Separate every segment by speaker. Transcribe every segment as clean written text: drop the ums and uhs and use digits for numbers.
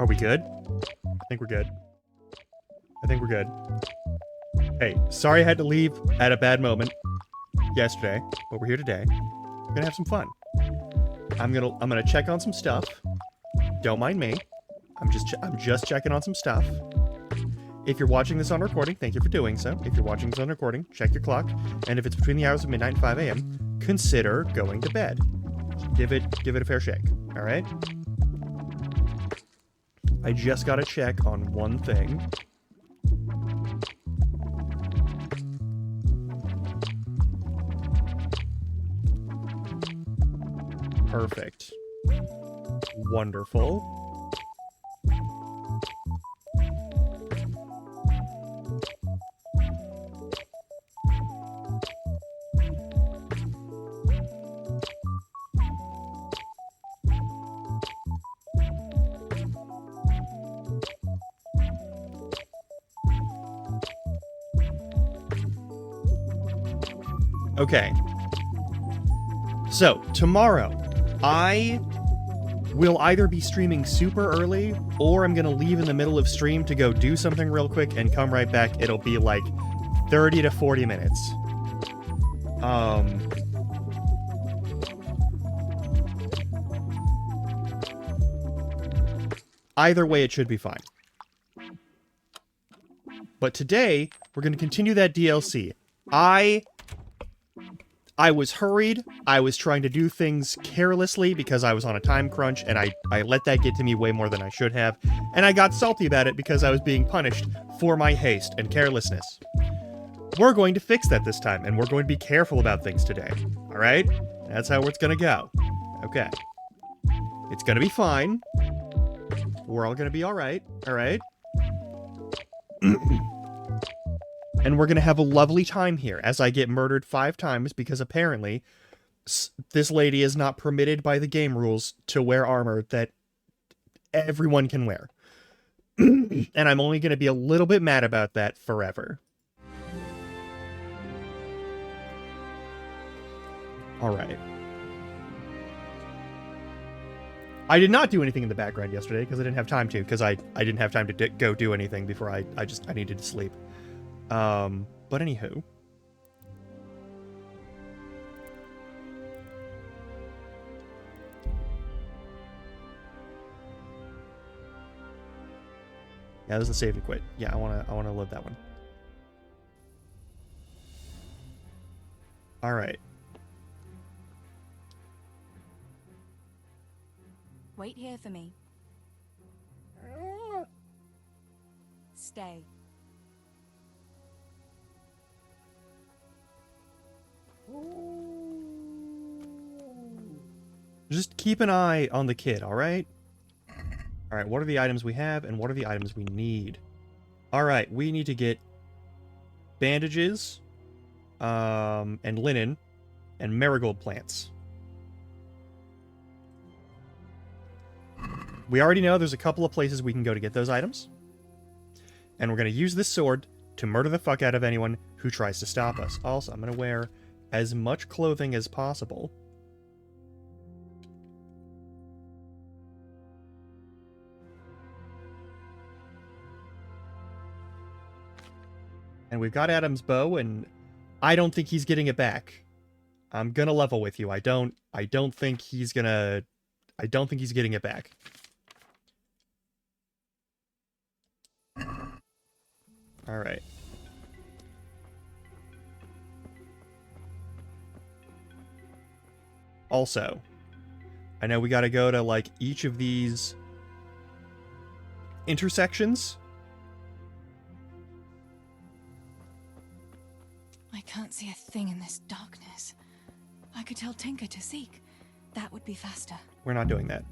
Speaker 1: we good? I think we're good. I think we're good. Hey, sorry I had to leave at a bad moment yesterday, but we're here today. We're gonna have some fun. I'm gonna check on some stuff. Don't mind me. I'm just checking on some stuff. If you're watching this on recording, thank you for doing so. If you're watching this on recording, check your clock. And if it's between the hours of midnight and 5 a.m., consider going to bed. Give it a fair shake. All right? I just gotta check on one thing. Perfect. Wonderful. Okay. So, tomorrow, I will either be streaming super early, or I'm gonna leave in the middle of stream to go do something real quick and come right back. It'll be like 30 to 40 minutes. Either way, it should be fine. But today, we're gonna continue that DLC. I was hurried. I was trying to do things carelessly because I was on a time crunch, and I let that get to me way more than I should have. And I got salty about it because I was being punished for my haste and carelessness. We're going to fix that this time, and we're going to be careful about things today. All right? That's how it's going to go. Okay. It's going to be fine. We're all going to be all right. All right? And we're going to have a lovely time here as I get murdered 5 times because apparently this lady is not permitted by the game rules to wear armor that everyone can wear. And I'm only going to be a little bit mad about that forever. All right. I did not do anything in the background yesterday because I didn't have time to, because I didn't have time to go do anything before I needed to sleep. But anywho. Yeah, this is the save and quit. Yeah, I wanna load that one. Alright.
Speaker 2: Wait here for me. Stay.
Speaker 1: Just keep an eye on the kid, alright? Alright, what are the items we have, and what are the items we need? Alright, we need to get bandages, and linen, and marigold plants. We already know there's a couple of places we can go to get those items. And we're going to use this sword to murder the fuck out of anyone who tries to stop us. Also, I'm going to wear as much clothing as possible. And we've got Adam's bow, and I don't think he's getting it back. I'm gonna level with you. I don't think he's getting it back. Alright. Also, I know we gotta go to, like, each of these intersections.
Speaker 2: I can't see a thing in this darkness. I could tell Tinker to seek. That would be faster.
Speaker 1: We're not doing that.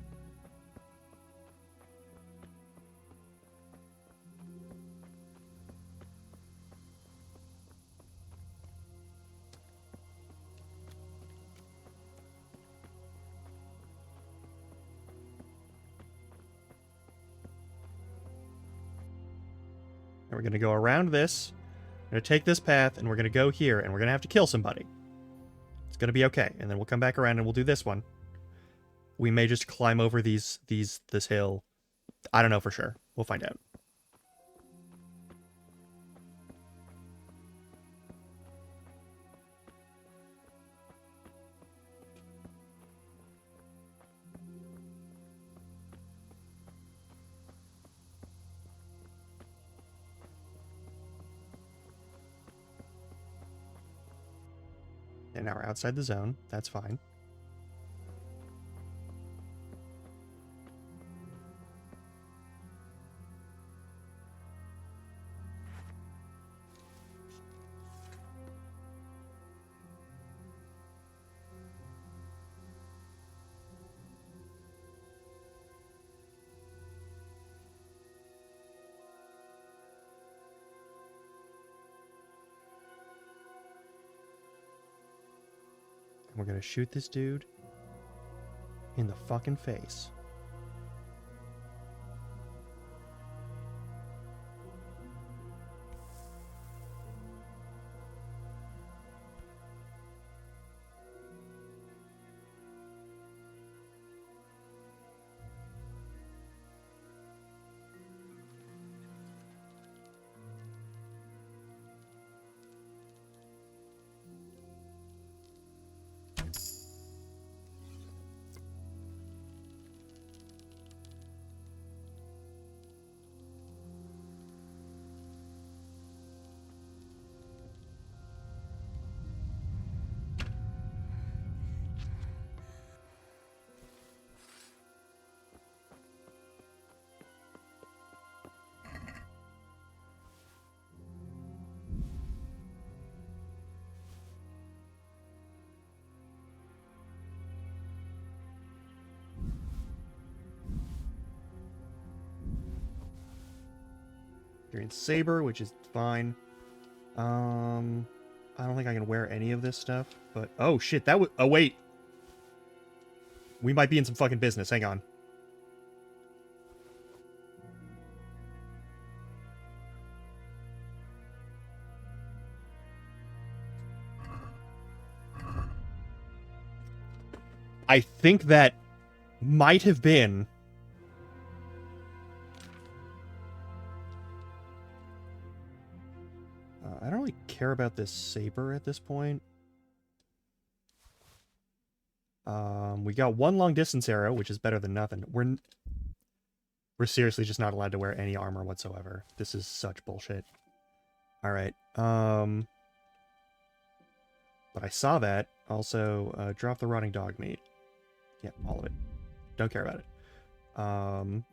Speaker 1: And we're going to go around this. We're going to take this path, and we're going to go here, and we're going to have to kill somebody. It's going to be okay. And then we'll come back around, and we'll do this one. We may just climb over this hill. I don't know for sure. We'll find out. And now we're outside the zone. That's fine. And we're gonna shoot this dude in the fucking face. Green saber, which is fine. I don't think I can wear any of this stuff, but oh shit, that was. Oh wait, we might be in some fucking business. Hang on. I think that might have been. I don't really care about this saber at this point. We got one long distance arrow, which is better than nothing. We're seriously just not allowed to wear any armor whatsoever. This is such bullshit. All right. But I saw that. Also, drop the rotting dog meat. Yeah, all of it. Don't care about it.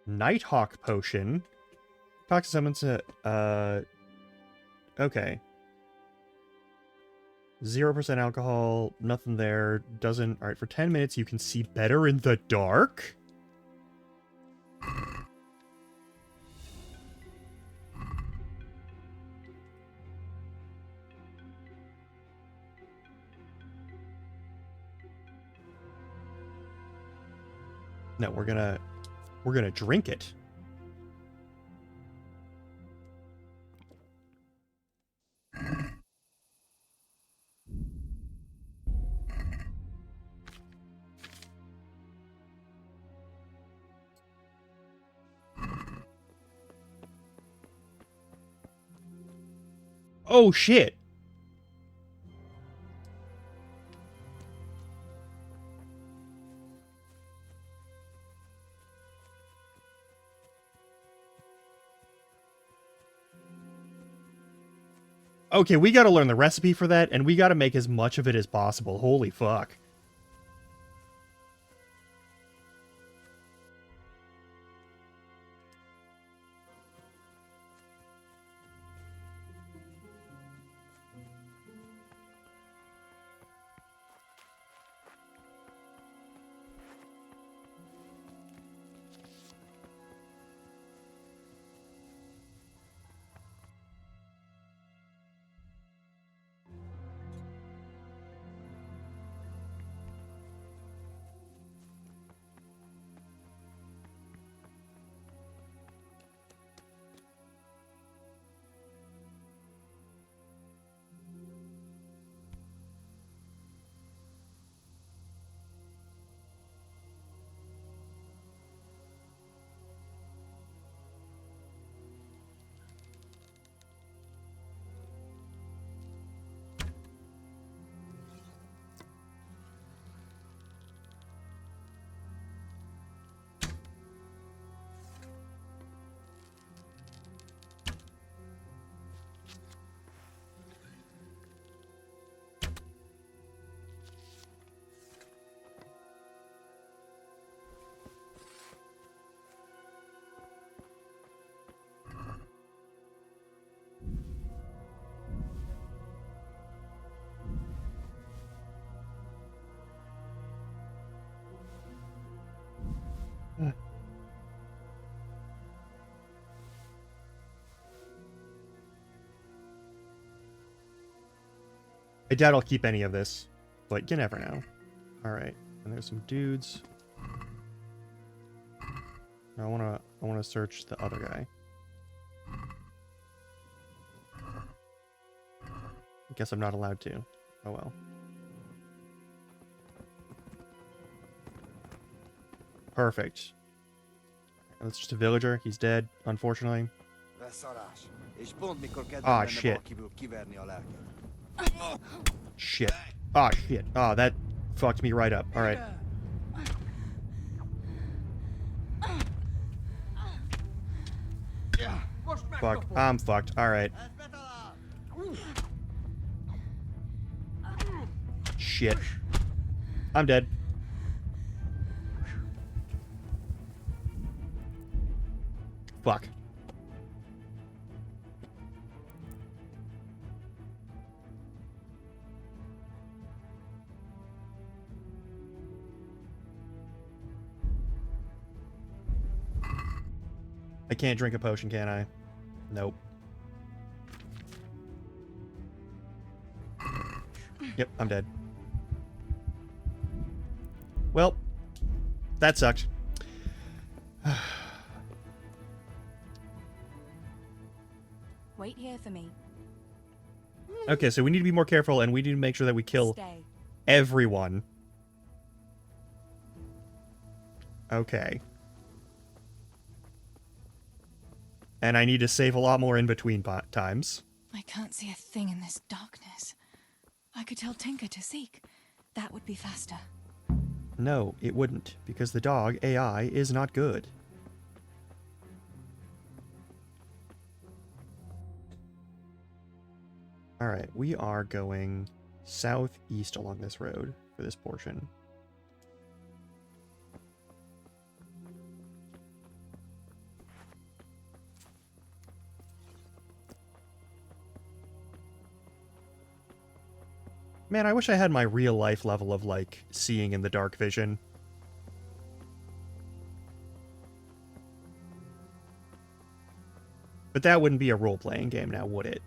Speaker 1: Nighthawk potion. Talk to someone to, okay. 0% alcohol, nothing there, doesn't... Alright, for 10 minutes you can see better in the dark? No, we're gonna drink it. Oh, shit. Okay, we gotta learn the recipe for that, and we gotta make as much of it as possible. Holy fuck. I doubt I'll keep any of this, but you never know. Alright, and there's some dudes. I wanna search the other guy. I guess I'm not allowed to. Oh well. Perfect. That's just a villager. He's dead, unfortunately. Ah, shit. Shit. Ah, shit. Ah, that fucked me right up. Alright. Fuck. I'm fucked. Alright. Shit. I'm dead. Fuck. I can't drink a potion, can I? Nope. Yep, I'm dead. Well, that sucked.
Speaker 2: Wait here for me.
Speaker 1: Okay, so we need to be more careful, and we need to make sure that we kill
Speaker 2: Stay.
Speaker 1: everyone. Okay. And I need to save a lot more in between times.
Speaker 2: I can't see a thing in this darkness. I could tell Tinker to seek. That would be faster.
Speaker 1: No, it wouldn't, because the dog AI is not good. Alright, we are going southeast along this road for this portion. Man, I wish I had my real life level of, like, seeing in the dark vision. But that wouldn't be a role-playing game now, would it?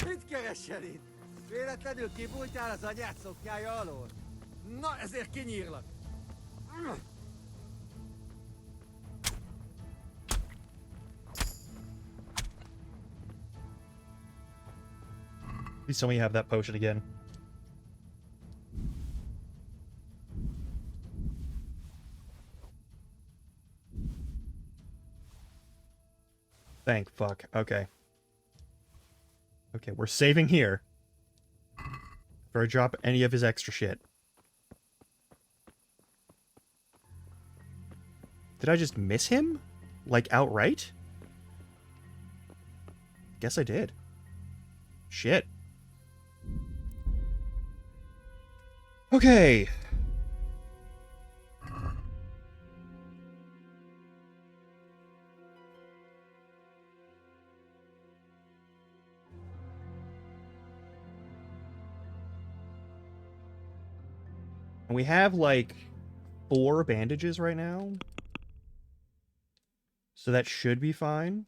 Speaker 3: Mit keresel itt? Véletlenül kibújtál az anyád szoknyája alól? Na, ezért kinyírlak!
Speaker 1: Please tell me you have that potion again. Thank fuck. Okay. Okay, we're saving here. Before I drop any of his extra shit. Did I just miss him? Like, outright? Guess I did. Shit. Okay. And we have, like, 4 bandages right now. So that should be fine.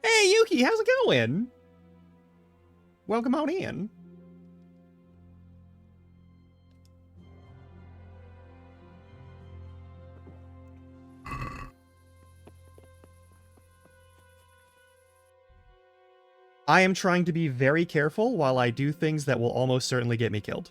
Speaker 1: Hey, Yuki, how's it going? Welcome on in. I am trying to be very careful while I do things that will almost certainly get me killed.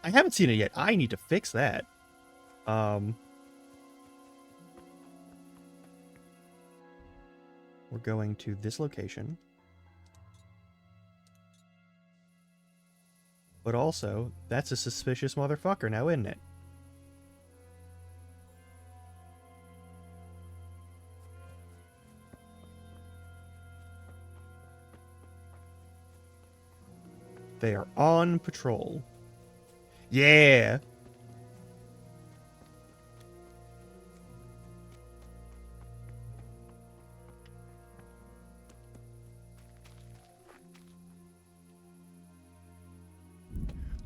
Speaker 1: I haven't seen it yet. I need to fix that. We're going to this location. But also, that's a suspicious motherfucker now, isn't it? They are on patrol. Yeah!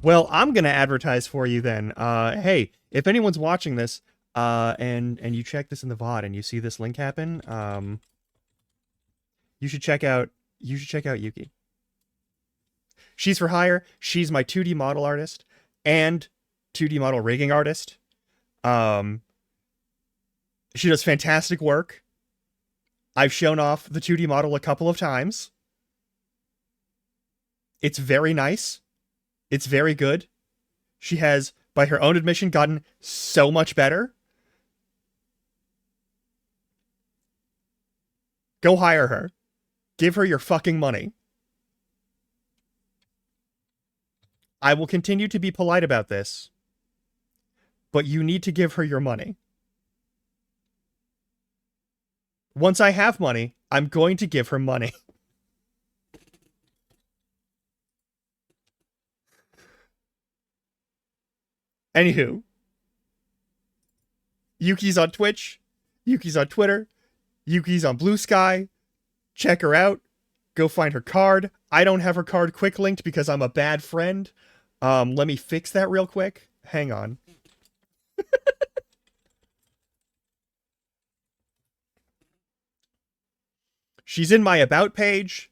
Speaker 1: Well, I'm gonna advertise for you then. Hey, if anyone's watching this, and you check this in the VOD and you see this link happen, you should check out Yuki. She's for hire. She's my 2D model artist and 2D model rigging artist. She does fantastic work. I've shown off the 2D model a couple of times. It's very nice. It's very good. She has, by her own admission, gotten so much better. Go hire her. Give her your fucking money. I will continue to be polite about this, but you need to give her your money. Once I have money, I'm going to give her money. Anywho, Yuki's on Twitch, Yuki's on Twitter, Yuki's on Blue Sky. Check her out. Go find her card. I don't have her card quick linked because I'm a bad friend. Let me fix that real quick. Hang on. She's in my About page.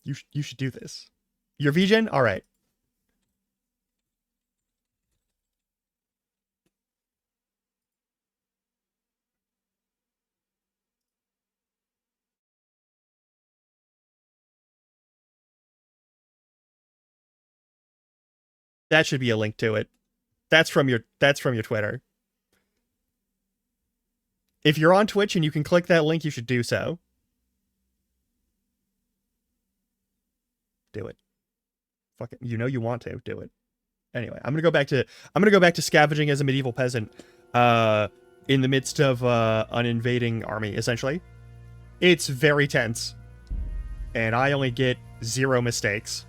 Speaker 1: You should do this. Your VGen? All right. That should be a link to it. That's from your Twitter. If you're on Twitch and you can click that link, you should do so. Do it. Fuck it. You know you want to do it. Anyway, I'm gonna go back to scavenging as a medieval peasant, in the midst of an invading army. Essentially, it's very tense, and I only get 0 mistakes.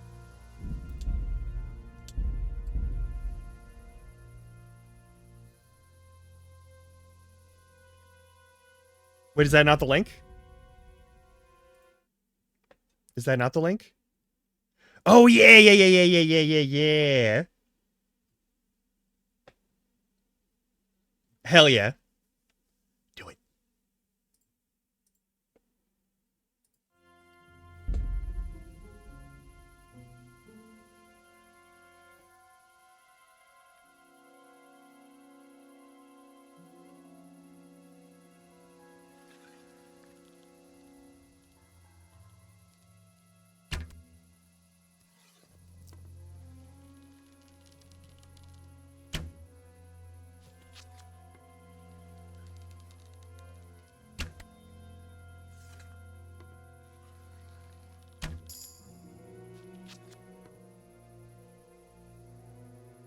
Speaker 1: Wait, is that not the link? Is that not the link? Oh, yeah. Hell yeah. Do it.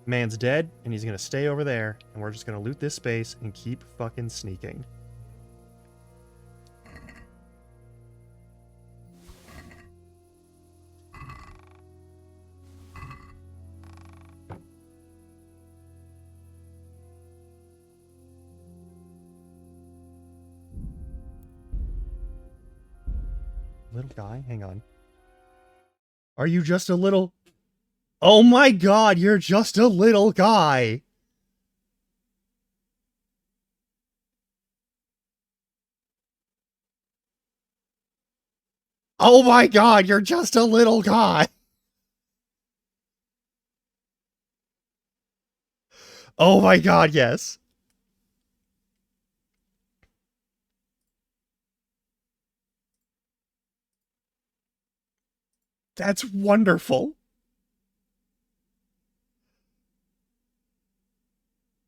Speaker 1: Man's dead, and he's gonna stay over there, and we're just gonna loot this space and keep fucking sneaking. Little guy, hang on. Are you just a little... Oh my god, you're just a little guy! Oh my god, you're just a little guy. Oh my god, yes. That's wonderful.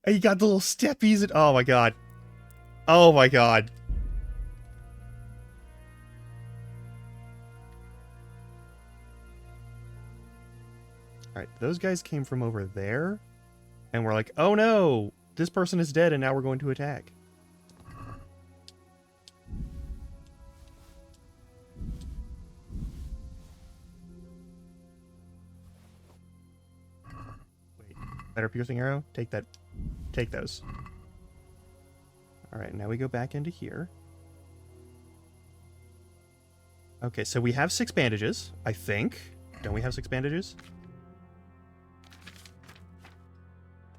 Speaker 1: And you got the little steppies and oh my god. Oh my god. Alright, those guys came from over there. And we're like, oh no, this person is dead and now we're going to attack. Wait, better piercing arrow? Take that. Take those. Alright, now we go back into here. Okay, so we have 6 bandages, I think. Don't we have 6 bandages?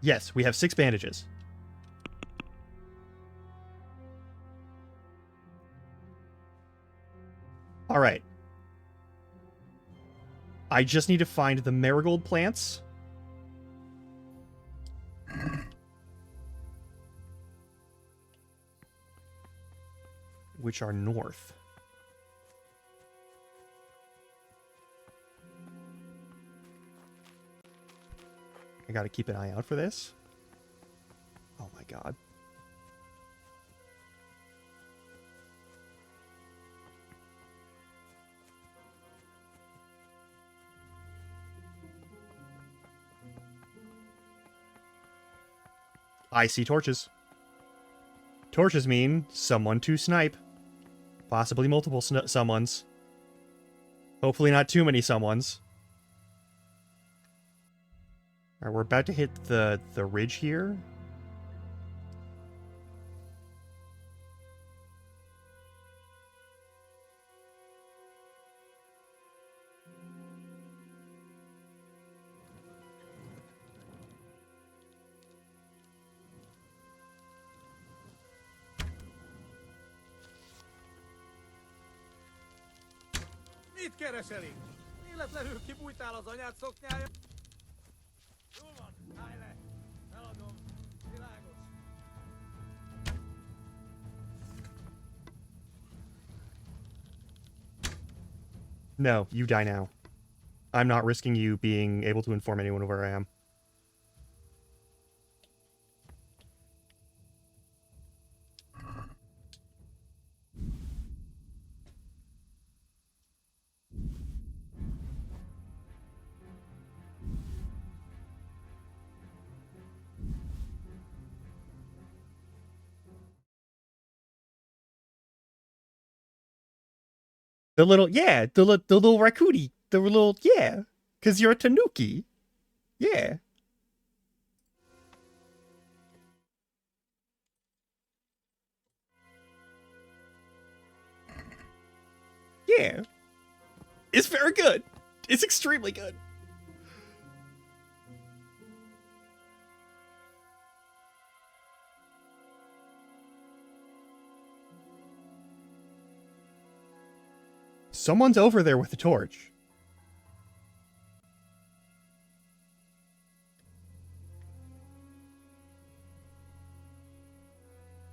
Speaker 1: Yes, we have 6 bandages. Alright. I just need to find the marigold plants. Which are north. I gotta keep an eye out for this. Oh my god. I see torches. Torches mean someone to snipe. Possibly multiple someones. Hopefully not too many someones. Alright, we're about to hit the ridge here.
Speaker 3: Mit kereselik? Véletlenül kibújtál az anyád szoknyája? Jó van, állj le! Feladom. Világos.
Speaker 1: No, you die now. I'm not risking you being able to inform anyone of where I am. The little, yeah, the little raccoon, the little, yeah, because you're a tanuki. Yeah. Yeah. It's very good. It's extremely good. Someone's over there with a torch.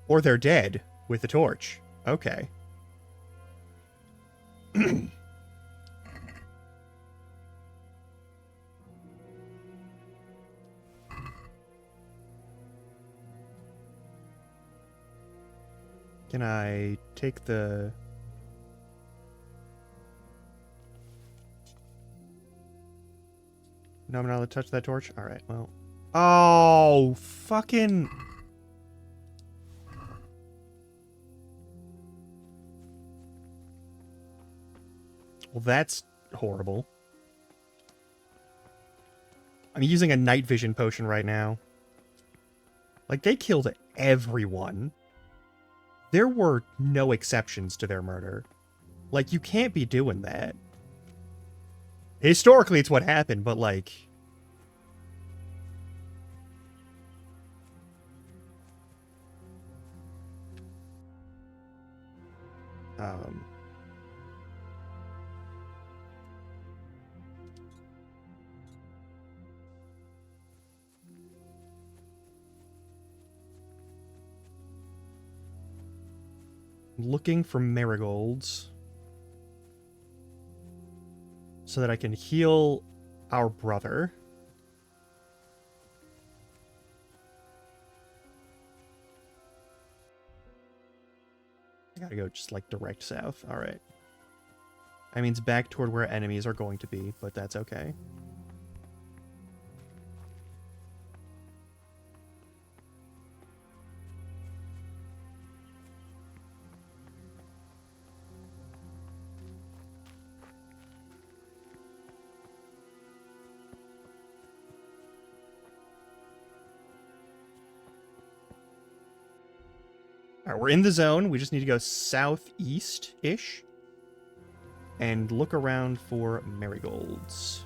Speaker 1: Or they're dead with a torch. Okay. Can I take the... No, I'm not allowed to touch that torch? Alright, well... Oh, fucking... Well, that's horrible. I'm using a night vision potion right now. Like, they killed everyone. There were no exceptions to their murder. Like, you can't be doing that. Historically, it's what happened, but, like... Looking for marigolds so that I can heal our brother. I gotta go just like direct south. All right. That means back toward where enemies are going to be, but that's okay. All right, we're in the zone. We just need to go southeast-ish and look around for marigolds.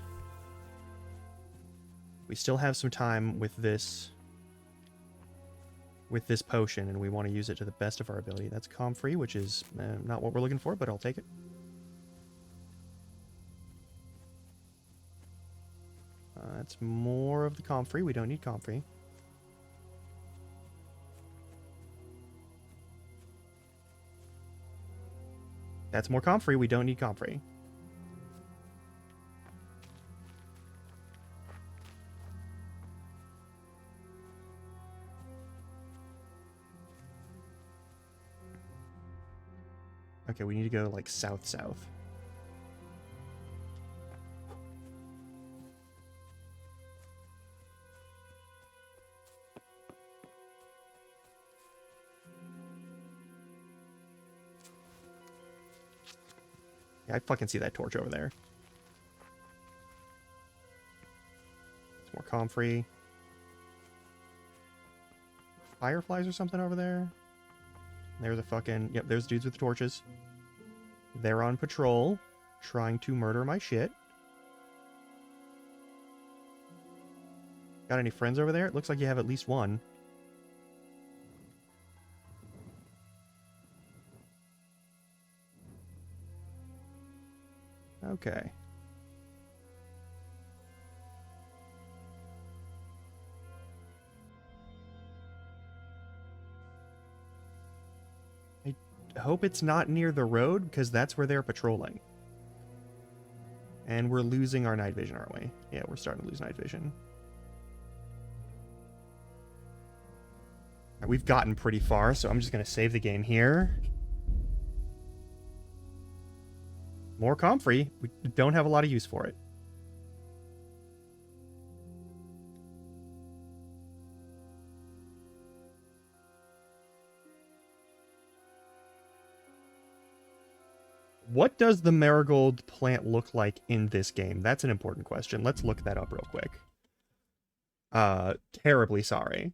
Speaker 1: We still have some time with this potion, and we want to use it to the best of our ability. That's comfrey, which is not what we're looking for, but I'll take it. That's more of the comfrey. We don't need comfrey. That's more comfrey. We don't need comfrey. Okay, we need to go like south-south. Yeah, I fucking see that torch over there. It's more comfrey. Fireflies or something over there. There's a fucking... Yep, there's dudes with torches. They're on patrol, trying to murder my shit. Got any friends over there? It looks like you have at least one. Okay. I hope it's not near the road, because that's where they're patrolling. And we're losing our night vision, aren't we? Yeah, we're starting to lose night vision. Right, we've gotten pretty far, so I'm just going to save the game here. More comfrey. We don't have a lot of use for it. What does the marigold plant look like in this game? That's an important question. Let's look that up real quick. Terribly sorry.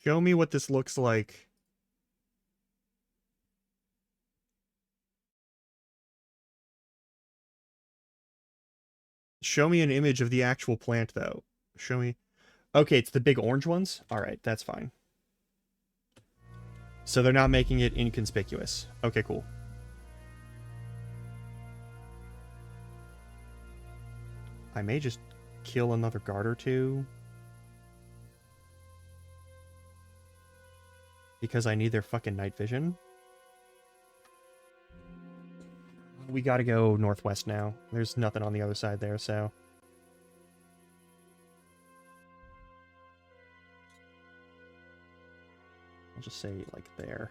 Speaker 1: Show me what this looks like. Show me an image of the actual plant, though. Show me. Okay, it's the big orange ones? Alright, that's fine. So they're not making it inconspicuous. Okay, cool. I may just kill another guard or two. Because I need their fucking night vision. We gotta go northwest now. There's nothing on the other side there, so... I'll just say, like, there.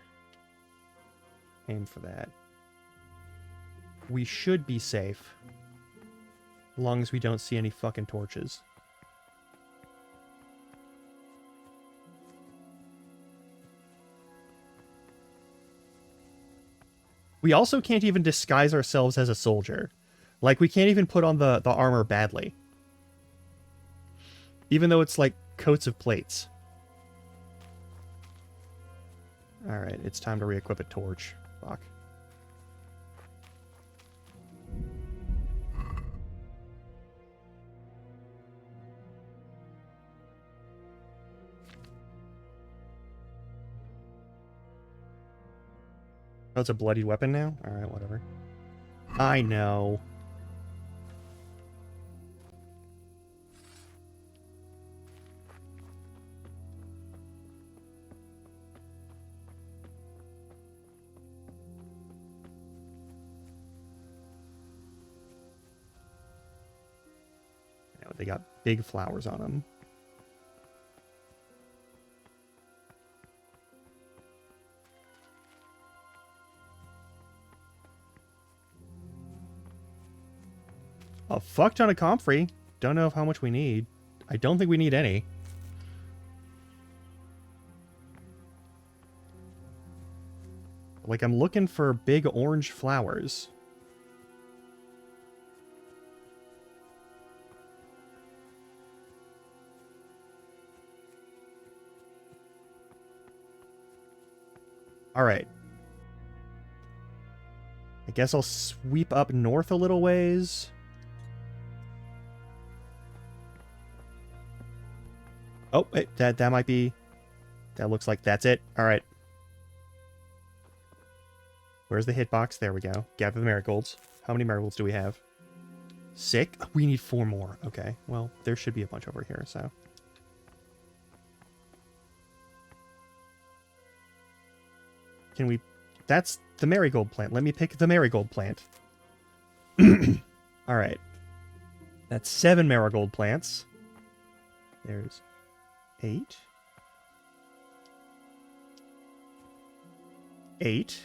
Speaker 1: Aim for that. We should be safe. As long as we don't see any fucking torches. We also can't even disguise ourselves as a soldier. Like, we can't even put on the armor badly. Even though it's like coats of plates. Alright, it's time to re-equip a torch. Fuck. Oh, it's a bloodied weapon now? Alright, whatever. I know. They got big flowers on them. A fuck ton of comfrey. Don't know how much we need. I don't think we need any. Like, I'm looking for big orange flowers. Alright. I guess I'll sweep up north a little ways. Oh, wait, that might be... That looks like that's it. Alright. Where's the hitbox? There we go. Gather the marigolds. How many marigolds do we have? 6? We need 4 more. Okay, well, there should be a bunch over here, so... Can we... That's the marigold plant. Let me pick the marigold plant. Alright. That's 7 marigold plants. There's 8. 8.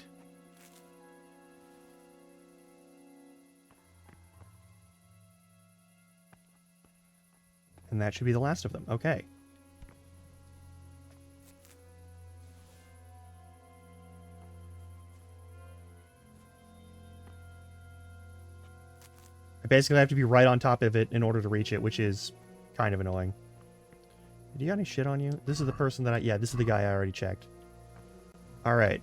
Speaker 1: And that should be the last of them. Okay. I basically have to be right on top of it in order to reach it, which is kind of annoying. Do you got any shit on you? This is the person that I... Yeah, this is the guy I already checked. Alright.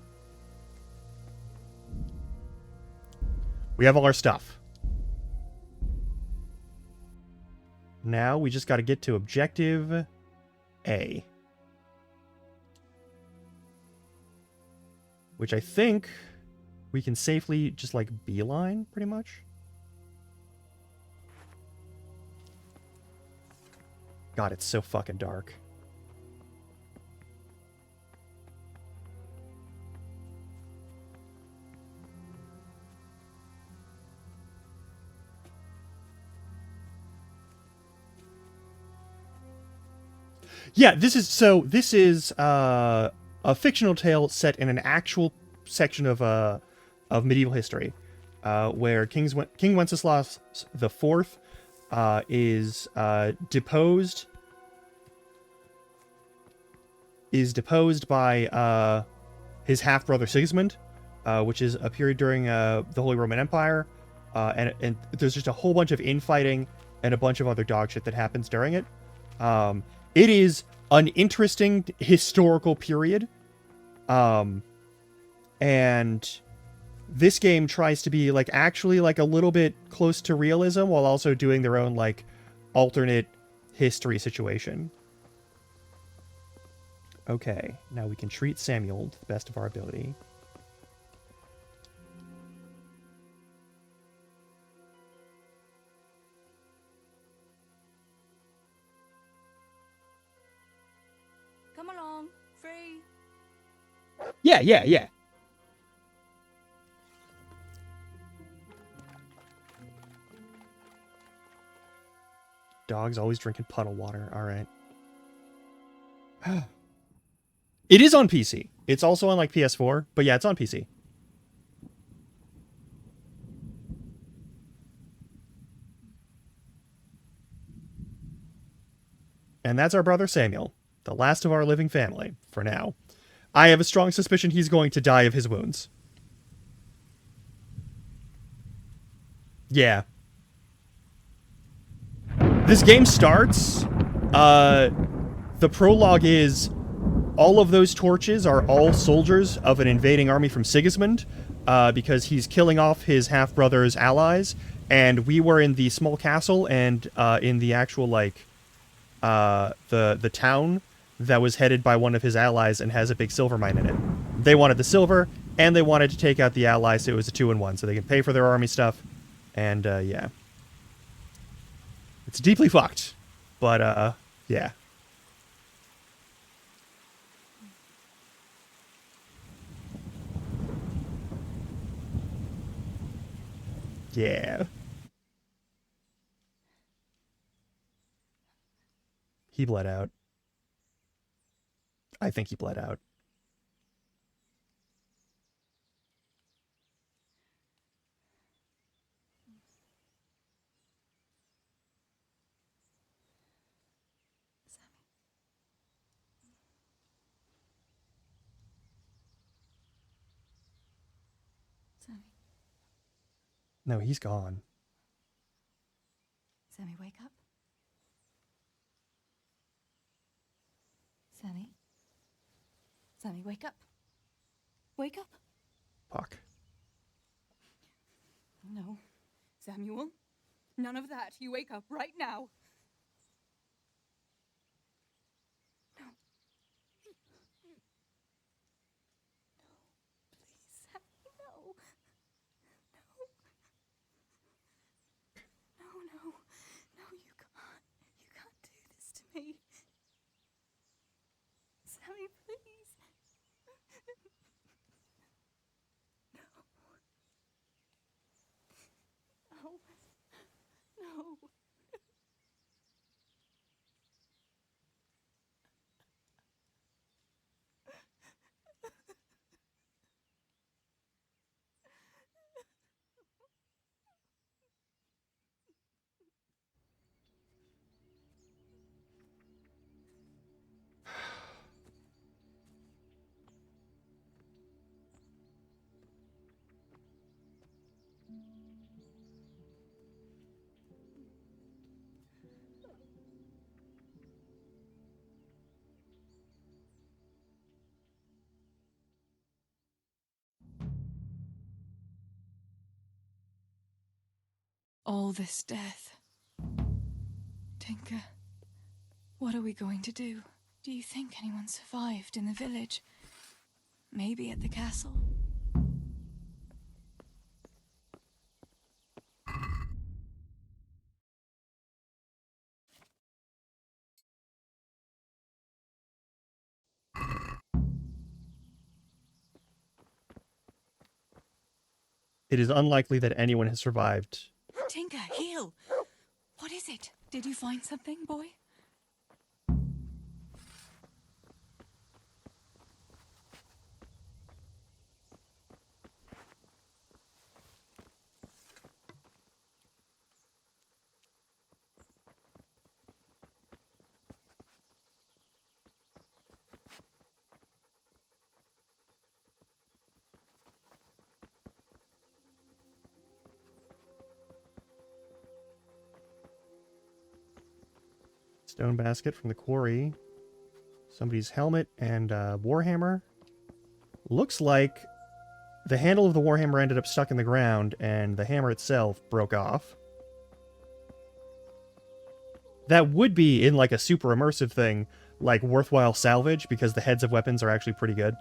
Speaker 1: We have all our stuff. Now we just got to get to objective A. Which I think we can safely just like beeline, pretty much. God, it's so fucking dark. Yeah, this is a fictional tale set in an actual section of medieval history, where King Wenceslas IV is deposed by his half brother Sigismund, which is a period during the Holy Roman Empire, and there's just a whole bunch of infighting and a bunch of other dog shit that happens during it. It is an interesting historical period. And this game tries to be like actually like a little bit close to realism while also doing their own like alternate history situation. Okay, now we can treat Samuel to the best of our ability.
Speaker 2: Come along, free.
Speaker 1: Yeah. Dog's always drinking puddle water. All right. It is on PC. It's also on like PS4, but yeah, it's on PC. And that's our brother Samuel, the last of our living family, for now. I have a strong suspicion he's going to die of his wounds. Yeah. This game starts, the prologue is, all of those torches are all soldiers of an invading army from Sigismund, because he's killing off his half-brother's allies, and we were in the small castle and in the actual, like, the town that was headed by one of his allies and has a big silver mine in it. They wanted the silver, and they wanted to take out the allies, so it was a 2-in-1, so they can pay for their army stuff, and, yeah. It's deeply fucked, but, yeah. Yeah. He bled out. I think he bled out.
Speaker 2: Sammy.
Speaker 1: No, he's gone.
Speaker 2: Sammy, wake up. Sammy. Sammy, wake up. Wake up.
Speaker 1: Fuck.
Speaker 4: No. Samuel, none of that. You wake up right now. No. No. Please, Sammy, no. No. No, no. No, you can't. You can't do this to me. Sammy, please. No. No. No.
Speaker 2: All this death. Tinker, what are we going to do? Do you think anyone survived in the village? Maybe at the castle?
Speaker 1: It is unlikely that anyone has survived.
Speaker 2: Tinker, heal! What is it? Did you find something, boy?
Speaker 1: Stone basket from the quarry. Somebody's helmet and warhammer. Looks like the handle of the warhammer ended up stuck in the ground and the hammer itself broke off. That would be, in like a super immersive thing, like worthwhile salvage because the heads of weapons are actually pretty good.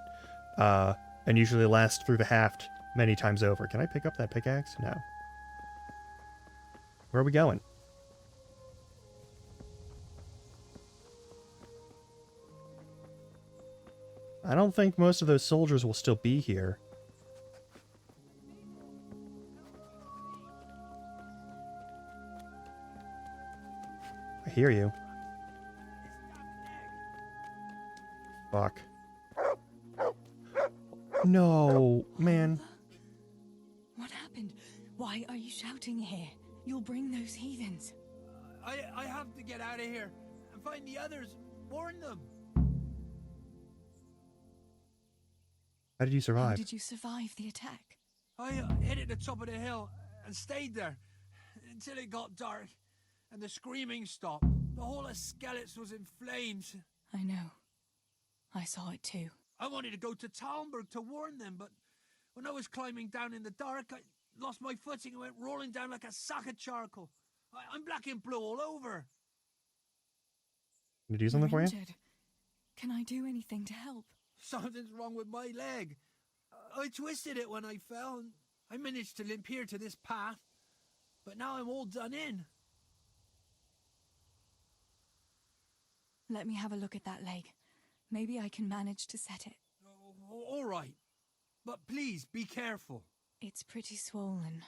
Speaker 1: And usually last through the haft many times over. Can I pick up that pickaxe? No. Where are we going? I don't think most of those soldiers will still be here. I hear you. Fuck. No, man.
Speaker 2: What happened? Why are you shouting here? You'll bring those heathens.
Speaker 3: I have to get out of here and find the others. Warn them.
Speaker 1: How did you
Speaker 2: How
Speaker 1: survive?
Speaker 2: did you survive the attack?
Speaker 3: I hid at the top of the hill and stayed there until it got dark and the screaming stopped. The whole of Skeleton was in flames.
Speaker 2: I know. I saw it too.
Speaker 3: I wanted to go to Talmberg to warn them, but when I was climbing down in the dark, I lost my footing and went rolling down like a sack of charcoal. I'm black and blue all over.
Speaker 1: Can I do something for
Speaker 2: You're
Speaker 1: you?
Speaker 2: injured. Can I do anything to help?
Speaker 3: Something's wrong with my leg. I twisted it when I fell, and I managed to limp here to this path. But now I'm all done in.
Speaker 2: Let me have a look at that leg. Maybe I can manage to set it.
Speaker 3: All right. But please, be careful.
Speaker 2: It's pretty swollen.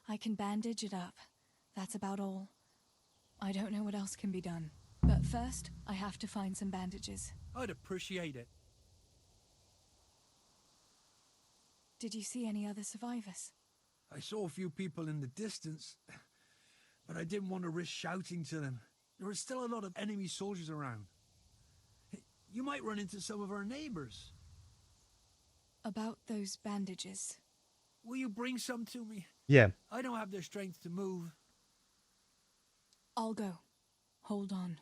Speaker 2: I can bandage it up. That's about all. I don't know what else can be done. But first, I have to find some bandages.
Speaker 3: I'd appreciate it.
Speaker 2: Did you see any other survivors?
Speaker 3: I saw a few people in the distance, but I didn't want to risk shouting to them. There were still a lot of enemy soldiers around. You might run into some of our neighbors.
Speaker 2: About those bandages.
Speaker 3: Will you bring some to me?
Speaker 1: Yeah.
Speaker 3: I don't have the strength to move.
Speaker 2: I'll go. Hold on.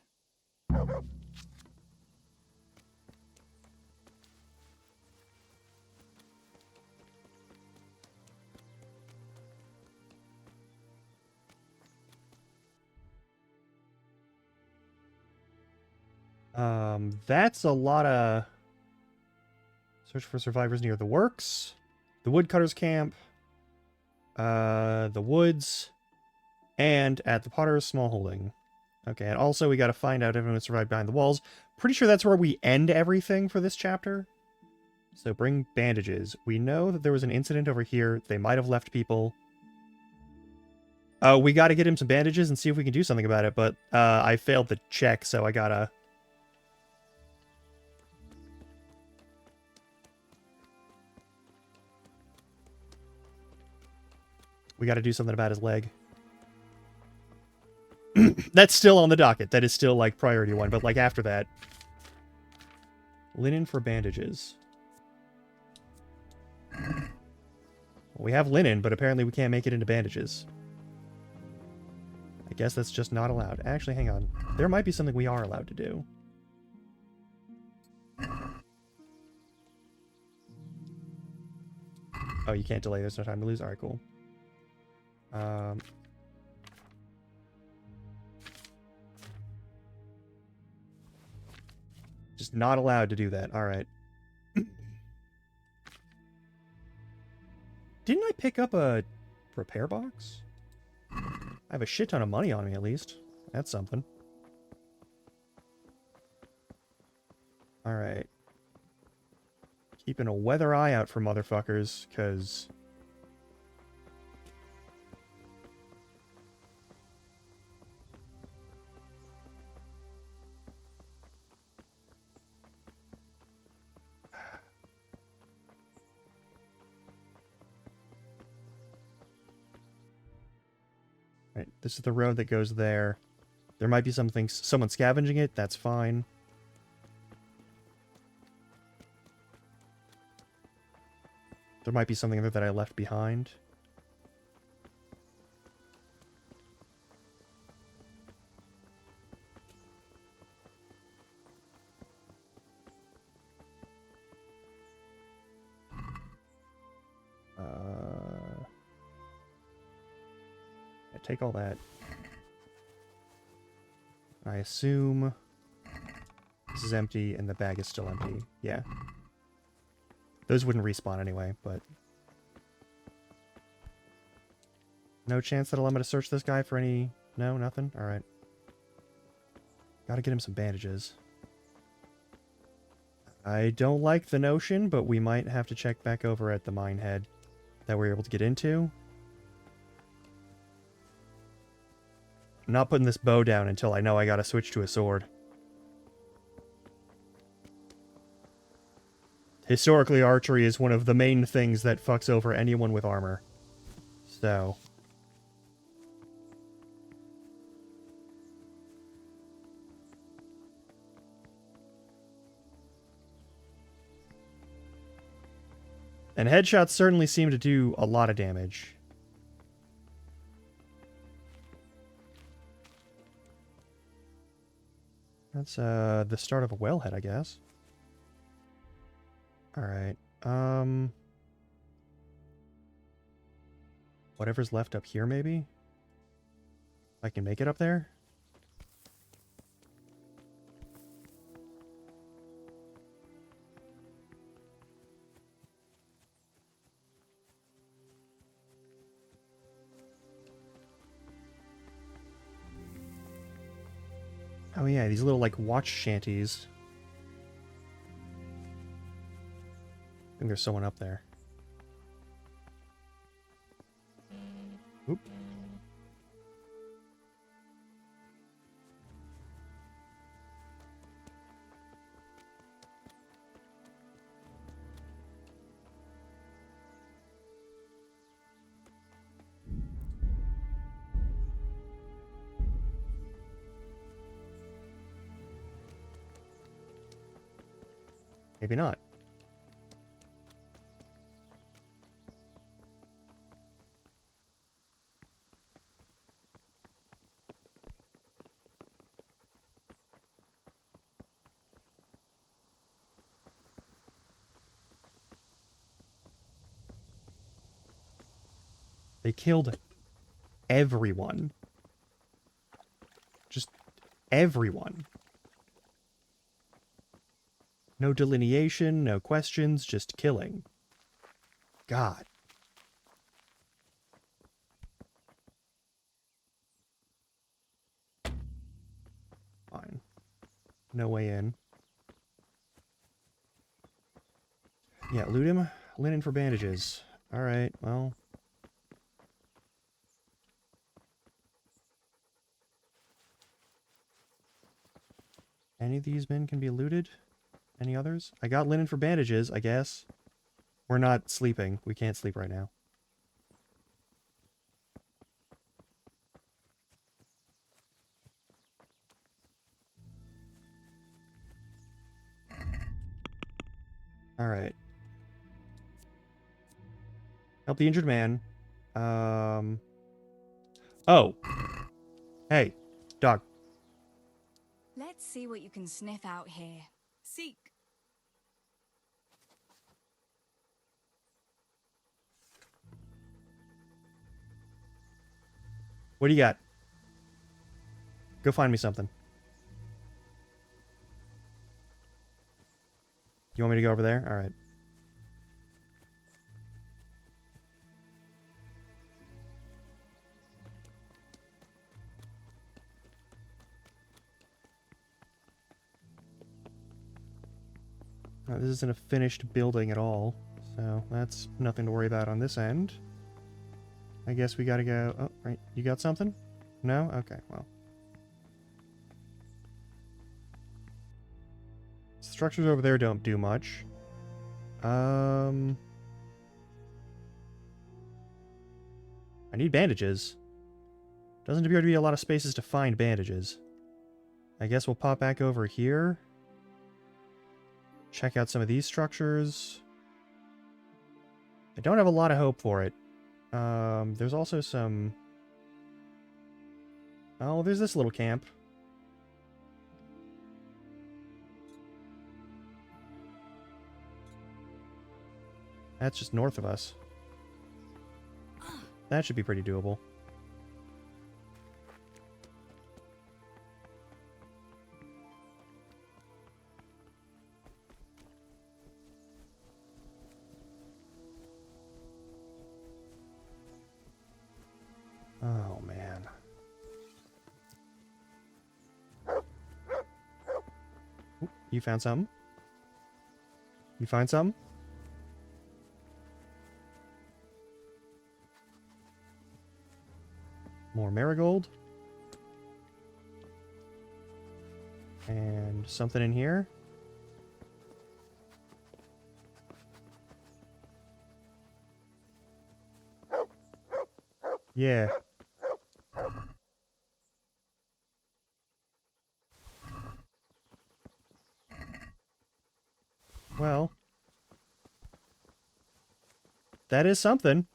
Speaker 1: That's a lot of... Search for survivors near the works, the woodcutters camp, the woods, and at the potter's small holding. Okay, and also we gotta find out if anyone survived behind the walls. Pretty sure that's where we end everything for this chapter. So bring bandages. We know that there was an incident over here. They might have left people. We gotta get him some bandages and see if we can do something about it, but I failed the check, so I gotta... We gotta do something about his leg. That's still on the docket. That is still, like, priority one, but, like, after that... Linen for bandages. Well, we have linen, but apparently we can't make it into bandages. I guess that's just not allowed. Actually, hang on. There might be something we are allowed to do. Oh, you can't delay. There's no time to lose. Alright, cool. Just not allowed to do that. Alright. Didn't I pick up a repair box? I have a shit ton of money on me, at least. That's something. Alright. Keeping a weather eye out for motherfuckers, because... Right, this is the road that goes there. There might be something, someone scavenging it, that's fine. There might be something there that I left behind. Take all that. I assume this is empty and the bag is still empty. Yeah. Those wouldn't respawn anyway, but... No chance that'll allow me to search this guy for any... No, nothing? Alright. Gotta get him some bandages. I don't like the notion, but we might have to check back over at the mine head that we're able to get into. I'm not putting this bow down until I know I gotta switch to a sword. Historically, archery is one of the main things that fucks over anyone with armor. So... And headshots certainly seem to do a lot of damage. That's, the start of a wellhead, I guess. Alright, whatever's left up here, maybe? I can make it up there? Oh yeah, these little, like, watch shanties. I think there's someone up there. Oop. Maybe not. They killed everyone. Just everyone. No delineation, no questions, just killing. God. Fine. No way in. Yeah, loot him. Linen for bandages. Alright, well. Any of these men can be looted? Any others? I got linen for bandages, I guess. We're not sleeping. We can't sleep right now. Alright. Help the injured man. Oh. Hey, dog.
Speaker 4: Let's see what you can sniff out here. Seek.
Speaker 1: What do you got? Go find me something. You want me to go over there? Alright. This isn't a finished building at all, so that's nothing to worry about on this end. I guess we gotta go... Oh, right. You got something? No? Okay, well. Structures over there don't do much. I need bandages. Doesn't appear to be a lot of spaces to find bandages. I guess we'll pop back over here. Check out some of these structures. I don't have a lot of hope for it. There's also some... Oh, there's this little camp. That's just north of us. That should be pretty doable. Oh, man. Ooh, you found something? You find something? More marigold. And something in here. Yeah. Well. That is something.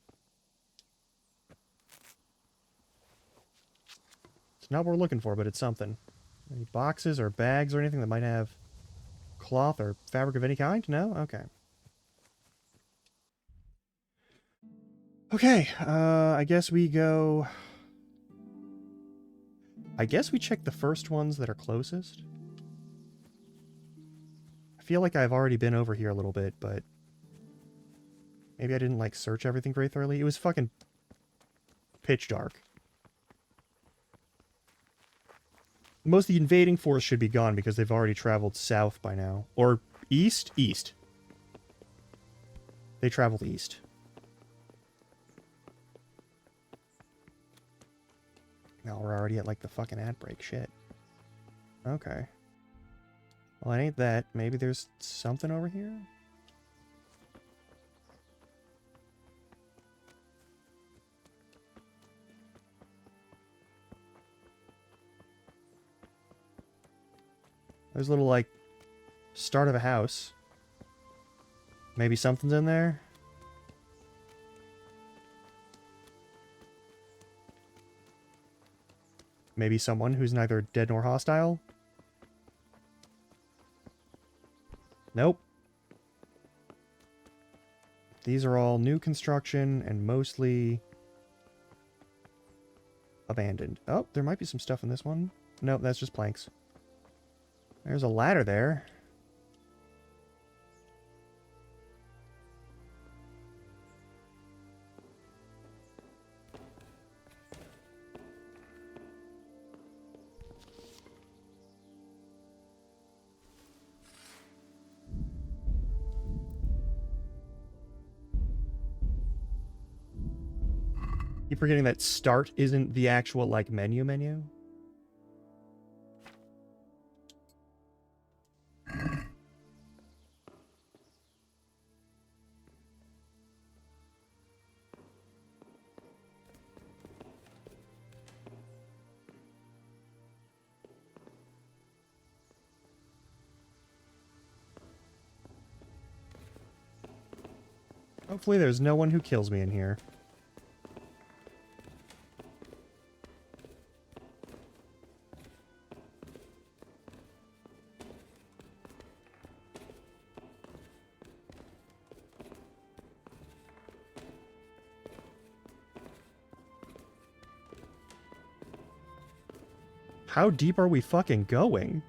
Speaker 1: It's not what we're looking for, but it's something. Any boxes or bags or anything that might have cloth or fabric of any kind? No? Okay. Okay, I guess we go... I guess we check the first ones that are closest. I feel like I've already been over here a little bit, but... Maybe I didn't, like, search everything very thoroughly. It was fucking pitch dark. Most of the invading force should be gone because they've already traveled south by now. Or east? East. They traveled east. No, we're already at, like, the fucking ad break. Shit. Okay. Well, it ain't that. Maybe there's something over here? There's a little, like, start of a house. Maybe something's in there? Maybe someone who's neither dead nor hostile? Nope. These are all new construction and mostly abandoned. Oh, there might be some stuff in this one. Nope, that's just planks. There's a ladder there. Keep forgetting that start isn't the actual, like, menu. Hopefully there's no one who kills me in here. How deep are we fucking going?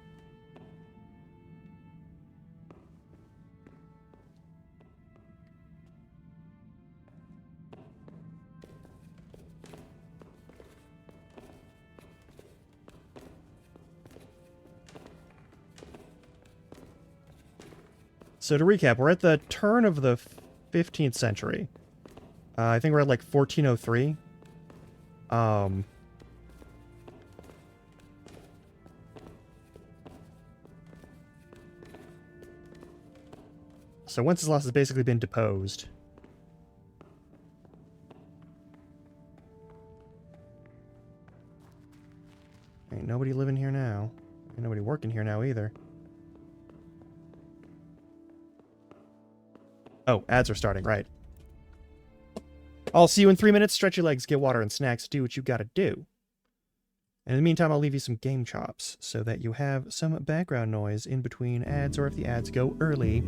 Speaker 1: So to recap, we're at the turn of the 15th century. I think we're at like 1403. So Wenceslas has basically been deposed. Ain't nobody living here now. Ain't nobody working here now either. Oh, ads are starting, right. I'll see you in 3 minutes. Stretch your legs, get water and snacks, do what you gotta do. And in the meantime, I'll leave you some game chops so that you have some background noise in between ads, or if the ads go early.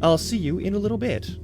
Speaker 1: I'll see you in a little bit.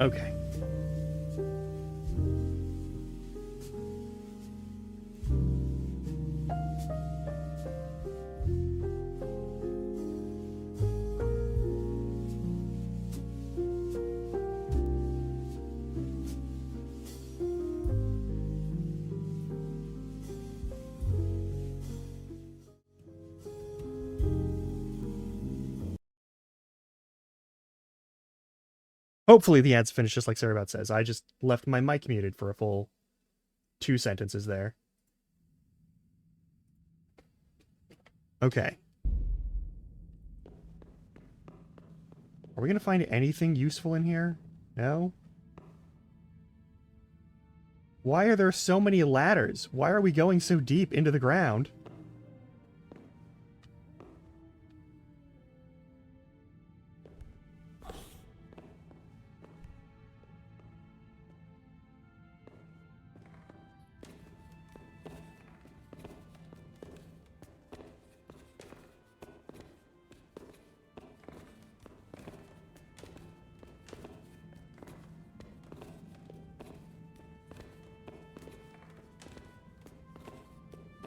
Speaker 1: Okay. Hopefully the ad's finished just like Sarabat says. I just left my mic muted for a full 2 sentences there. Okay. Are we going to find anything useful in here? No? Why are there so many ladders? Why are we going so deep into the ground?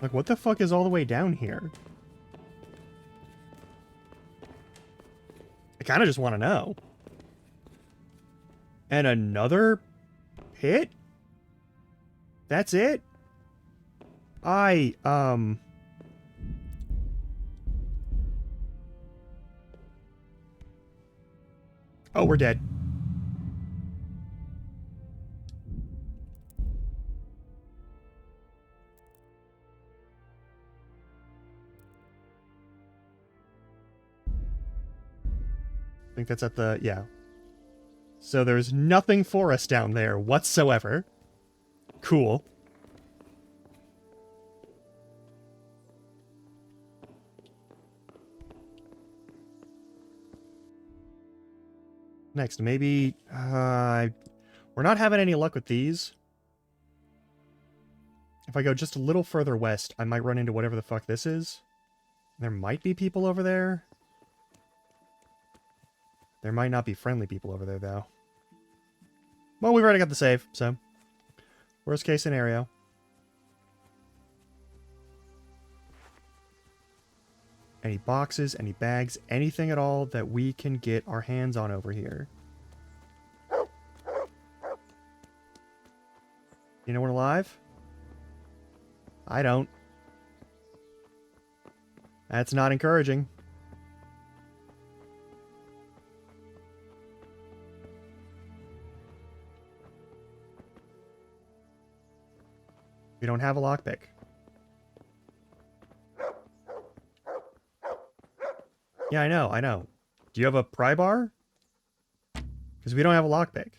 Speaker 1: Like, what the fuck is all the way down here? I kind of just want to know. And another pit? That's it? Oh, we're dead. I think that's at the... yeah. So there's nothing for us down there whatsoever. Cool. Next, maybe... we're not having any luck with these. If I go just a little further west, I might run into whatever the fuck this is. There might be people over there. There might not be friendly people over there, though. Well, we've already got the save, so... worst case scenario. Any boxes, any bags, anything at all that we can get our hands on over here. Anyone alive? I don't. That's not encouraging. We don't have a lockpick. Yeah, I know, I know. Do you have a pry bar? Because we don't have a lockpick.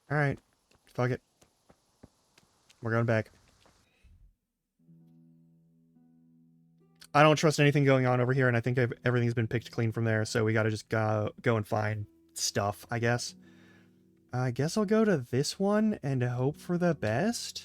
Speaker 1: Alright. Fuck it. We're going back. I don't trust anything going on over here, and I think everything's been picked clean from there, so we gotta just go and find stuff, I guess. I guess I'll go to this one and hope for the best.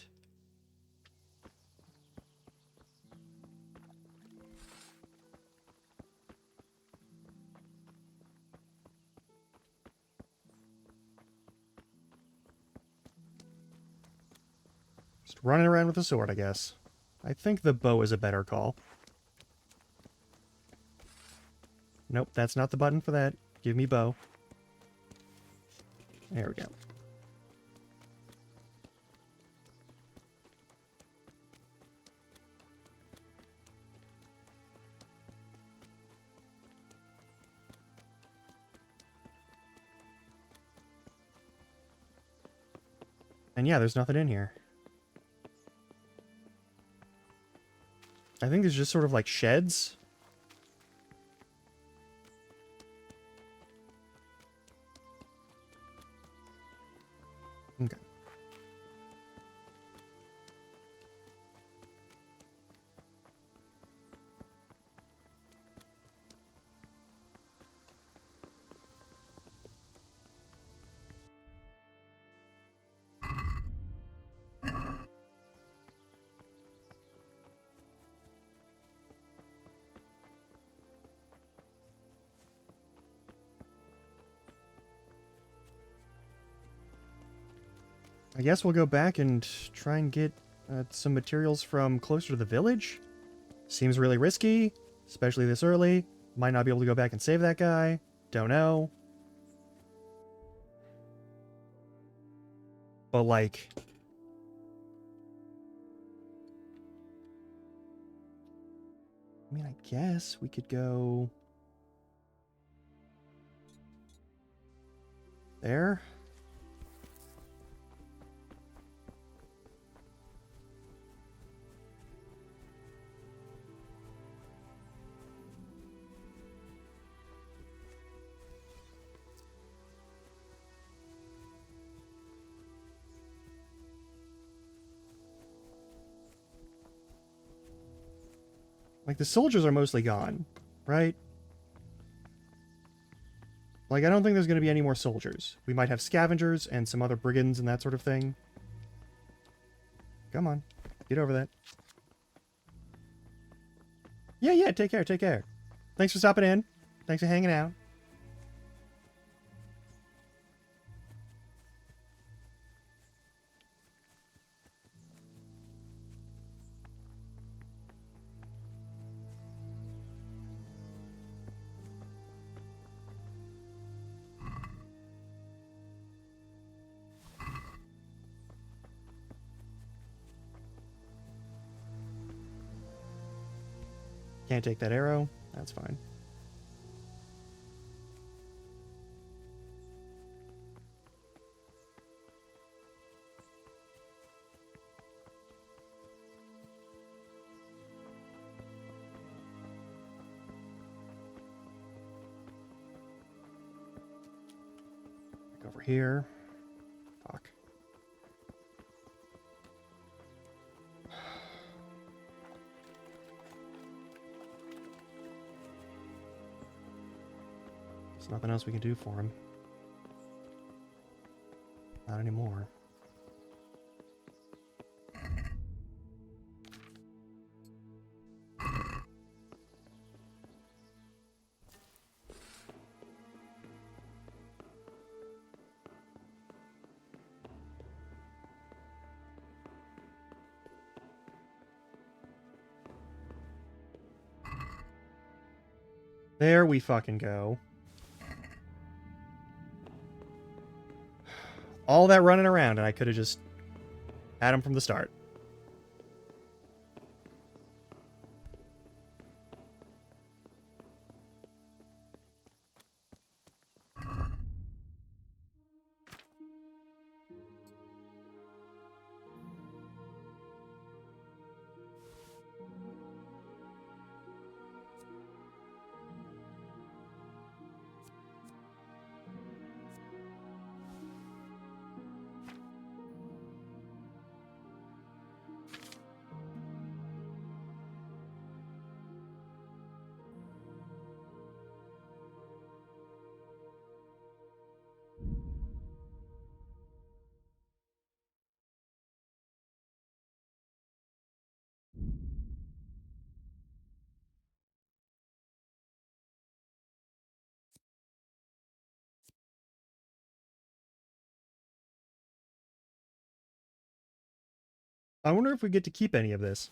Speaker 1: Just running around with a sword, I guess. I think the bow is a better call. Nope, that's not the button for that. Give me bow. There we go. And yeah, there's nothing in here. I think there's just sort of like sheds. Okay. I guess we'll go back and try and get some materials from closer to the village. Seems really risky, especially this early. Might not be able to go back and save that guy. Don't know. But, like... I mean, I guess we could go... there? Like, the soldiers are mostly gone, right? Like, I don't think there's going to be any more soldiers. We might have scavengers and some other brigands and that sort of thing. Come on. Get over that. Yeah, take care, take care. Thanks for stopping in. Thanks for hanging out. Can't take that arrow. That's fine. Back over here. Fuck. There's nothing else we can do for him. Not anymore. There we fucking go. All that running around, and I could have just had him from the start. I wonder if we get to keep any of this.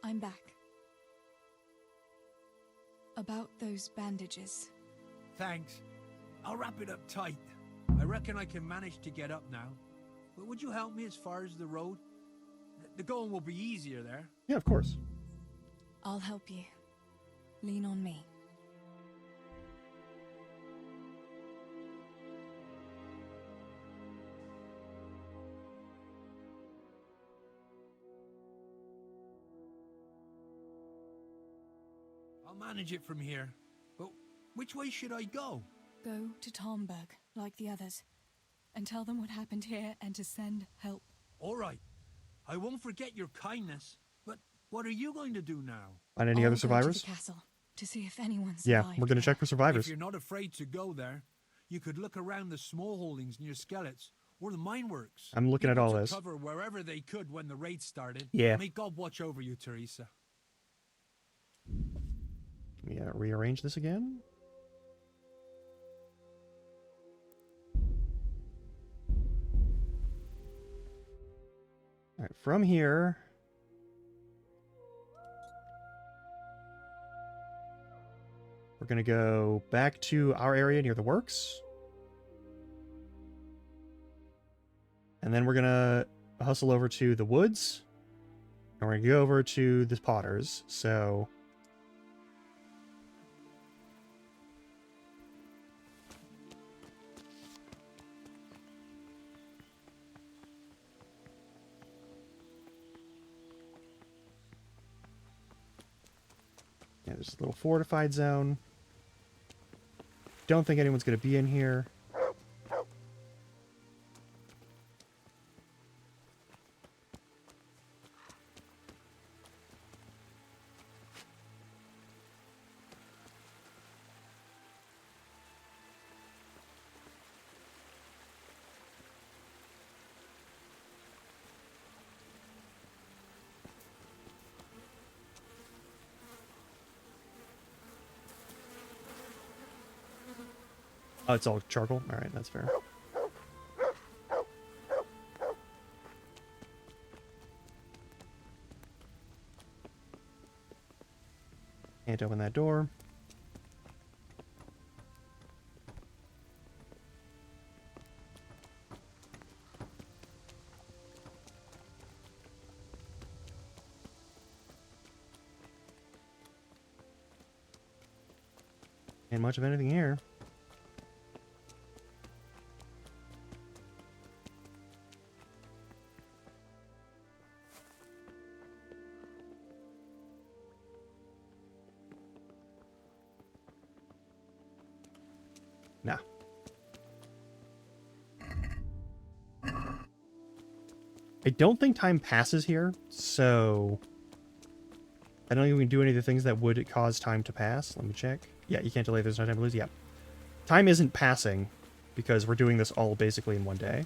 Speaker 2: I'm back. About those bandages.
Speaker 3: Thanks. I'll wrap it up tight. I reckon I can manage to get up now. But would you help me as far as the road? The going will be easier there.
Speaker 1: Yeah, of course.
Speaker 2: I'll help you. Lean on me.
Speaker 3: I'll manage it from here. But which way should I go?
Speaker 2: Go to Tomberg, like the others, and tell them what happened here and to send help.
Speaker 3: All right. I won't forget your kindness. But what are you going to do now?
Speaker 1: Find any
Speaker 2: I'll
Speaker 1: other
Speaker 2: go
Speaker 1: survivors?
Speaker 2: to the castle to see if anyone survived.
Speaker 1: Yeah, we're gonna check for
Speaker 3: If
Speaker 1: survivors.
Speaker 3: you're not afraid to go there, you could look around the small holdings near Skelet's or the mine works.
Speaker 1: I'm looking at
Speaker 3: People
Speaker 1: all
Speaker 3: took
Speaker 1: this.
Speaker 3: cover wherever they could when the raid started.
Speaker 1: Yeah.
Speaker 3: May God watch over you, Theresa.
Speaker 1: Yeah, rearrange this again. All right, from here. We're gonna go back to our area near the works. And then we're gonna hustle over to the woods. And we're gonna go over to the Potters, so... Yeah, there's a little fortified zone. Don't think anyone's going to be in here. Oh, it's all charcoal? Alright, that's fair. Can't open that door. Ain't much of anything here. Nah. I don't think time passes here, so... I don't think we can do any of the things that would cause time to pass. Let me check. Yeah, you can't delay, there's no time to lose. Yeah. Time isn't passing, because we're doing this all basically in one day.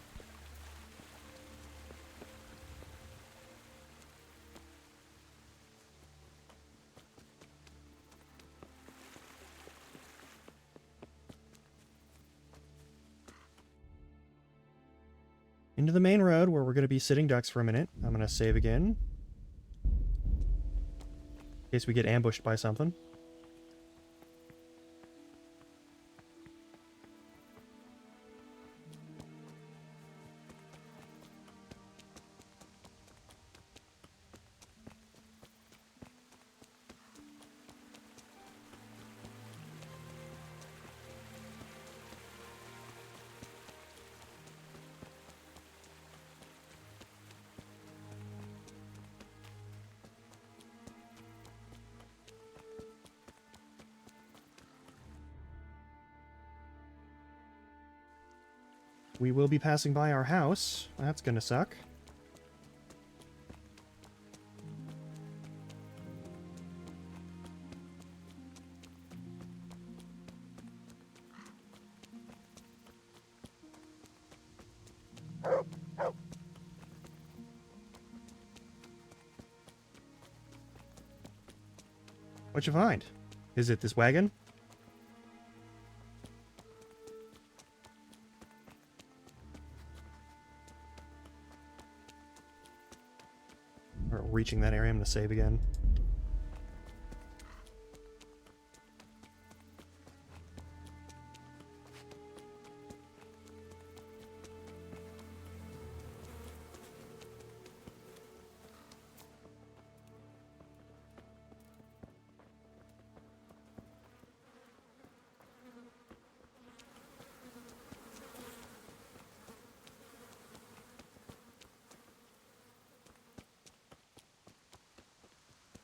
Speaker 1: Into the main road, where we're going to be sitting ducks for a minute. I'm going to save again. In case we get ambushed by something. We will be passing by our house. That's gonna suck. What'd you find? Is it this wagon? Or reaching that area, I'm gonna save again.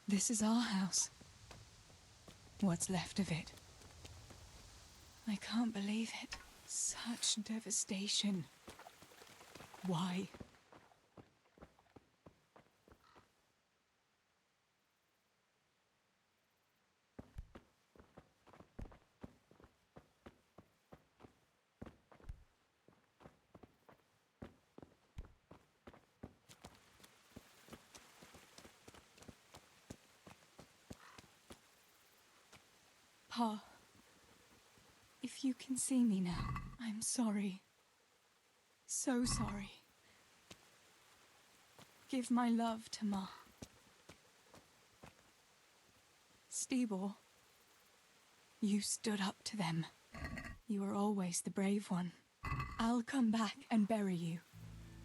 Speaker 2: This is our house. What's left of it. I can't believe it. Such devastation. Why? Pa, if you can see me now, I'm sorry. So sorry. Give my love to Ma. Stibor, you stood up to them. You were always the brave one. I'll come back and bury you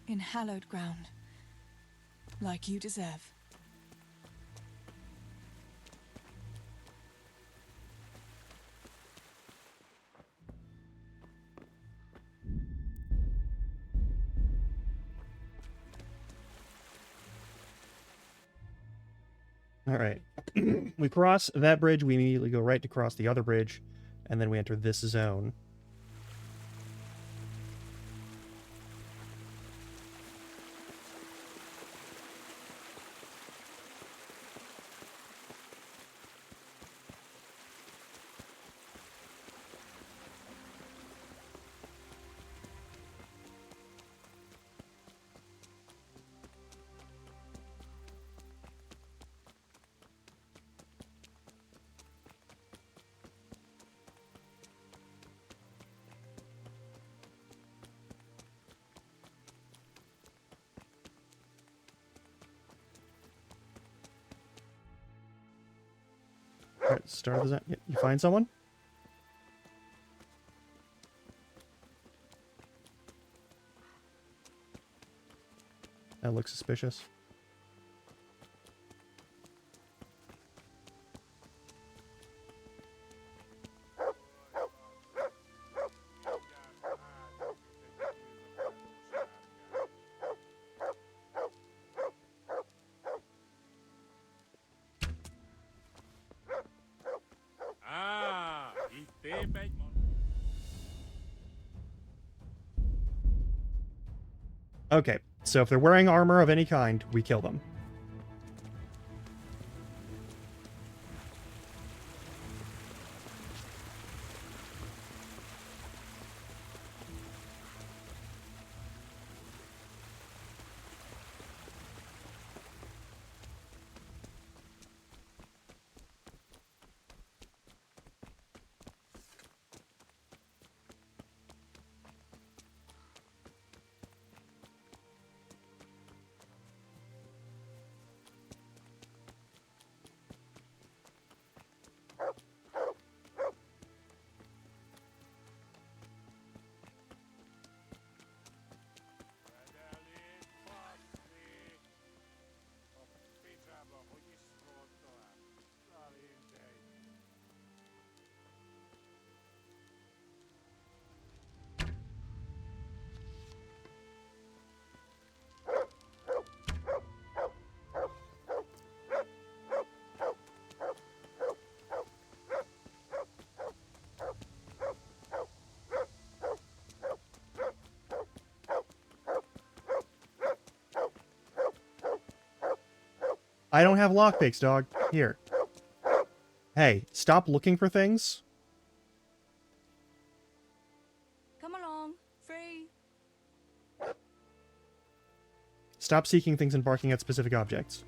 Speaker 2: in hallowed ground, like you deserve.
Speaker 1: All right. We cross that bridge. We immediately go right to cross the other bridge, and then we enter this zone. All right, start of the zone. You find someone? That looks suspicious. Okay, so if they're wearing armor of any kind, we kill them. I don't have lockpicks, dog. Here. Hey, stop looking for things.
Speaker 4: Come along. Free.
Speaker 1: Stop seeking things and barking at specific objects.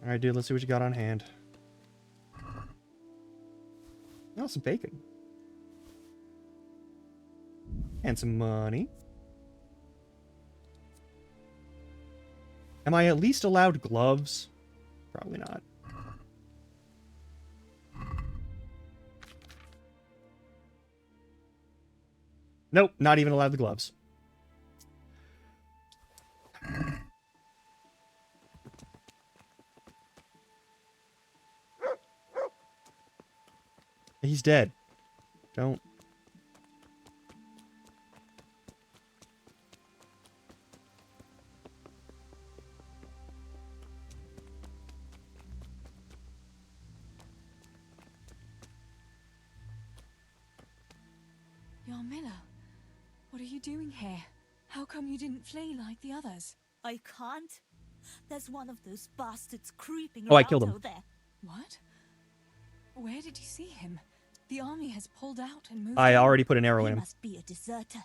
Speaker 1: Alright, dude, let's see what you got on hand. Oh, some bacon. And some money. Am I at least allowed gloves? Probably not. Nope, not even allowed the gloves. He's dead. Don't.
Speaker 2: Yarmila, what are you doing here? How come you didn't flee like the others?
Speaker 4: I can't. There's one of those bastards creeping
Speaker 1: Oh, I
Speaker 4: around
Speaker 1: killed him.
Speaker 4: out there.
Speaker 2: What? Where did you see him? The army has pulled out and moved
Speaker 1: I
Speaker 2: on.
Speaker 1: already put an arrow
Speaker 4: He
Speaker 1: in him.
Speaker 4: must be a deserter.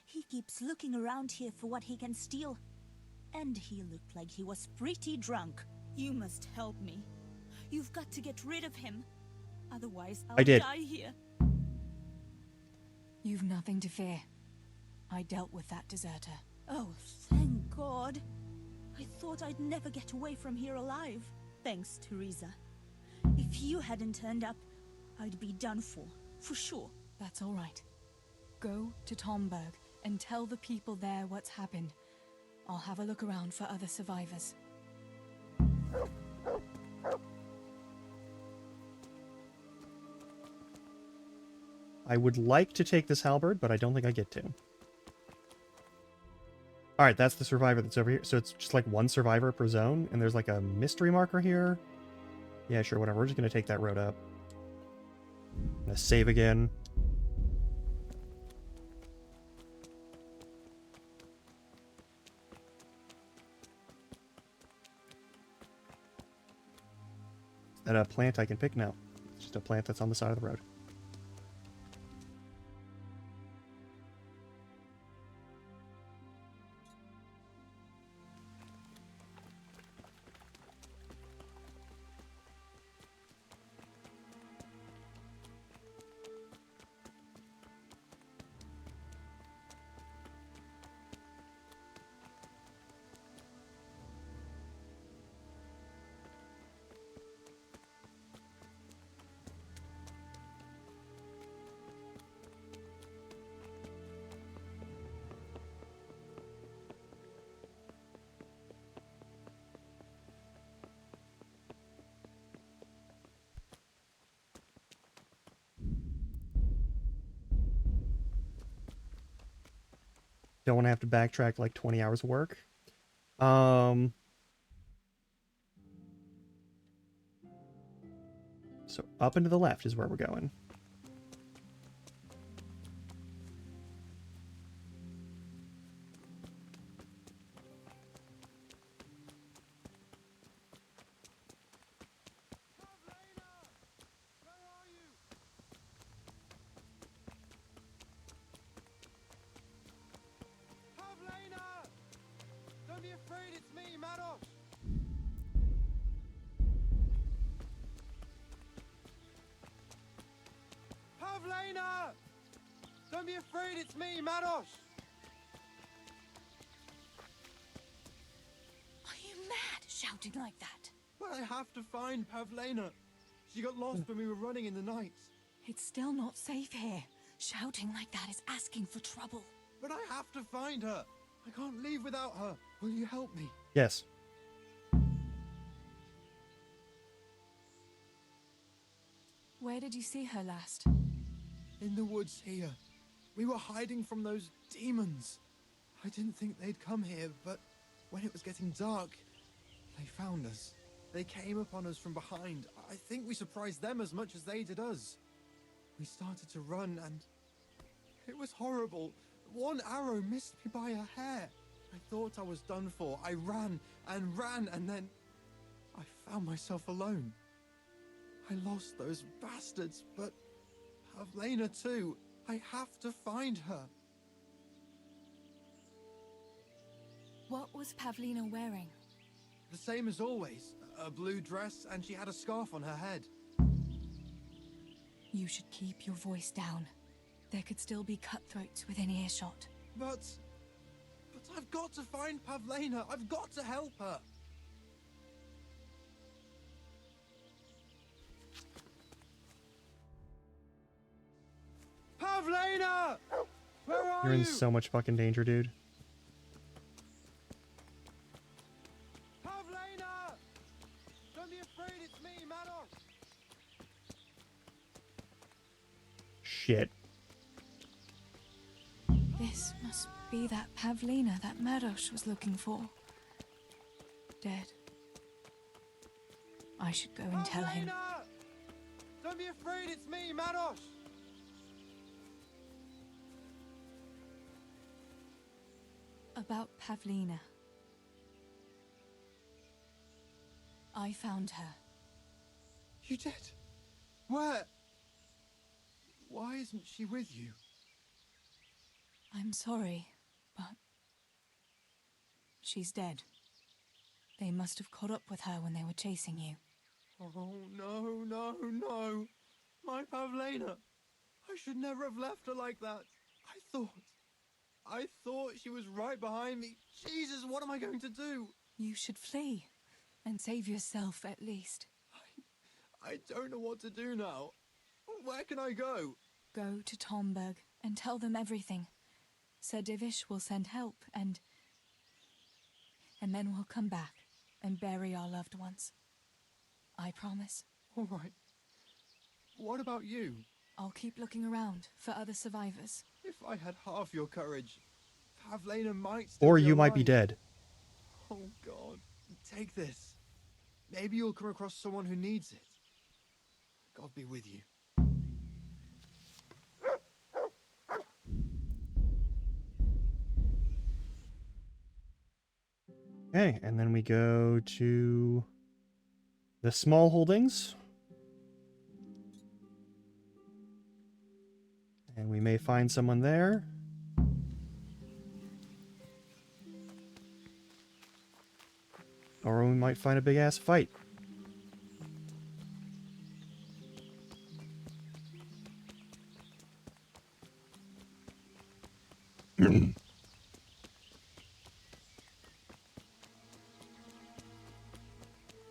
Speaker 4: He keeps looking around here for what he can steal. And he looked like he was pretty drunk. You must help me. You've got to get rid of him. Otherwise, I'll
Speaker 1: I did.
Speaker 4: die here.
Speaker 2: You've nothing to fear. I dealt with that deserter.
Speaker 4: Oh, thank God. I thought I'd never get away from here alive. Thanks, Theresa. If you hadn't turned up, I'd be done for sure.
Speaker 2: That's all right. Go to Tomberg and tell the people there what's happened. I'll have a look around for other survivors.
Speaker 1: I would like to take this halberd, but I don't think I get to. Alright, that's the survivor that's over here. So it's just like one survivor per zone, and there's like a mystery marker here. Yeah, sure, whatever. We're just going to take that road up. I'm going to save again. Is that a plant I can pick? No. It's just a plant that's on the side of the road. Don't want to have to backtrack like 20 hours of work. So up and to the left is where we're going.
Speaker 5: Don't be afraid, it's me, Mados! Pavlena! Don't be afraid, it's me, Mados!
Speaker 2: Are you mad, shouting like that?
Speaker 5: But I have to find Pavlena. She got lost when we were running in the night.
Speaker 2: It's still not safe here. Shouting like that is asking for trouble.
Speaker 5: But I have to find her. I can't leave without her. Will you help me?
Speaker 1: Yes.
Speaker 2: Where did you see her last?
Speaker 5: In the woods here. We were hiding from those demons. I didn't think they'd come here, but when it was getting dark, they found us. They came upon us from behind. I think we surprised them as much as they did us. We started to run and it was horrible. One arrow missed me by a hair. I thought I was done for. I ran and ran and then I found myself alone. I lost those bastards, but Pavlena too. I have to find her.
Speaker 2: What was Pavlina wearing?
Speaker 5: The same as always. A blue dress and she had a scarf on her head.
Speaker 2: You should keep your voice down. There could still be cutthroats within earshot.
Speaker 5: But I've got to find Pavlena. I've got to help her. Pavlena! Where are
Speaker 1: You're in
Speaker 5: you?
Speaker 1: so much fucking danger, dude.
Speaker 5: Pavlena! Don't be afraid, it's me, Manos.
Speaker 1: shit.
Speaker 2: This must be that Pavlina that Maros was looking for. Dead. I should go and tell him.
Speaker 5: Elena! Don't be afraid, it's me, Maros!
Speaker 2: About Pavlina. I found her.
Speaker 5: You did? Where? Why isn't she with you?
Speaker 2: I'm sorry, but she's dead. They must have caught up with her when they were chasing you.
Speaker 5: Oh, no, no, no. My Pavlena. I should never have left her like that. I thought she was right behind me. Jesus, what am I going to do?
Speaker 2: You should flee and save yourself at least.
Speaker 5: I don't know what to do now. Where can I go?
Speaker 2: Go to Tomberg and tell them everything. Sir Divish will send help and then we'll come back and bury our loved ones. I promise.
Speaker 5: All right. What about you?
Speaker 2: I'll keep looking around for other survivors.
Speaker 5: If I had half your courage, Pavlena might still
Speaker 1: Or
Speaker 5: be
Speaker 1: you might be
Speaker 5: alive.
Speaker 1: dead.
Speaker 5: Oh, God. Take this. Maybe you'll come across someone who needs it. God be with you.
Speaker 1: Okay, and then we go to the small holdings. And we may find someone there. Or we might find a big ass fight.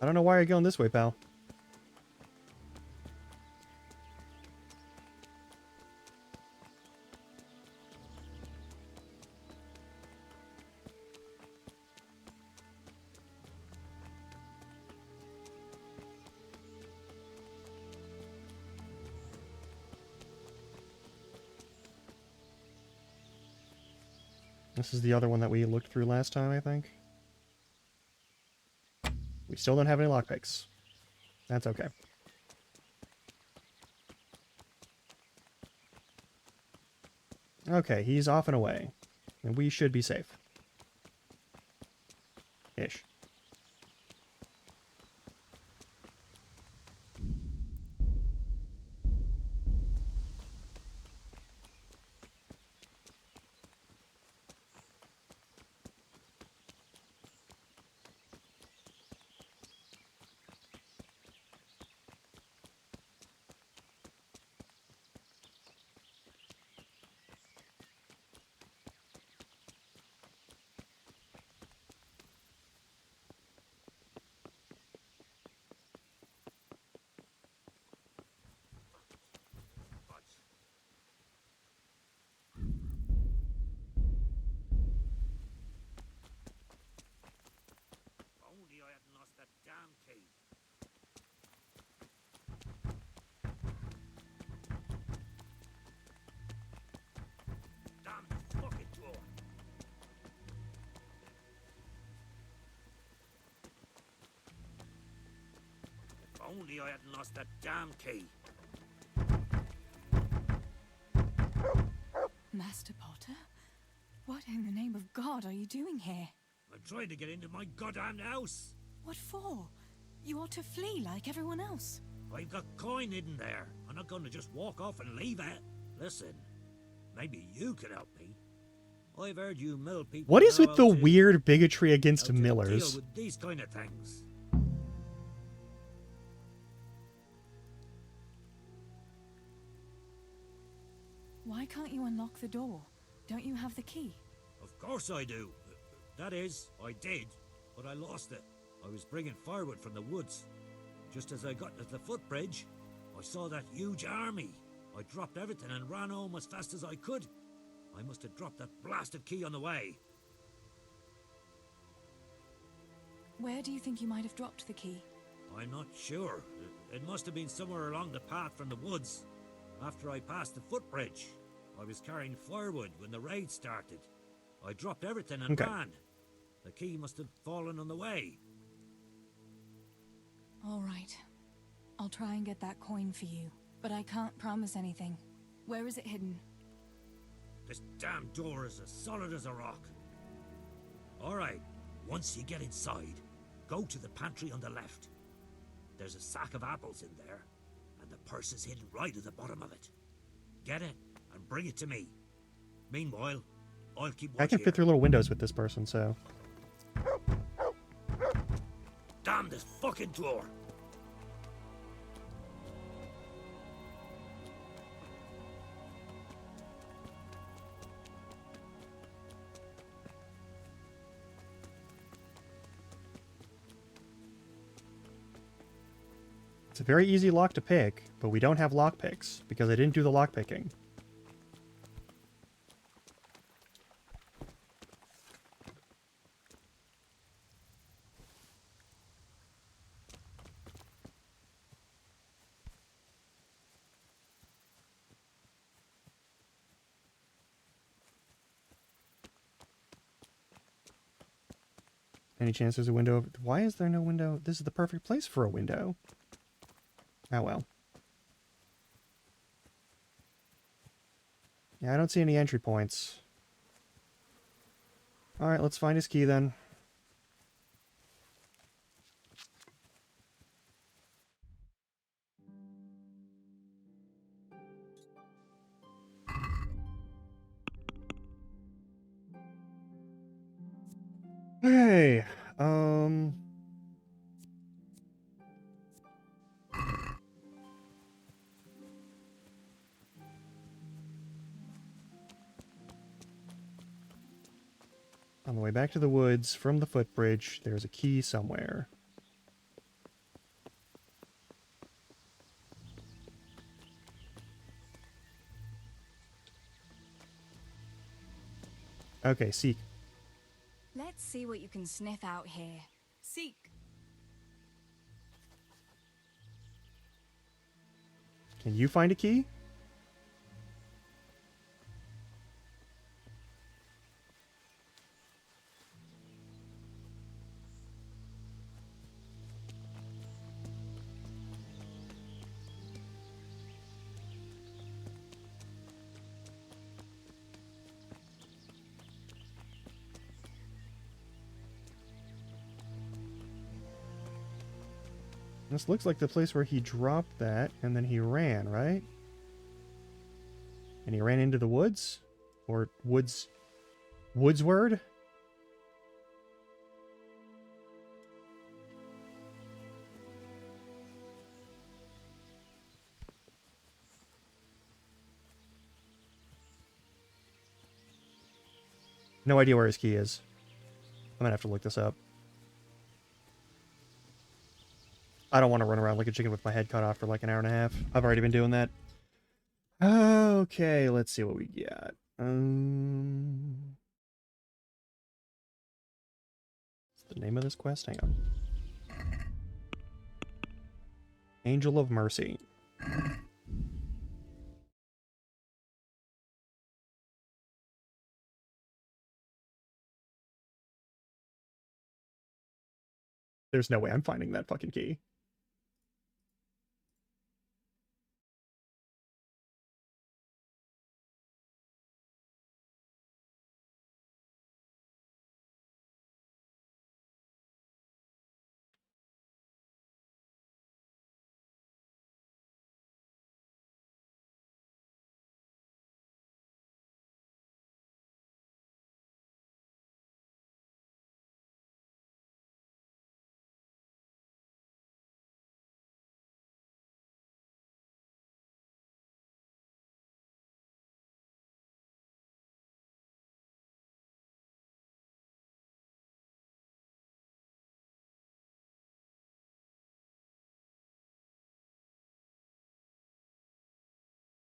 Speaker 1: I don't know why you're going this way, pal. This is the other one that we looked through last time, I think. We still don't have any lockpicks. That's okay. Okay, he's off and away. And we should be safe. Ish.
Speaker 3: Only I hadn't lost that damn key. Damn fucking door. If only I hadn't lost that damn key.
Speaker 2: Master Potter? What in the name of God are you doing here?
Speaker 3: I'm trying to get into my goddamn house.
Speaker 2: What for? You ought to flee like everyone else.
Speaker 3: I've got coin hidden there. I'm not going to just walk off and leave it. Listen, maybe you could help me. I've heard you mill people.
Speaker 1: What is
Speaker 3: know
Speaker 1: with the
Speaker 3: how to-
Speaker 1: weird bigotry against
Speaker 3: how to
Speaker 1: millers?
Speaker 3: deal with these kind of things.
Speaker 2: Why can't you unlock the door? Don't you have the key?
Speaker 3: Of course I do. That is, I did, but I lost it. I was bringing firewood from the woods. Just as I got to the footbridge, I saw that huge army. I dropped everything and ran home as fast as I could. I must have dropped that blasted key on the way.
Speaker 2: Where do you think you might have dropped the key?
Speaker 3: I'm not sure. It must have been somewhere along the path from the woods. After I passed the footbridge, I was carrying firewood when the raid started. I dropped everything and
Speaker 1: Okay.
Speaker 3: ran. The key must have fallen on the way.
Speaker 2: All right. I'll try and get that coin for you, but I can't promise anything. Where is it hidden?
Speaker 3: This damn door is as solid as a rock. All right, once you get inside, go to the pantry on the left. There's a sack of apples in there, and the purse is hidden right at the bottom of it. Get it and bring it to me. Meanwhile, I'll keep watch
Speaker 1: I can
Speaker 3: here.
Speaker 1: fit through little windows with this person, so...
Speaker 3: Damn this fucking door!
Speaker 1: It's a very easy lock to pick, but we don't have lock picks, because I didn't do the lock picking. Any chance there's a window? Why is there no window? This is the perfect place for a window. Oh well. Yeah, I don't see any entry points. Alright, let's find his key then. Okay, on the way back to the woods from the footbridge, there's a key somewhere. Okay, seek.
Speaker 2: Let's see what you can sniff out here.
Speaker 4: Seek.
Speaker 1: Can you find a key? This looks like the place where he dropped that, and then he ran, right? And he ran into the woods? Or woodsward? No idea where his key is. I'm gonna have to look this up. I don't want to run around like a chicken with my head cut off for like an hour and a half. I've already been doing that. Okay, let's see what we got. What's the name of this quest? Hang on. Angel of Mercy. There's no way I'm finding that fucking key.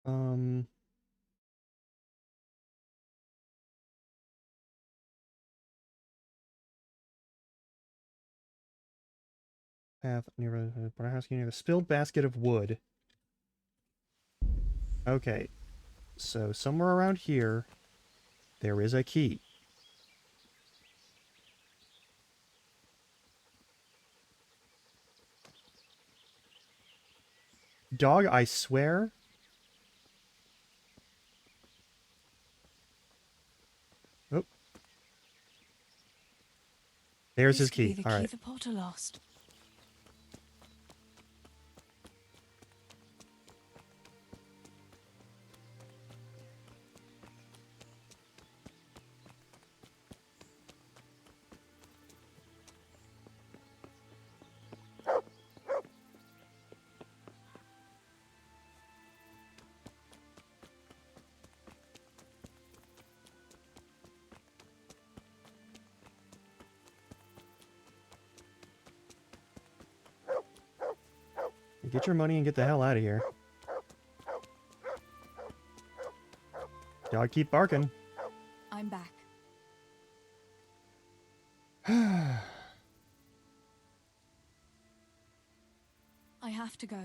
Speaker 1: Um... Path near the house near the spilled basket of wood. Okay, so somewhere around here, there is a key. Dog, I swear. Oh. There's his
Speaker 2: This could be
Speaker 1: key.
Speaker 2: the
Speaker 1: All
Speaker 2: key
Speaker 1: right.
Speaker 2: the Potter lost.
Speaker 1: Get your money and get the hell out of here. Dog, keep barking.
Speaker 2: I'm back. I have to go.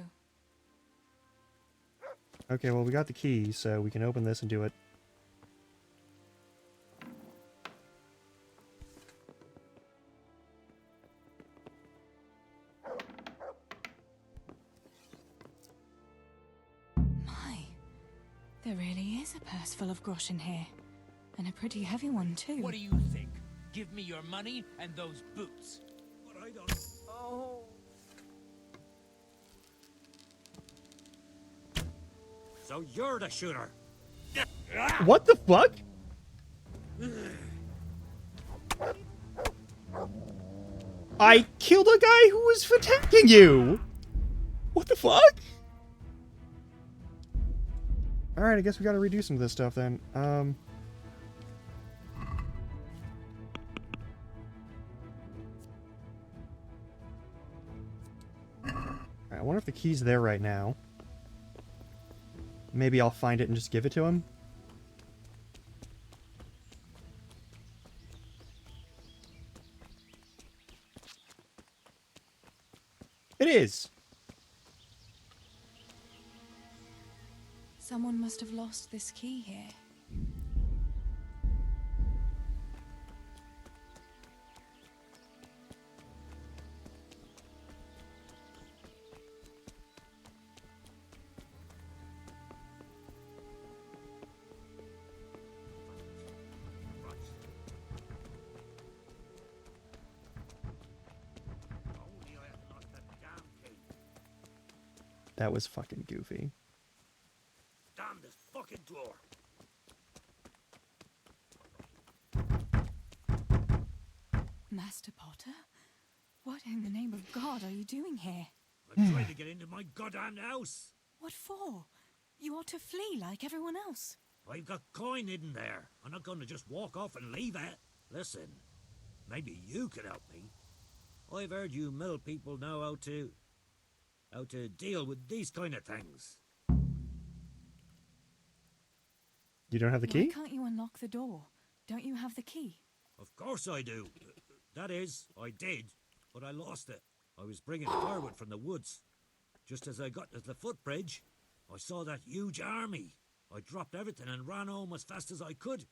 Speaker 1: Okay, well, we got the key, so we can open this and do it.
Speaker 2: My, there really is a purse full of groschen here. And a pretty heavy one, too.
Speaker 6: What do you think? Give me your money and those boots.
Speaker 3: But I don't.
Speaker 6: Oh.
Speaker 3: So you're the shooter.
Speaker 1: What the fuck? I killed a guy who was attacking you! What the fuck? Alright, I guess we gotta redo some of this stuff then. I wonder if the key's there right now. Maybe I'll find it and just give it to him. It is!
Speaker 2: Someone must have lost this key here.
Speaker 3: Only I had lost that damn key.
Speaker 1: That was fucking goofy.
Speaker 3: Damn this fucking door.
Speaker 2: Master Potter? What in the name of God are you doing here?
Speaker 3: I'm trying to get into my goddamn house.
Speaker 2: What for? You ought to flee like everyone else.
Speaker 3: I've got coin hidden there. I'm not going to just walk off and leave it. Listen, maybe you could help me. I've heard you mill people know how to deal with these kind of things.
Speaker 1: You don't have the
Speaker 2: Why
Speaker 1: key?
Speaker 2: can't you unlock the door? Don't you have the key?
Speaker 3: Of course I do. That is, I did, but I lost it. I was bringing firewood from the woods. Just as I got to the footbridge, I saw that huge army. I dropped everything and ran home as fast as I could.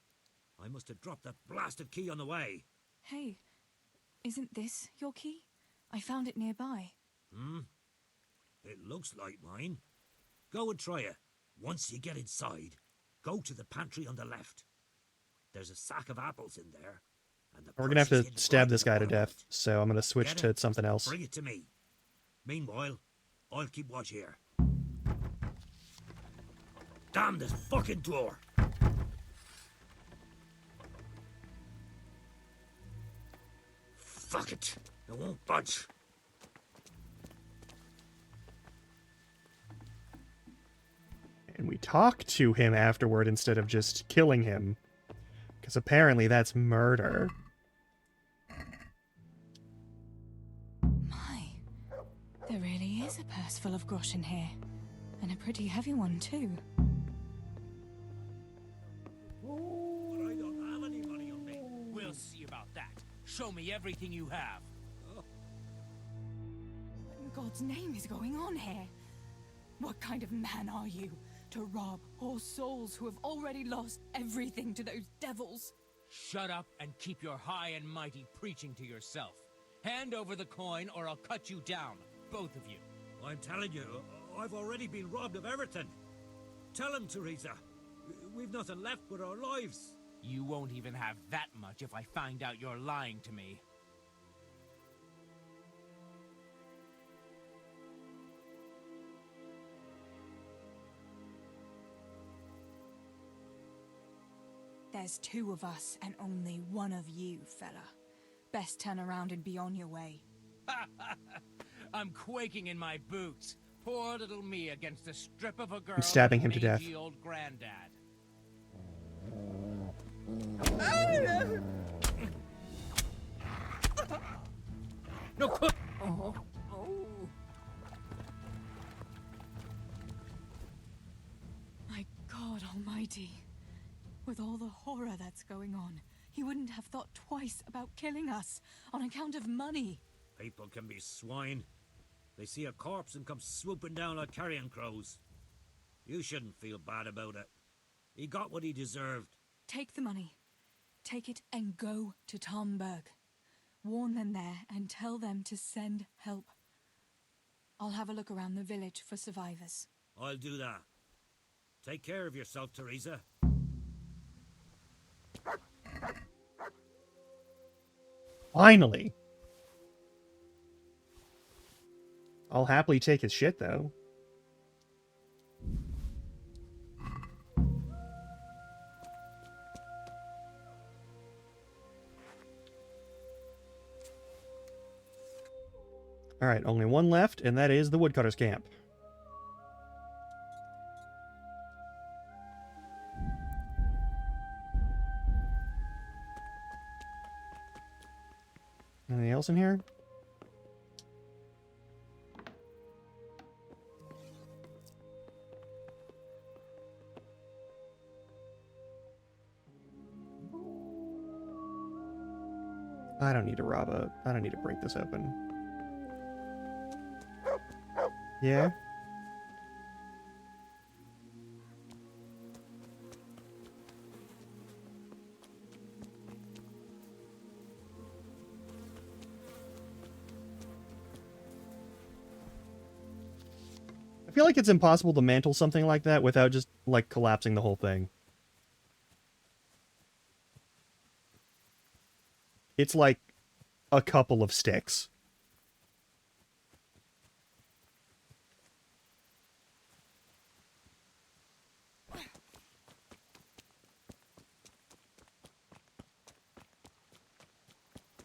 Speaker 3: I must have dropped that blasted key on the way.
Speaker 2: Hey, isn't this your key? I found it nearby.
Speaker 3: It looks like mine. Go and try it. Once you get inside, go to the pantry on the left. There's a sack of apples in there. And the
Speaker 1: We're gonna have
Speaker 3: purse is
Speaker 1: to
Speaker 3: hidden
Speaker 1: stab
Speaker 3: right
Speaker 1: this
Speaker 3: in the
Speaker 1: guy to
Speaker 3: bottom of
Speaker 1: death,
Speaker 3: it.
Speaker 1: so I'm gonna switch
Speaker 3: Get
Speaker 1: to
Speaker 3: it?
Speaker 1: something else.
Speaker 3: Bring it to me. Meanwhile, I'll keep watch here. Damn this fucking door! Fuck it. It won't budge.
Speaker 1: And we talk to him afterward instead of just killing him. Because apparently that's murder.
Speaker 2: My, there really is a purse full of groschen here. And a pretty heavy one, too.
Speaker 3: But I don't have any money on me.
Speaker 6: We'll see about that. Show me everything you have.
Speaker 2: What in God's name is going on here? What kind of man are you? To rob poor souls who have already lost everything to those devils.
Speaker 6: Shut up and keep your high and mighty preaching to yourself. Hand over the coin or I'll cut you down, both of you.
Speaker 3: I'm telling you, I've already been robbed of everything. Tell him, Theresa. We've nothing left but our lives.
Speaker 6: You won't even have that much if I find out you're lying to me.
Speaker 2: There's two of us and only one of you, fella. Best turn around and be on your way.
Speaker 6: I'm quaking in my boots. Poor little me against a strip of a girl.
Speaker 1: I'm stabbing
Speaker 6: and
Speaker 1: him to death.
Speaker 6: mangy old granddad. No, cook. Oh.
Speaker 2: My God Almighty. With all the horror that's going on, he wouldn't have thought twice about killing us on account of money.
Speaker 3: People can be swine. They see a corpse and come swooping down like carrion crows. You shouldn't feel bad about it. He got what he deserved.
Speaker 2: Take the money. Take it and go to Tomberg. Warn them there and tell them to send help. I'll have a look around the village for survivors.
Speaker 3: I'll do that. Take care of yourself, Theresa.
Speaker 1: Finally. I'll happily take his shit, though. Alright, only one left, and that is the woodcutter's camp. Anything else in here? I don't need to I don't need to break this open. Yeah? I feel like it's impossible to mantle something like that without just, like, collapsing the whole thing. It's like a couple of sticks.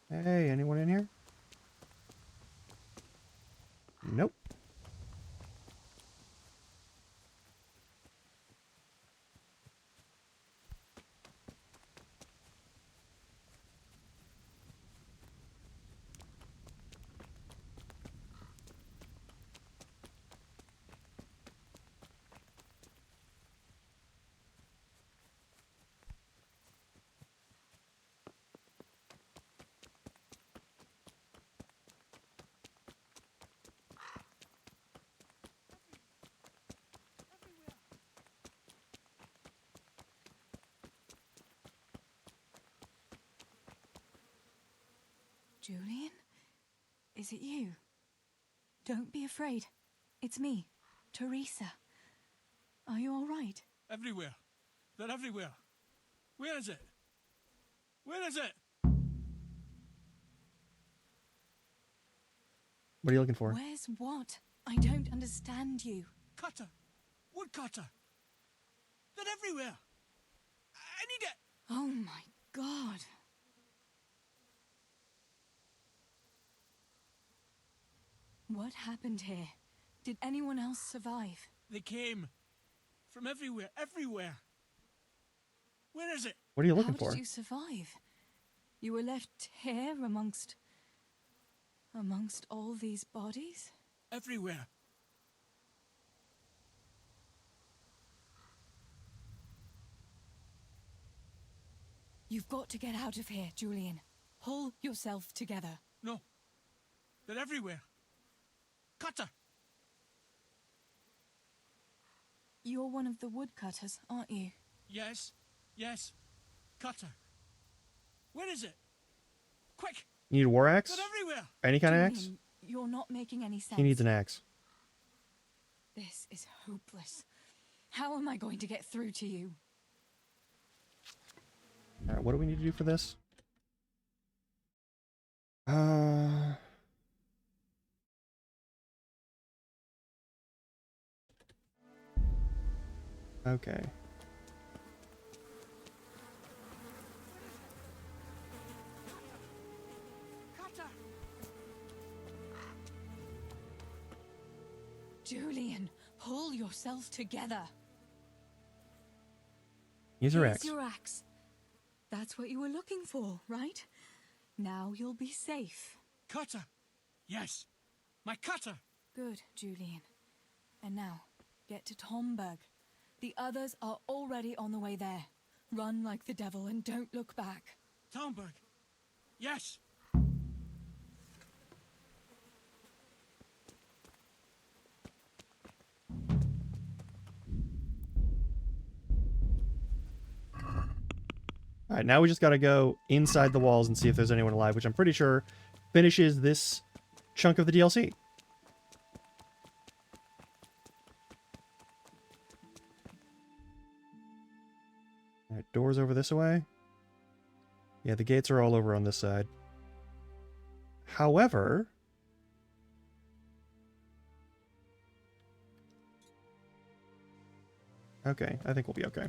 Speaker 1: Hey, anyone in here? Nope.
Speaker 2: Julian? Is it you? Don't be afraid. It's me, Theresa. Are you all right?
Speaker 7: Everywhere. They're everywhere. Where is it? Where is it?
Speaker 1: What are you looking for?
Speaker 2: Where's what? I don't understand you.
Speaker 7: Cutter. Woodcutter. They're everywhere. I need it.
Speaker 2: Oh my God. What happened here? Did anyone else survive?
Speaker 7: They came. From everywhere. Everywhere. Where is it?
Speaker 1: What are you looking
Speaker 2: How
Speaker 1: for?
Speaker 2: did you survive? You were left here amongst all these bodies?
Speaker 7: Everywhere.
Speaker 2: You've got to get out of here, Julian. Pull yourself together.
Speaker 7: No. They're everywhere. Cutter.
Speaker 2: You're one of the woodcutters, aren't you?
Speaker 7: Yes, yes. Cutter. Where is it? Quick!
Speaker 1: You need a war axe?
Speaker 7: They're everywhere!
Speaker 1: Any kind of axe?
Speaker 2: Julian, you're not making any sense.
Speaker 1: He needs an axe.
Speaker 2: This is hopeless. How am I going to get through to you?
Speaker 1: Alright, what do we need to do for this? Okay.
Speaker 7: Cutter!
Speaker 2: Julian, pull yourself together.
Speaker 1: Use her
Speaker 2: Here's
Speaker 1: axe.
Speaker 2: your axe. That's what you were looking for, right? Now you'll be safe.
Speaker 7: Cutter! Yes! My cutter!
Speaker 2: Good, Julian. And now, get to Tomberg. The others are already on the way there. Run like the devil and don't look back.
Speaker 7: Townburg! Yes!
Speaker 1: Alright, now we just gotta go inside the walls and see if there's anyone alive, which I'm pretty sure finishes this chunk of the DLC. Alright, doors over this way. Yeah, the gates are all over on this side. However... Okay, I think we'll be okay.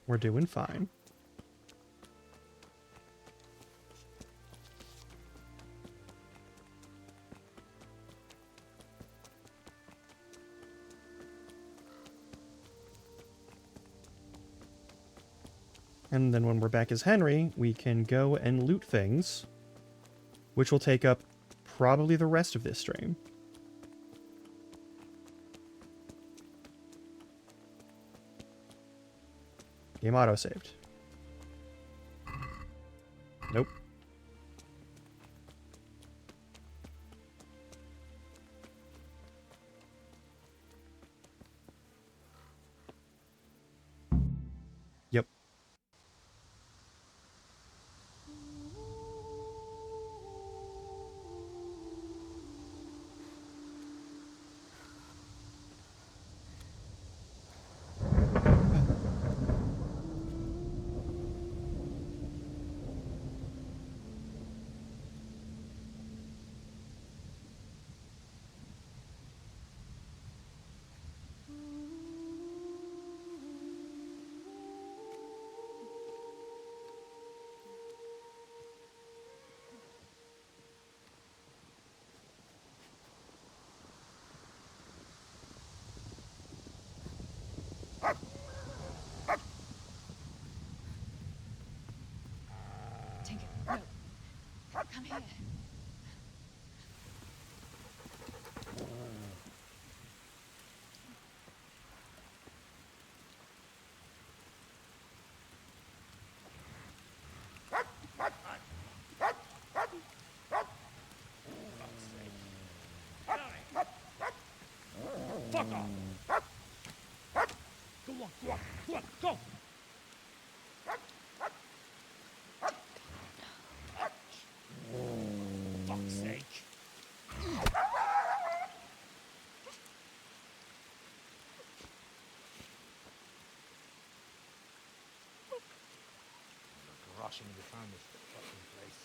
Speaker 1: We're doing fine. And then when we're back as Henry, we can go and loot things, which will take up probably the rest of this stream. Game auto-saved. Nope. Yep.
Speaker 2: Tinker, no. Come here.
Speaker 7: Fuck off! Go on, go on, go on, go! Fuck's sake. Rot.
Speaker 6: crashing if we found this fucking place.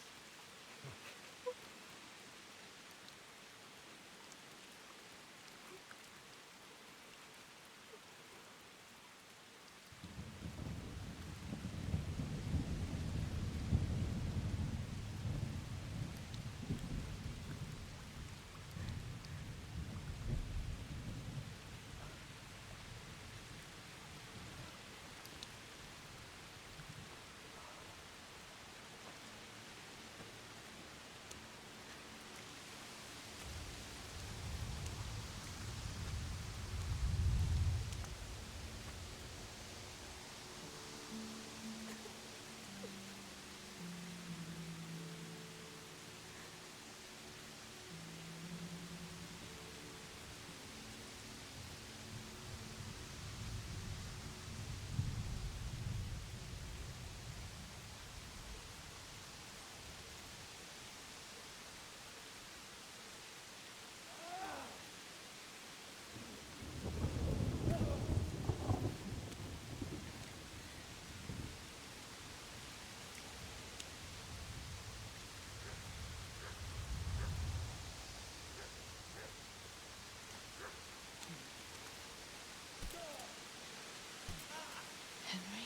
Speaker 2: Henry.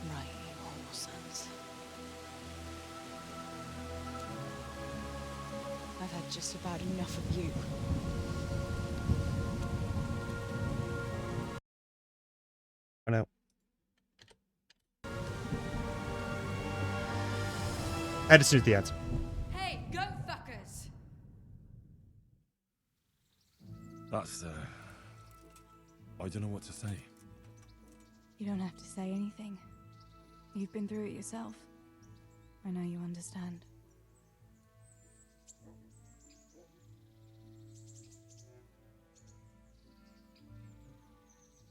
Speaker 2: Right, you horrible sons. I've had just about enough of you.
Speaker 1: Oh no. I had to snooze the ads.
Speaker 2: Hey, go fuckers!
Speaker 8: That's, I don't know what to say.
Speaker 2: You don't have to say anything. You've been through it yourself. I know you understand.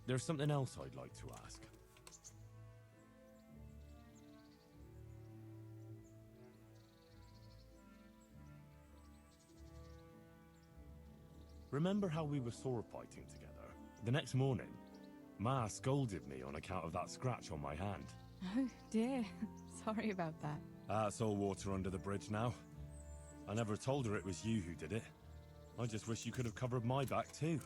Speaker 8: There's something else I'd like to ask. Remember how we were sword fighting together? The next morning, Ma scolded me on account of that scratch on my hand.
Speaker 2: Oh, dear. Sorry about that.
Speaker 8: That's all water under the bridge now. I never told her it was you who did it. I just wish you could have covered my back too.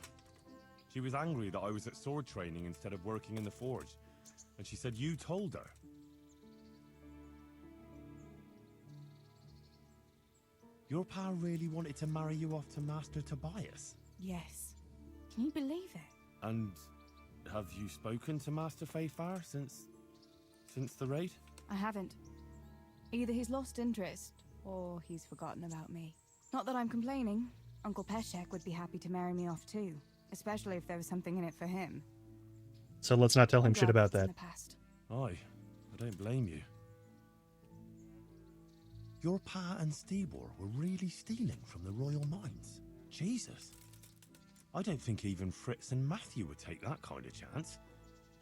Speaker 8: She was angry that I was at sword training instead of working in the forge, and she said you told her. Your pa really wanted to marry you off to Master Tobias?
Speaker 2: Yes. Can you believe it?
Speaker 8: And have you spoken to Master Fayfar since the raid?
Speaker 2: I haven't. Either he's lost interest, or he's forgotten about me. Not that I'm complaining. Uncle Peshek would be happy to marry me off too, especially if there was something in it for him.
Speaker 1: So let's not tell him
Speaker 2: I'm
Speaker 1: shit
Speaker 2: glad
Speaker 1: about
Speaker 2: that's in
Speaker 1: that.
Speaker 2: the past.
Speaker 8: Aye, I don't blame you. Your pa and Stebor were really stealing from the royal mines. Jesus. I don't think even Fritz and Matthew would take that kind of chance.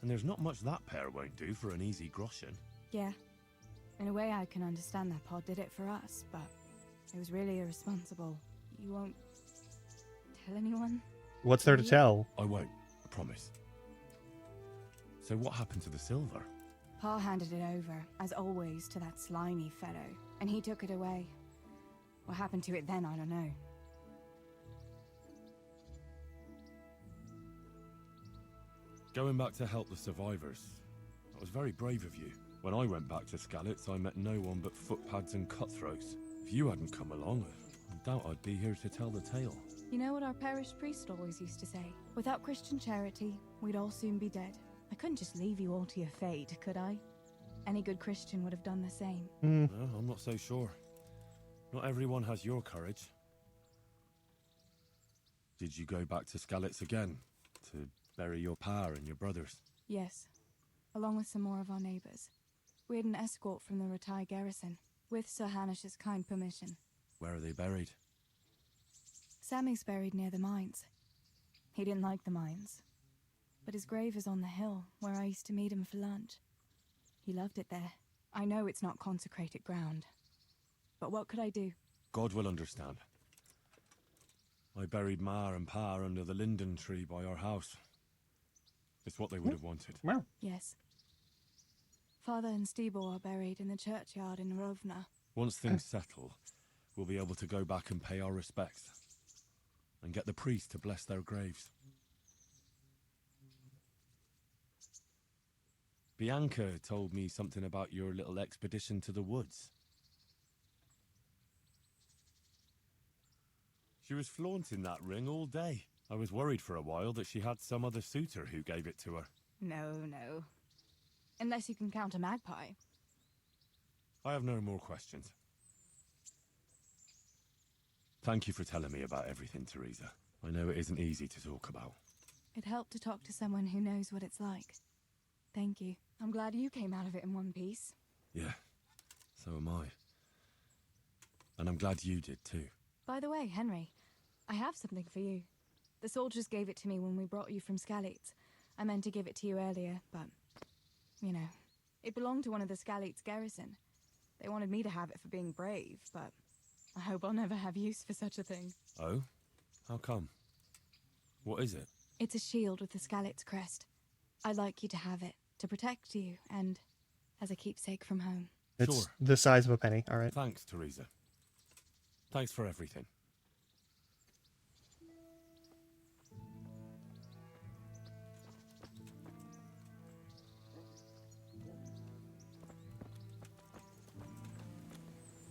Speaker 8: And there's not much that pair won't do for an easy groschen.
Speaker 2: Yeah. In a way, I can understand that Pa did it for us, but it was really irresponsible. You won't tell anyone?
Speaker 1: What's there to tell?
Speaker 8: I won't, I promise. So what happened to the silver?
Speaker 2: Pa handed it over, as always, to that slimy fellow, and he took it away. What happened to it then, I don't know.
Speaker 8: Going back to help the survivors. That was very brave of you. When I went back to Skalitz, I met no one but footpads and cutthroats. If you hadn't come along, I doubt I'd be here to tell the tale.
Speaker 2: You know what our parish priest always used to say? Without Christian charity, we'd all soon be dead. I couldn't just leave you all to your fate, could I? Any good Christian would have done the same.
Speaker 1: Hmm.
Speaker 8: Well, I'm not so sure. Not everyone has your courage. Did you go back to Skalitz again? To bury your pa and your brothers?
Speaker 2: Yes, along with some more of our neighbours. We had an escort from the retired garrison, with Sir Hanish's kind permission.
Speaker 8: Where are they buried?
Speaker 2: Sammy's buried near the mines. He didn't like the mines, but his grave is on the hill where I used to meet him for lunch. He loved it there. I know it's not consecrated ground, but what could I do?
Speaker 8: God will understand. I buried Ma and Pa under the linden tree by our house. It's what they would have wanted.
Speaker 1: Wow.
Speaker 2: Yes. Father and Stibor are buried in the churchyard in Rovna.
Speaker 8: Once things settle, we'll be able to go back and pay our respects. And get the priest to bless their graves. Bianca told me something about your little expedition to the woods. She was flaunting that ring all day. I was worried for a while that she had some other suitor who gave it to her.
Speaker 2: No. Unless you can count a magpie.
Speaker 8: I have no more questions. Thank you for telling me about everything, Theresa. I know it isn't easy to talk about.
Speaker 2: It helped to talk to someone who knows what it's like. Thank you. I'm glad you came out of it in one piece.
Speaker 8: Yeah, so am I. And I'm glad you did too.
Speaker 2: By the way, Henry, I have something for you. The soldiers gave it to me when we brought you from Skalitz. I meant to give it to you earlier, but, you know, it belonged to one of the Skalitz garrison. They wanted me to have it for being brave, but I hope I'll never have use for such a thing.
Speaker 8: Oh? How come? What is it?
Speaker 2: It's a shield with the Skalitz crest. I'd like you to have it, to protect you, and as a keepsake from home.
Speaker 1: It's
Speaker 8: Sure.
Speaker 1: the size of a penny. All right.
Speaker 8: Thanks, Theresa. Thanks for everything.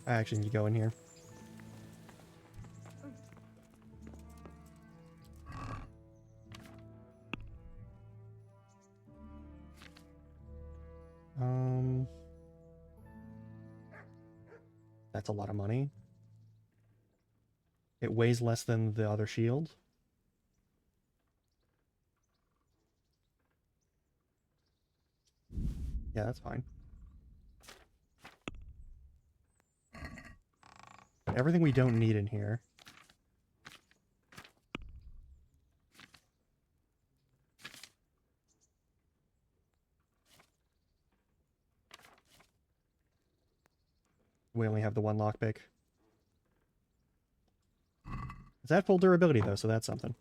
Speaker 1: I actually need to go in here. That's a lot of money. It weighs less than the other shield. Yeah, that's fine. Everything we don't need in here. We only have the one lockpick. It's at full durability though, so that's something.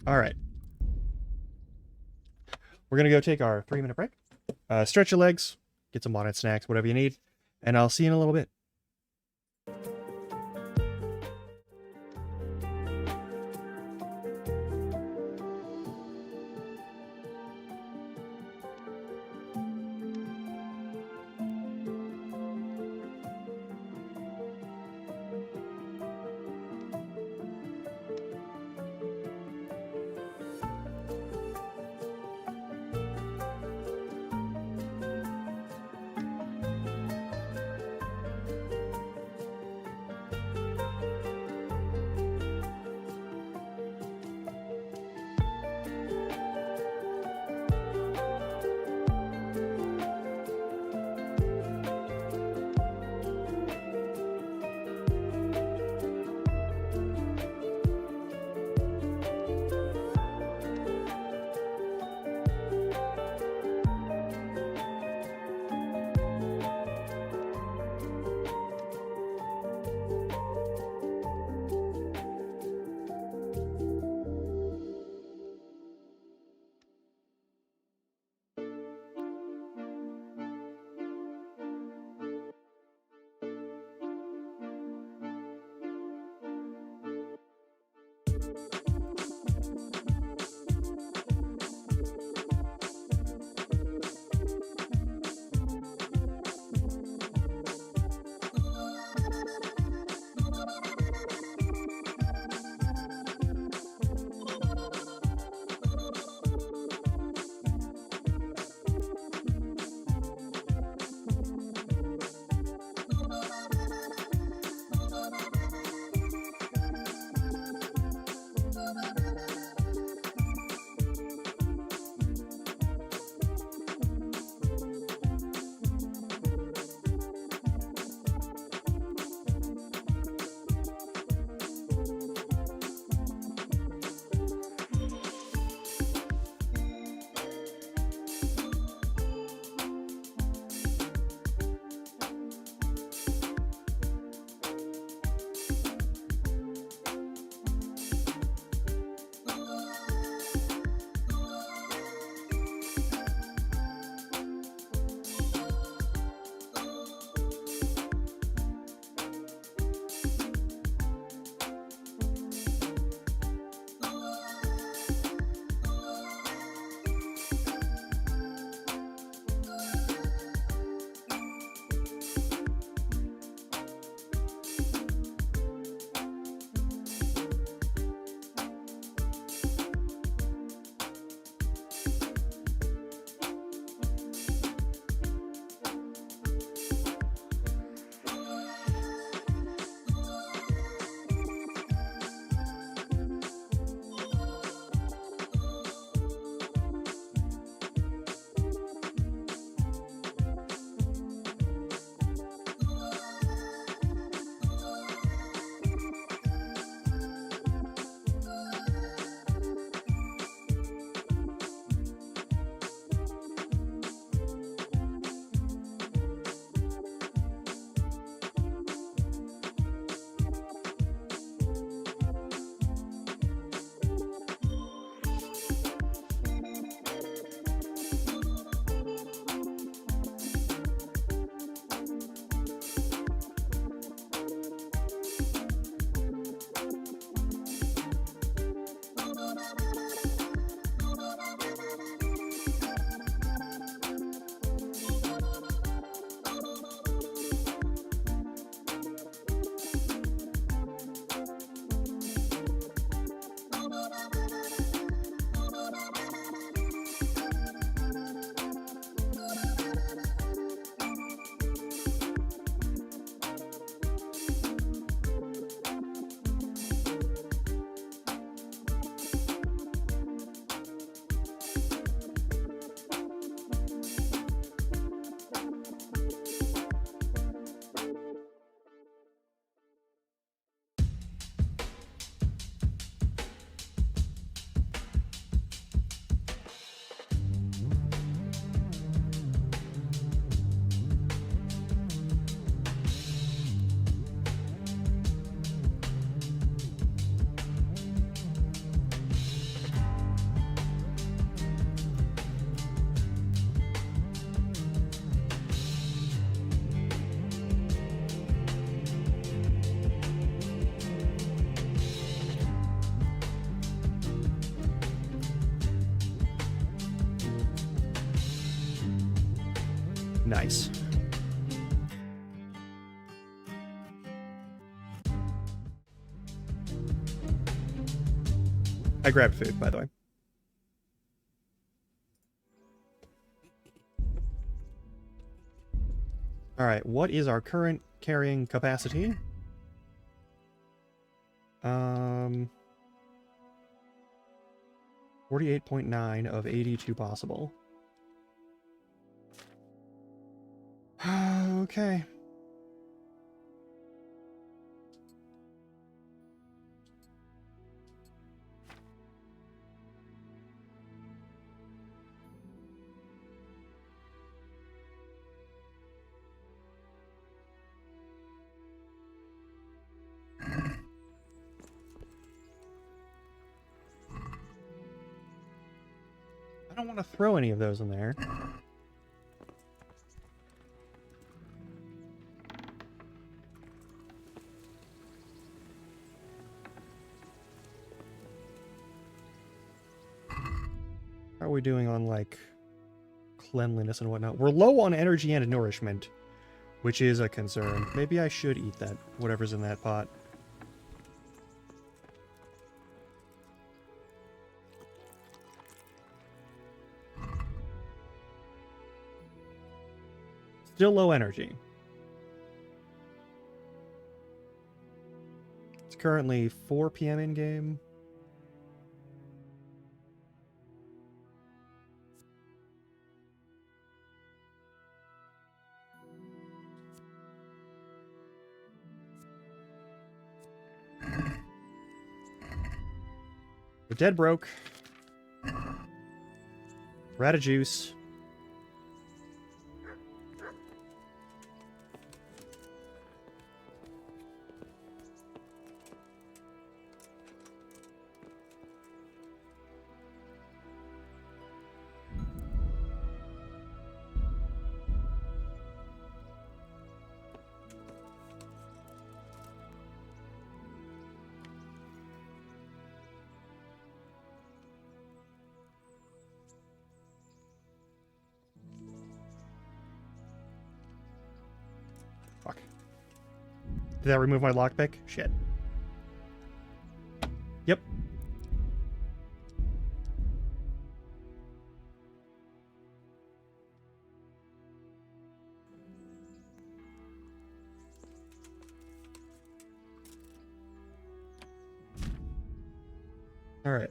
Speaker 1: All right. We're gonna go take our 3-minute break. Stretch your legs, get some wanted snacks, whatever you need, and I'll see you in a little bit. Nice. I grabbed food, by the way. Alright, what is our current carrying capacity? 48.9 of 82 possible. Okay. I don't want to throw any of those in there. How are we doing on, like, cleanliness and whatnot? We're low on energy and nourishment, which is a concern. Maybe I should eat that, whatever's in that pot. Still low energy. It's currently 4 p.m. in-game. We're dead broke. We're out of juice. Fuck. Did that remove my lockpick? Shit. Yep. Alright.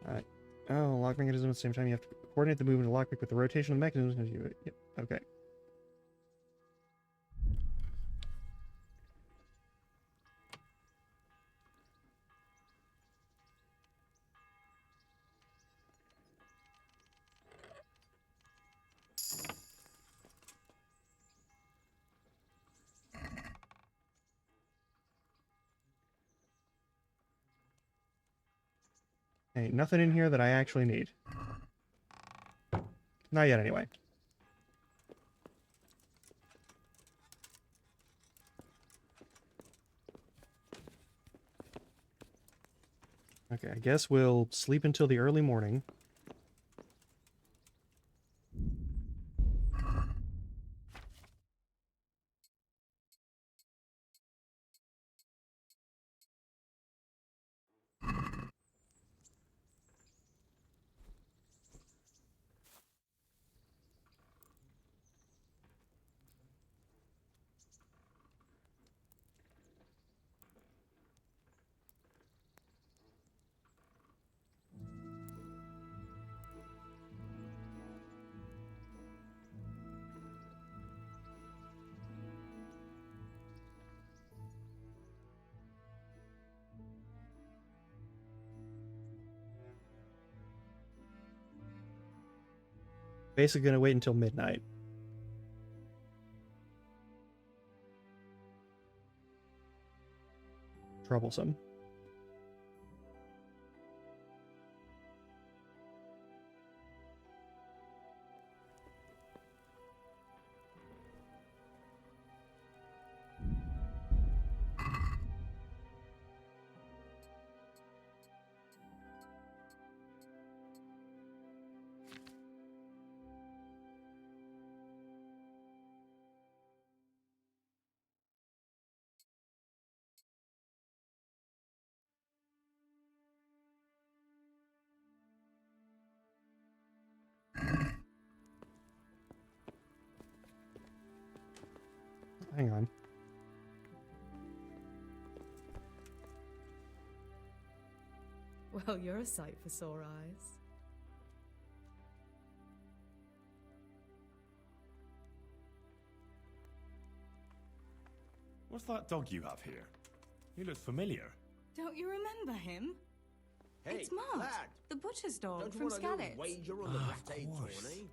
Speaker 1: Alright. Oh, lock mechanism at the same time you have to coordinate the movement of the lockpick with the rotation of the mechanism. Yep. Okay. Hey, nothing in here that I actually need. Not yet, anyway. Okay, I guess we'll sleep until the early morning. Basically gonna wait until midnight. Troublesome. Hang on.
Speaker 9: Well, you're a sight for sore eyes.
Speaker 8: What's that dog you have here? He looks familiar.
Speaker 9: Don't you remember him?
Speaker 10: Hey,
Speaker 9: It's Mart,
Speaker 10: lad,
Speaker 9: the butcher's dog
Speaker 10: don't you
Speaker 9: from
Speaker 10: want a little
Speaker 9: Skalitz.
Speaker 10: wager on the
Speaker 8: Ah,
Speaker 10: rat aid
Speaker 8: of course.
Speaker 10: tourney?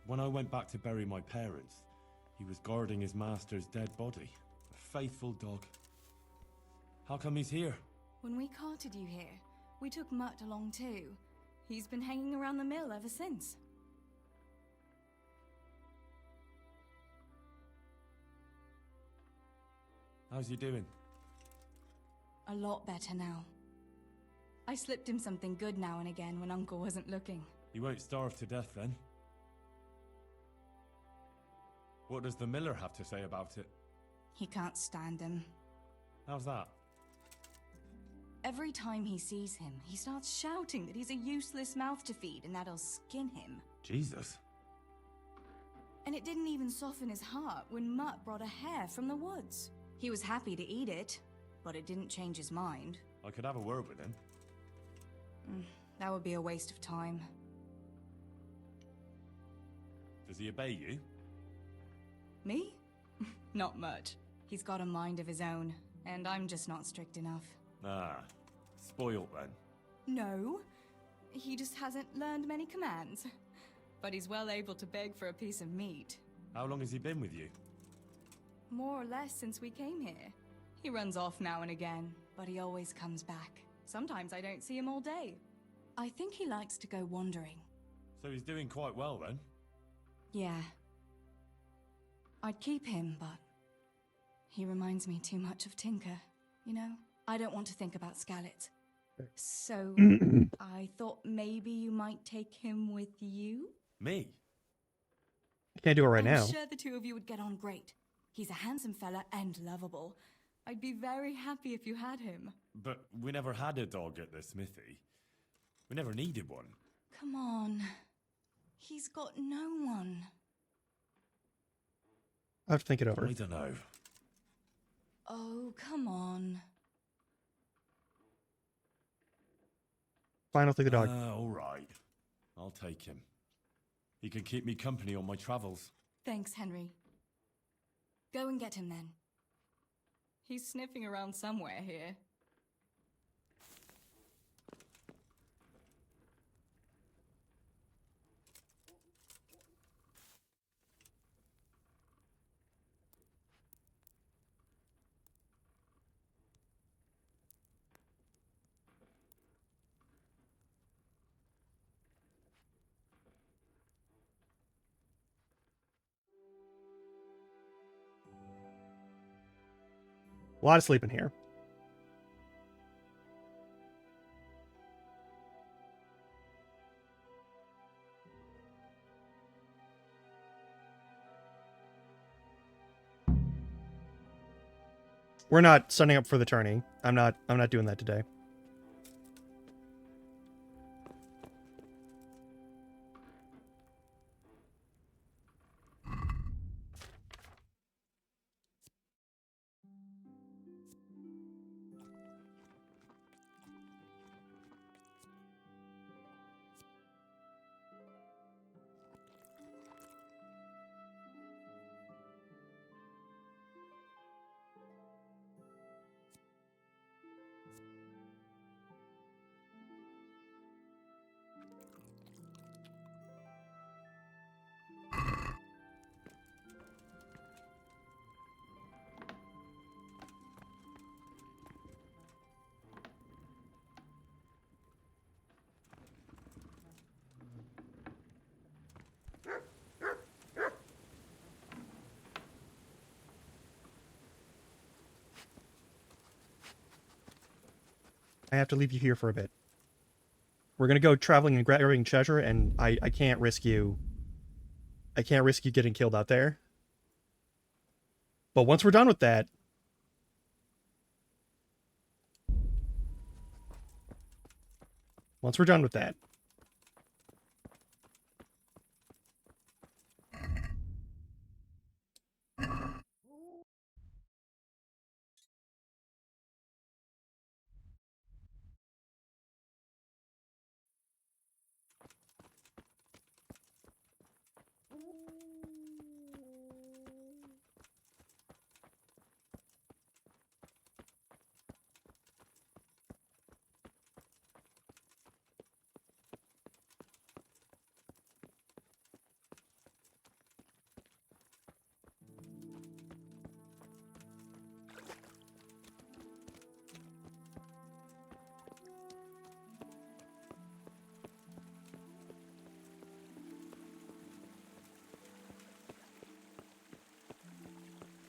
Speaker 8: When I went back to bury my parents, he was guarding his master's dead body. A faithful dog. How come he's here?
Speaker 9: When we carted you here, we took Mutt along too. He's been hanging around the mill ever since.
Speaker 8: How's he doing?
Speaker 9: A lot better now. I slipped him something good now and again when Uncle wasn't looking.
Speaker 8: He won't starve to death then. What does the miller have to say about it?
Speaker 9: He can't stand him.
Speaker 8: How's that?
Speaker 9: Every time he sees him, he starts shouting that he's a useless mouth to feed and that'll skin him.
Speaker 8: Jesus.
Speaker 9: And it didn't even soften his heart when Mutt brought a hare from the woods. He was happy to eat it, but it didn't change his mind.
Speaker 8: I could have a word with him.
Speaker 9: That would be a waste of time.
Speaker 8: Does he obey you?
Speaker 9: Me? Not much. He's got a mind of his own, and I'm just not strict enough.
Speaker 8: Ah, spoilt then.
Speaker 9: No, he just hasn't learned many commands. But he's well able to beg for a piece of meat.
Speaker 8: How long has he been with you?
Speaker 9: More or less since we came here. He runs off now and again, but he always comes back. Sometimes I don't see him all day. I think he likes to go wandering.
Speaker 8: So he's doing quite well then?
Speaker 9: Yeah. I'd keep him, but he reminds me too much of Tinker, you know? I don't want to think about Skalitz. So, I thought maybe you might take him with you?
Speaker 8: Me?
Speaker 1: I can't do it right
Speaker 9: I'm
Speaker 1: now.
Speaker 9: sure the two of you would get on great. He's a handsome fella and lovable. I'd be very happy if you had him.
Speaker 8: But we never had a dog at the smithy. We never needed one.
Speaker 9: Come on. He's got no one.
Speaker 1: I have to think it over.
Speaker 8: I don't know.
Speaker 9: Oh, come on.
Speaker 1: Fine, I'll take the dog.
Speaker 8: All right. I'll take him. He can keep me company on my travels.
Speaker 9: Thanks, Henry. Go and get him then. He's sniffing around somewhere here.
Speaker 1: A lot of sleep in here. We're not signing up for the tourney. I'm not doing that today. I have to leave you here for a bit. We're gonna go traveling and grabbing treasure, and I can't risk you. I can't risk you getting killed out there. But once we're done with that,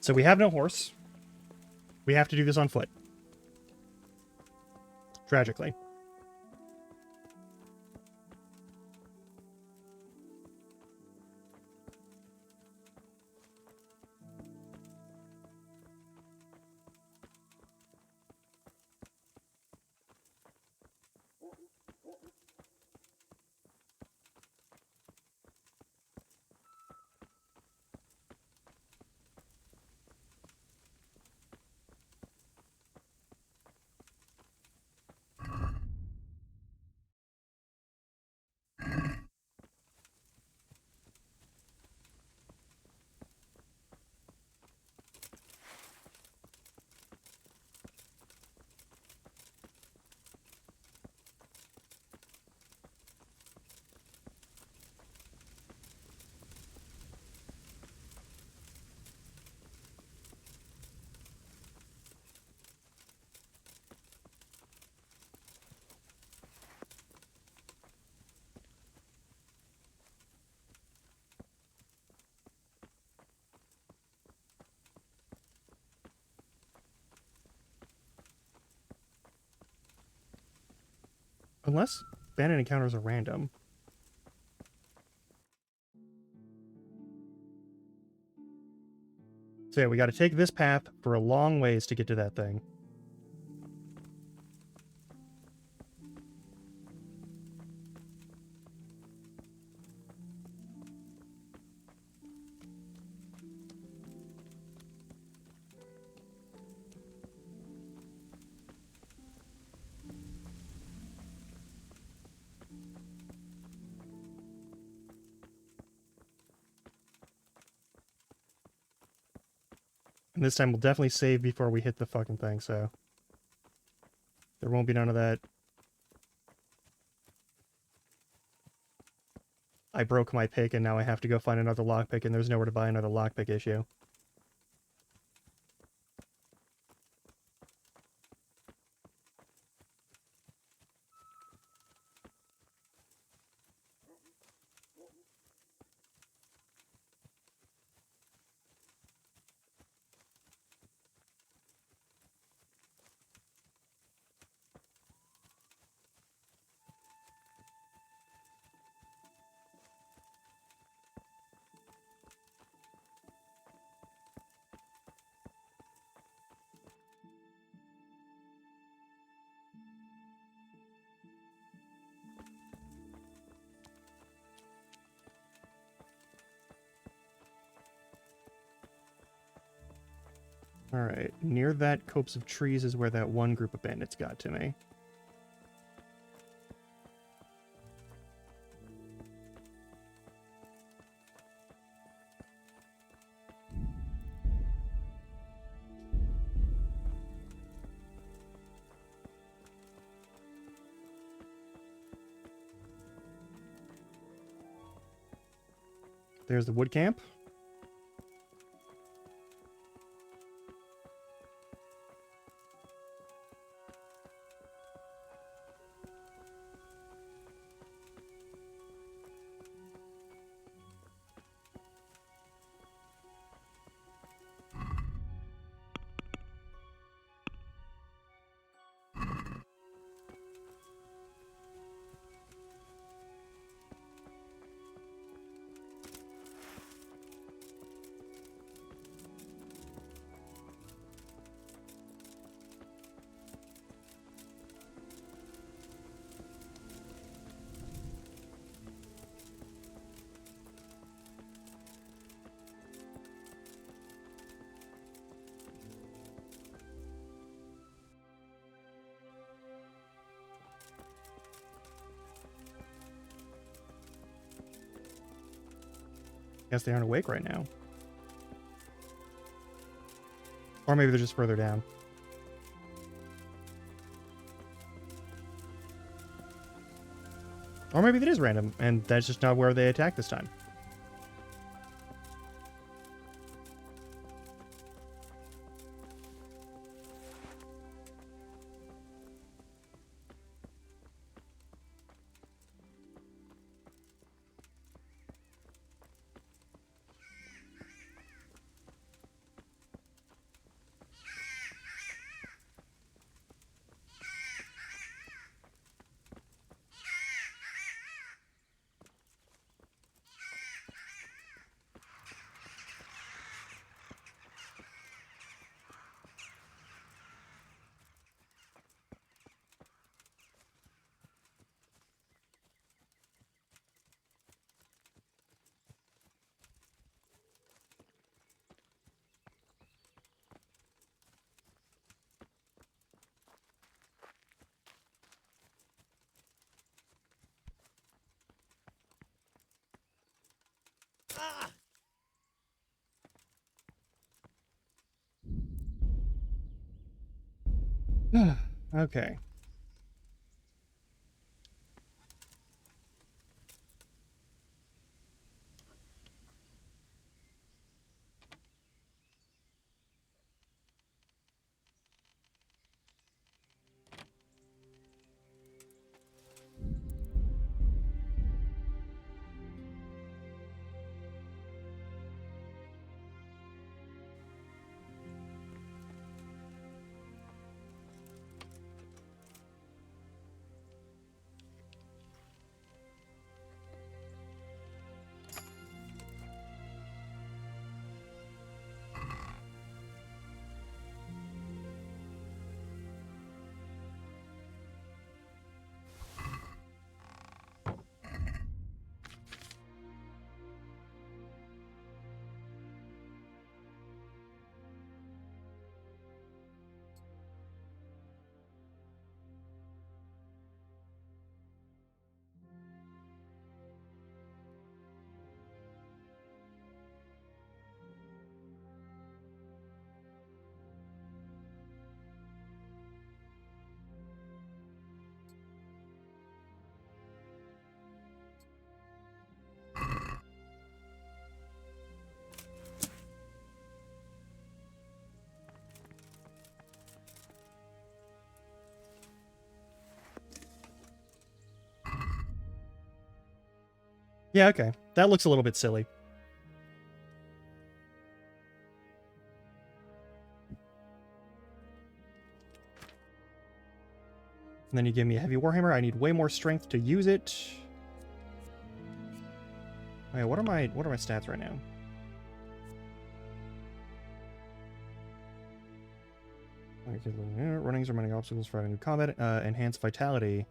Speaker 1: So we have no horse. We have to do this on foot. Tragically. Unless bandit encounters are random. So yeah, we got to take this path for a long ways to get to that thing. And this time we'll definitely save before we hit the fucking thing, so there won't be none of that. I broke my pick and now I have to go find another lockpick and there's nowhere to buy another lockpick issue. Alright, near that copse of trees is where that one group of bandits got to me. There's the wood camp. Guess they aren't awake right now. Or maybe they're just further down. Or maybe it is random, and that's just not where they attack this time. Okay. Yeah, okay. That looks a little bit silly. And then you give me a heavy warhammer. I need way more strength to use it. Okay, what are my stats right now? Runnings or running obstacles for new combat. Enhanced vitality.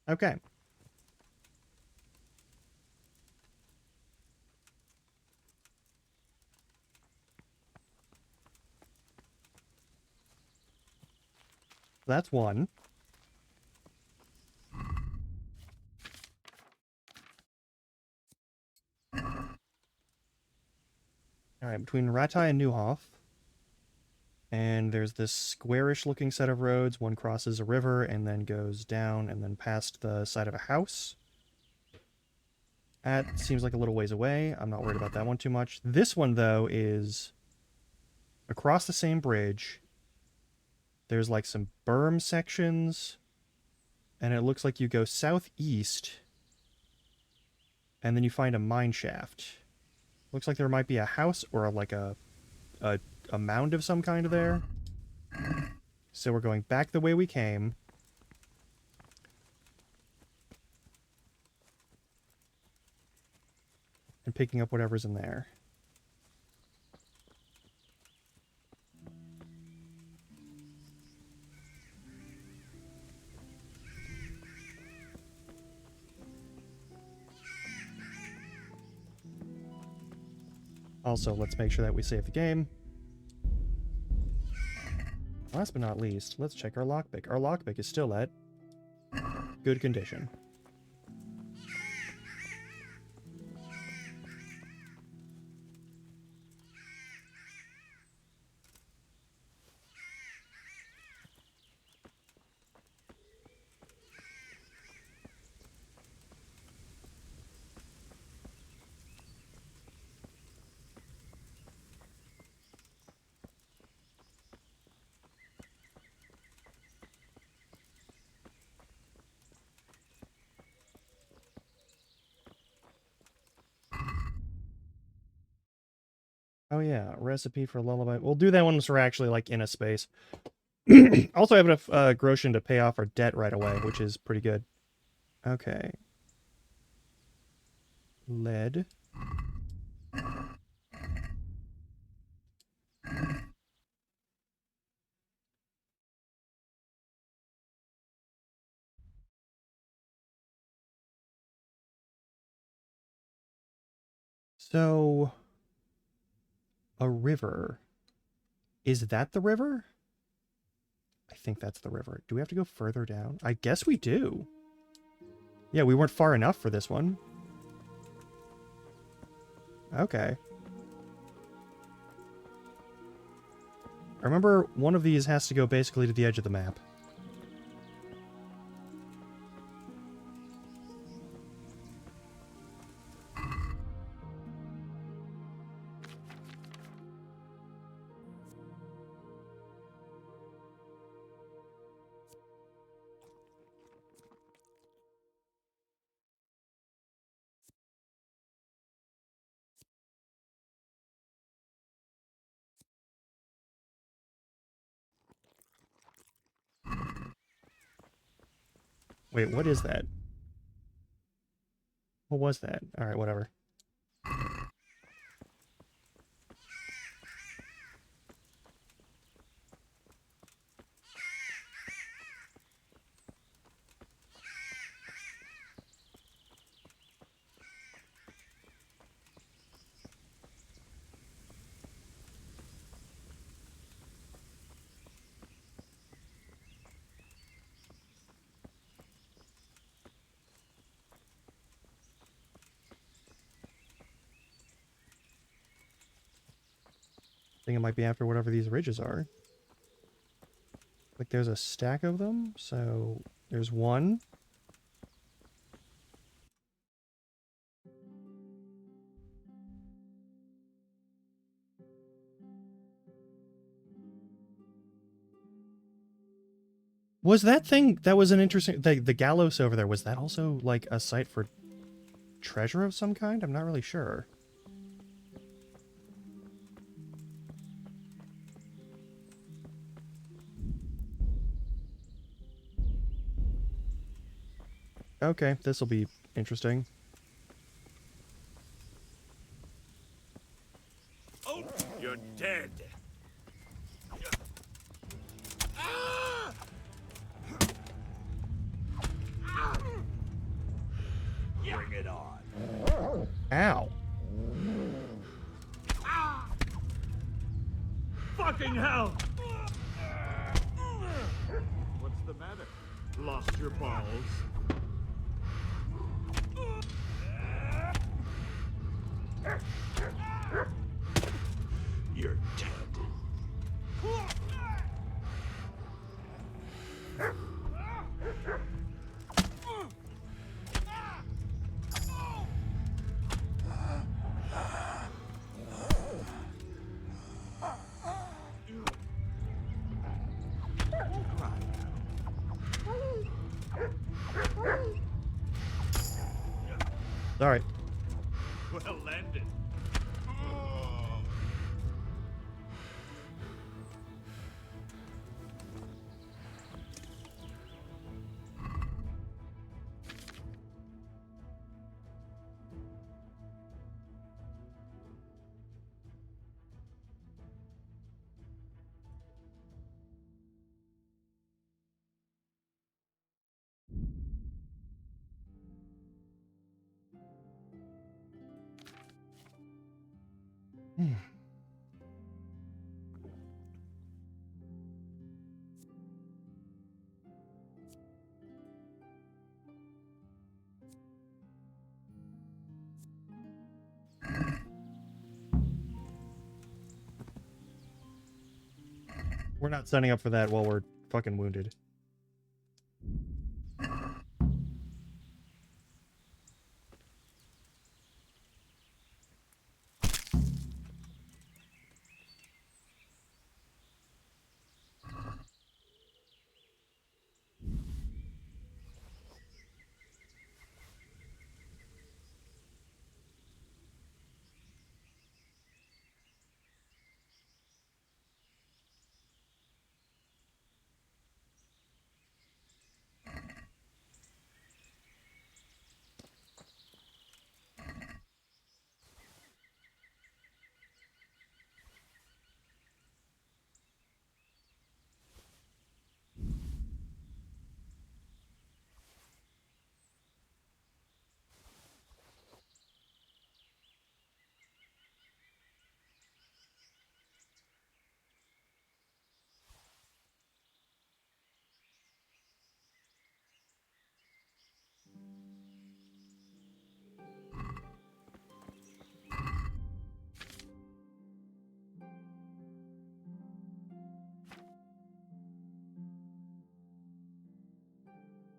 Speaker 1: Okay. That's one. Alright, between Ratai and Neuhof. And there's this squarish looking set of roads. One crosses a river and then goes down and then past the side of a house. That seems like a little ways away. I'm not worried about that one too much. This one, though, is across the same bridge. There's like some berm sections. And it looks like you go southeast. And then you find a mine shaft. Looks like there might be a house or like a mound of some kind there. So we're going back the way we came. And picking up whatever's in there. Also, let's make sure that we save the game. Last but not least, let's check our lockpick. Our lockpick is still at good condition. Oh yeah, recipe for lullaby. We'll do that once we're actually like in a space. Also, I have enough groschen to pay off our debt right away, which is pretty good. Okay. Lead. So, a river. Is that the river? I think that's the river. Do we have to go further down? I guess we do. Yeah, we weren't far enough for this one. Okay. I remember one of these has to go basically to the edge of the map. Wait, what is that? What was that? Alright, whatever. I think it might be after whatever these ridges are. Like there's a stack of them, so there's one. Was that thing that was an interesting the gallows over there, was that also like a site for treasure of some kind? I'm not really sure. Okay, this will be interesting.
Speaker 3: Oh, you're dead. Bring it on.
Speaker 1: Ow.
Speaker 3: Fucking hell! What's the matter? Lost your balls? You're dead.
Speaker 1: Alright.
Speaker 3: Well landed.
Speaker 1: We're not signing up for that while we're fucking wounded.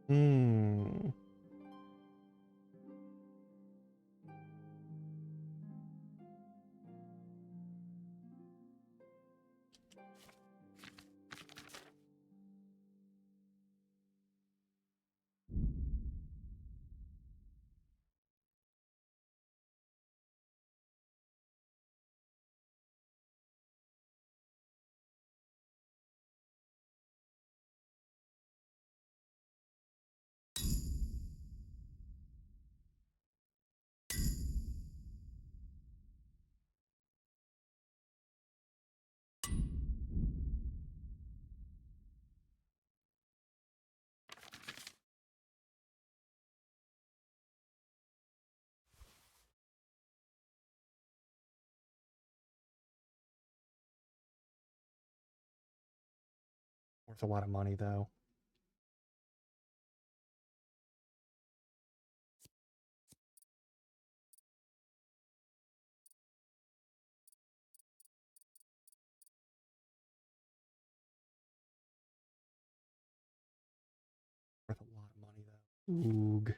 Speaker 1: Hmm. Worth a lot of money, though. Worth a lot of money, though. Oog.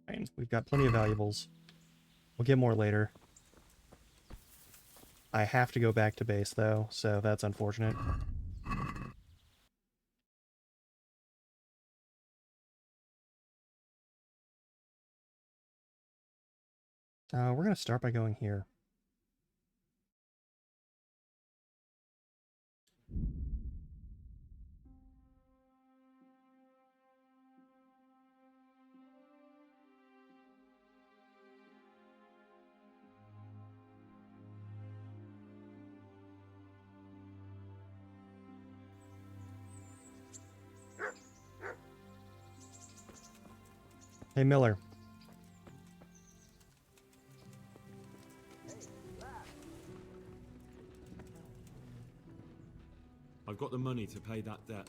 Speaker 1: Fine. We've got plenty of valuables. We'll get more later. I have to go back to base, though, so that's unfortunate. We're going to start by going here. Hey, Miller.
Speaker 8: I've got the money to pay that debt.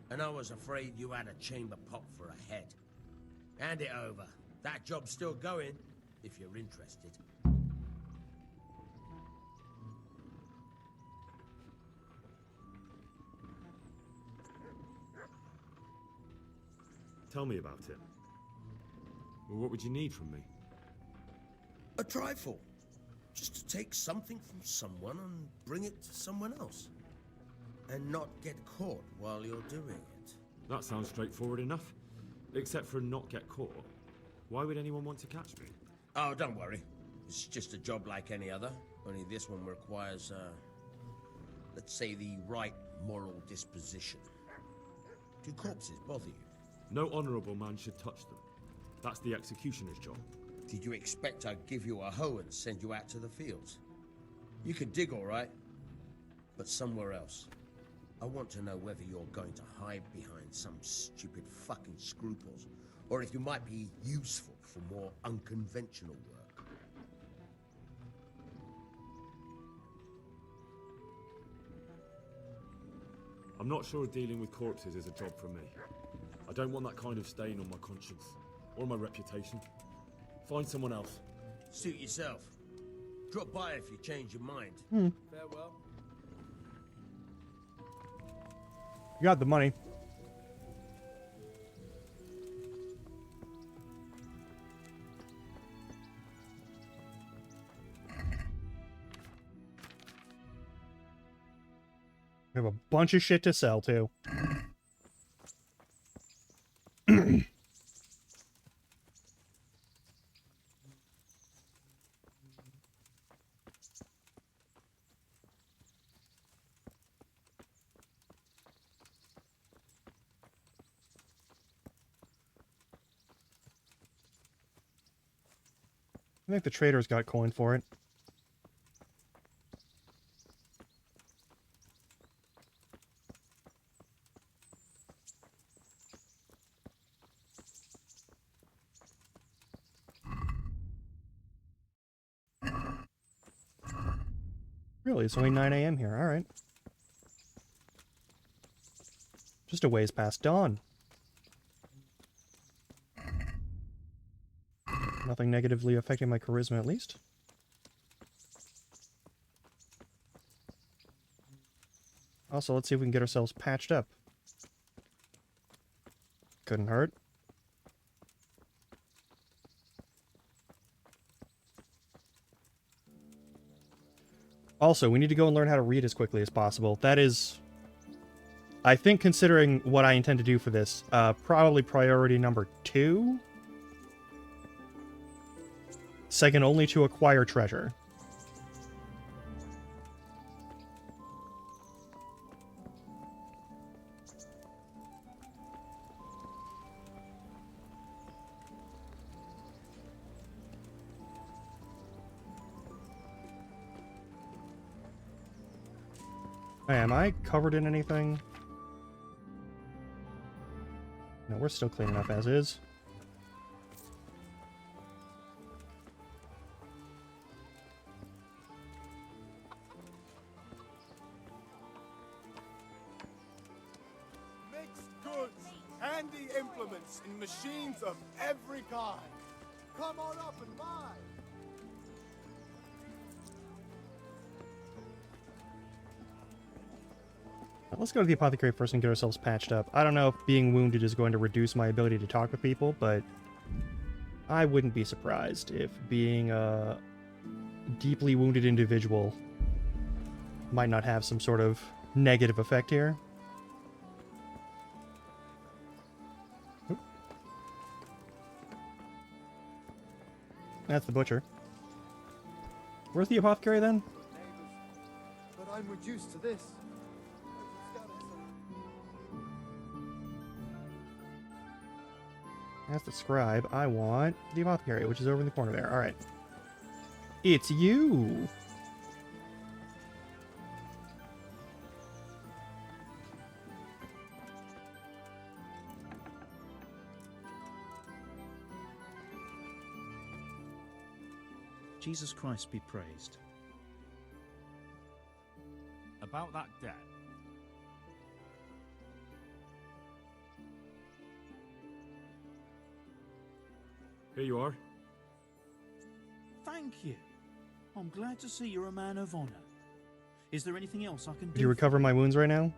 Speaker 10: And I was afraid you had a chamber pot for a head. Hand it over. That job's still going, if you're interested.
Speaker 8: Tell me about it. Well, what would you need from me?
Speaker 10: A trifle. Just to take something from someone and bring it to someone else. And not get caught while you're doing it.
Speaker 8: That sounds straightforward enough. Except for not get caught. Why would anyone want to catch me?
Speaker 10: Oh, don't worry. It's just a job like any other. Only this one requires, let's say, the right moral disposition. Do corpses bother you?
Speaker 8: No honourable man should touch them. That's the executioner's job.
Speaker 10: Did you expect I'd give you a hoe and send you out to the fields? You can dig all right, but somewhere else. I want to know whether you're going to hide behind some stupid fucking scruples, or if you might be useful for more unconventional work.
Speaker 8: I'm not sure dealing with corpses is a job for me. I don't want that kind of stain on my conscience, or my reputation. Find someone else.
Speaker 10: Suit yourself. Drop by if you change your mind. Farewell.
Speaker 1: You got the money. We have a bunch of shit to sell, too. I think the traders got coin for it. Really? It's only 9 a.m. here. All right. Just a ways past dawn. Nothing negatively affecting my charisma, at least. Also, let's see if we can get ourselves patched up. Couldn't hurt. Also, we need to go and learn how to read as quickly as possible. That is, I think, considering what I intend to do for this, probably priority number 2. Second only to acquire treasure. Hey, am I covered in anything? No, we're still clean enough as is.
Speaker 11: Mixed goods, handy implements, and machines of every kind. Come on up and buy.
Speaker 1: Let's go to the apothecary first and get ourselves patched up. I don't know if being wounded is going to reduce my ability to talk with people, but I wouldn't be surprised if being a deeply wounded individual might not have some sort of negative effect here. Oop. That's the butcher. Where's the apothecary then?
Speaker 5: But I'm reduced to this.
Speaker 1: That's the scribe. I want the apothecary, which is over in the corner there. Alright. It's you!
Speaker 12: Jesus Christ be praised.
Speaker 8: About that debt. Here you are.
Speaker 12: Thank you. I'm glad to see you're a man of honor. Is there anything else I can do?
Speaker 1: Did you recover my wounds right now?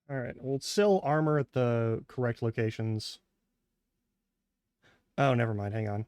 Speaker 1: Alright, we'll sell armor at the correct locations. Oh, never mind, hang on.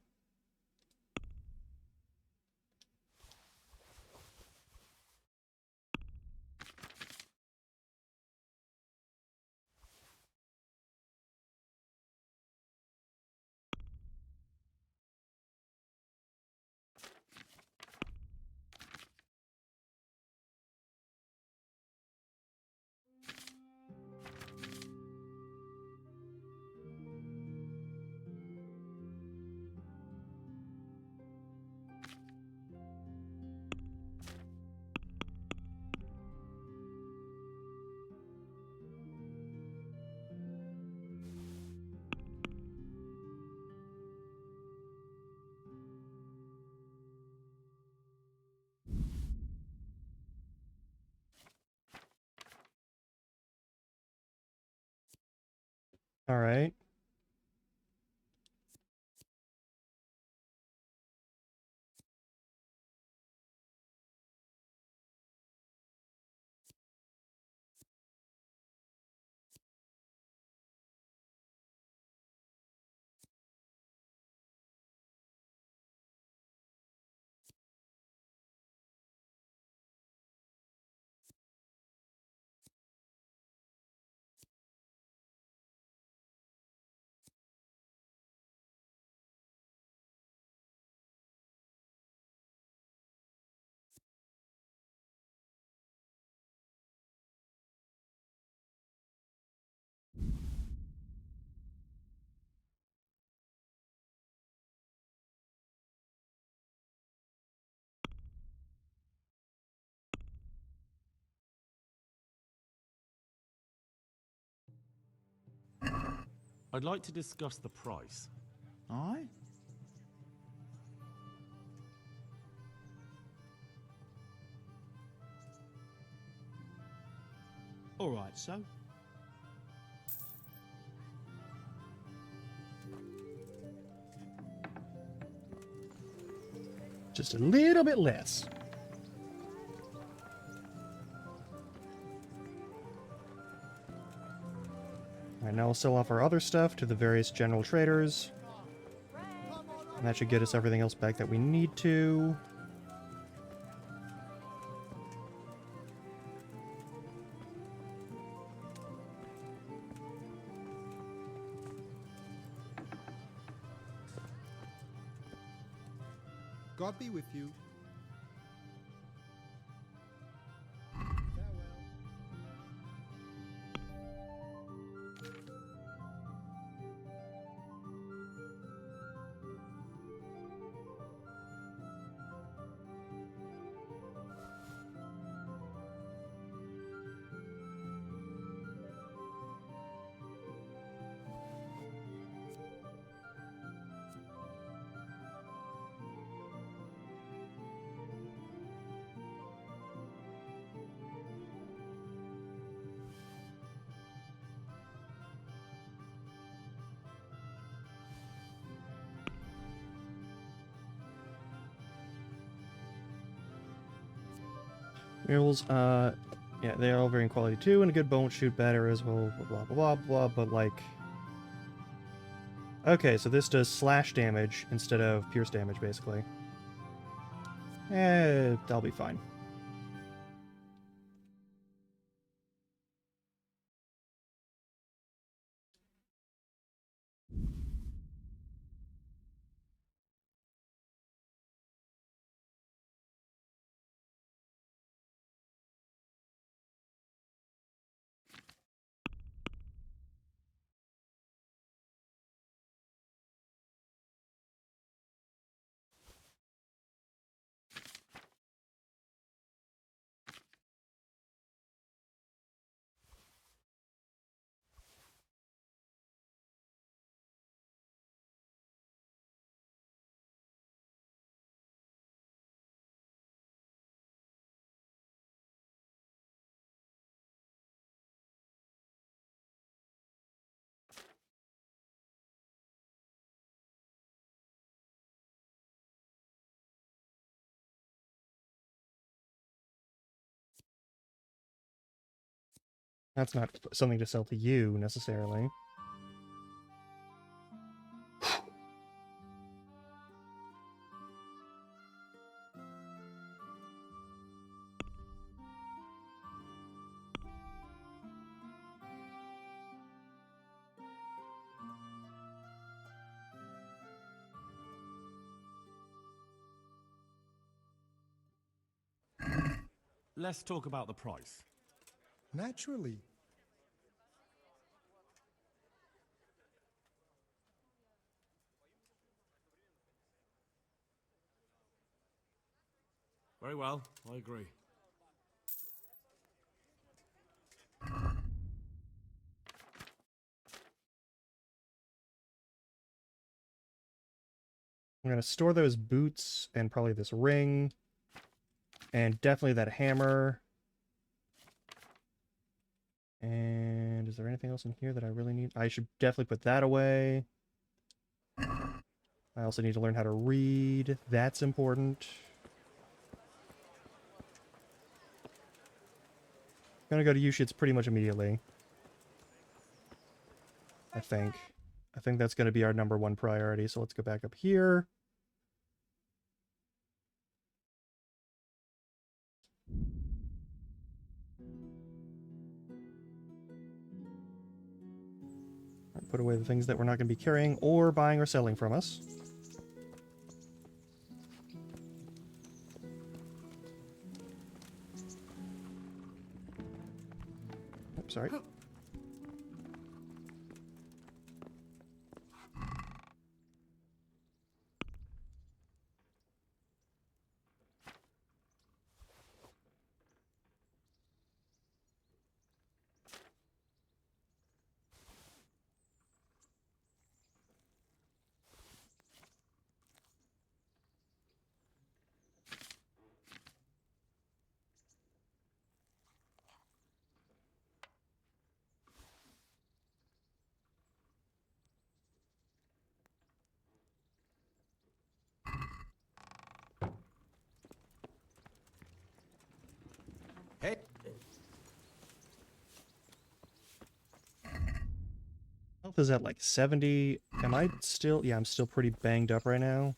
Speaker 1: Alright.
Speaker 8: I'd like to discuss the price.
Speaker 12: Aye? All right, so
Speaker 1: Just a little bit less. Alright, now we'll sell off our other stuff to the various general traders. And that should get us everything else back that we need to.
Speaker 5: God be with you.
Speaker 1: Mules, yeah, they're all varying quality too, and a good bow won't shoot bad arrows, well, blah, blah, blah, blah, but like... Okay, so this does slash damage instead of pierce damage, basically. That'll be fine. That's not something to sell to you, necessarily.
Speaker 8: Let's talk about the price.
Speaker 5: Naturally.
Speaker 3: Very well, I agree.
Speaker 1: I'm going to store those boots and probably this ring. And definitely that hammer. And is there anything else in here that I really need? I should definitely put that away. I also need to learn how to read. That's important. Gonna go to Yushits pretty much immediately. I think. I think that's gonna be our #1 priority, so let's go back up here. Put away the things that we're not going to be carrying or buying or selling from us. Oops, sorry. health is at like 70. Am I still... Yeah, I'm still pretty banged up right now.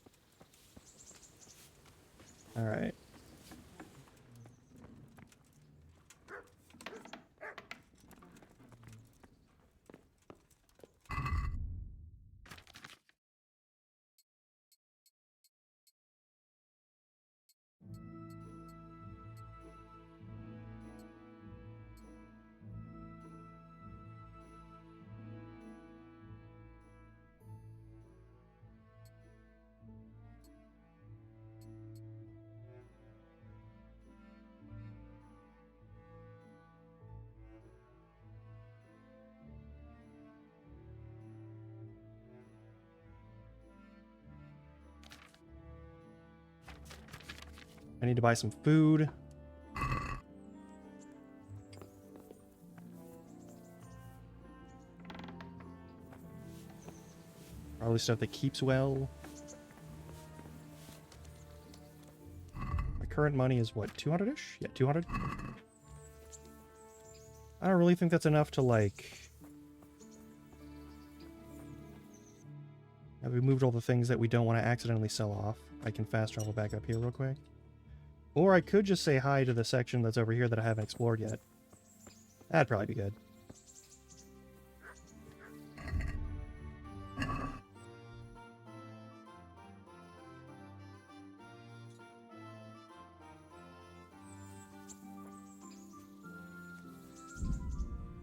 Speaker 1: Alright. I need to buy some food. Probably stuff that keeps well. My current money is what, 200-ish? Yeah, 200. I don't really think that's enough to, like... Have we moved all the things that we don't want to accidentally sell off? I can fast travel back up here real quick. Or I could just say hi to the section that's over here that I haven't explored yet. That'd probably be good.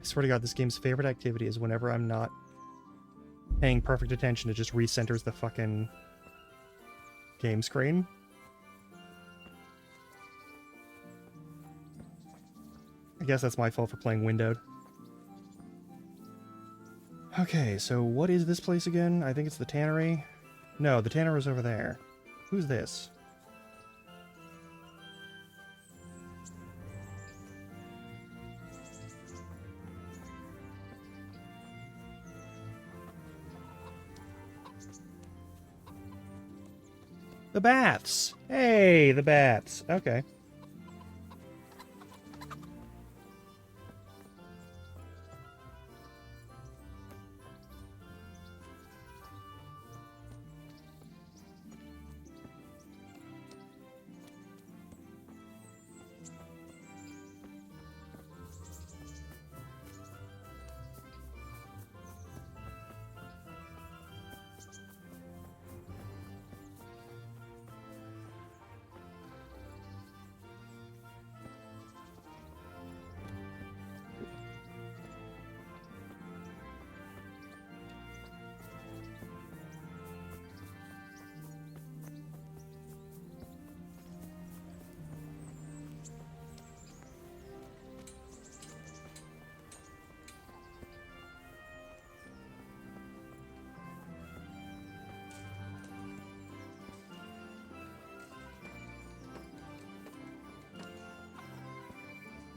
Speaker 1: I swear to God, this game's favorite activity is whenever I'm not paying perfect attention, it just recenters the fucking game screen. I guess that's my fault for playing windowed. Okay, so what is this place again? I think it's the tannery. No, the tannery is over there. Who's this? The baths! Hey, the baths. Okay.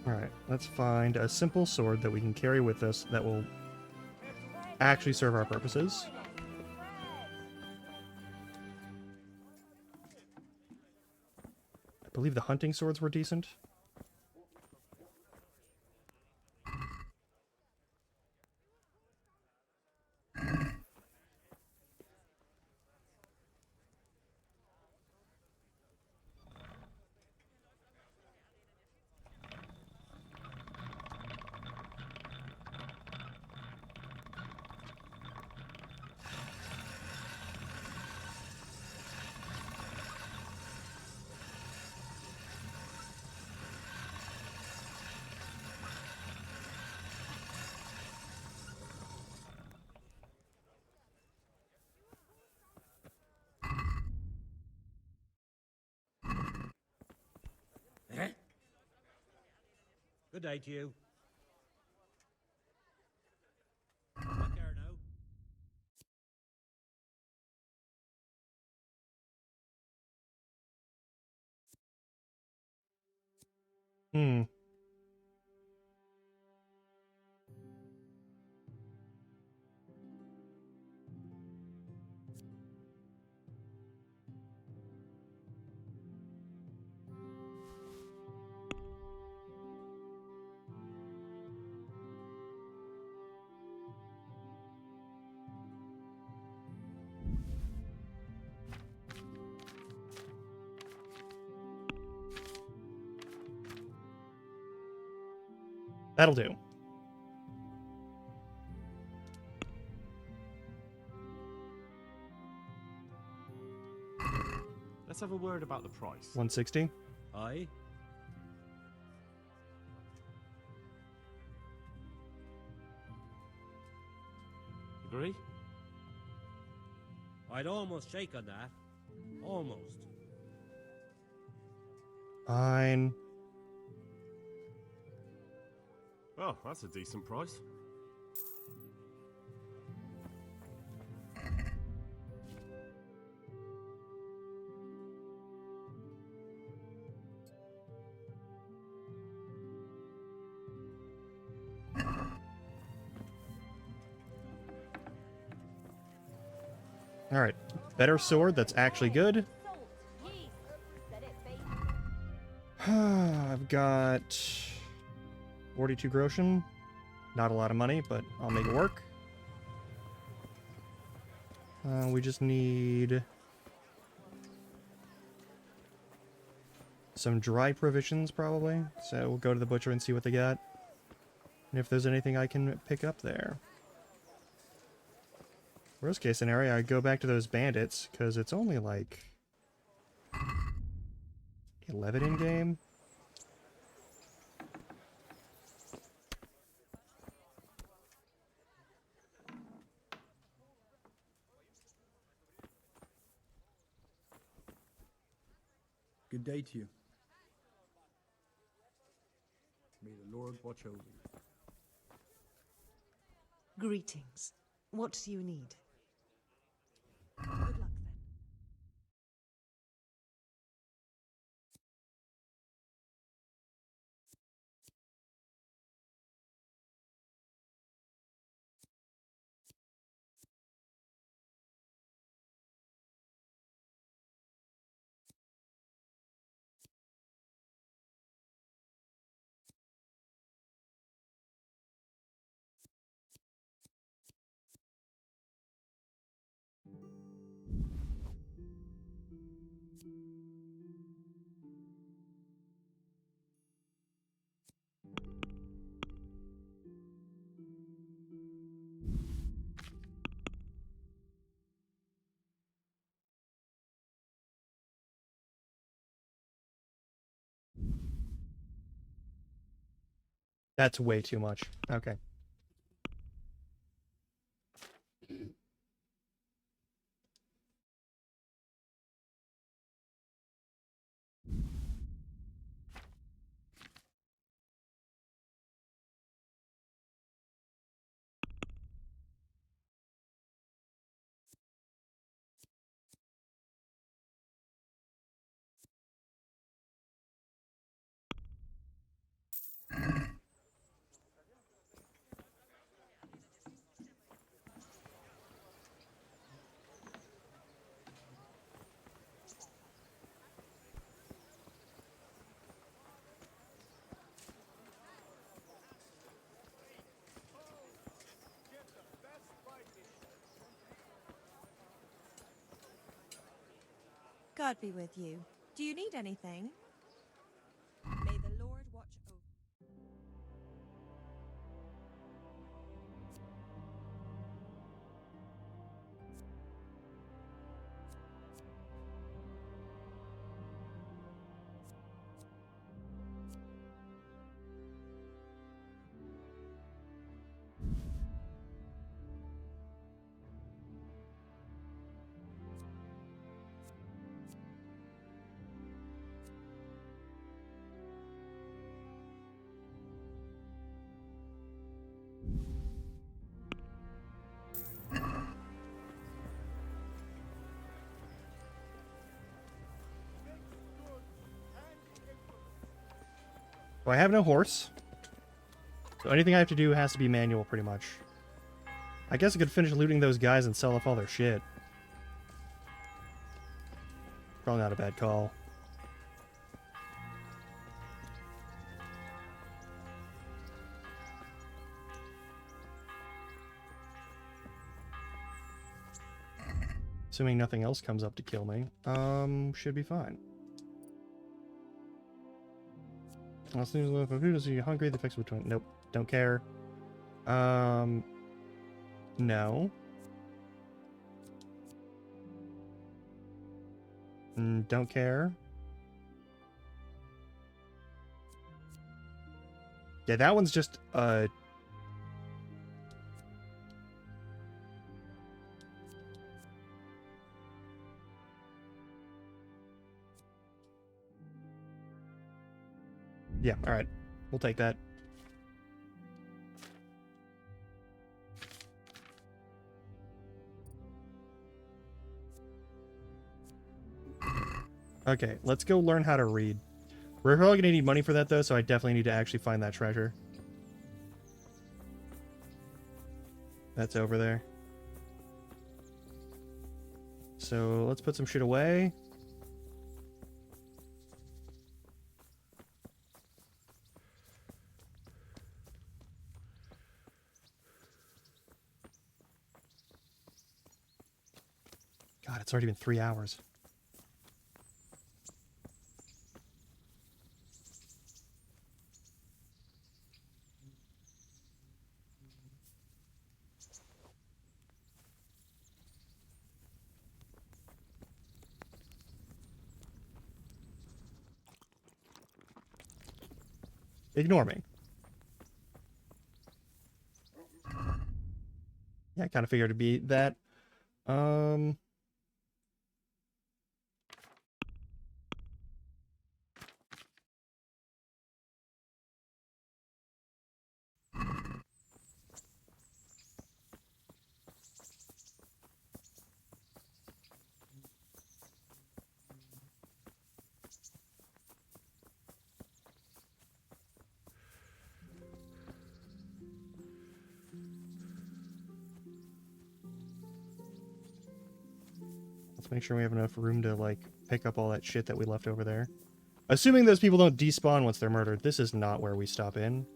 Speaker 1: Alright, let's find a simple sword that we can carry with us that will actually serve our purposes. I believe the hunting swords were decent.
Speaker 3: Good day to you. Take care now.
Speaker 1: Hmm. That'll do.
Speaker 8: Let's have a word about the price.
Speaker 1: 160.
Speaker 3: Aye?
Speaker 8: Agree?
Speaker 3: I'd almost shake on that. Almost.
Speaker 1: Fine.
Speaker 8: Oh, that's a decent price.
Speaker 1: All right. Better sword that's actually good. I've got 42 groschen. Not a lot of money, but I'll make it work. We just need some dry provisions, probably. So we'll go to the butcher and see what they got. And if there's anything I can pick up there. Worst case scenario, I go back to those bandits, because it's only like 11 in game.
Speaker 13: Good day to you. May the Lord watch over you.
Speaker 14: Greetings. What do you need? Good luck then.
Speaker 1: That's way too much. Okay.
Speaker 14: God be with you. Do you need anything? May the Lord watch over.
Speaker 1: Well, I have no horse. So anything I have to do has to be manual, pretty much. I guess I could finish looting those guys and sell off all their shit. Probably not a bad call. Assuming nothing else comes up to kill me, should be fine. I'll see if food is you hungry. The fix between. Nope. Don't care. No. Don't care. Yeah, that one's just yeah, all right. We'll take that. Okay, let's go learn how to read. We're probably gonna need money for that though, so I definitely need to actually find that treasure. That's over there. So let's put some shit away. God, it's already been 3 hours. Ignore me. Yeah, I kind of figured it'd be that. Let's make sure we have enough room to, like, pick up all that shit that we left over there. Assuming those people don't despawn once they're murdered, this is not where we stop in.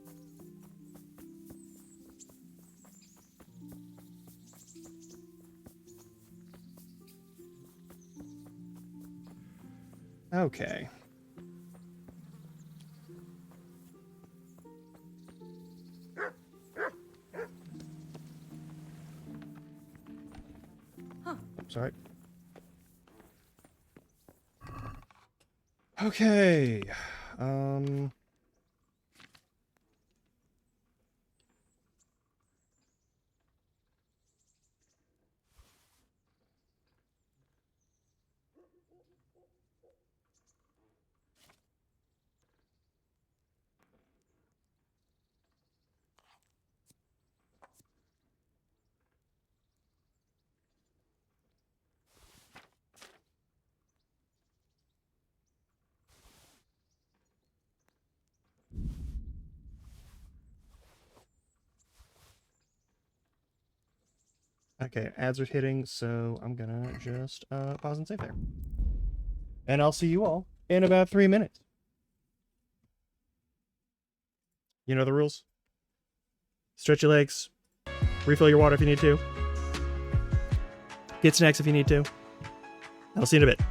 Speaker 1: Okay.
Speaker 14: Huh.
Speaker 1: Sorry. Okay. Okay, ads are hitting, so I'm gonna just pause and save there. And I'll see you all in about 3 minutes. You know the rules. Stretch your legs. Refill your water if you need to. Get snacks if you need to. I'll see you in a bit.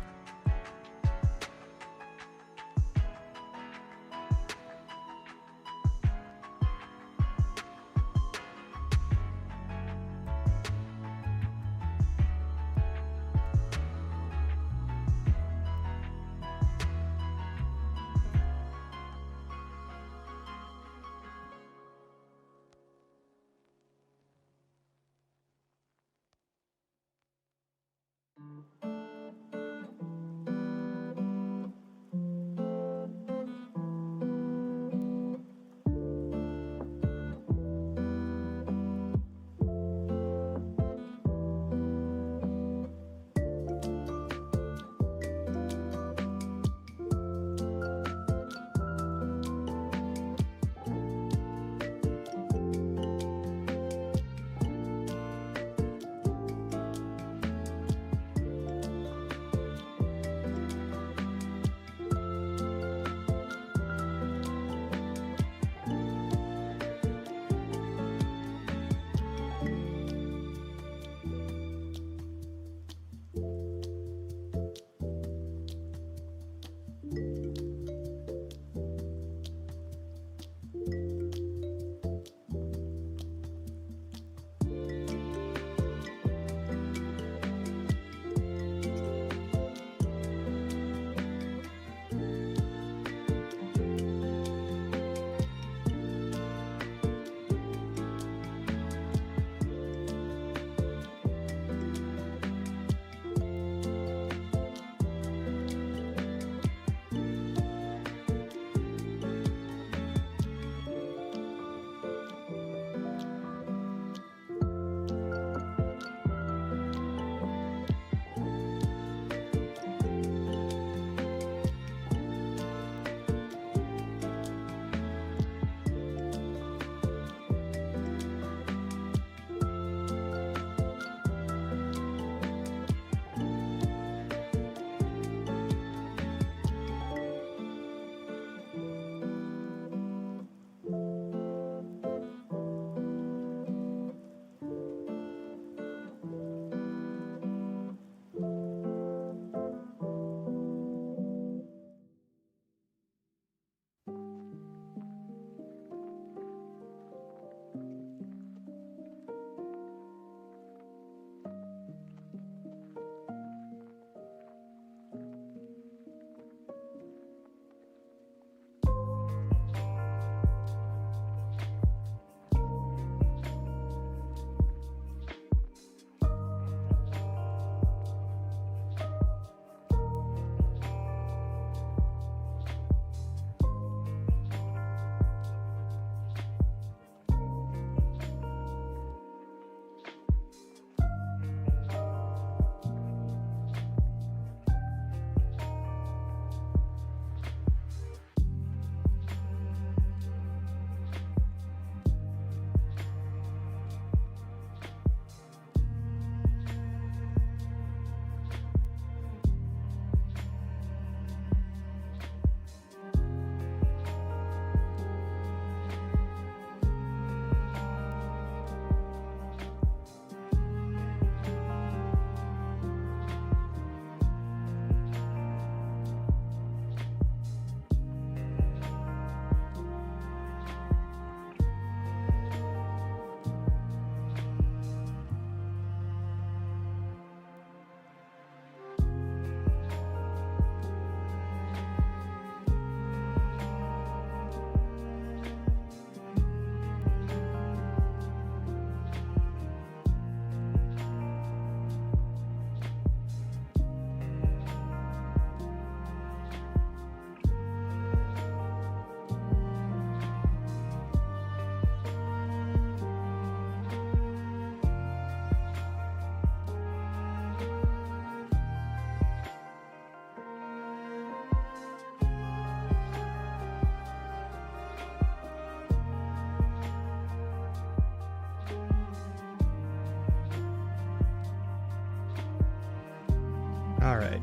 Speaker 1: All right.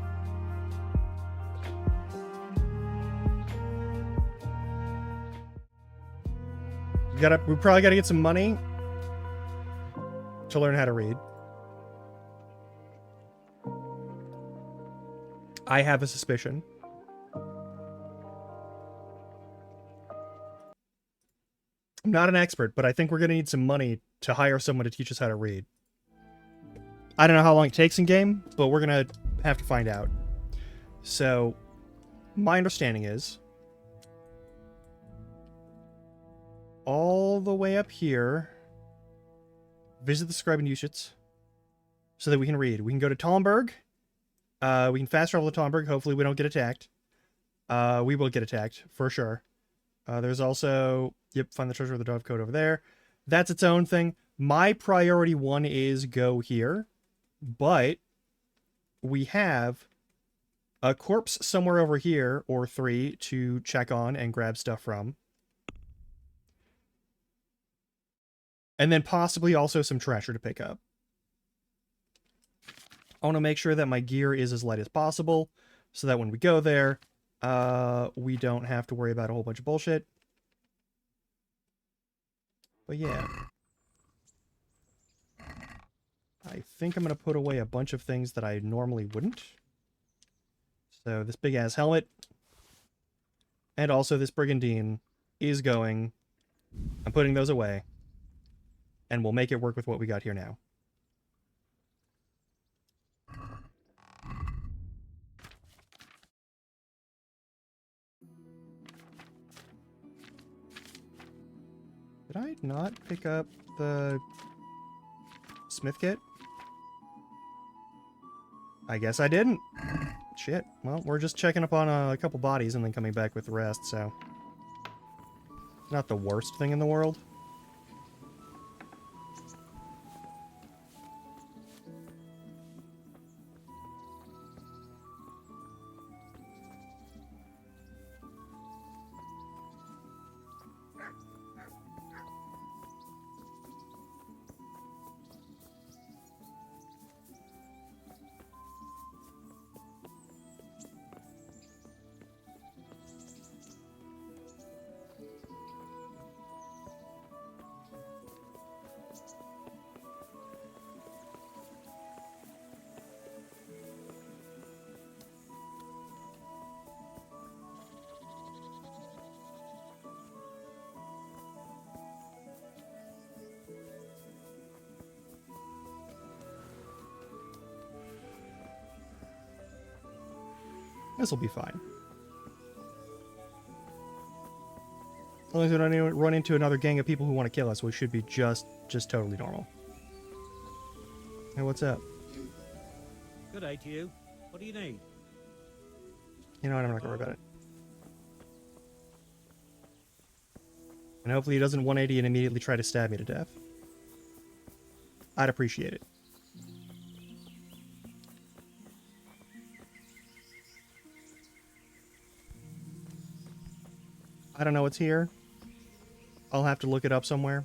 Speaker 1: We probably gotta get some money to learn how to read. I have a suspicion. I'm not an expert, but I think we're gonna need some money to hire someone to teach us how to read. I don't know how long it takes in game, but we're gonna have to find out. So, my understanding is all the way up here, visit the scribe in Ushitz so that we can read. We can go to Talmberg. We can fast travel to Talmberg. Hopefully we don't get attacked. We will get attacked, for sure. There's also, yep, find the treasure of the Dove Code over there. That's its own thing. My priority one is go here, but we have a corpse somewhere over here, or 3, to check on and grab stuff from. And then possibly also some treasure to pick up. I want to make sure that my gear is as light as possible, so that when we go there, we don't have to worry about a whole bunch of bullshit. But yeah. I think I'm going to put away a bunch of things that I normally wouldn't. So this big-ass helmet. And also this brigandine is going. I'm putting those away. And we'll make it work with what we got here now. Did I not pick up the smith kit? I guess I didn't. Shit. Well, we're just checking up on a couple bodies and then coming back with the rest, so... Not the worst thing in the world. This will be fine. As long as we don't run into another gang of people who want to kill us, we should be just totally normal. Hey, what's up?
Speaker 3: Good day to you. What do you need?
Speaker 1: You know what? I'm not gonna worry about it. And hopefully he doesn't 180 and immediately try to stab me to death. I'd appreciate it. I don't know what's here. I'll have to look it up somewhere.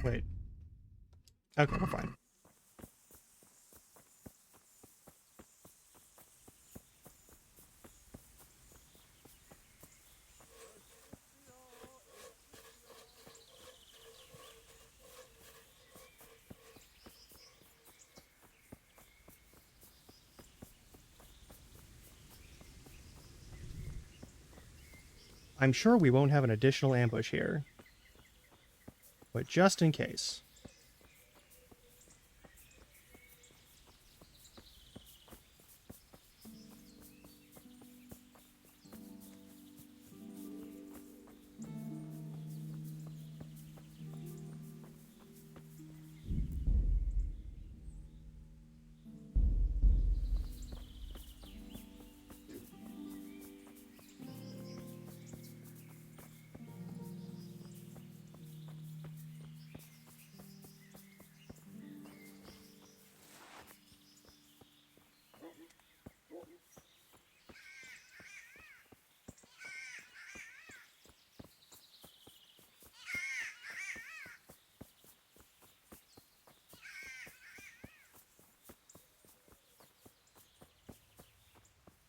Speaker 1: Wait. Okay, we're fine. I'm sure we won't have an additional ambush here. But just in case.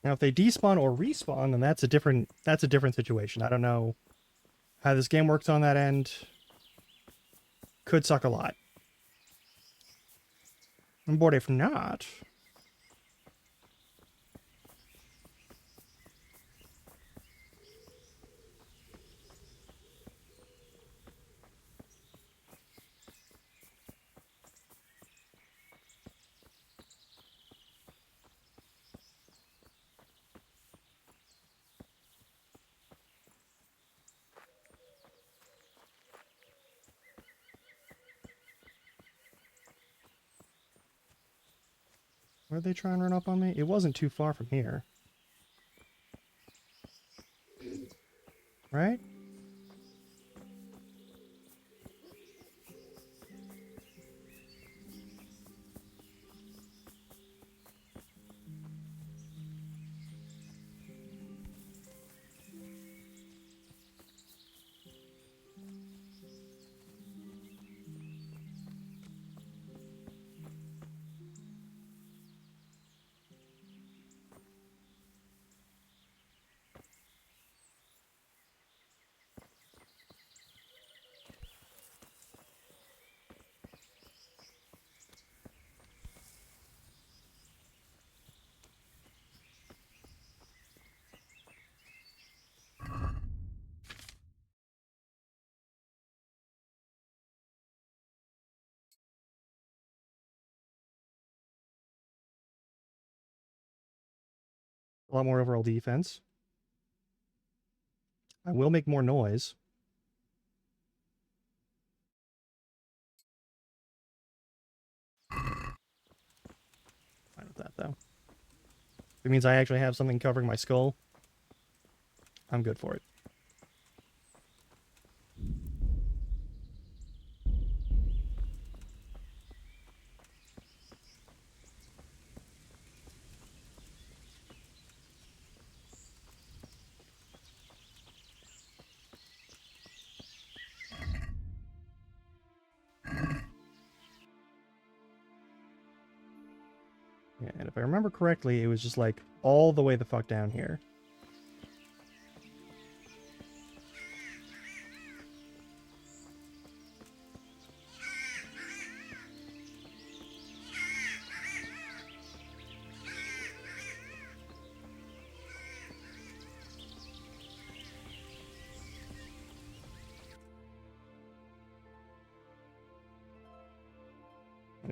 Speaker 1: Now, if they despawn or respawn, then that's a different situation. I don't know how this game works on that end. Could suck a lot. But if not... Where are they trying to run up on me? It wasn't too far from here. Right? A lot more overall defense. I will make more noise. Fine with that, though. If it means I actually have something covering my skull, I'm good for it. Yeah, and if I remember correctly, it was just like all the way the fuck down here.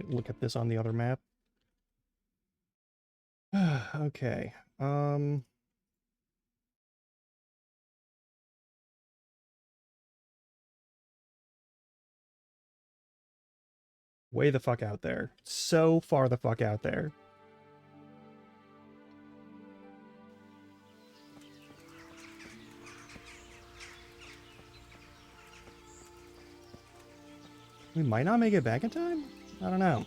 Speaker 1: Look at this on the other map. Okay. Way the fuck out there. So far the fuck out there. We might not make it back in time? I don't know.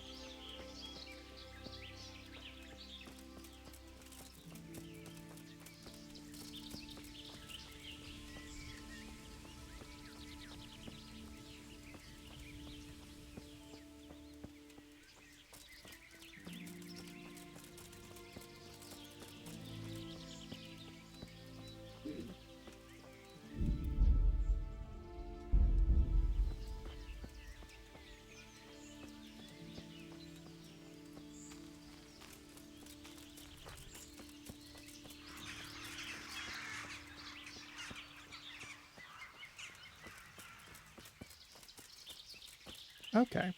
Speaker 1: Okay.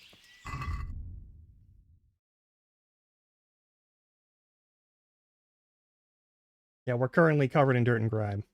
Speaker 1: Yeah, we're currently covered in dirt and grime.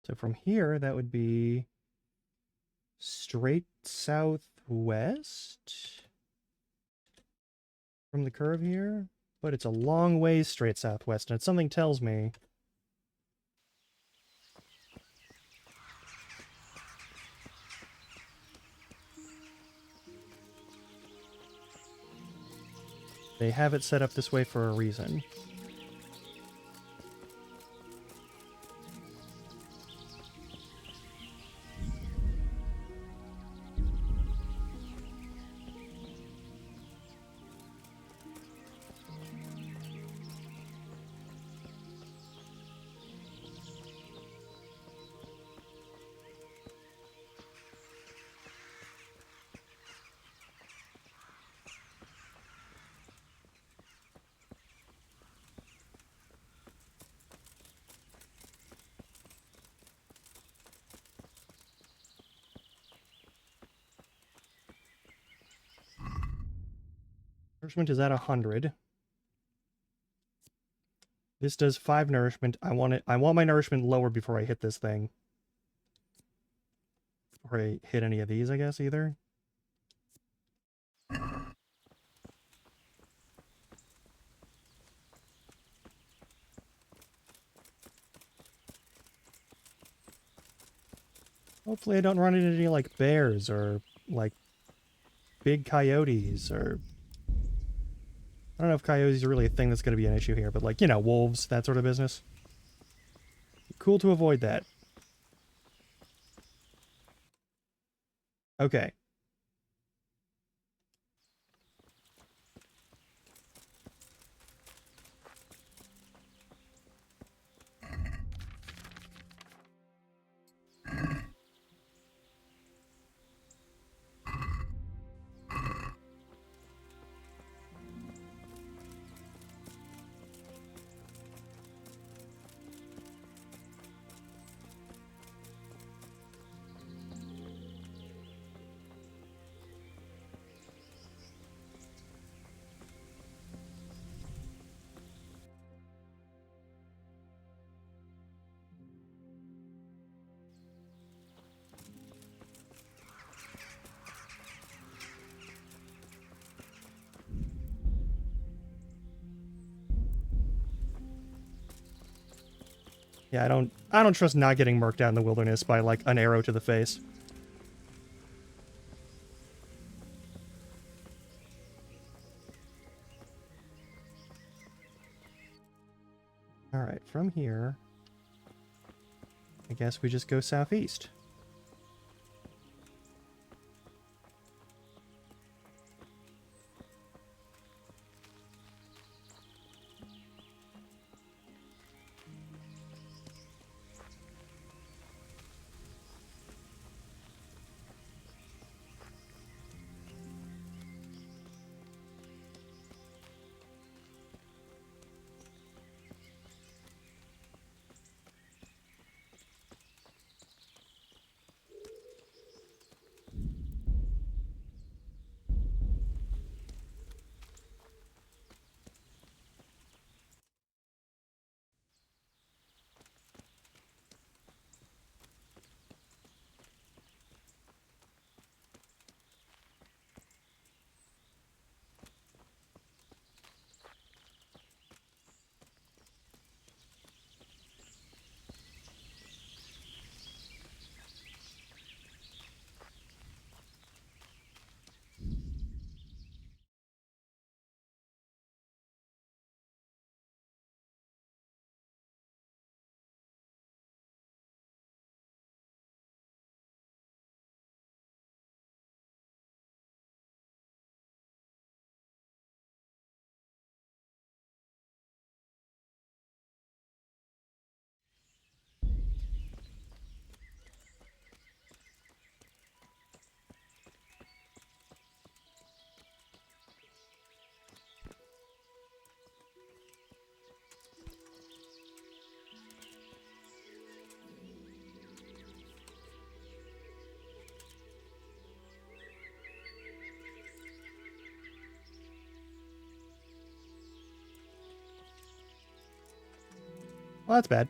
Speaker 1: So from here, that would be straight southwest from the curve here, but it's a long ways straight southwest, and something tells me they have it set up this way for a reason. Nourishment is at 100. This does 5 nourishment. I want my nourishment lower before I hit this thing. Before I hit any of these, I guess, either. Hopefully I don't run into any, like, bears or, like, big coyotes or... I don't know if coyotes are really a thing that's going to be an issue here, but, like, you know, wolves, that sort of business. Cool to avoid that. Okay. Yeah, I don't trust not getting murked out in the wilderness by, like, an arrow to the face. Alright, from here, I guess we just go southeast. Well, that's bad.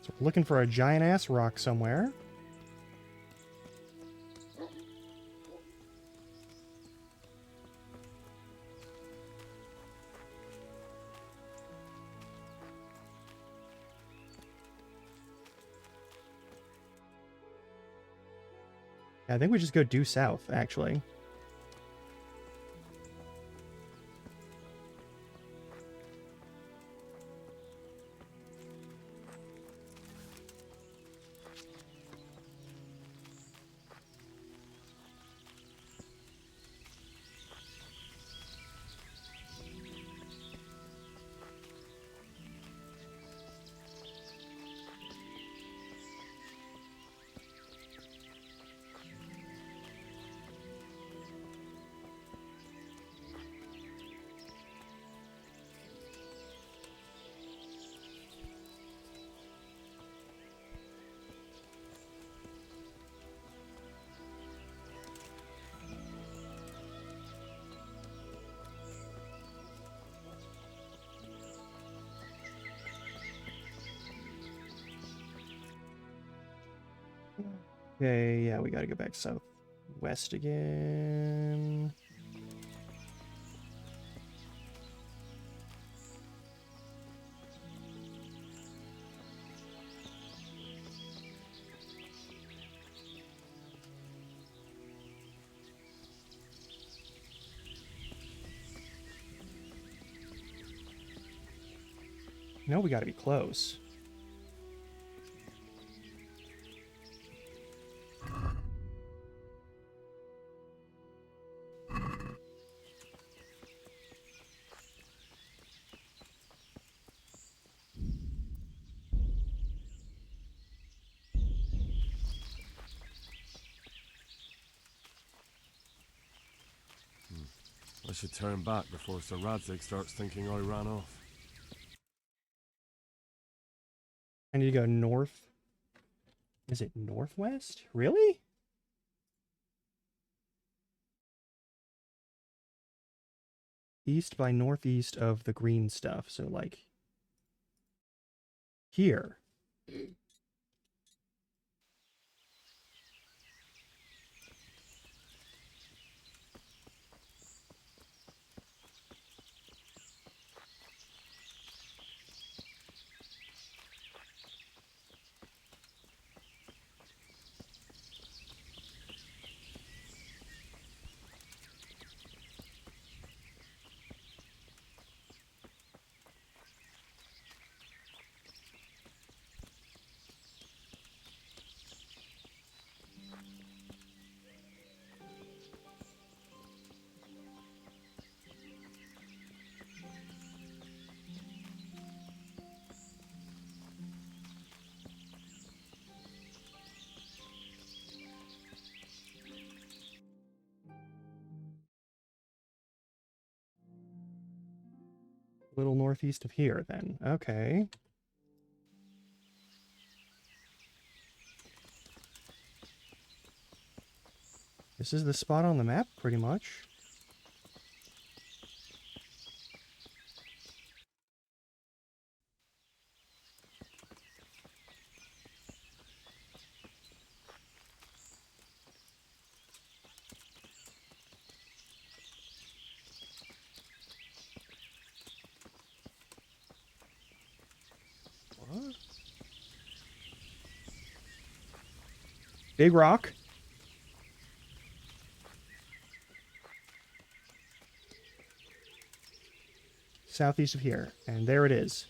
Speaker 1: So we're looking for a giant-ass rock somewhere. I think we just go due south, actually. Okay, yeah, we gotta go back southwest again. No, we gotta be close.
Speaker 8: I should turn back before Sir Radzig starts thinking I ran off.
Speaker 1: I need to go north. Is it northwest? Really? East by northeast of the green stuff, so like here. A little northeast of here, then. Okay. This is the spot on the map, pretty much. What? Big rock. Southeast of here. And there it is.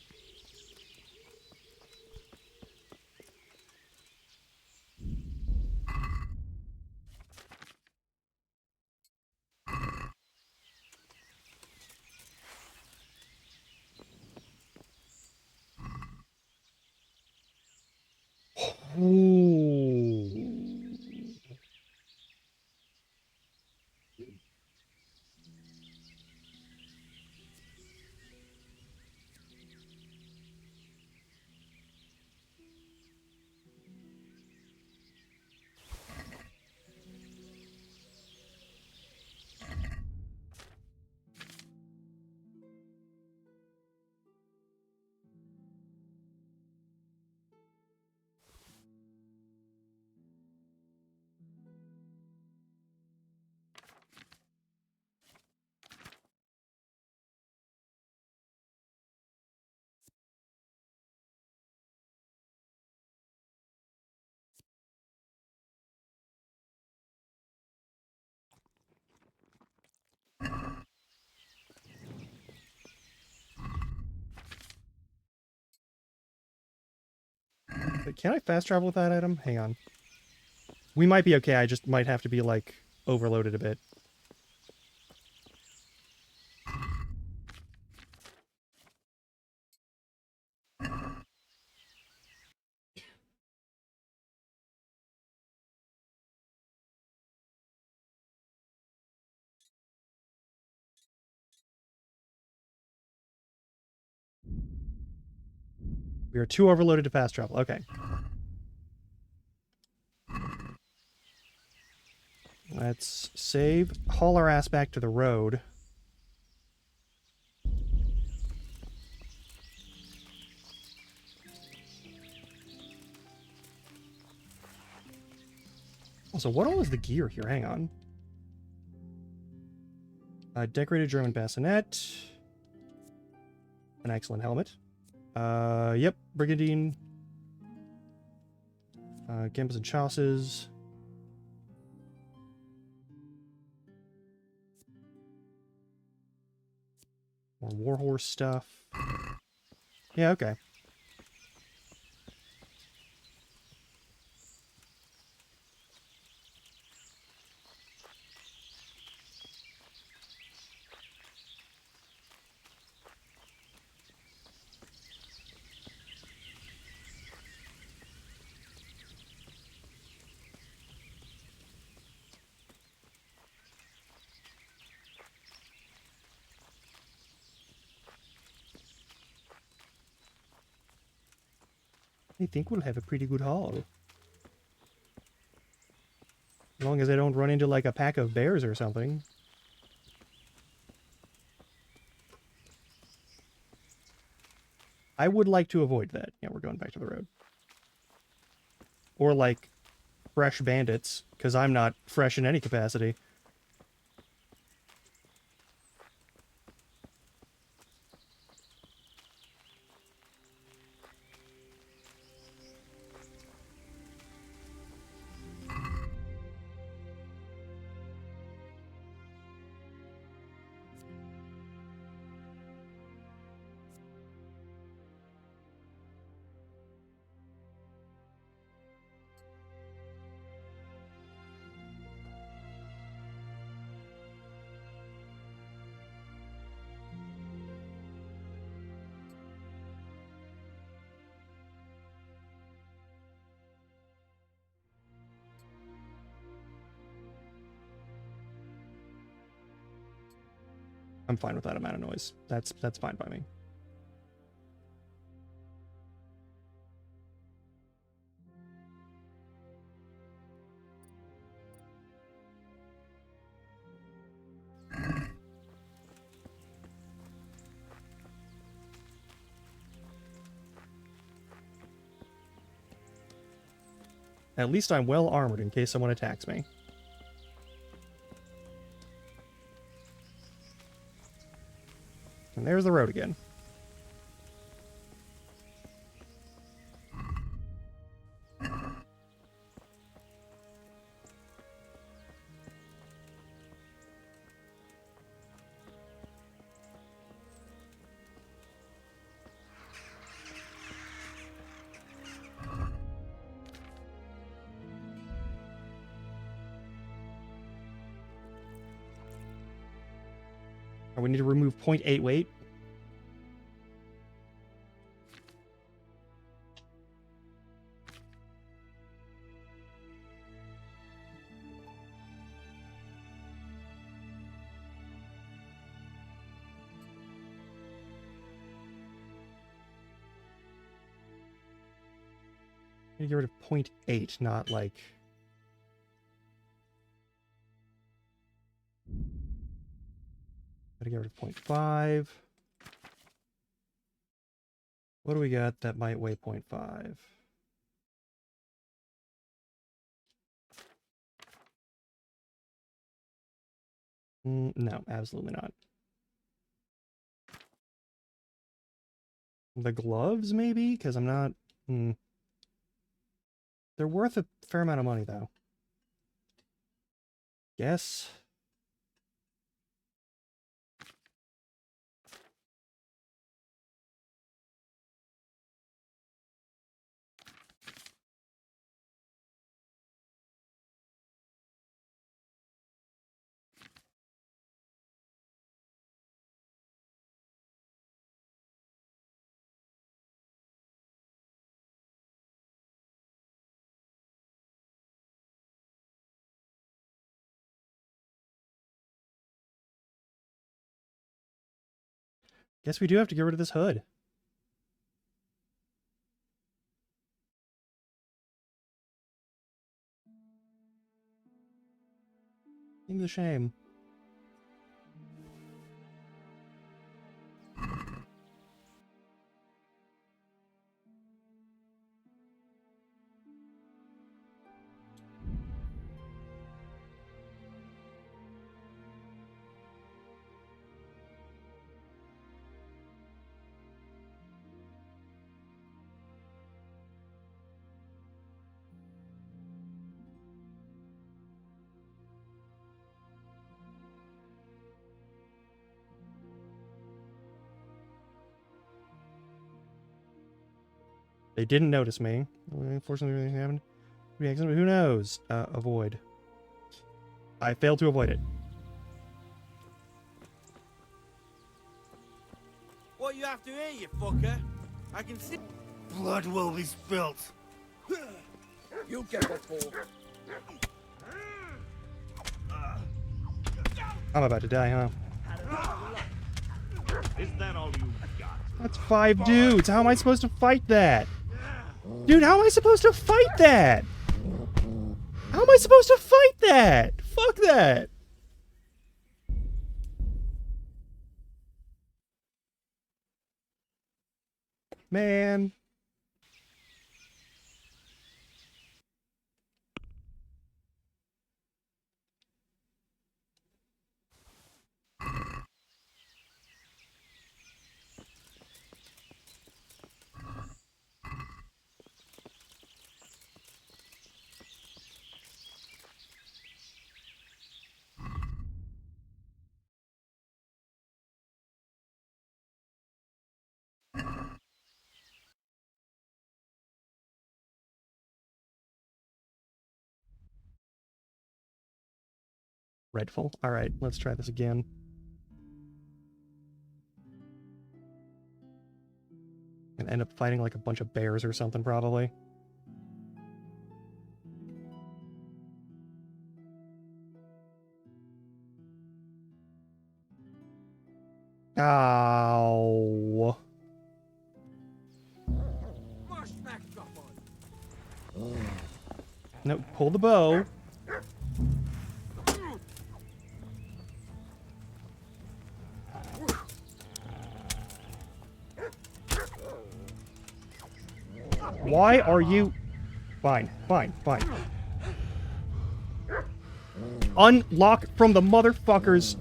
Speaker 1: Ooh. But can I fast travel with that item? Hang on. We might be okay, I just might have to be, like, overloaded a bit. We are too overloaded to fast travel. Okay. Let's save. Haul our ass back to the road. Also, what all is the gear here? Hang on. Decorated German bassinet. An excellent helmet. Yep. Brigandine. Gambas and chasses. More warhorse stuff. Yeah, okay. I think we'll have a pretty good haul. As long as I don't run into, like, a pack of bears or something. I would like to avoid that. Yeah, we're going back to the road. Or, like, fresh bandits, because I'm not fresh in any capacity. I'm fine with that amount of noise. That's fine by me. At least I'm well armored in case someone attacks me. And there's the road again. Oh, we need to remove 0.8 weight. Get rid of 0.8, not like... Gotta get rid of 0.5. What do we got that might weigh 0.5? No, absolutely not. The gloves, maybe? Because I'm not... They're worth a fair amount of money, though. Yes. Guess we do have to get rid of this hood. Seems a shame. They didn't notice me. Unfortunately, anything happened. Who knows? Avoid. I failed to avoid it.
Speaker 7: What you after here, you fucker? I can see. Blood will be spilt.
Speaker 10: You get the ball.
Speaker 1: I'm about to die, huh?
Speaker 15: Is that all you got?
Speaker 1: That's 5 dudes. How am I supposed to fight that? Dude, how am I supposed to fight that? How am I supposed to fight that? Fuck that. Man. Redful. Alright, let's try this again. And end up fighting like a bunch of bears or something, probably. Ow. No, pull the bow. Why are you... Fine, fine, fine. Unlock from the motherfuckers.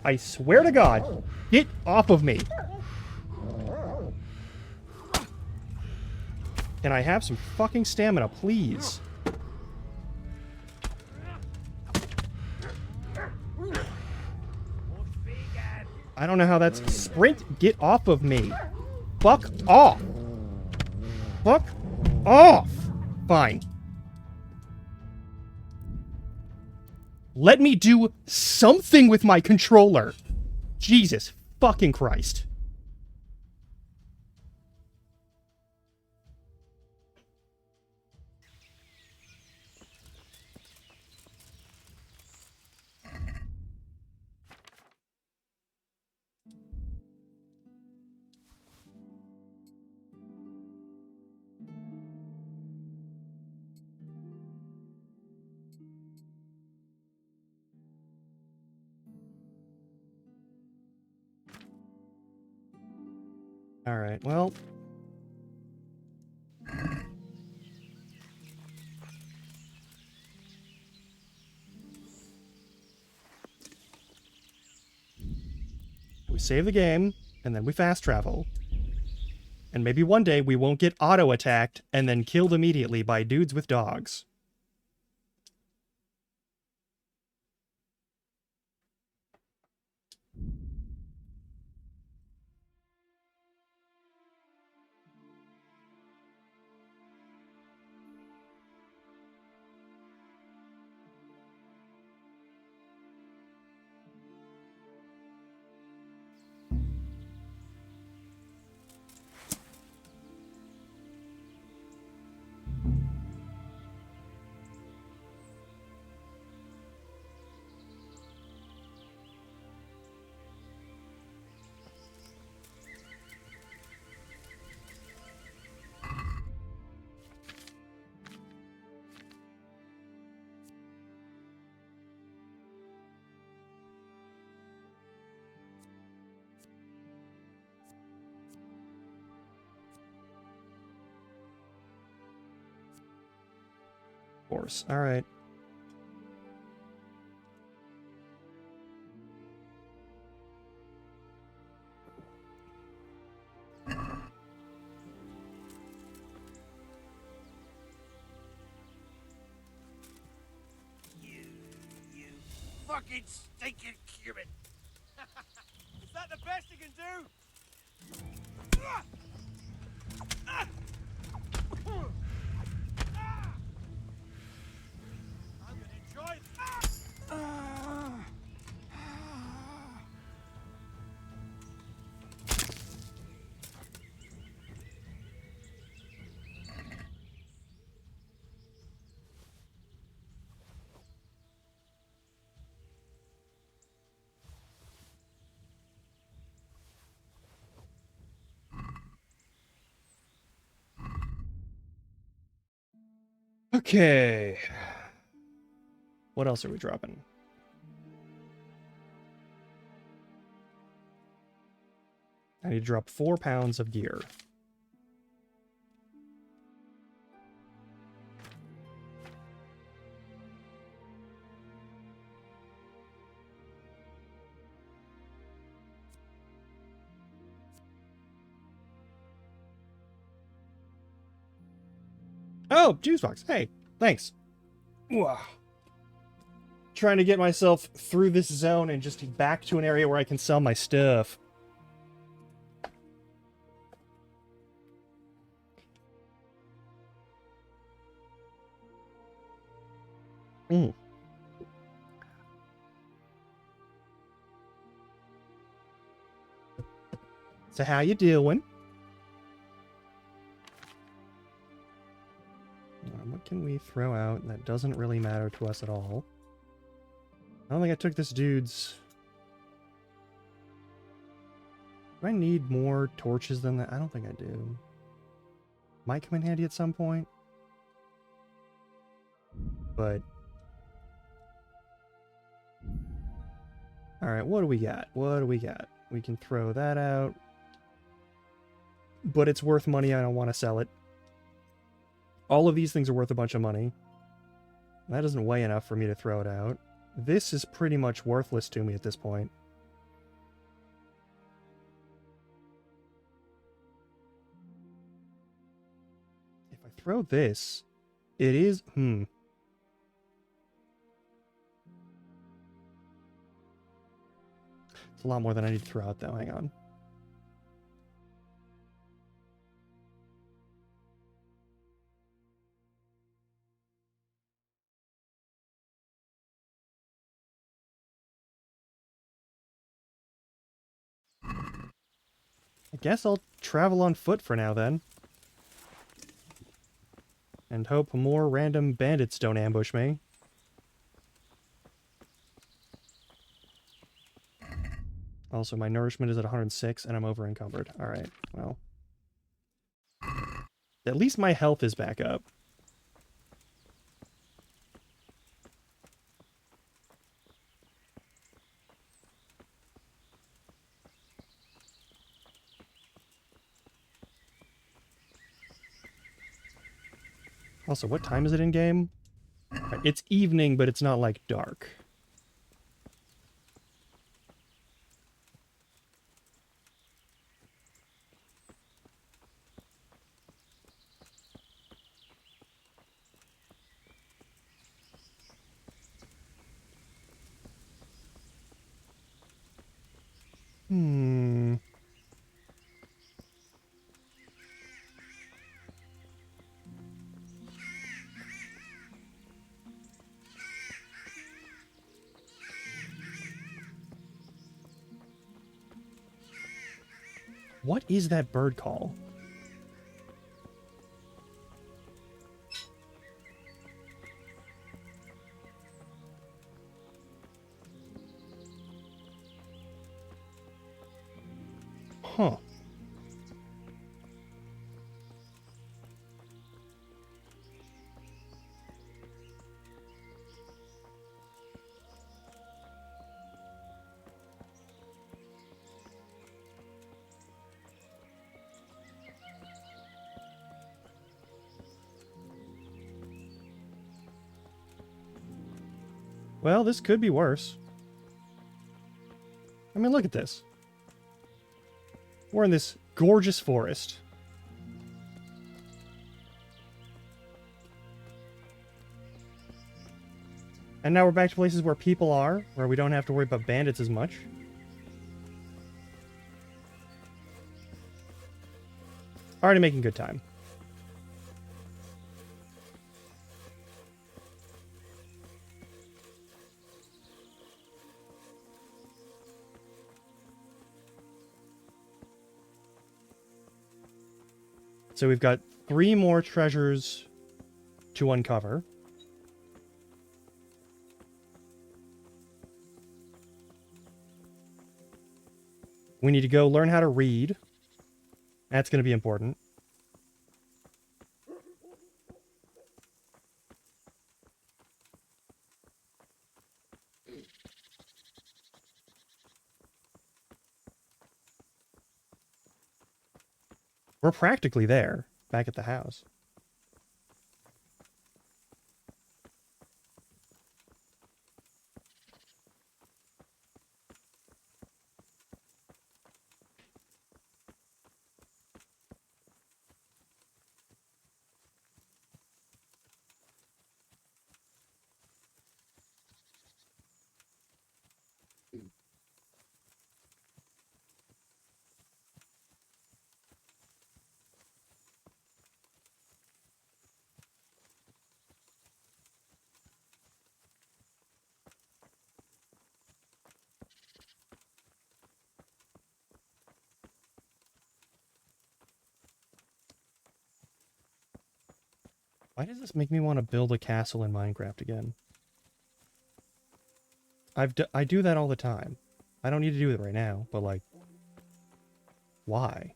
Speaker 1: I swear to God. Get off of me. Can I have some fucking stamina, please? I don't know how that's... Sprint, get off of me. Fuck off. Fuck off. Fine. Let me do something with my controller. Jesus fucking Christ. Alright, well... We save the game, and then we fast travel. And maybe one day we won't get auto-attacked and then killed immediately by dudes with dogs. course. All right.
Speaker 7: You fucking stinking cumin! Is that the best you can do? I'm gonna enjoy
Speaker 1: Okay. What else are we dropping? I need to drop 4 pounds of gear. Oh, juice box. Hey, thanks. Wow. Trying to get myself through this zone and just back to an area where I can sell my stuff. So how you doing? What can we throw out that doesn't really matter to us at all? I don't think I took this dude's... Do I need more torches than that? I don't think I do. Might come in handy at some point. But... Alright, what do we got? What do we got? We can throw that out. But it's worth money, I don't want to sell it. All of these things are worth a bunch of money. That doesn't weigh enough for me to throw it out. This is pretty much worthless to me at this point. If I throw this, it is... It's a lot more than I need to throw out, though. Hang on. I guess I'll travel on foot for now, then. And hope more random bandits don't ambush me. Also, my nourishment is at 106, and I'm over encumbered. Alright, well. At least my health is back up. Also, what time is it in game? It's evening, but it's not like dark. What is that bird call? Huh. Well, this could be worse. I mean, look at this. We're in this gorgeous forest. And now we're back to places where people are, where we don't have to worry about bandits as much. Already making good time. So we've got 3 more treasures to uncover. We need to go learn how to read. That's going to be important. We're practically there, back at the house. Why does this make me want to build a castle in Minecraft again? I do that all the time. I don't need to do it right now, but like, why?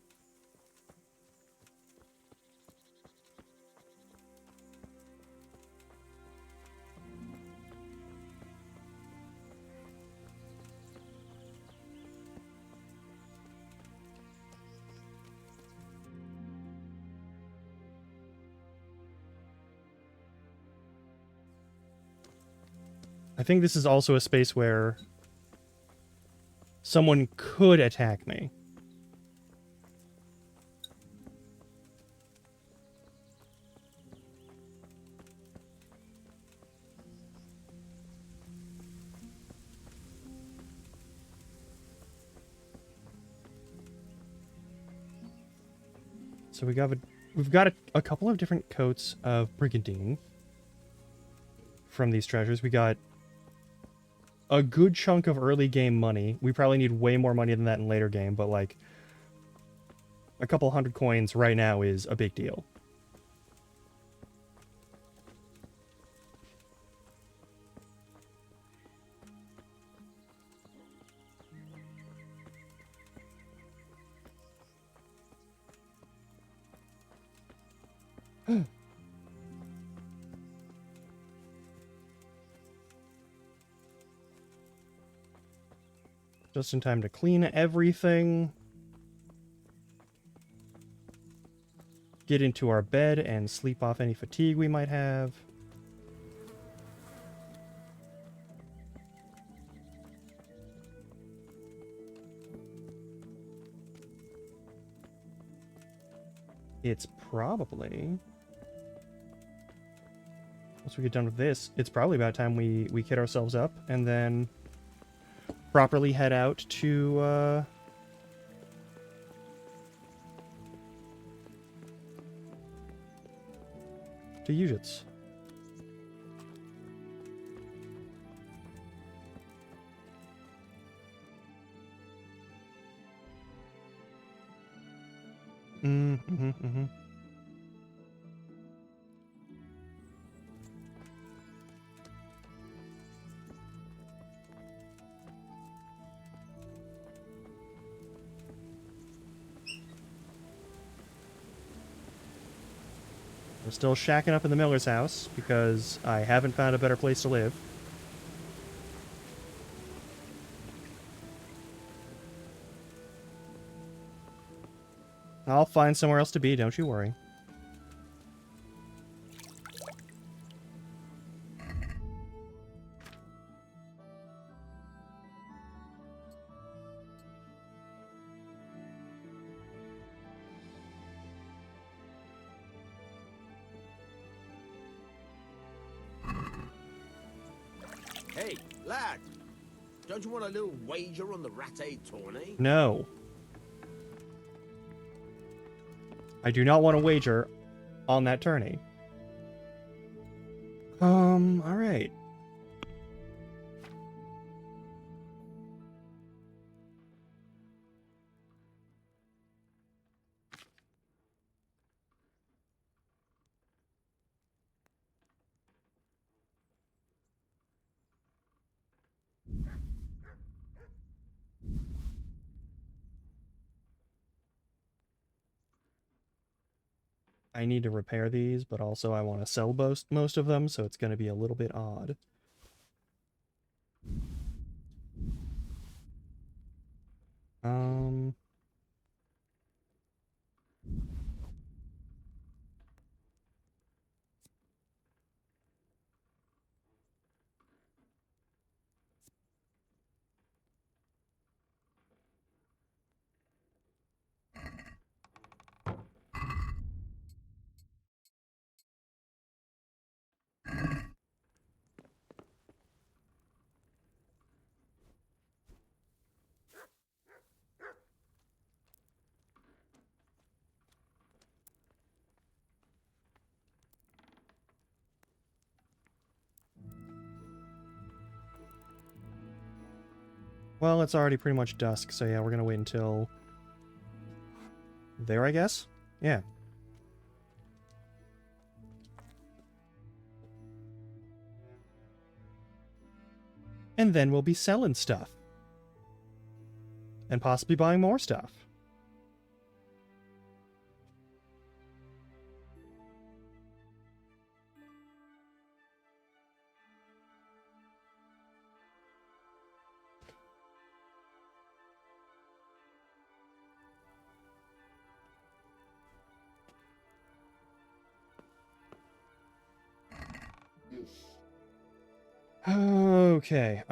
Speaker 1: I think this is also a space where someone could attack me. So we've got a couple of different coats of brigandine from these treasures. We got a good chunk of early game money. We probably need way more money than that in later game, but like a couple 100 coins right now is a big deal. Just in time to clean everything. Get into our bed and sleep off any fatigue we might have. It's probably... Once we get done with this, it's probably about time we kit ourselves up and then properly head out to Yujits. We're still shacking up in the Miller's house because I haven't found a better place to live. I'll find somewhere else to be, don't you worry.
Speaker 10: Hey, lad. Don't you want a little wager on the Rattay tourney?
Speaker 1: No. I do not want to wager on that tourney. Alright. I need to repair these, but also I want to sell most of them, so it's going to be a little bit odd. Um... Well, it's already pretty much dusk, so yeah, we're gonna wait until... there, I guess? Yeah. And then we'll be selling stuff. And possibly buying more stuff. Okay,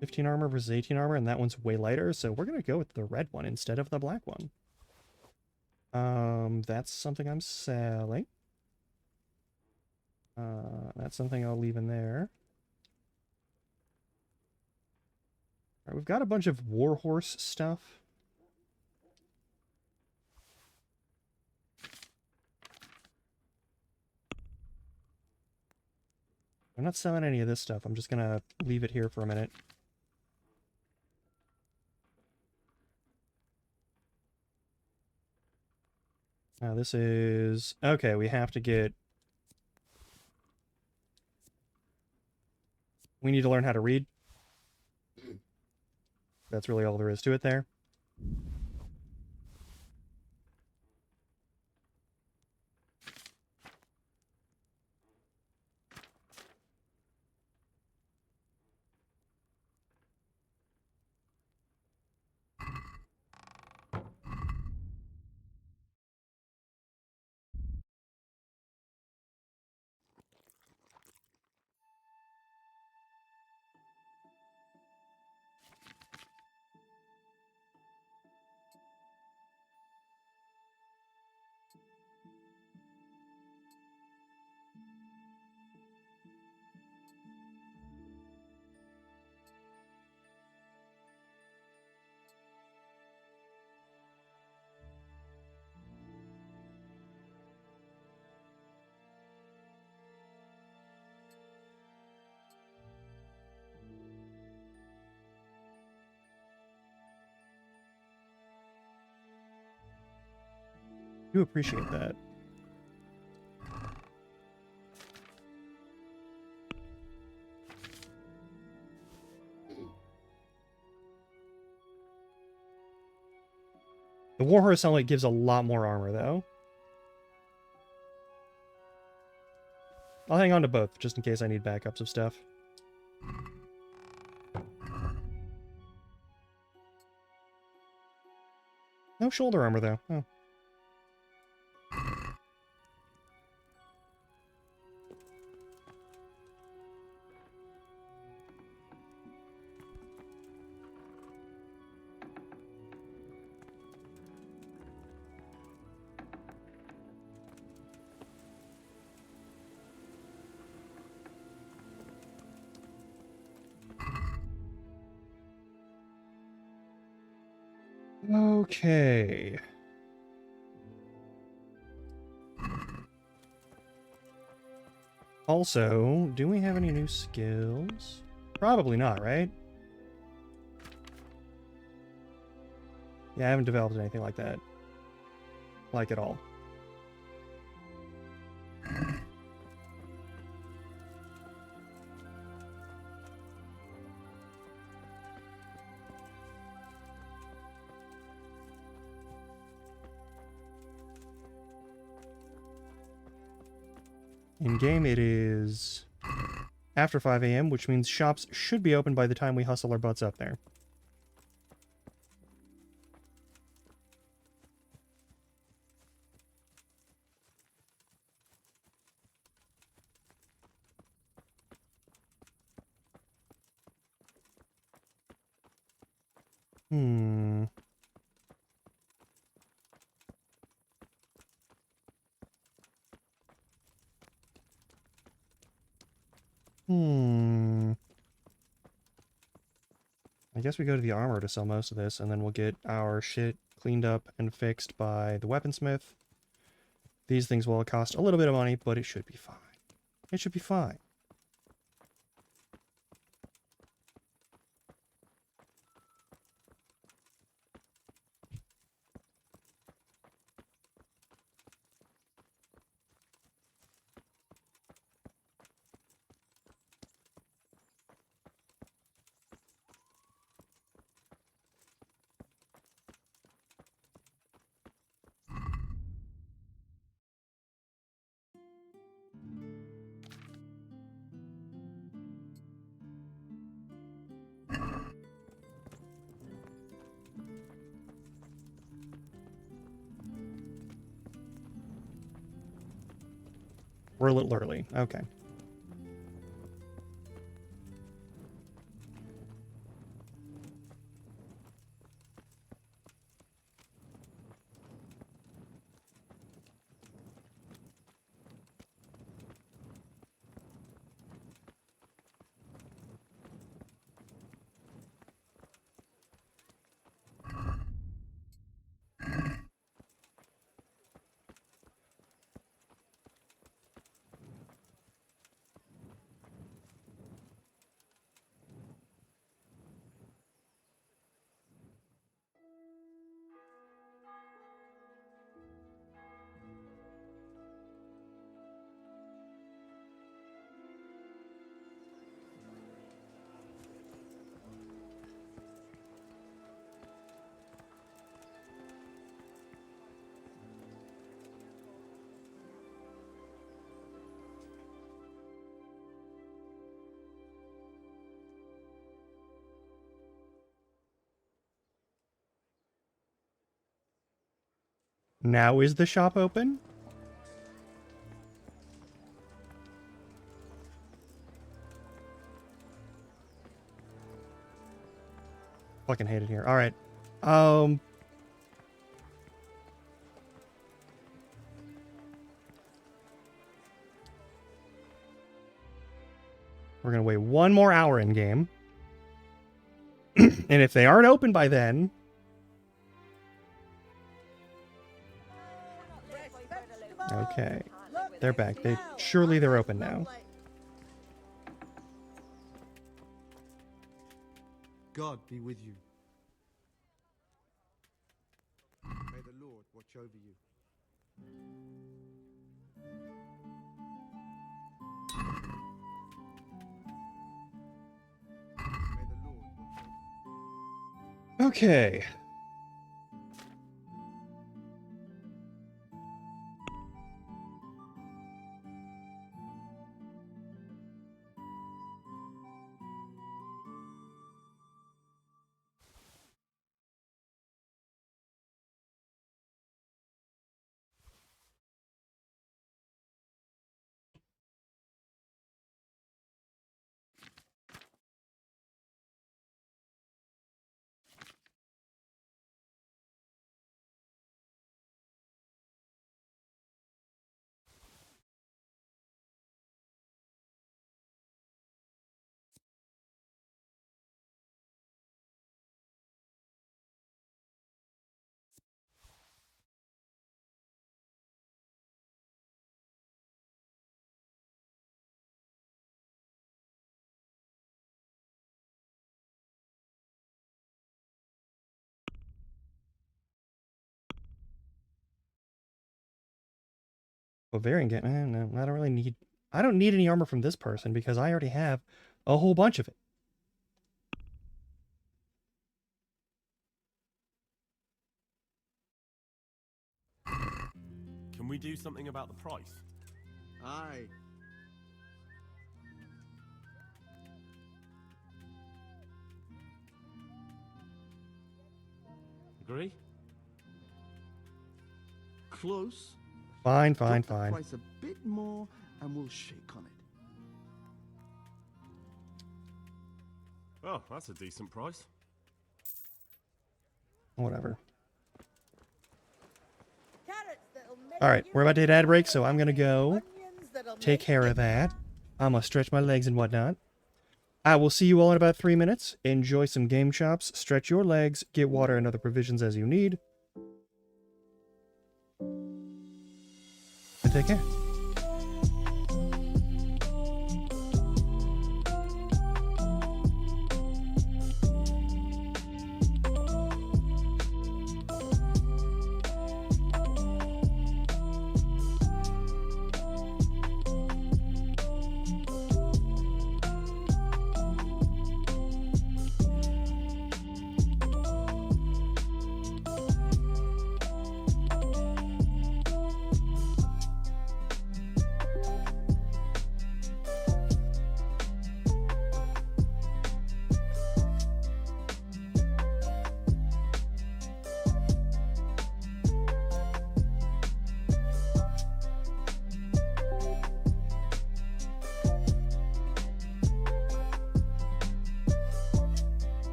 Speaker 1: 15 armor versus 18 armor, and that one's way lighter, so we're gonna go with the red one instead of the black one. That's something I'm selling. That's something I'll leave in there. Alright, we've got a bunch of warhorse stuff. I'm not selling any of this stuff. I'm just gonna leave it here for a minute. Now this is... okay, we have to get... we need to learn how to read. That's really all there is to it there. I do appreciate that. The warhorse helmet gives a lot more armor, though. I'll hang on to both, just in case I need backups of stuff. No shoulder armor, though. Oh. Okay. Also, do we have any new skills? Probably not, right? Yeah, I haven't developed anything like that. Like at all. In game, it is after 5 a.m., which means shops should be open by the time we hustle our butts up there. Hmm. I guess we go to the armor to sell most of this, and then we'll get our shit cleaned up and fixed by the weaponsmith. These things will cost a little bit of money, but it should be fine. It should be fine. We're a little early. Okay. Now is the shop open? Fucking hate it here. Alright. We're gonna wait one more hour in game. And if they aren't open by then... Okay. They're back. Surely they're open now.
Speaker 5: God be with you. May the Lord watch over you. May the Lord watch over you.
Speaker 1: Okay. Bavarian get no, I don't really need. I don't need any armor from this person because I already have a whole bunch of it.
Speaker 8: Can we do something about the price?
Speaker 11: Aye.
Speaker 8: Agree?
Speaker 11: Close.
Speaker 1: Fine,
Speaker 11: Drop
Speaker 1: fine,
Speaker 11: the
Speaker 1: fine.
Speaker 11: price a bit more, and we'll shake on it.
Speaker 8: Oh, that's a decent price.
Speaker 1: Whatever. All right, we're about to hit ad break, so I'm gonna go take care of that. I'm gonna stretch my legs and whatnot. I will see you all in about 3 minutes. Enjoy some game shops, stretch your legs, get water and other provisions as you need. And take care.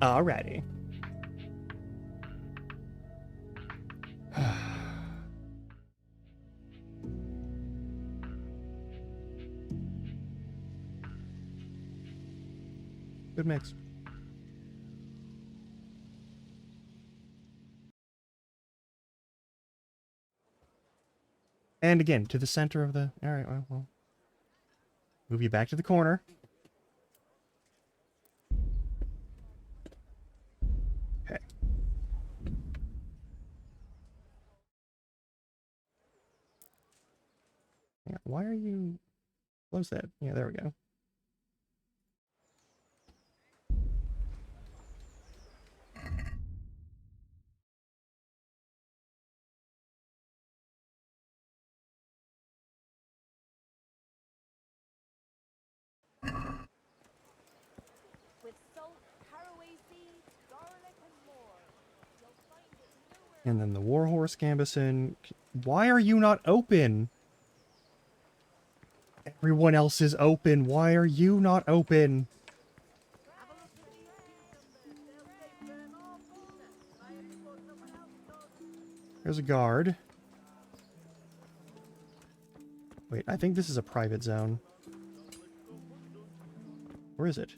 Speaker 1: Alrighty. Good mix. And again, to the center of the... Alright, well. Move you back to the corner. Okay. Yeah, why are you... Close that. Yeah, there we go.
Speaker 14: With salt, caraway seeds, garlic, and more. You'll find it nowhere.
Speaker 1: And then the Warhorse Gambison. Why are you not open? Everyone else is open. Why are you not open? There's a guard. Wait, I think this is a private zone. Where is it?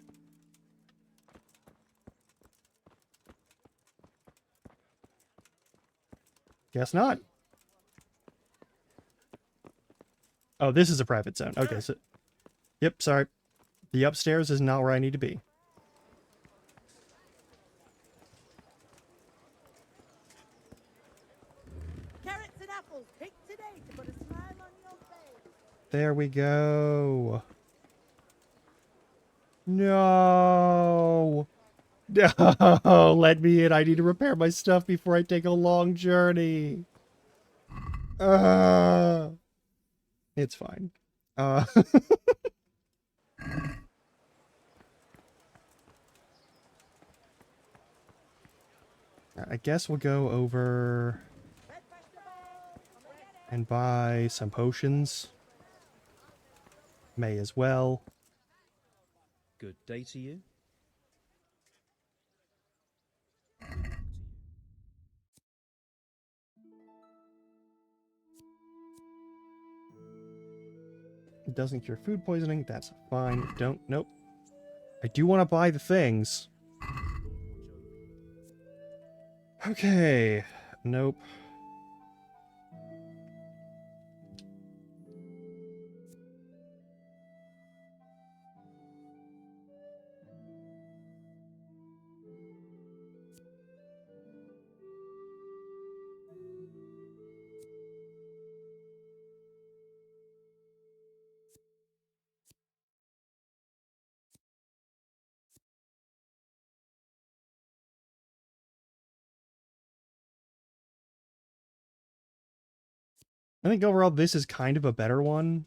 Speaker 1: Guess not. Oh, this is a private zone. Okay, so... Yep, sorry. The upstairs is not where I need to be.
Speaker 14: Carrots and apples picked today to put a smile on your face.
Speaker 1: There we go. No. No, let me in. I need to repair my stuff before I take a long journey. It's fine. I guess we'll go over and buy some potions. May as well.
Speaker 15: Good day to you.
Speaker 1: It doesn't cure food poisoning. That's fine. Nope. I do want to buy the things. Okay. Nope. I think overall this is kind of a better one.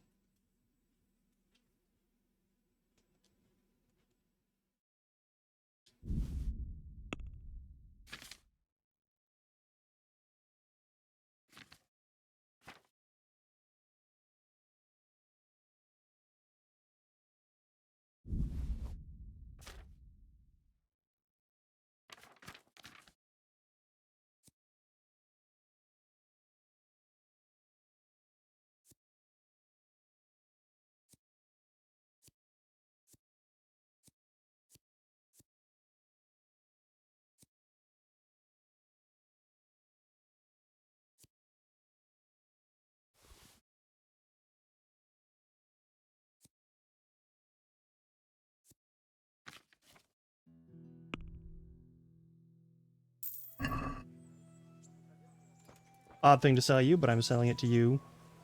Speaker 1: Odd thing to sell you, but I'm selling it to you.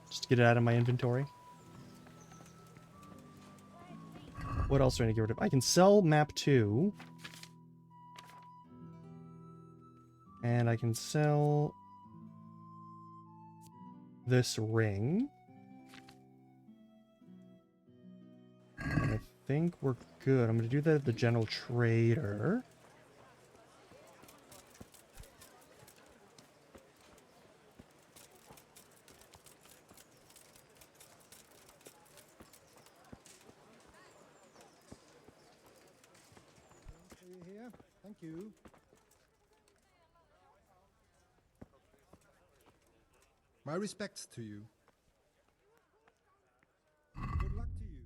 Speaker 1: Just to get it out of my inventory. What else do I need to get rid of? I can sell map 2. And I can sell this ring. And I think we're good. I'm going to do that at the general trader.
Speaker 13: Thank you. My respects to you. Good luck to you.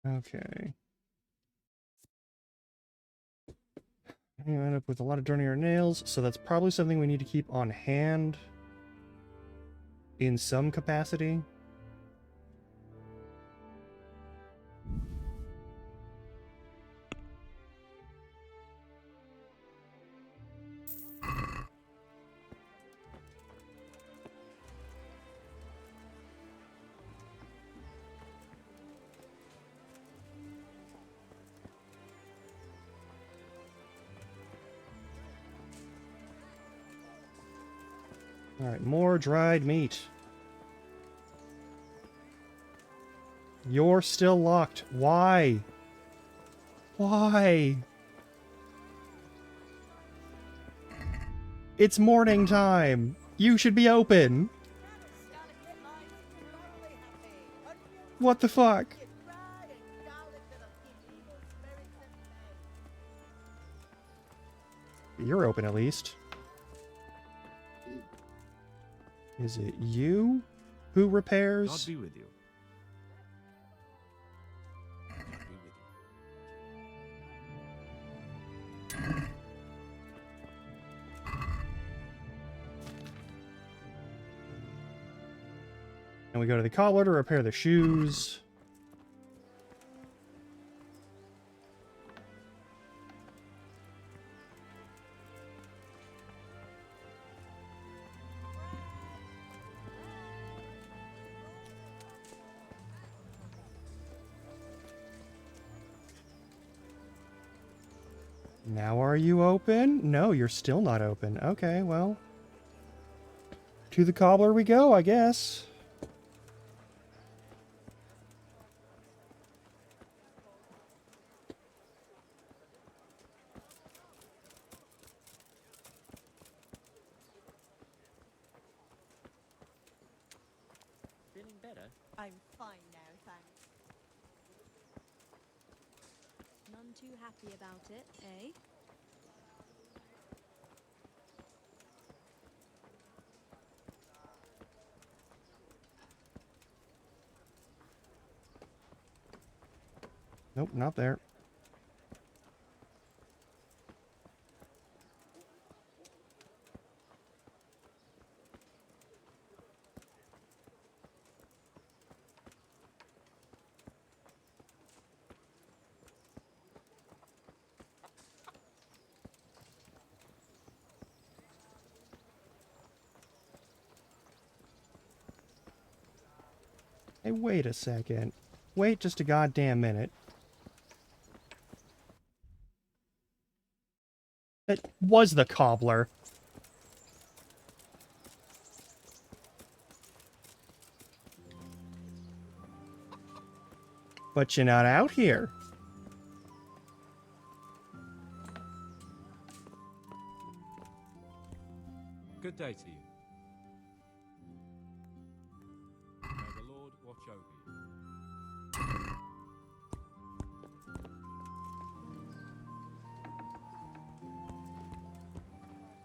Speaker 1: Okay. You end up with a lot of dirtier nails, so that's probably something we need to keep on hand in some capacity. Alright, more dried meat. You're still locked. Why? Why? It's morning time. You should be open. What the fuck? You're open at least. Is it you who repairs?
Speaker 16: God be with you.
Speaker 1: And we go to the cobbler to repair the shoes. Now are you open? No, you're still not open. Okay, well. To the cobbler we go, I guess.
Speaker 15: Feeling better?
Speaker 4: I'm fine now, thanks. None too happy about it, eh?
Speaker 1: Nope, not there. Hey, wait a second. Wait just a goddamn minute. It was the cobbler. But you're not out here.
Speaker 16: Good day to you. May the Lord watch over you.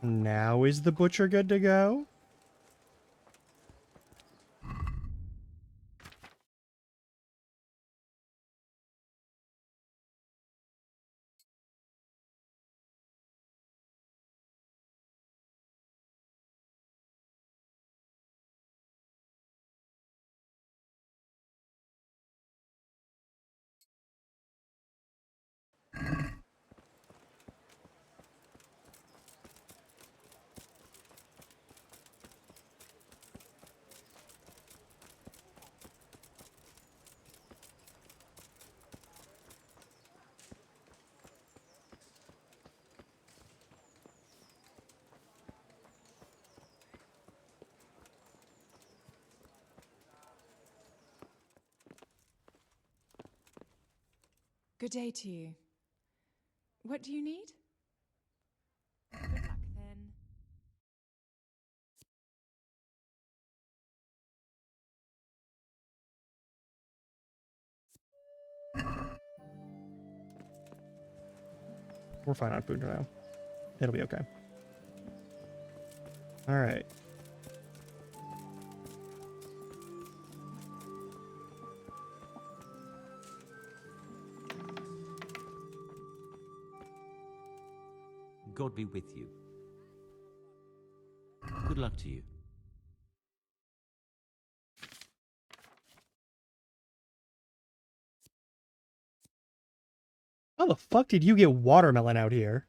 Speaker 1: Now is the butcher good to go?
Speaker 2: Good day to you. What do you need? Good luck then.
Speaker 1: We're fine on food now. It'll be okay. Alright.
Speaker 15: God be with you. Good luck to you.
Speaker 1: How the fuck did you get watermelon out here?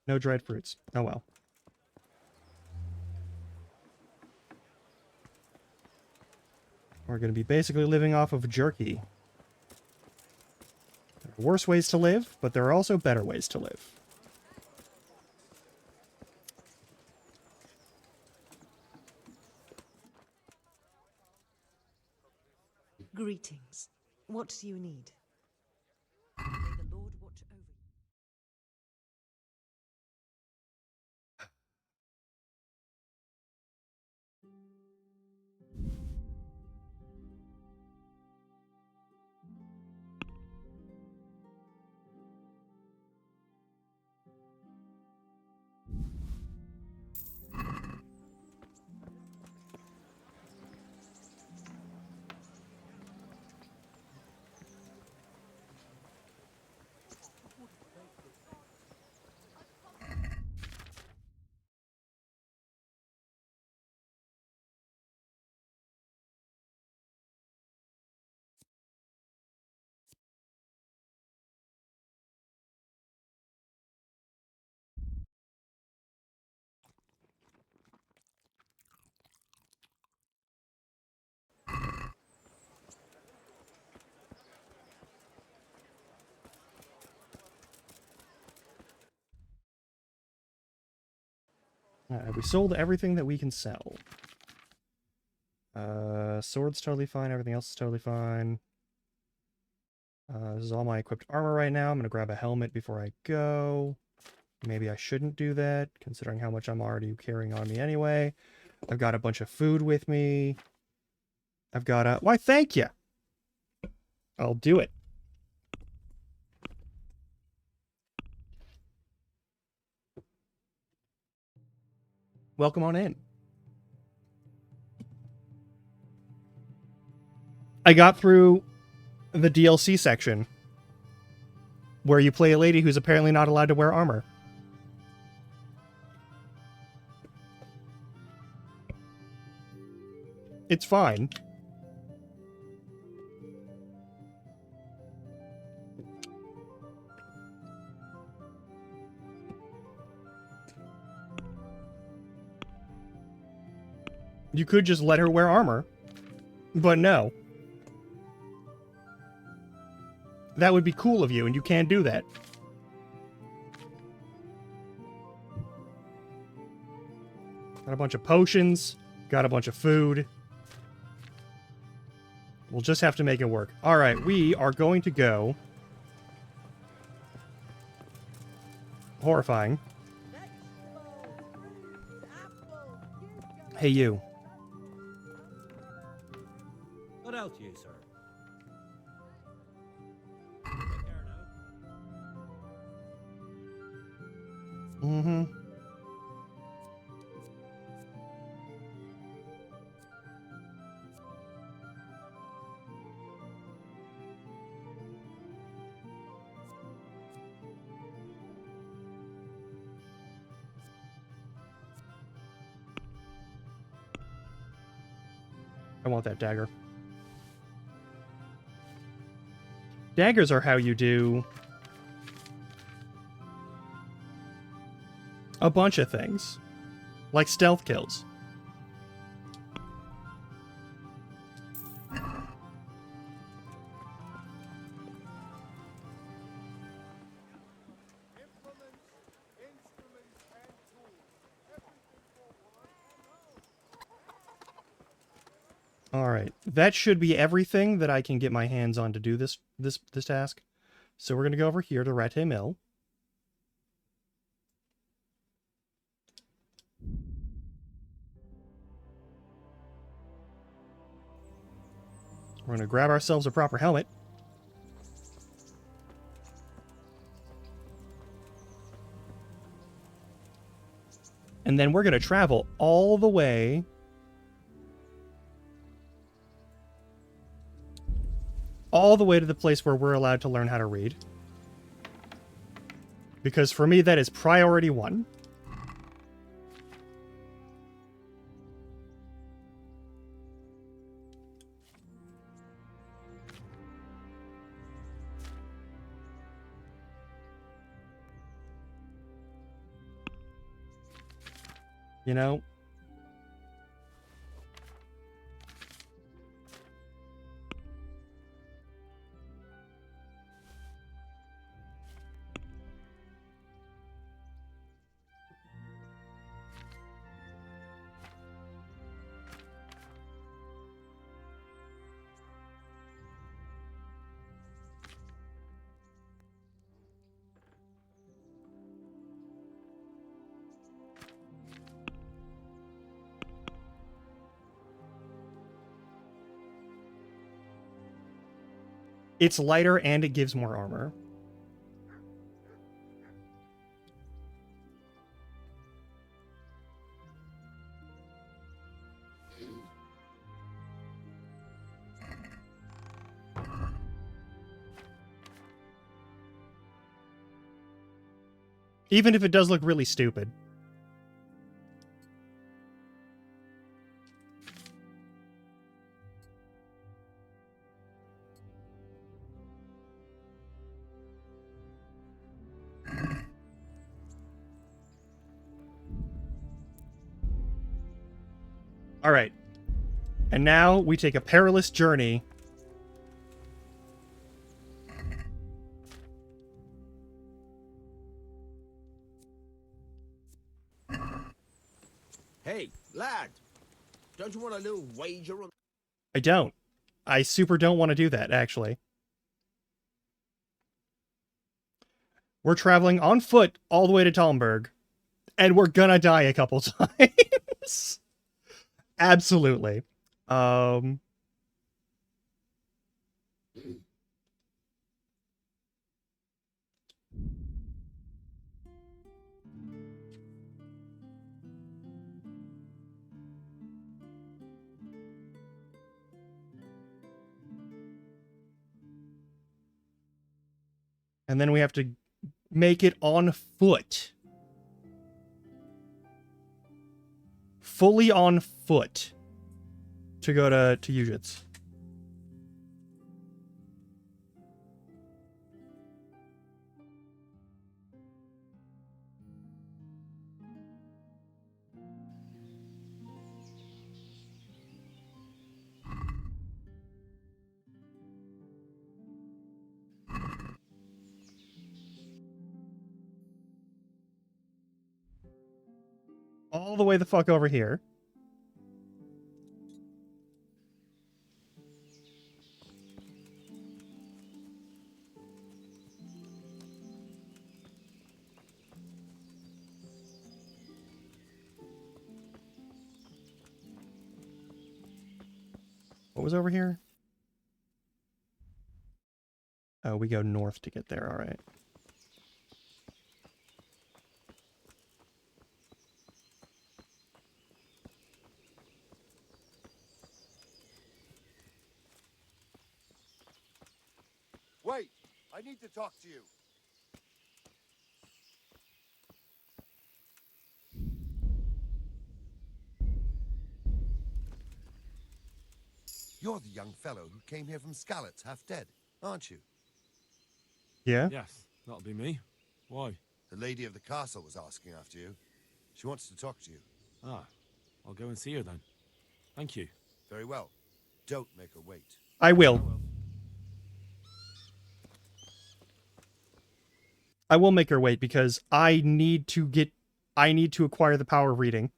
Speaker 1: No dried fruits. Oh well. We're going to be basically living off of jerky. There are worse ways to live, but there are also better ways to live.
Speaker 17: Greetings. What do you need? May the Lord watch over you.
Speaker 1: Alright, we sold everything that we can sell. Sword's totally fine, everything else is totally fine. This is all my equipped armor right now. I'm going to grab a helmet before I go. Maybe I shouldn't do that, considering how much I'm already carrying on me anyway. I've got a bunch of food with me. I've got a... Why, thank you! I'll do it. Welcome on in. I got through the DLC section where you play a lady who's apparently not allowed to wear armor. It's fine. You could just let her wear armor, but no. That would be cool of you, and you can't do that. Got a bunch of potions, got a bunch of food. We'll just have to make it work. Alright, we are going to go... Horrifying. Hey, you.
Speaker 3: What else, you, sir?
Speaker 1: Mm-hmm. I want that dagger. Daggers are how you do a bunch of things, like stealth kills. Alright, that should be everything that I can get my hands on to do this task. So we're going to go over here to Rattay Mill. We're going to grab ourselves a proper helmet. And then we're going to travel all the way to the place where we're allowed to learn how to read. Because for me, that is priority 1. You know? It's lighter and it gives more armor. Even if it does look really stupid. Alright. And now we take a perilous journey.
Speaker 10: Hey, lad! Don't you want a little wager on...
Speaker 1: I don't. I super don't want to do that, actually. We're traveling on foot all the way to Talmberg. And we're gonna die a couple times. Absolutely. And then we have to make it on foot. Fully on foot. To go to Ujits. All the way the fuck over here. What was over here? Oh, we go north to get there, alright.
Speaker 11: Wait! I need to talk to you.
Speaker 18: You're the young fellow who came here from Skalitz, half dead, aren't you?
Speaker 1: Yeah?
Speaker 8: Yes, that'll be me. Why?
Speaker 18: The lady of the castle was asking after you. She wants to talk to you.
Speaker 8: Ah, I'll go and see her then. Thank you.
Speaker 18: Very well. Don't make her wait.
Speaker 1: I will. I will make her wait because I need to acquire the power of reading.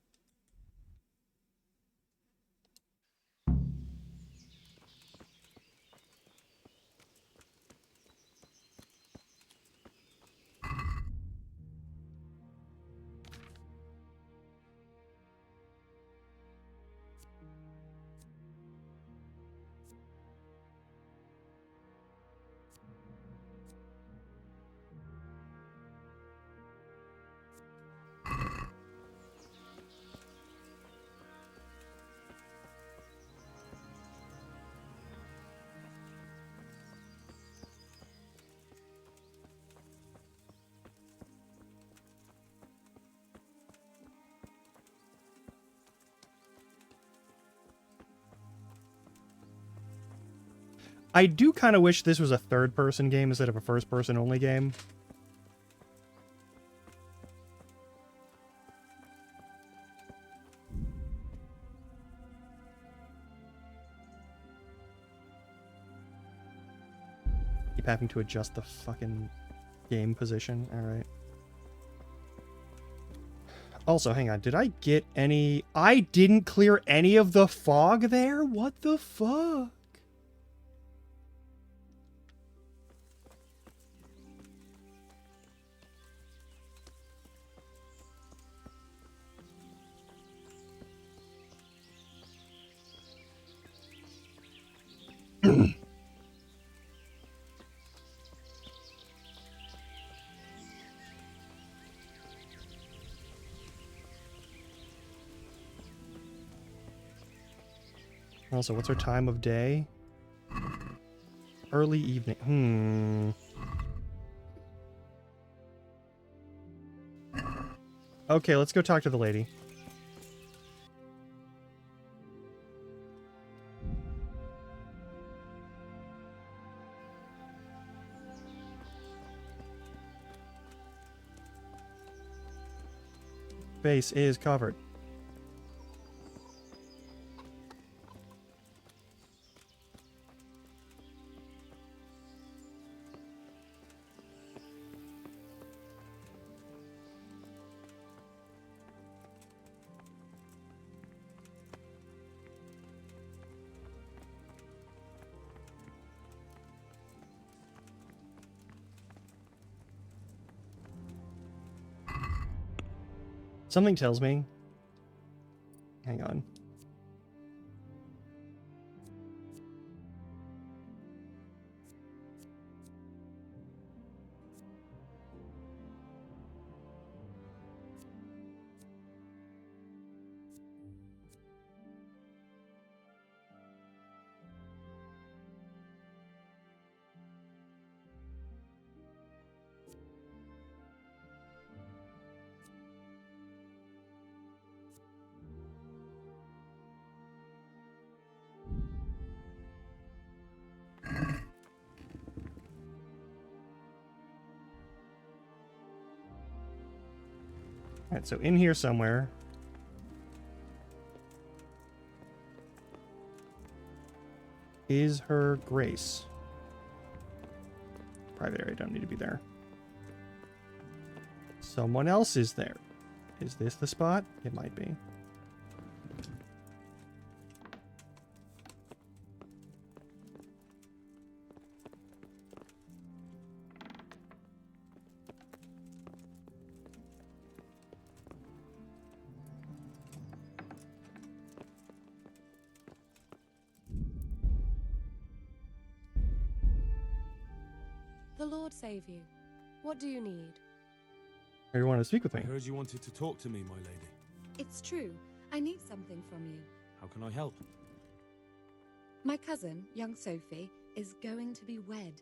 Speaker 1: I do kind of wish this was a third-person game instead of a first-person only game. Keep having to adjust the fucking game position. Alright. Also, hang on. Did I get any... I didn't clear any of the fog there? What the fuck? Also, what's our time of day? Early evening. Okay, let's go talk to the lady. Face is covered. Something tells me... Hang on. Alright, so in here somewhere is her grace. Private area, don't need to be there. Someone else is there. Is this the spot? It might be.
Speaker 19: The Lord save you. What do you need?
Speaker 1: You want to speak with
Speaker 8: I
Speaker 1: me?
Speaker 8: heard you wanted to talk to me, my lady.
Speaker 19: It's true. I need something from you.
Speaker 8: How can I help?
Speaker 19: My cousin, young Sophie, is going to be wed.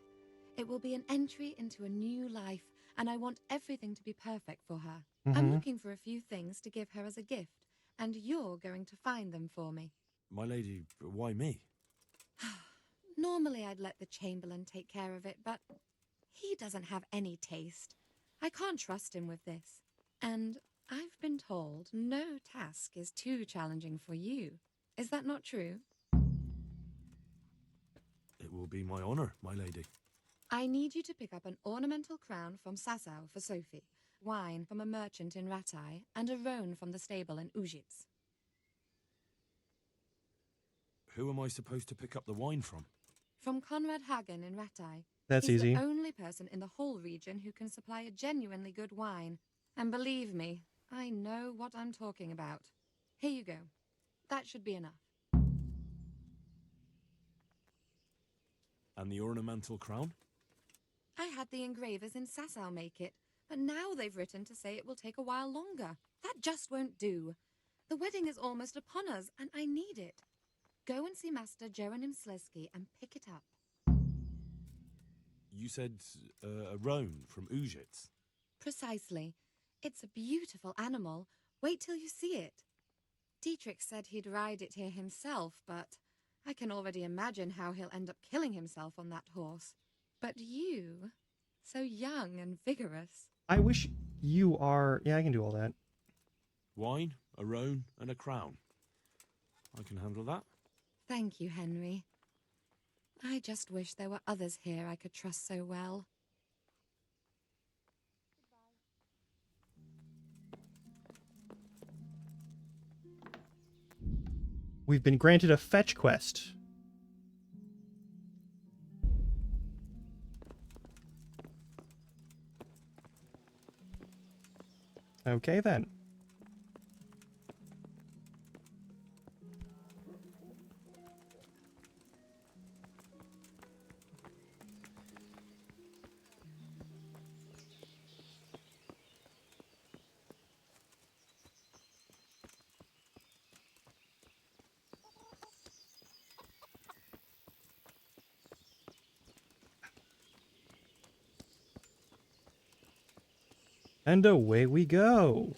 Speaker 19: It will be an entry into a new life, and I want everything to be perfect for her. I'm looking for a few things to give her as a gift, and you're going to find them for me.
Speaker 8: My lady, why me?
Speaker 19: Normally I'd let the Chamberlain take care of it, but he doesn't have any taste. I can't trust him with this. And I've been told no task is too challenging for you. Is that not true?
Speaker 8: It will be my honor, my lady.
Speaker 19: I need you to pick up an ornamental crown from Sasau for Sophie, wine from a merchant in Ratai, and a roan from the stable in Ujits.
Speaker 8: Who am I supposed to pick up the wine from?
Speaker 19: From Conrad Hagen in Ratai.
Speaker 1: That's
Speaker 19: He's
Speaker 1: easy.
Speaker 19: the only person in the whole region who can supply a genuinely good wine. And believe me, I know what I'm talking about. Here you go. That should be enough.
Speaker 8: And the ornamental crown?
Speaker 19: I had the engravers in Sasau make it, but now they've written to say it will take a while longer. That just won't do. The wedding is almost upon us, and I need it. Go and see Master Jeronim Slesky and pick it up.
Speaker 8: You said a roan from Ujits.
Speaker 19: Precisely. It's a beautiful animal. Wait till you see it. Dietrich said he'd ride it here himself, but I can already imagine how he'll end up killing himself on that horse. But you, so young and vigorous.
Speaker 1: I wish you are... Yeah, I can do all that.
Speaker 8: Wine, a roan, and a crown. I can handle that.
Speaker 19: Thank you, Henry. I just wish there were others here I could trust so well.
Speaker 1: We've been granted a fetch quest. Okay, then. And away we go.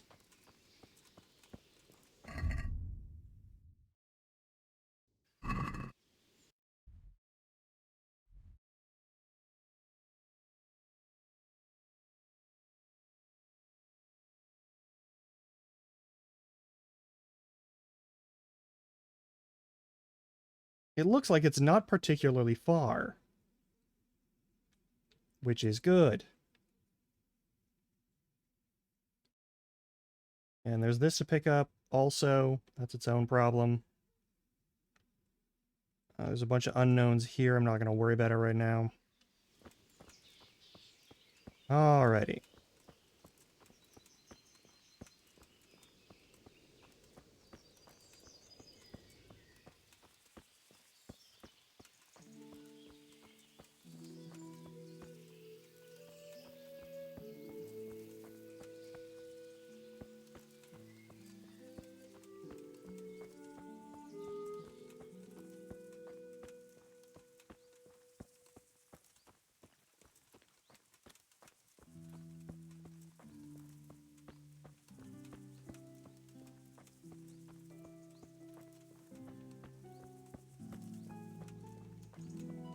Speaker 1: It looks like it's not particularly far, which is good. And there's this to pick up also. That's its own problem. There's a bunch of unknowns here. I'm not going to worry about it right now. Alrighty.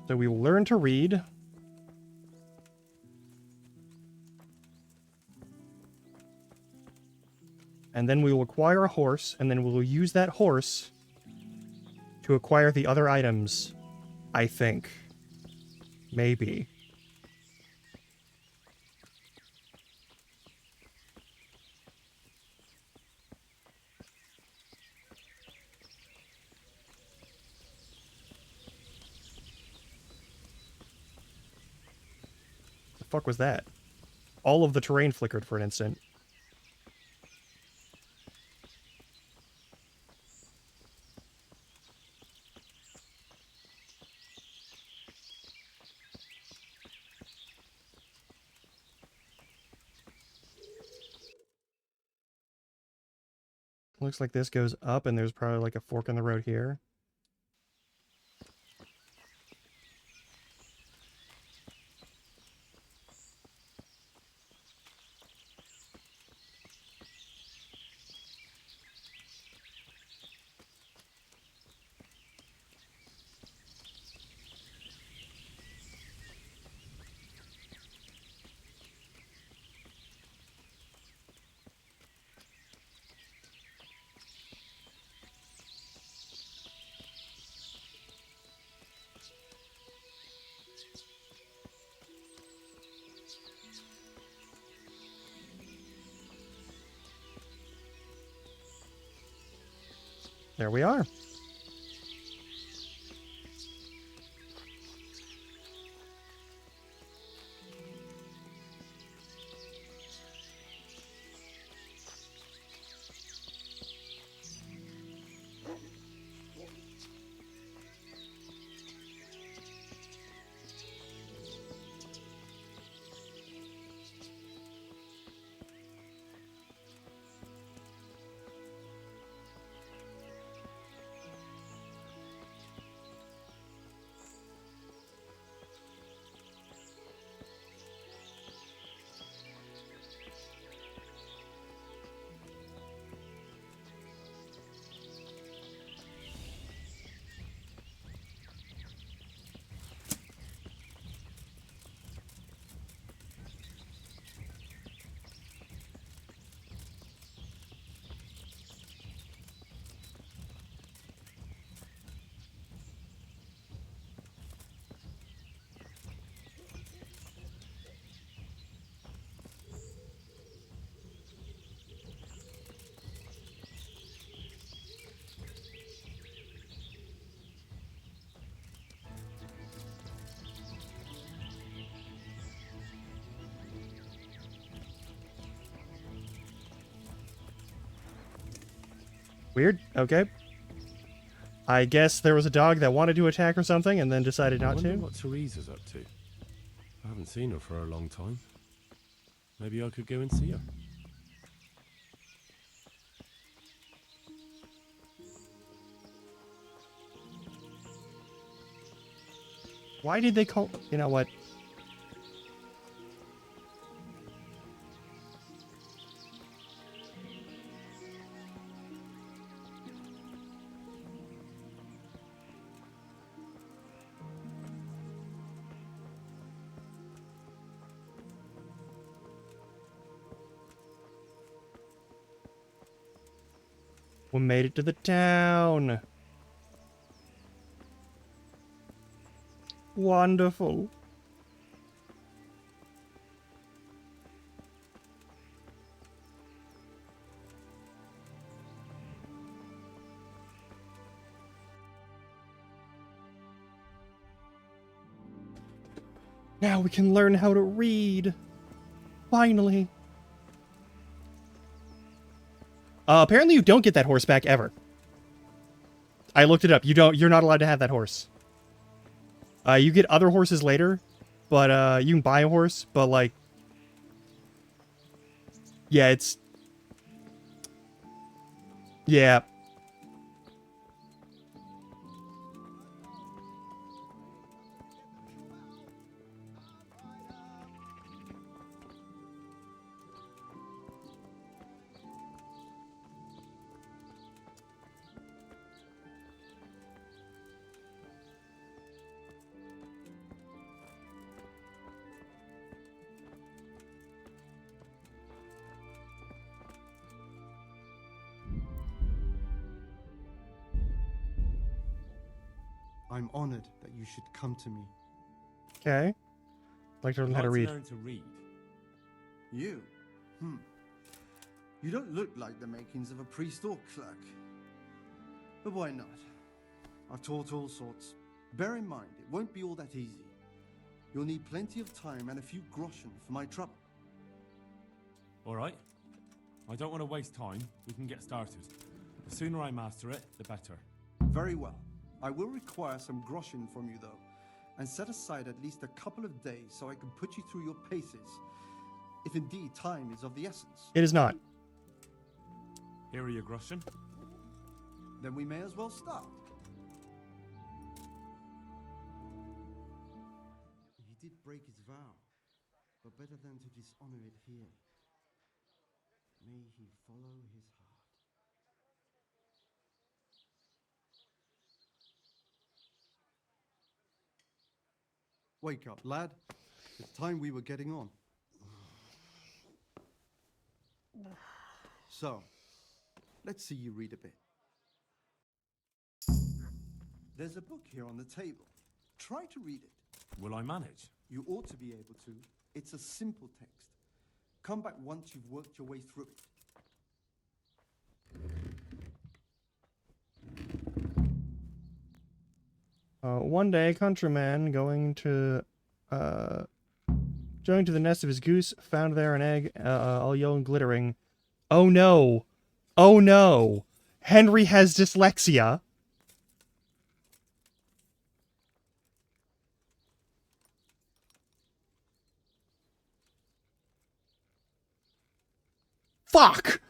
Speaker 1: So we will learn to read. And then we will acquire a horse, and then we will use that horse to acquire the other items, I think. Maybe. The fuck was that? All of the terrain flickered for an instant. Looks like this goes up, and there's probably like a fork in the road here. There we are. Weird. Okay. I guess there was a dog that wanted to attack or something and then decided
Speaker 8: I
Speaker 1: not
Speaker 8: wonder
Speaker 1: to.
Speaker 8: what Theresa's up to. I haven't seen her for a long time. Maybe I could go and see her.
Speaker 1: Why did they call... You know what? We made it to the town. Wonderful. Now we can learn how to read. Finally. Apparently you don't get that horse back ever. I looked it up. You're not allowed to have that horse. You get other horses later, but you can buy a horse, but like yeah, yeah.
Speaker 13: I'm honored that you should come to me.
Speaker 1: Okay. Like to learn how to read.
Speaker 8: Learn to read.
Speaker 5: You? You don't look like the makings of a priest or clerk. But why not? I've taught all sorts. Bear in mind, it won't be all that easy. You'll need plenty of time and a few groschen for my trouble.
Speaker 8: All right. I don't want to waste time. We can get started. The sooner I master it, the better.
Speaker 5: Very well. I will require some groschen from you, though, and set aside at least a couple of days so I can put you through your paces, if indeed time is of the essence.
Speaker 1: It is not.
Speaker 8: Here are your groschen.
Speaker 5: Then we may as well start.
Speaker 13: He did break his vow, but better than to dishonor it here. May he follow his heart.
Speaker 5: Wake up, lad. It's time we were getting on. So, let's see you read a bit. There's a book here on the table. Try to read it.
Speaker 8: Will I manage?
Speaker 5: You ought to be able to. It's a simple text. Come back once you've worked your way through it.
Speaker 1: One day, a countryman going to the nest of his goose, found there an egg, all yellow and glittering. Oh no! Oh no! Henry has dyslexia! Fuck!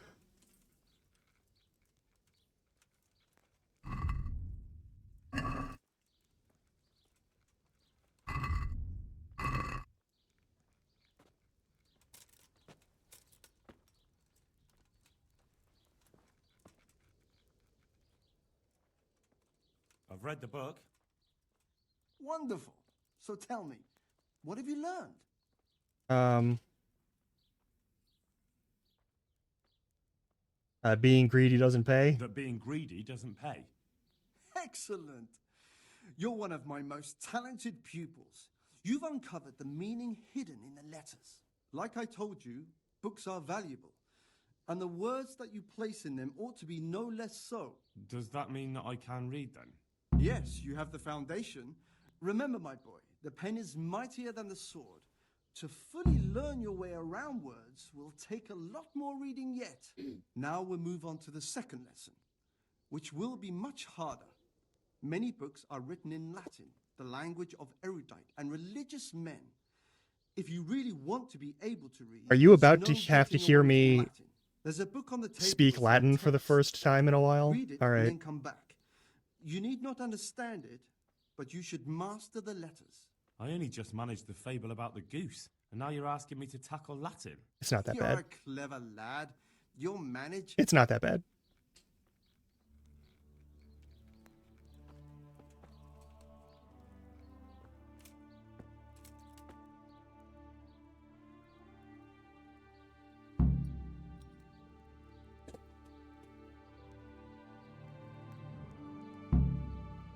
Speaker 8: I've read the book.
Speaker 5: Wonderful. So tell me, what have you learned?
Speaker 1: Being greedy doesn't pay.
Speaker 8: That being greedy doesn't pay.
Speaker 5: Excellent. You're one of my most talented pupils. You've uncovered the meaning hidden in the letters. Like I told you, books are valuable, and the words that you place in them ought to be no less so.
Speaker 8: Does that mean that I can read then?
Speaker 5: Yes, you have the foundation. Remember, my boy, the pen is mightier than the sword. To fully learn your way around words will take a lot more reading yet. Now we'll move on to the second lesson.
Speaker 13: which will be much harder. Many books are written in Latin, the language of erudite and religious men. If you really want to be able to read,
Speaker 1: Are you about to
Speaker 13: there's no
Speaker 1: have to
Speaker 13: getting
Speaker 1: hear
Speaker 13: away from
Speaker 1: me
Speaker 13: Latin. There's a book on the table
Speaker 1: speak
Speaker 13: with some
Speaker 1: Latin for the
Speaker 13: text.
Speaker 1: first time in a while?
Speaker 13: Read it
Speaker 1: All
Speaker 13: and
Speaker 1: right.
Speaker 13: then come back. You need not understand it, but you should master the letters.
Speaker 8: I only just managed the fable about the goose, and now you're asking me to tackle Latin.
Speaker 1: It's not that
Speaker 13: You're
Speaker 1: bad.
Speaker 13: a clever lad. You'll manage.
Speaker 1: It's not that bad.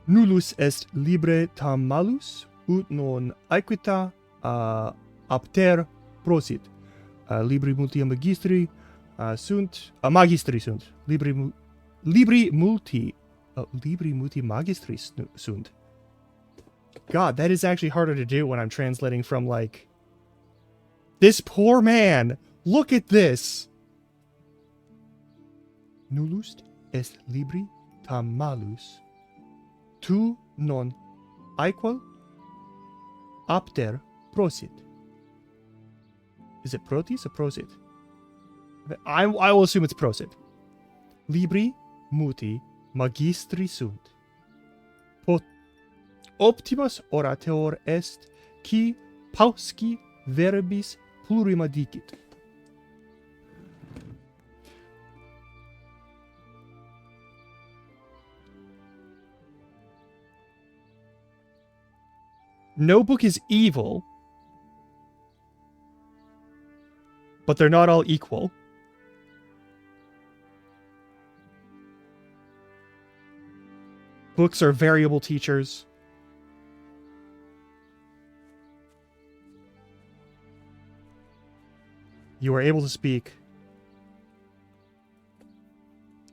Speaker 1: Nullus est libre tam malus, ut non aequita apter prosit. Libri multi magistri sunt, magistri sunt. Libri multi magistri sunt. God, that is actually harder to do when I'm translating from, like, this poor man. Look at this. Nullus est libri tam malus. Tu non aequal apter prosit. Is it protis or prosit? I will assume it's prosit. Libri muti magistri sunt. Optimus orator est qui pausci verbis plurima dicit. No book is evil, but they're not all equal. Books are variable teachers. You are able to speak.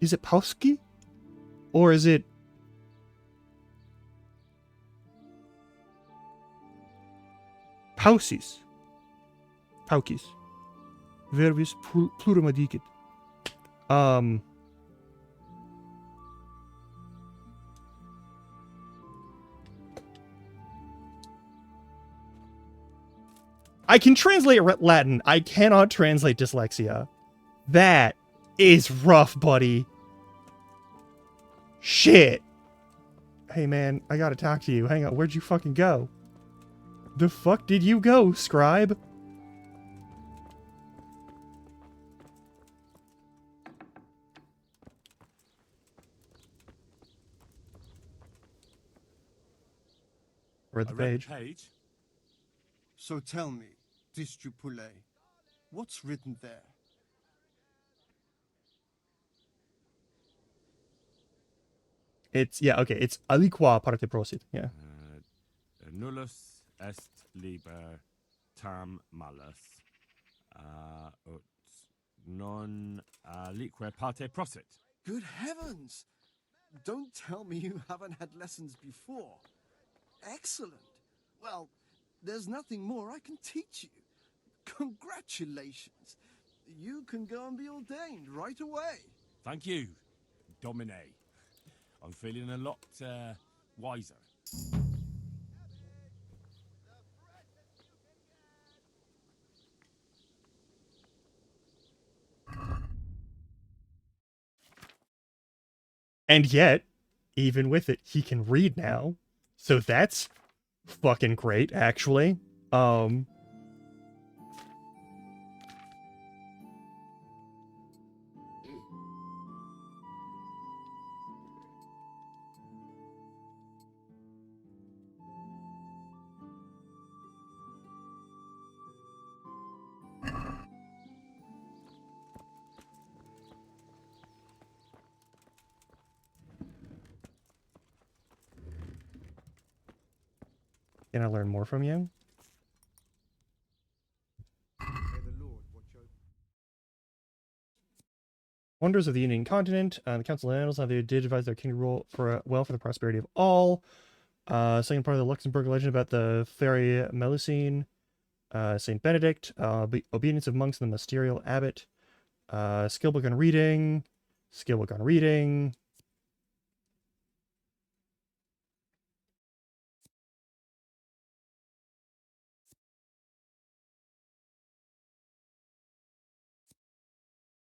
Speaker 1: Is it Pauski? Or is it Pausis? Paukis. Verbis plurima dicit. I can translate Latin. I cannot translate dyslexia. That is rough, buddy. Shit. Hey, man, I gotta talk to you. Hang on, where'd you fucking go? The fuck did you go, scribe? Read the page.
Speaker 13: So tell me, Distrupule, what's written there?
Speaker 1: It's, yeah, okay, it's aliqua parte prosit, yeah.
Speaker 8: Nullus est liber tam malus, ut non alique parte prosit.
Speaker 13: Good heavens! Don't tell me you haven't had lessons before. Excellent. Well, there's nothing more I can teach you. Congratulations. You can go and be ordained right away.
Speaker 8: Thank you, Domine. I'm feeling a lot wiser.
Speaker 1: And yet, even with it, he can read now. So that's fucking great, actually. Can I learn more from you? Wonders of the Indian continent. The Council of Annals, how they did advise their king to rule for well for the prosperity of all. Second part of the Luxembourg legend about the fairy Melusine. Saint Benedict. Obedience of monks and the Mysterial Abbot. Skill book on reading. Skill book on reading.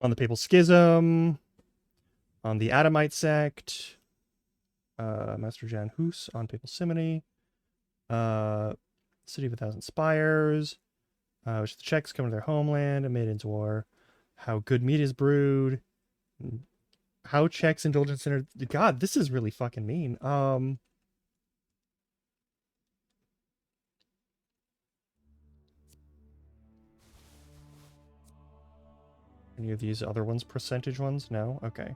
Speaker 1: On the Papal Schism. On the Adamite sect. Master Jan Hus on Papal Simony. City of a Thousand Spires. Which the Czechs come to their homeland and Maiden's War. How good meat is brewed. How Czechs indulgence center. God, this is really fucking mean. Any of these other ones percentage ones? No? Okay.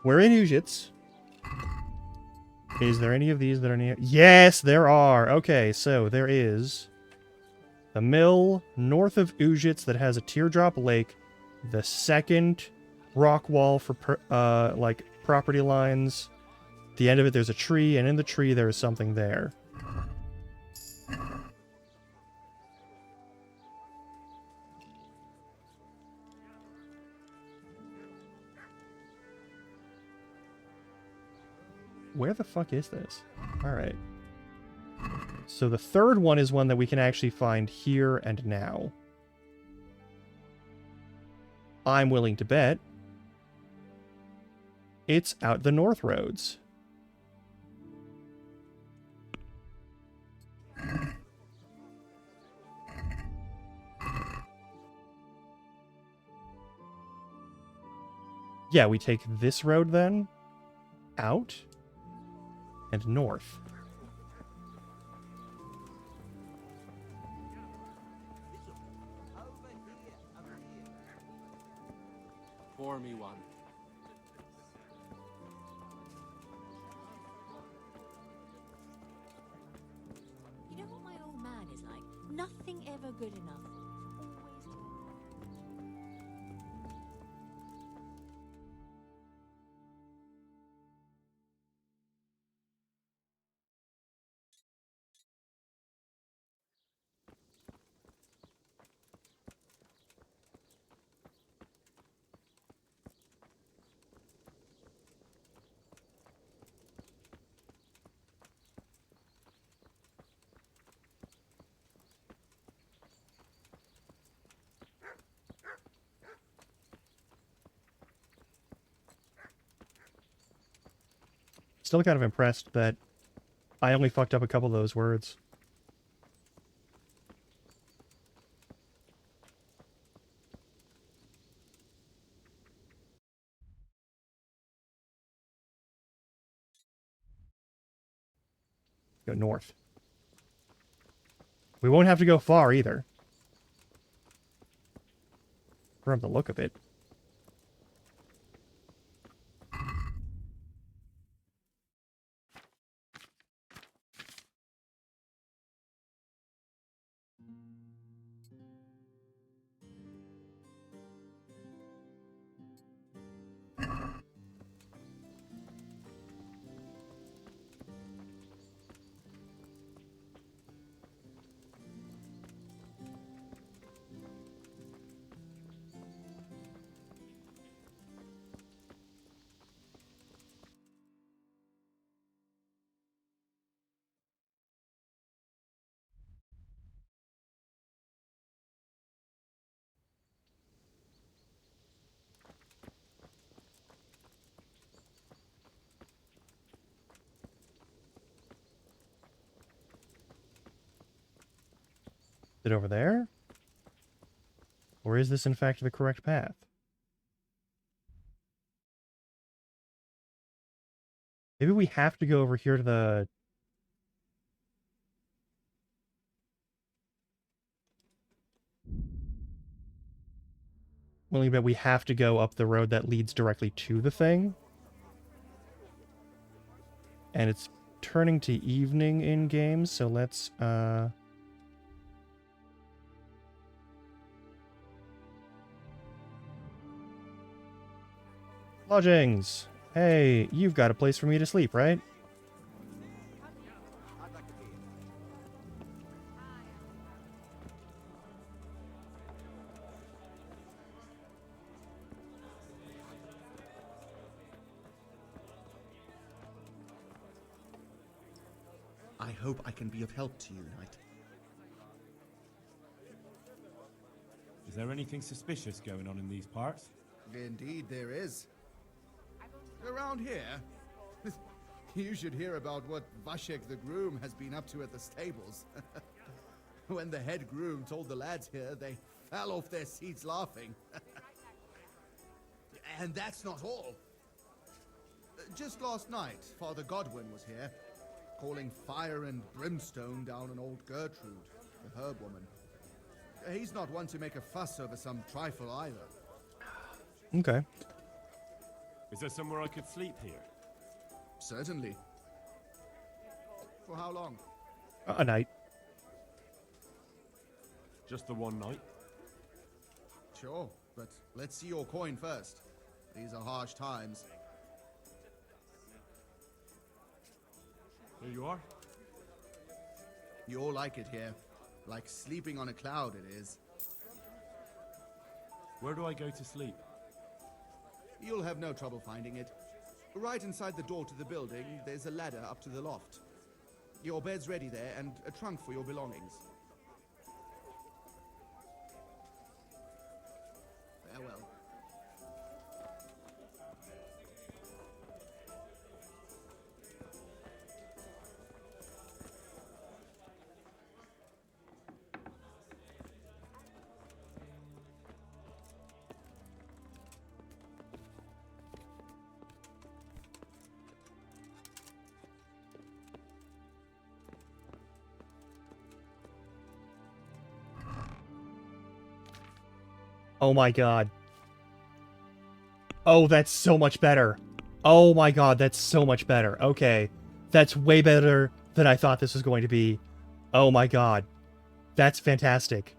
Speaker 1: We're in Ujits. Is there any of these that are near? Yes, there are. Okay, so there is the mill north of Ujits that has a teardrop lake. The second rock wall for like property lines. At the end of it, there's a tree, and in the tree there is something there. Where the fuck is this? Alright. So the third one is one that we can actually find here and now. I'm willing to bet it's out the North Roads. Yeah, we take this road then, out, and north.
Speaker 16: Pour me one.
Speaker 4: You know what my old man is like? Nothing ever good enough.
Speaker 1: Still kind of impressed that I only fucked up a couple of those words. Go north. We won't have to go far either. From the look of it. Is it over there? Or is this in fact the correct path? Maybe we have to go over here to the... Only that we have to go up the road that leads directly to the thing. And it's turning to evening in game, so let's lodgings. Hey, you've got a place for me to sleep, right?
Speaker 20: I hope I can be of help to you, Knight.
Speaker 8: Is there anything suspicious going on in these parts?
Speaker 21: Indeed there is. Around here, you should hear about what Vashek the groom has been up to at the stables. When the head groom told the lads here, they fell off their seats laughing. And that's not all. Just last night, Father Godwin was here, calling fire and brimstone down on old Gertrude, the herb woman. He's not one to make a fuss over some trifle either.
Speaker 1: Okay.
Speaker 8: Is there somewhere I could sleep here?
Speaker 21: Certainly. For how long?
Speaker 1: A night.
Speaker 8: Just the one night?
Speaker 21: Sure, but let's see your coin first. These are harsh times.
Speaker 8: Here you are.
Speaker 21: You'll like it here. Like sleeping on a cloud it is.
Speaker 8: Where do I go to sleep?
Speaker 21: You'll have no trouble finding it. Right inside the door to the building, there's a ladder up to the loft. Your bed's ready there, and a trunk for your belongings. Farewell.
Speaker 1: Oh my god. Oh, that's so much better. Oh my god, that's so much better. Okay. That's way better than I thought this was going to be. Oh my god. That's fantastic.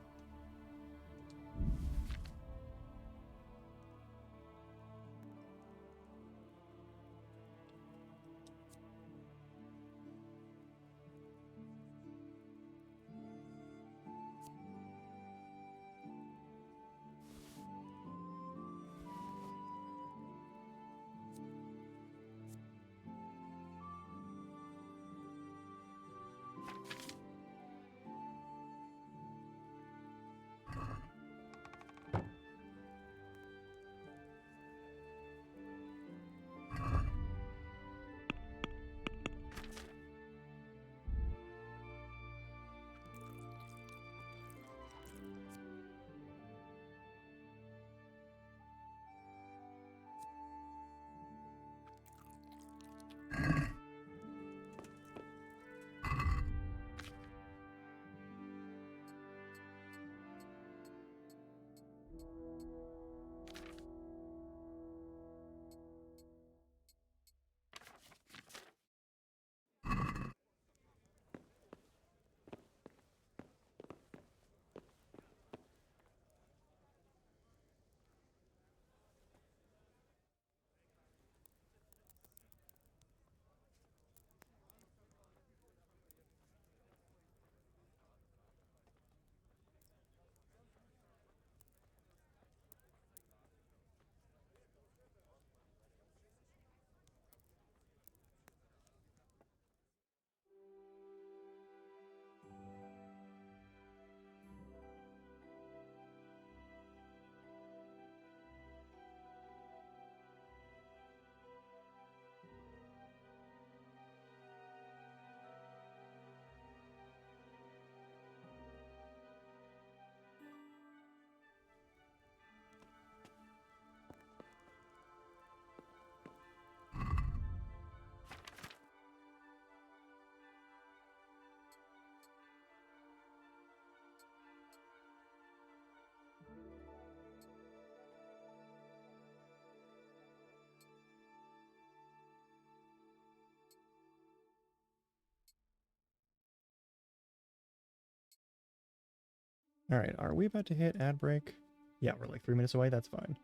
Speaker 1: All right, are we about to hit ad break? Yeah, we're like 3 minutes away. That's fine.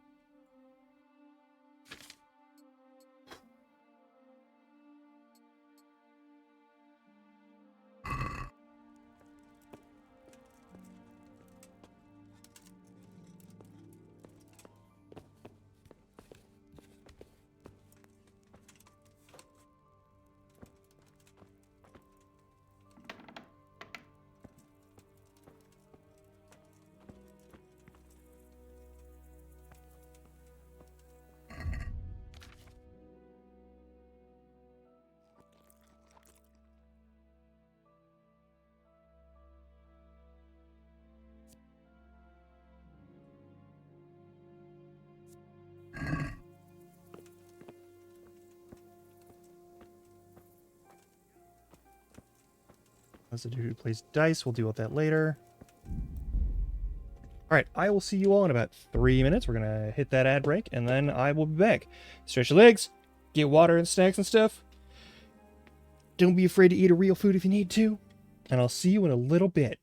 Speaker 1: That's the dude who plays dice. We'll deal with that later. All right, I will see you all in about 3 minutes. We're going to hit that ad break, and then I will be back. Stretch your legs, get water and snacks and stuff. Don't be afraid to eat a real food if you need to. And I'll see you in a little bit.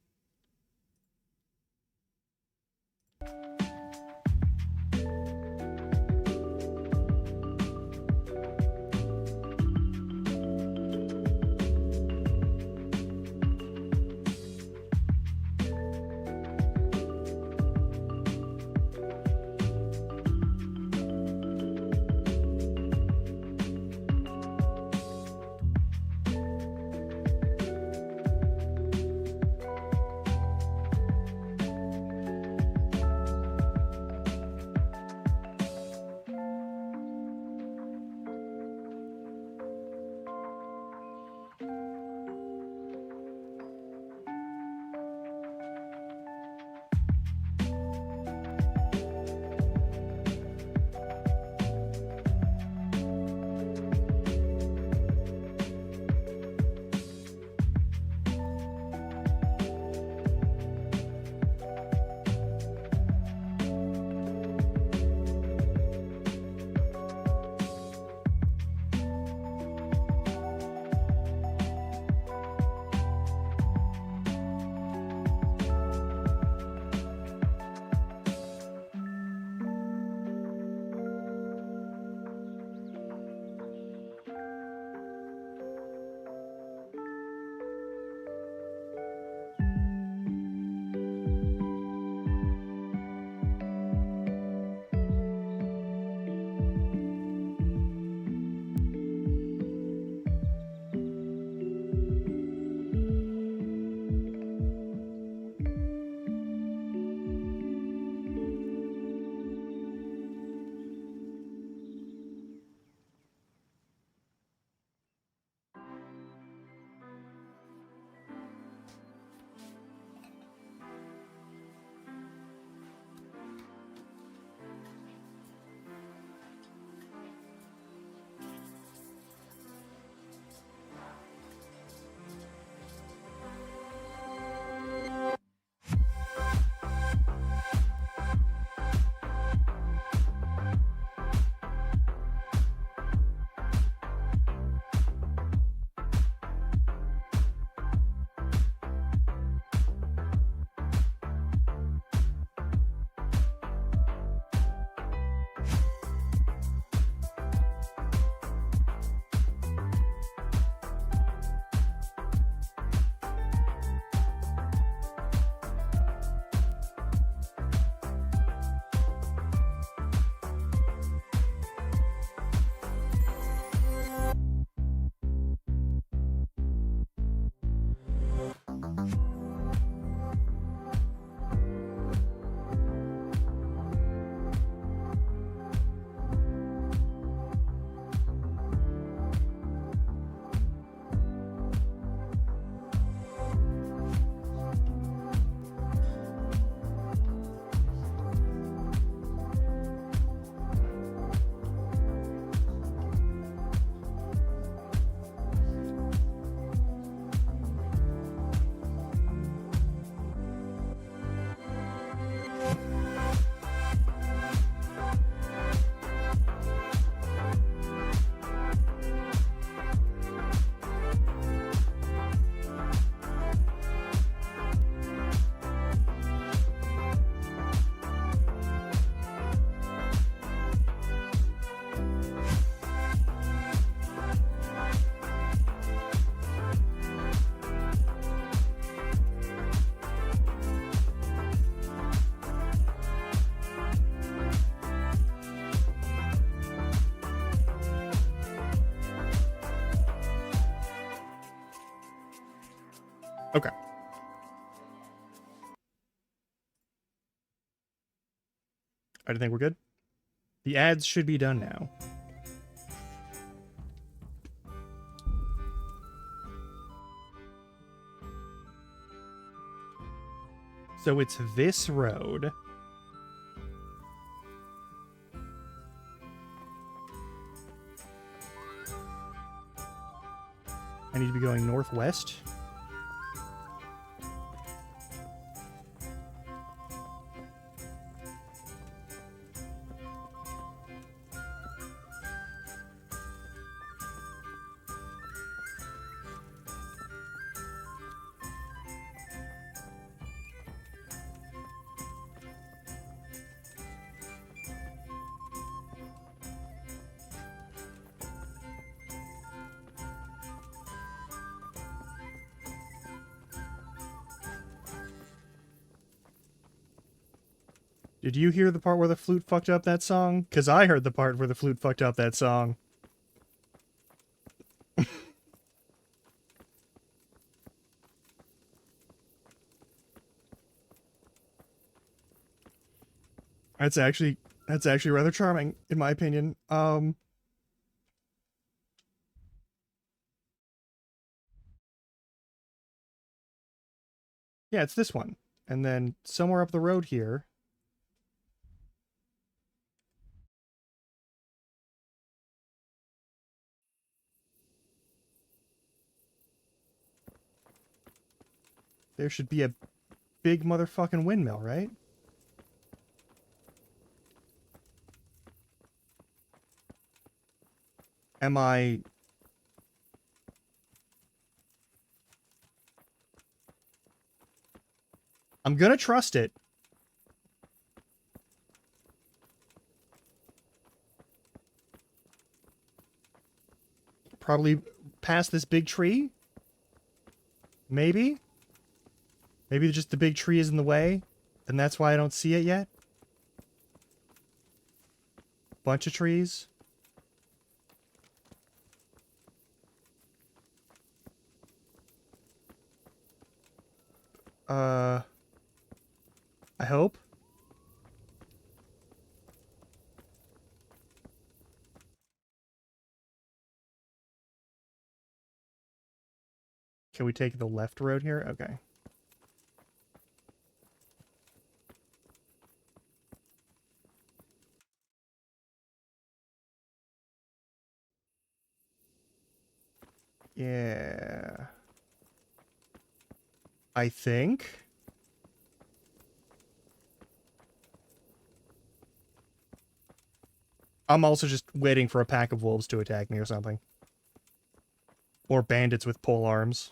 Speaker 1: Okay. I think we're good. The ads should be done now. So it's this road. I need to be going northwest. Did you hear the part where the flute fucked up that song? Because I heard the part where the flute fucked up that song. That's actually rather charming, in my opinion. Yeah, it's this one. And then somewhere up the road here. There should be a big motherfucking windmill, right? Am I... I'm gonna trust it. Probably past this big tree? Maybe? Maybe just the big tree is in the way, and that's why I don't see it yet? Bunch of trees? I hope. Can we take the left road here? Okay. Yeah. I think. I'm also just waiting for a pack of wolves to attack me or something. Or bandits with pole arms.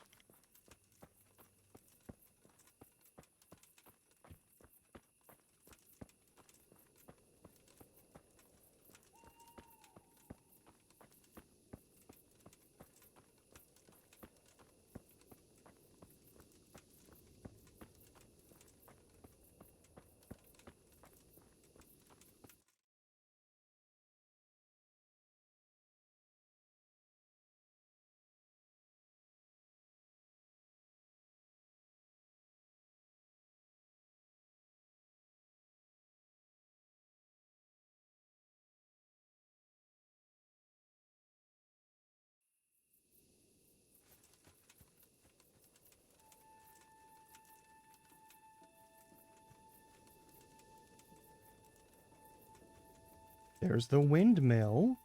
Speaker 1: There's the windmill.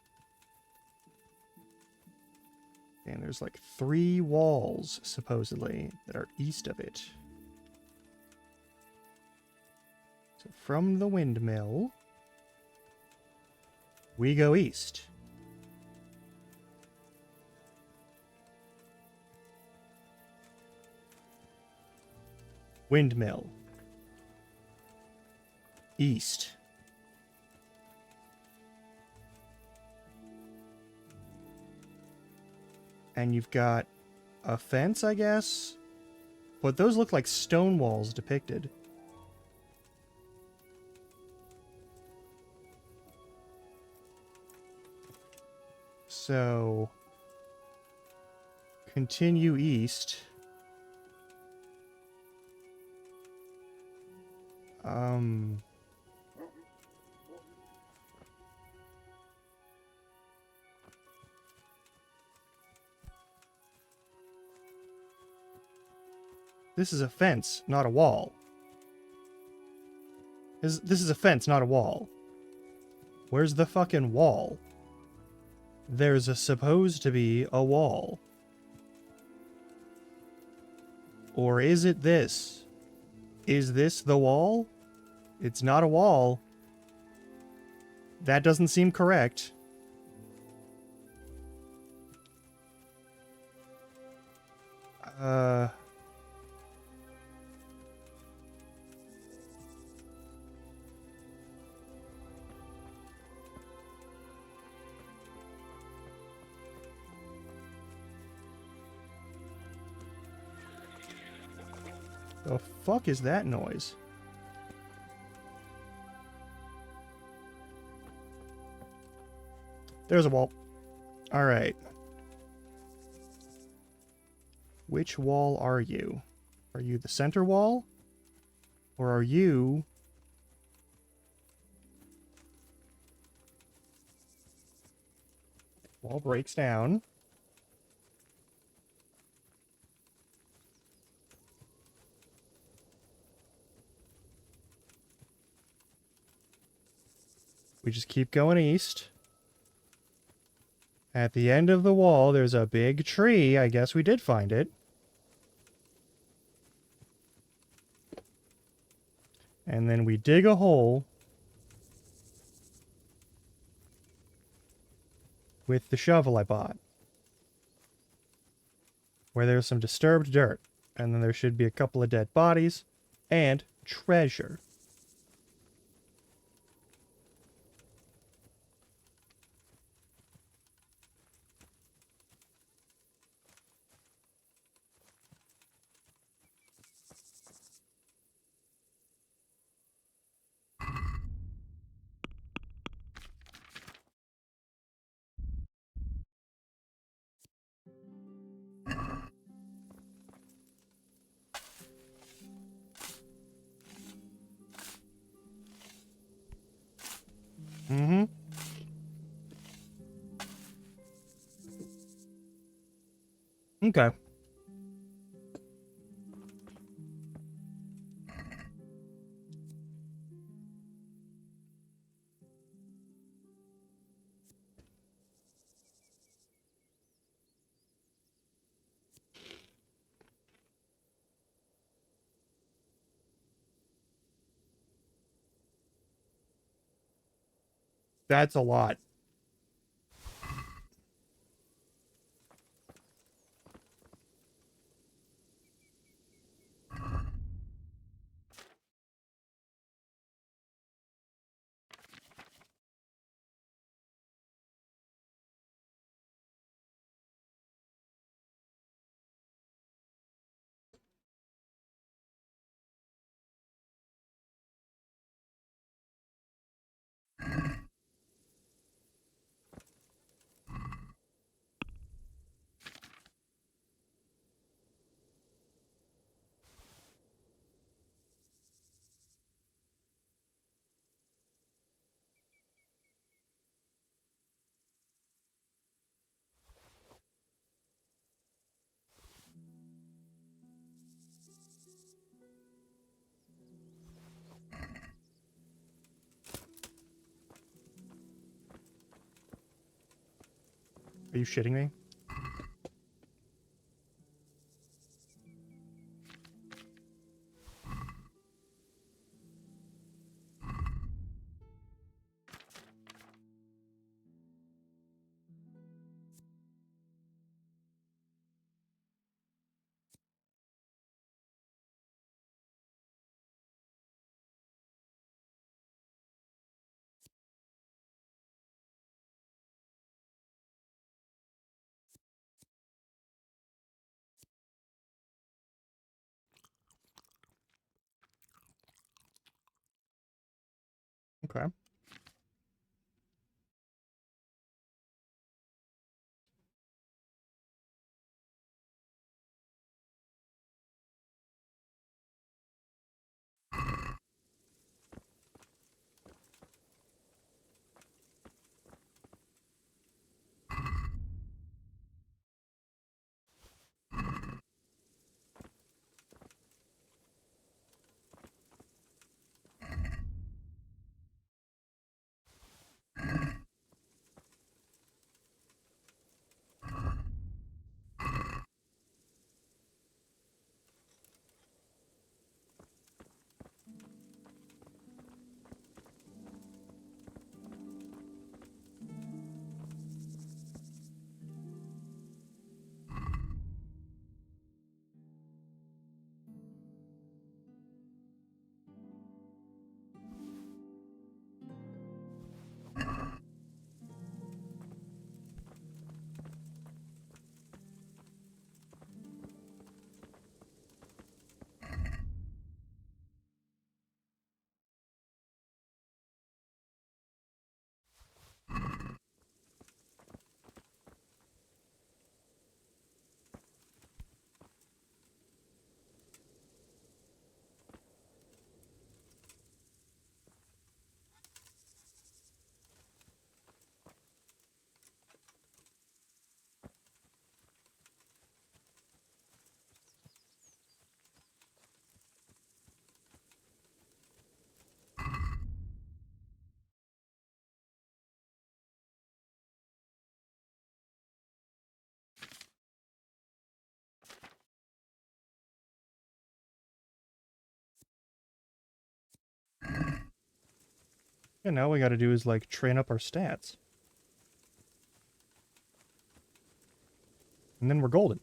Speaker 1: And there's like 3 walls, supposedly, that are east of it. So from the windmill, we go east. Windmill. East. And you've got a fence, I guess? But those look like stone walls depicted. So, continue east. Um... This is a fence, not a wall. This is a fence, not a wall. Where's the fucking wall? There's supposed to be a wall. Or is it this? Is this the wall? It's not a wall. That doesn't seem correct. The fuck is that noise? There's a wall. Alright. Which wall are you? Are you the center wall? Or are you... Wall breaks down. We just keep going east. At the end of the wall, there's a big tree. I guess we did find it. And then we dig a hole with the shovel I bought, where there's some disturbed dirt. And then there should be a couple of dead bodies and treasure. Mm-hmm. Okay. That's a lot. Are you shitting me? Okay. And now all we gotta do is, like, train up our stats. And then we're golden.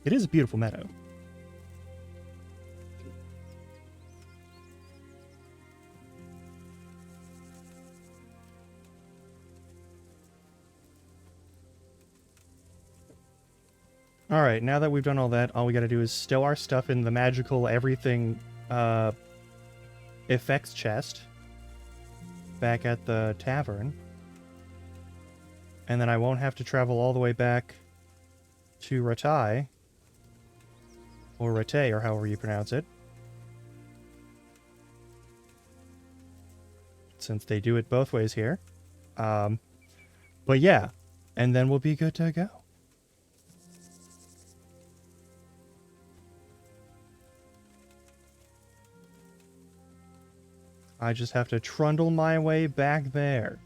Speaker 1: It is a beautiful meadow. Alright, now that we've done all that, all we gotta do is stow our stuff in the magical everything effects chest back at the tavern. And then I won't have to travel all the way back to Ratai, or Ratay, or however you pronounce it. Since they do it both ways here. But yeah, and then we'll be good to go. I just have to trundle my way back there.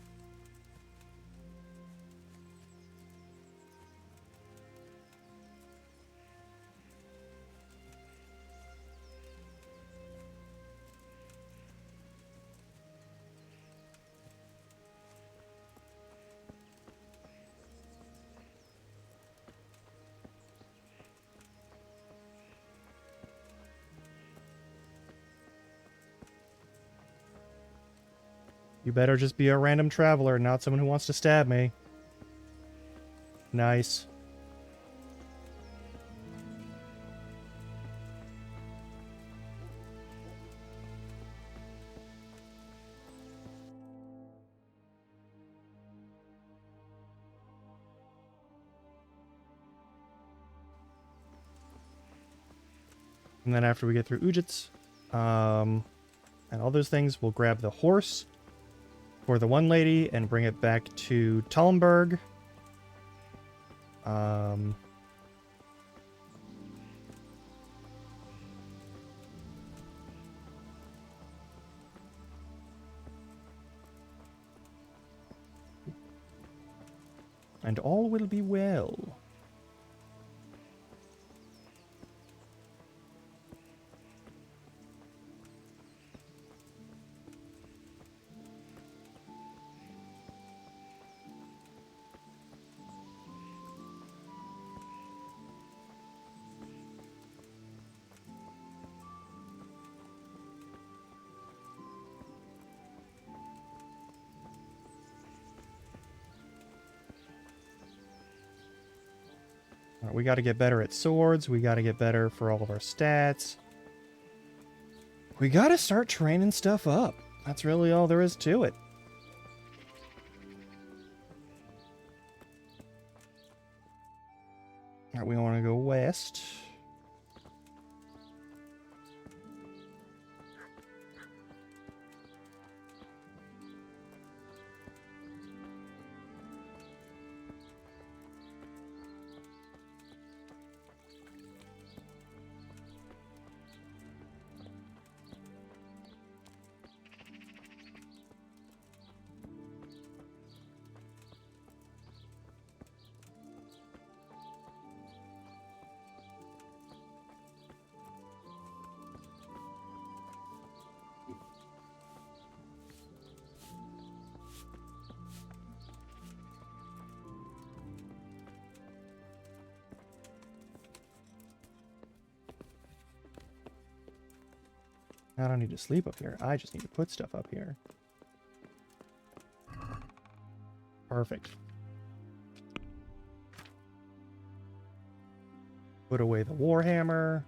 Speaker 1: You better just be a random traveler, not someone who wants to stab me. Nice. And then after we get through Ujits, and all those things, we'll grab the horse for the one lady and bring it back to Talmberg. And all will be well. All right, we got to get better at swords. We got to get better for all of our stats. We got to start training stuff up. That's really all there is to it. All right, we want to go west. I don't need to sleep up here. I just need to put stuff up here. Perfect. Put away the warhammer.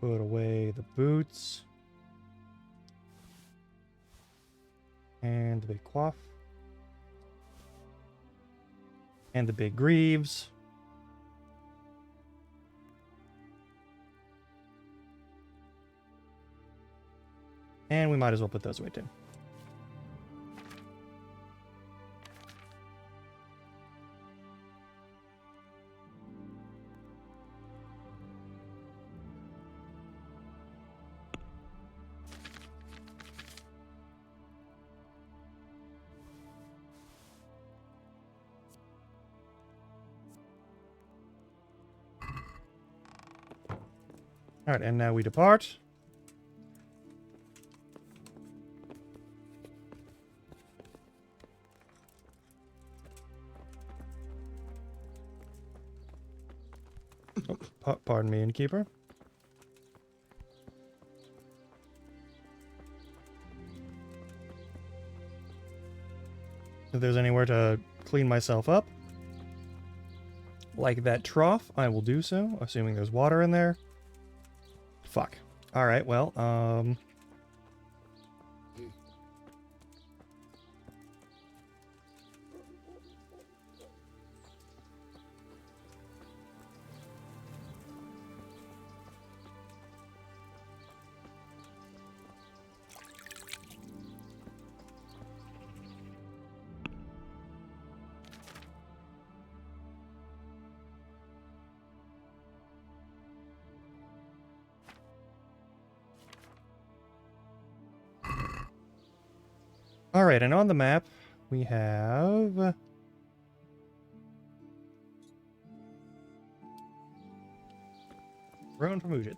Speaker 1: Put away the boots. And the big coif. And the big greaves. And we might as well put those away too. Alright, and now we depart. Oh, pardon me, innkeeper. If there's anywhere to clean myself up, like that trough, I will do so, assuming there's water in there. Fuck. Alright, well, alright, and on the map, we have... Roan from Ujits.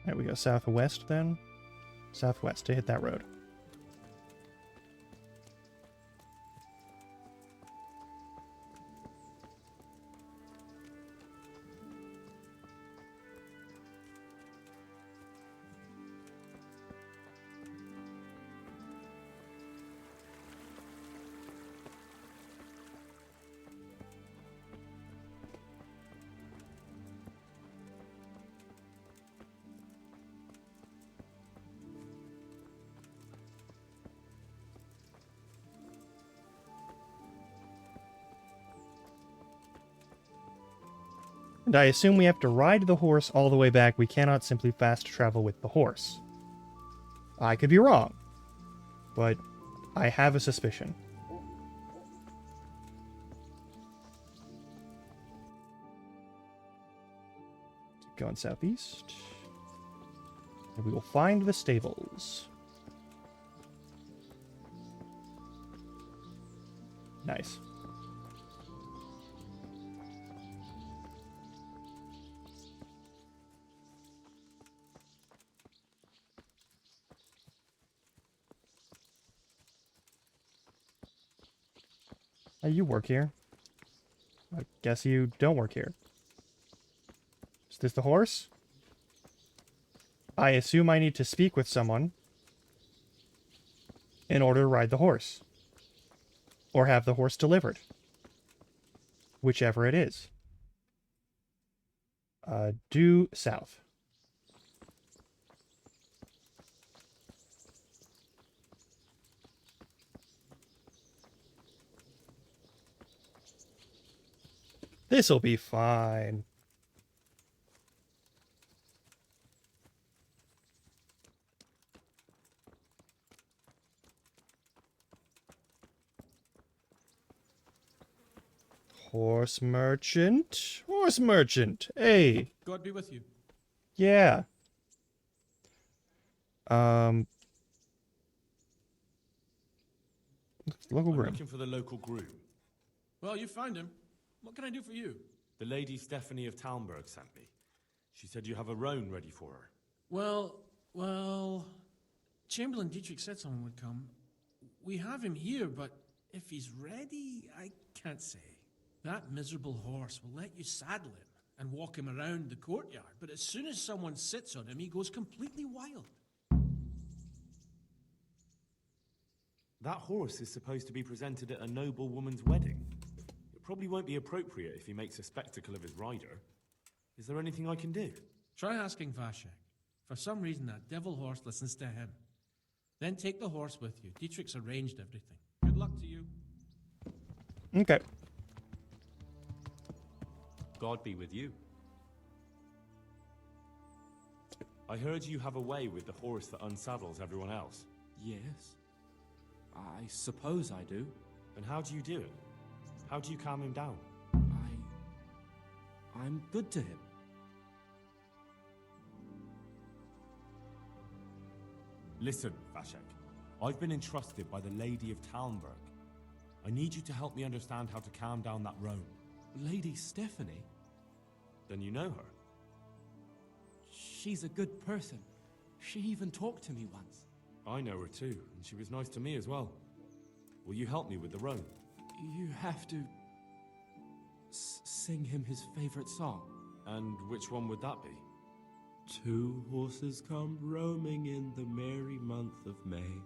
Speaker 1: Alright, we go southwest then. Southwest to hit that road. And I assume we have to ride the horse all the way back. We cannot simply fast travel with the horse. I could be wrong, but I have a suspicion. Going southeast. And we will find the stables. Nice. You work here. I guess you don't work here. Is this the horse? I assume I need to speak with someone in order to ride the horse. Or have the horse delivered. Whichever it is. Due south. This'll be fine. Horse merchant? Horse merchant. Hey.
Speaker 6: God be with you.
Speaker 1: Yeah. Local
Speaker 8: I'm
Speaker 1: groom.
Speaker 8: looking for the local groom.
Speaker 6: Well, you found him. What can I do for you?
Speaker 8: The Lady Stephanie of Talmberg sent me. She said you have a roan ready for her.
Speaker 6: Well, Chamberlain Dietrich said someone would come. We have him here, but if he's ready, I can't say. That miserable horse will let you saddle him and walk him around the courtyard, but as soon as someone sits on him, he goes completely wild.
Speaker 8: That horse is supposed to be presented at a noble woman's wedding. It probably won't be appropriate if he makes a spectacle of his rider. Is there anything I can do?
Speaker 6: Try asking Vashek. For some reason, that devil horse listens to him. Then take the horse with you. Dietrich's arranged everything. Good luck to you.
Speaker 1: Okay.
Speaker 15: God be with you.
Speaker 8: I heard you have a way with the horse that unsaddles everyone else.
Speaker 15: Yes.
Speaker 16: I suppose I do.
Speaker 8: And how do you do it? How do you calm him down?
Speaker 16: I'm good to him.
Speaker 8: Listen, Vashek. I've been entrusted by the Lady of Talmberg. I need you to help me understand how to calm down that roan.
Speaker 16: Lady Stephanie?
Speaker 8: Then you know her?
Speaker 16: She's a good person. She even talked to me once.
Speaker 8: I know her too, and she was nice to me as well. Will you help me with the roan?
Speaker 16: You have to sing him his favorite song.
Speaker 8: And which one would that be?
Speaker 16: 2 horses come roaming in the merry month of May,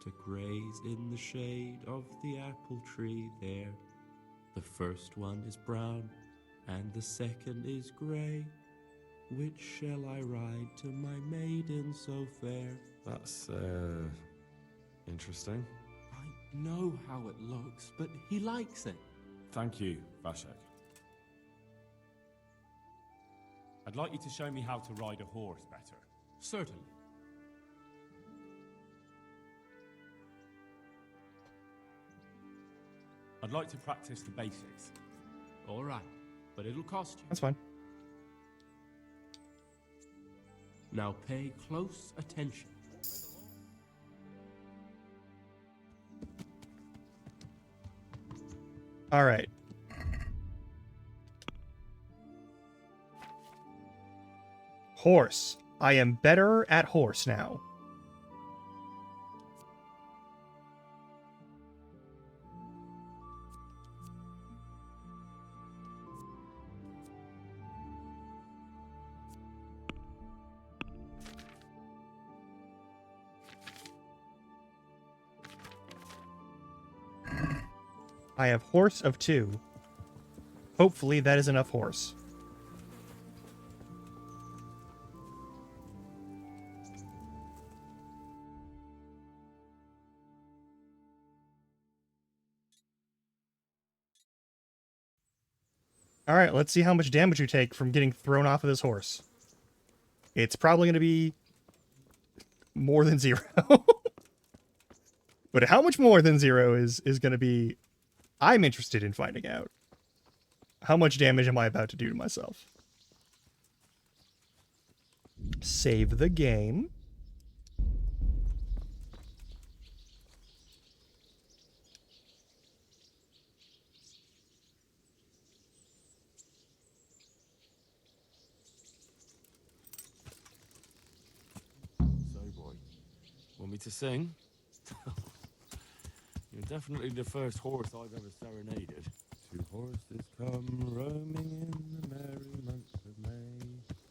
Speaker 16: to graze in the shade of the apple tree there. The first one is brown, and the second is grey. Which shall I ride to my maiden so fair?
Speaker 8: That's, interesting.
Speaker 16: I know how it looks, but he likes it.
Speaker 8: Thank you, Vashek. I'd like you to show me how to ride a horse better.
Speaker 16: Certainly.
Speaker 8: I'd like to practice the basics.
Speaker 16: All right, but it'll cost you.
Speaker 1: That's fine.
Speaker 16: Now pay close attention.
Speaker 1: All right. Horse. I am better at horse now. I have horse of 2. Hopefully that is enough horse. Alright, let's see how much damage you take from getting thrown off of this horse. It's probably going to be more than 0. But how much more than 0 is going to be... I'm interested in finding out. How much damage am I about to do to myself? Save the game.
Speaker 8: So, boy, want me to sing? You're definitely the first horse I've ever serenaded. 2 horses come roaming in the merry month of May,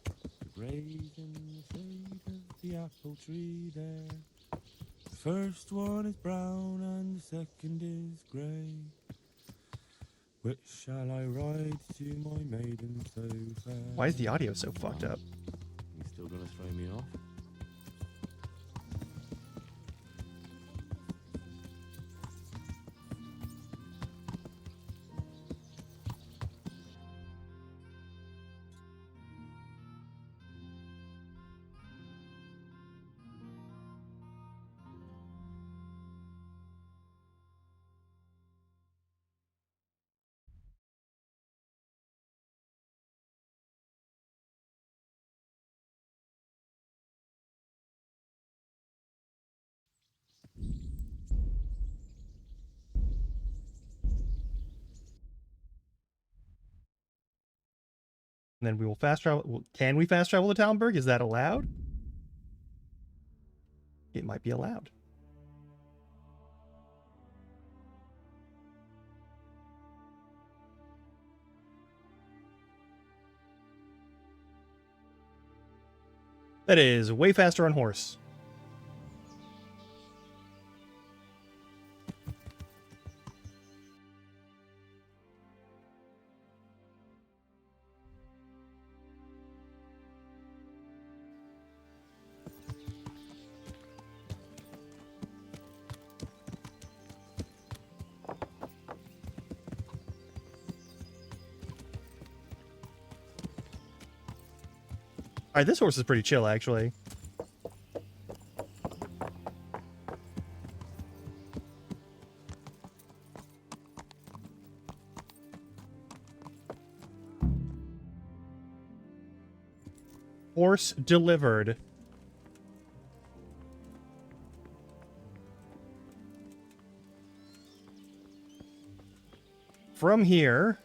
Speaker 8: to graze in the shade of the apple tree there. The first one is brown and the second is grey. Which shall I ride to my maiden so fair?
Speaker 1: Why is the audio so fucked up?
Speaker 8: You still gonna throw me off?
Speaker 1: And then we will fast travel. Can we fast travel to Talmberg? Is that allowed? It might be allowed. That is way faster on horse. Alright, this horse is pretty chill, actually. horse delivered. From here,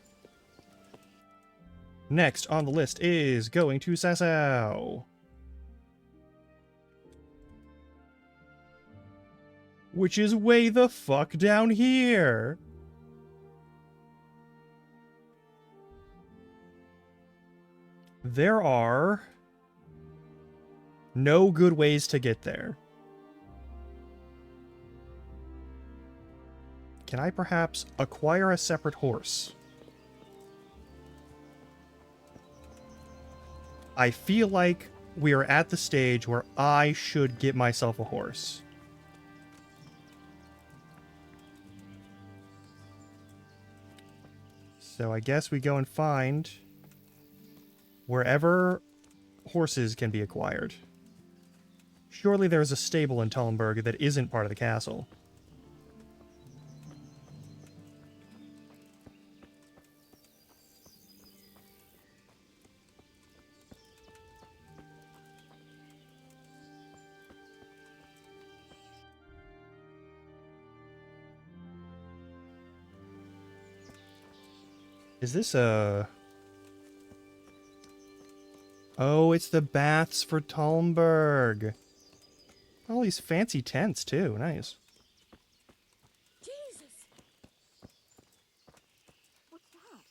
Speaker 1: next on the list is going to Sasau. Which is way the fuck down here. There are no good ways to get there. Can I perhaps acquire a separate horse? I feel like we are at the stage where I should get myself a horse. So I guess we go and find wherever horses can be acquired. Surely there's a stable in Talmberg that isn't part of the castle. Is this a... Oh, it's the baths for Talmberg. All these fancy tents, too. Nice.
Speaker 14: Jesus! What's that?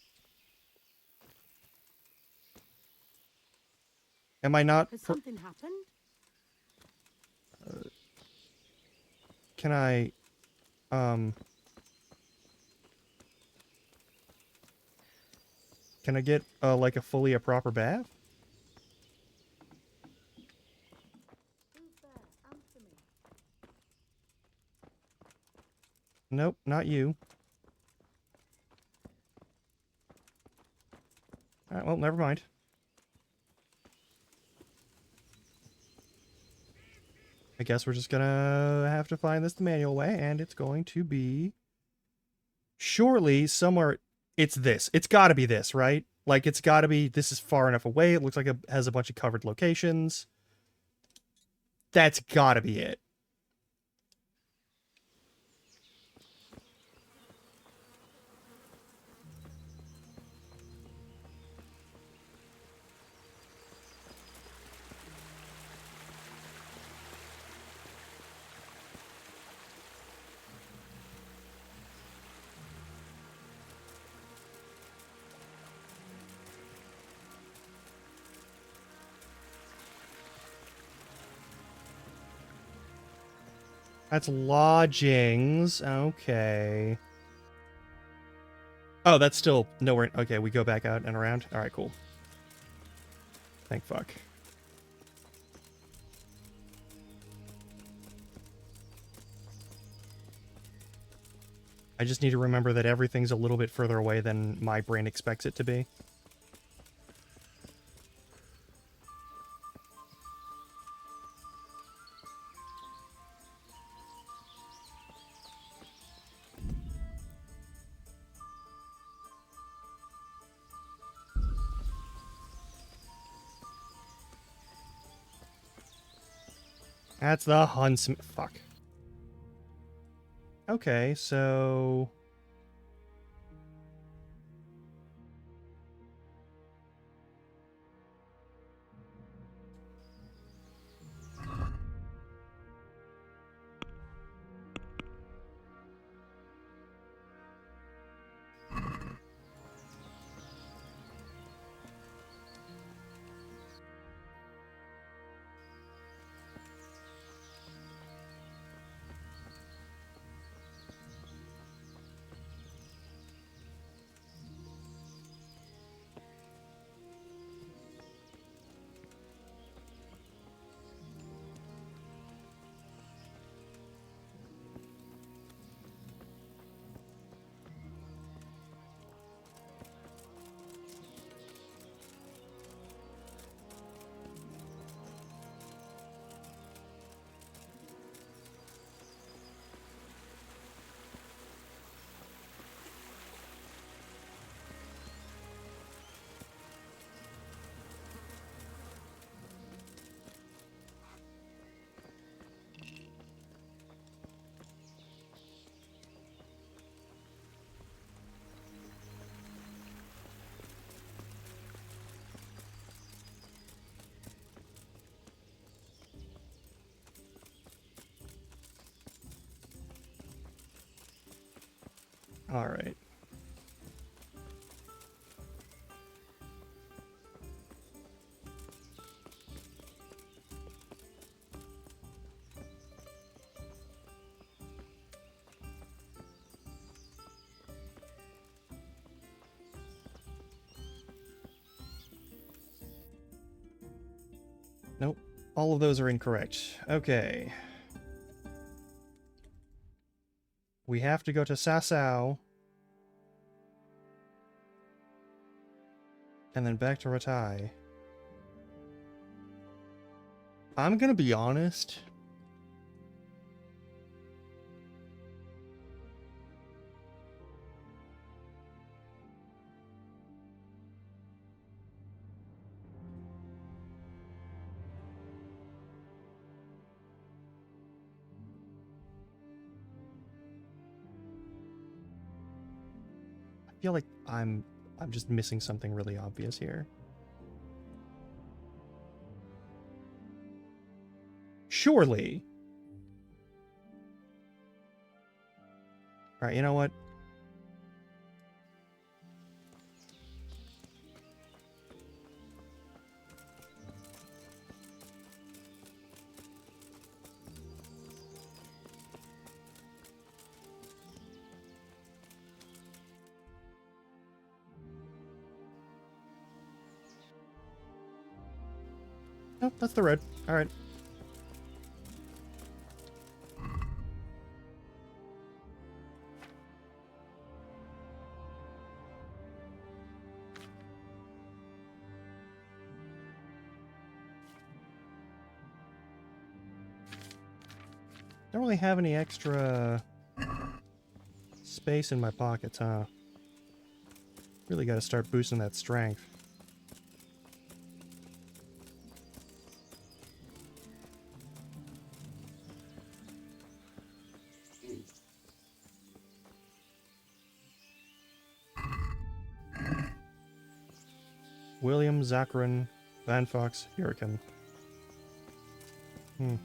Speaker 1: Am I not...
Speaker 14: Has something happened?
Speaker 1: Can I... Can I get, like, a fully a proper bath?
Speaker 14: Who's there? Answer me.
Speaker 1: Nope, not you. Alright, well, never mind. I guess we're just gonna have to find this the manual way, and it's going to be... Surely, somewhere... It's this. It's gotta be this, right? Like, it's gotta be... This is far enough away. It looks like it has a bunch of covered locations. That's gotta be it. That's lodgings. Okay. Oh, that's still nowhere. Okay, we go back out and around. All right, cool. Thank fuck. I just need to remember that everything's a little bit further away than my brain expects it to be. That's the huntsman. Fuck. Okay, so... Alright. Nope. All of those are incorrect. Okay. We have to go to Sasau. And then back to Ratai. I'm gonna be honest. I feel like I'm just missing something really obvious here. Surely. Alright, you know what? Oh, that's the road. Alright. Don't really have any extra space in my pockets, huh? Really gotta start boosting that strength. William, Zachrin, Van Fox, Hurricane. Hmm.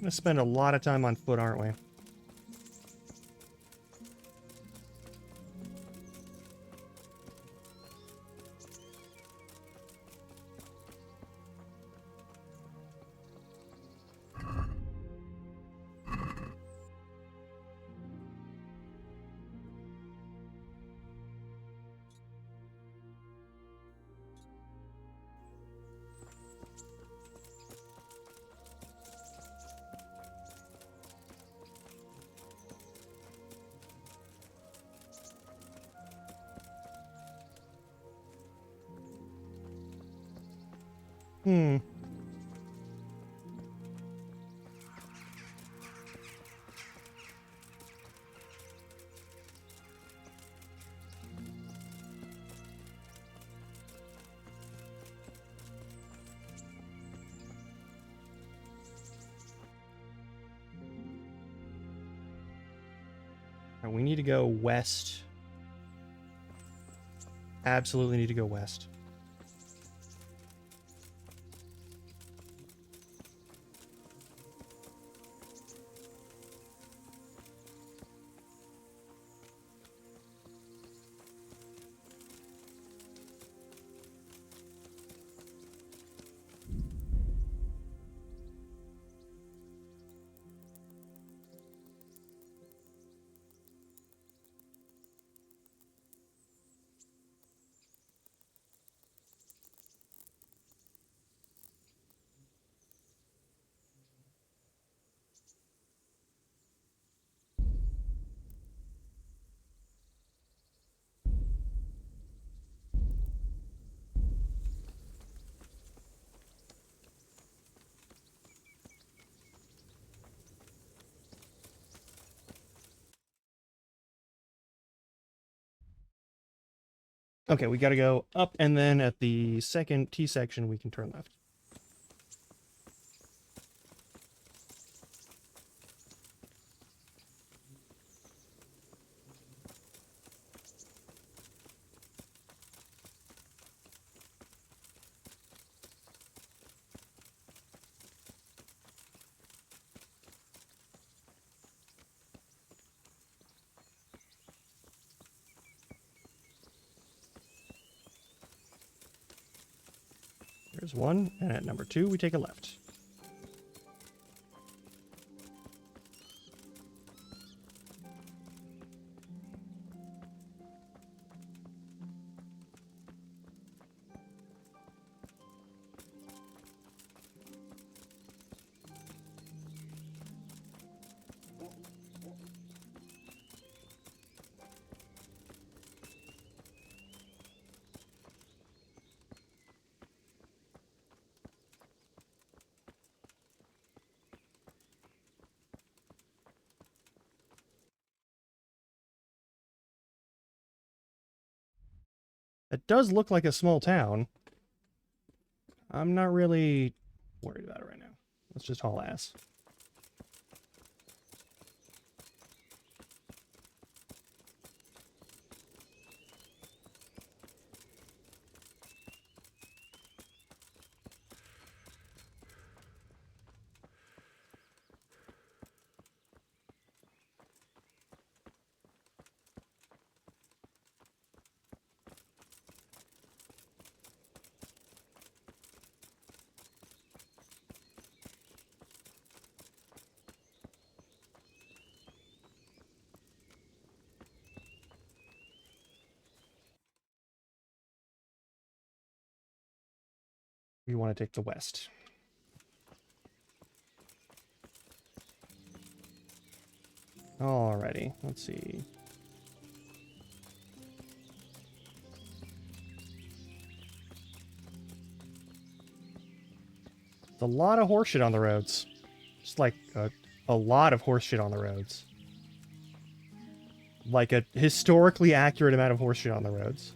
Speaker 1: Gonna spend a lot of time on foot, aren't we? Hmm. We need to go west. Absolutely need to go west. Okay, we gotta go up, and then at the second T section, we can turn left. There's one, and at number 2, we take a left. It does look like a small town. I'm not really worried about it right now. Let's just haul ass. We want to take the west. Alrighty, let's see. There's a lot of horseshit on the roads. Just like a lot of horseshit on the roads. Like a historically accurate amount of horseshit on the roads.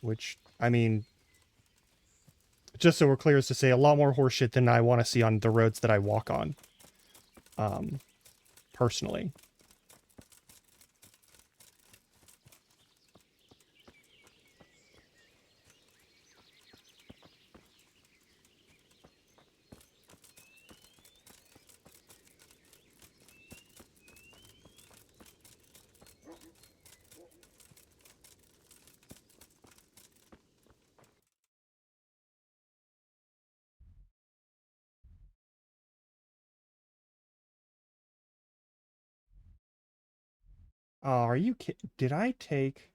Speaker 1: Which, I mean, just so we're clear, is to say a lot more horseshit than I want to see on the roads that I walk on. Personally. Oh, are you kidding? Did I take...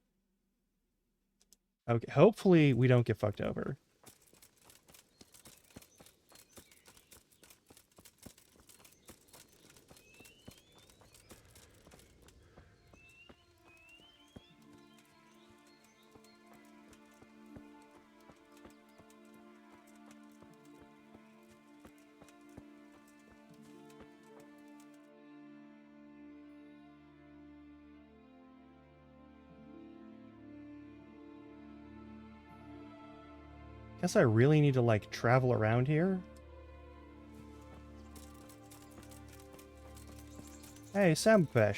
Speaker 1: Okay, hopefully we don't get fucked over. Guess I really need to, like, travel around here. Hey, Sampesh.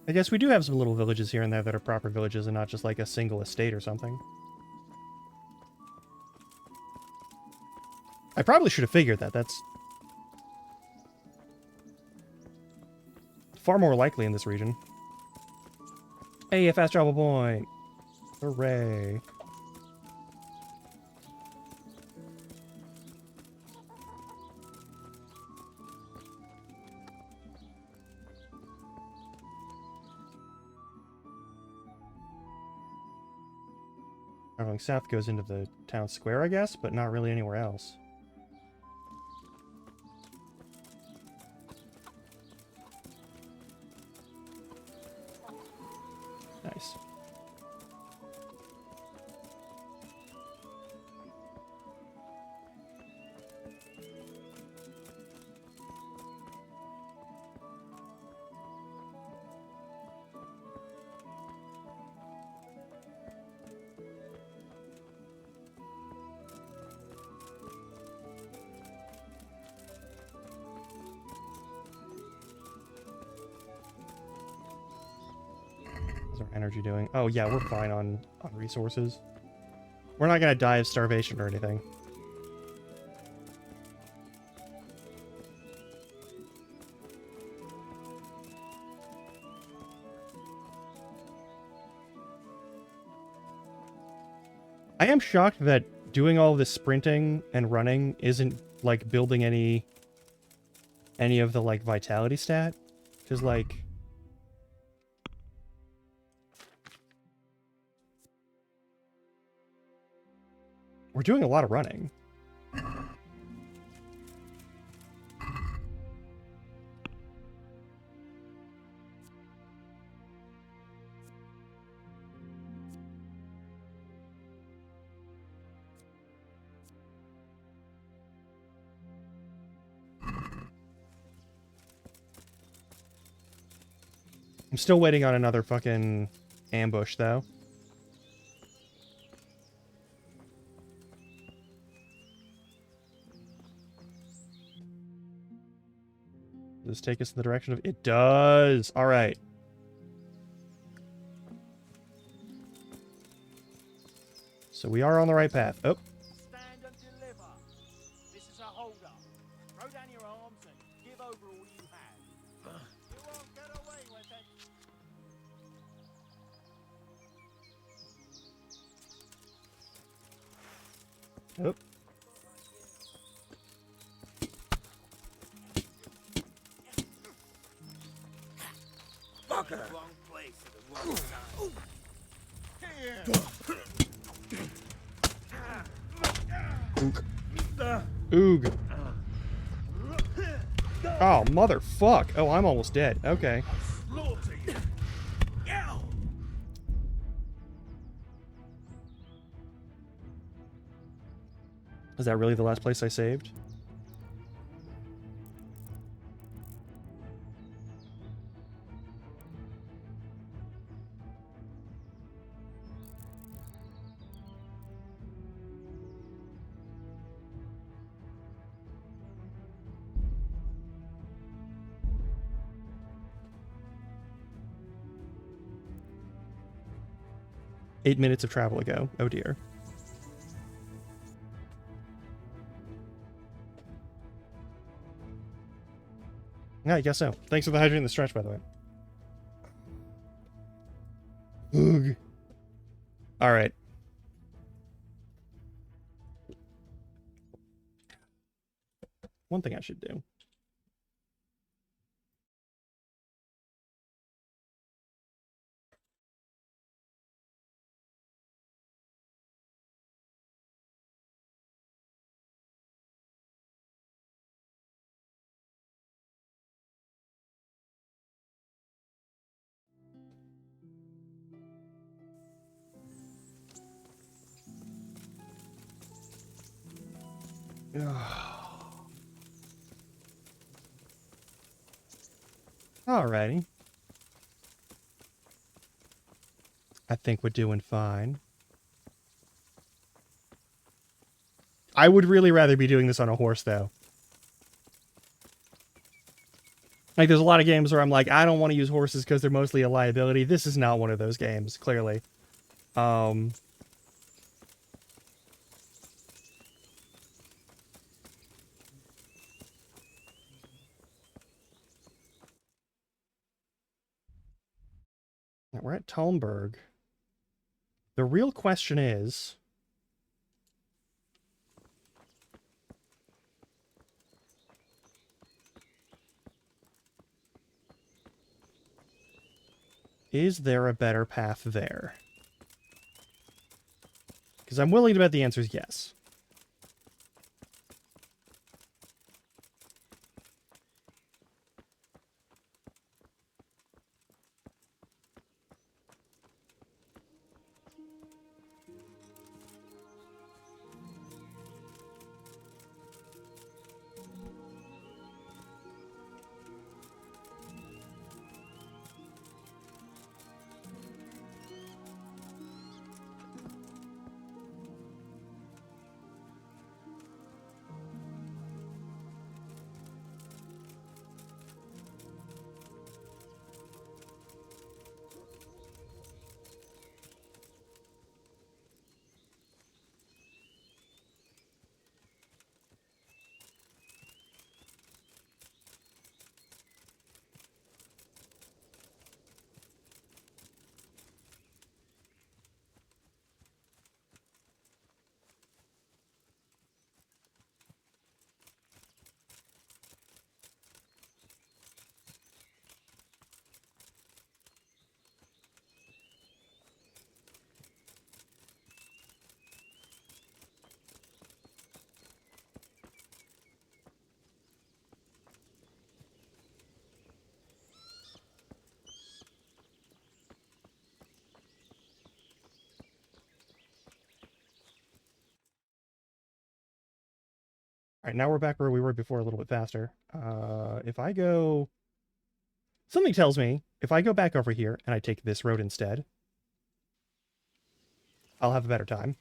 Speaker 1: I guess we do have some little villages here and there that are proper villages and not just like a single estate or something. I probably should have figured that. That's far more likely in this region. Hey, a fast travel point! Hooray. Traveling south goes into the town square, I guess, but not really anywhere else. Nice. How's our energy doing? Oh yeah, we're fine on resources. We're not gonna die of starvation or anything. I am shocked that doing all this sprinting and running isn't like building any of the like vitality stat, because like we're doing a lot of running. I'm still waiting on another fucking ambush, though. Does this take us in the direction of... It does! Alright. So we are on the right path. Oh.
Speaker 7: Stand and deliver. This is a hold-up. Throw down your arms and give over all you have. You won't get away with it.
Speaker 1: Oh.
Speaker 7: Fucker. Wrong place at the wrong time.
Speaker 1: Oog. Oh, motherfuck. Oh, I'm almost dead. Okay. Is that really the last place I saved? Eight minutes of travel ago. Oh dear. Yeah, I guess so. Thanks for the hydrating the stretch, by the way. Ugh. Alright. One thing I should do. Alrighty. I think we're doing fine. I would really rather be doing this on a horse, though. Like, there's a lot of games where I'm like, I don't want to use horses because they're mostly a liability. This is not one of those games, clearly. We're at Talmberg. The real question is... Is there a better path there? Because I'm willing to bet the answer is yes. right, now we're back where we were before a little bit faster. If I go... Something tells me if I go back over here and I take this road instead, I'll have a better time.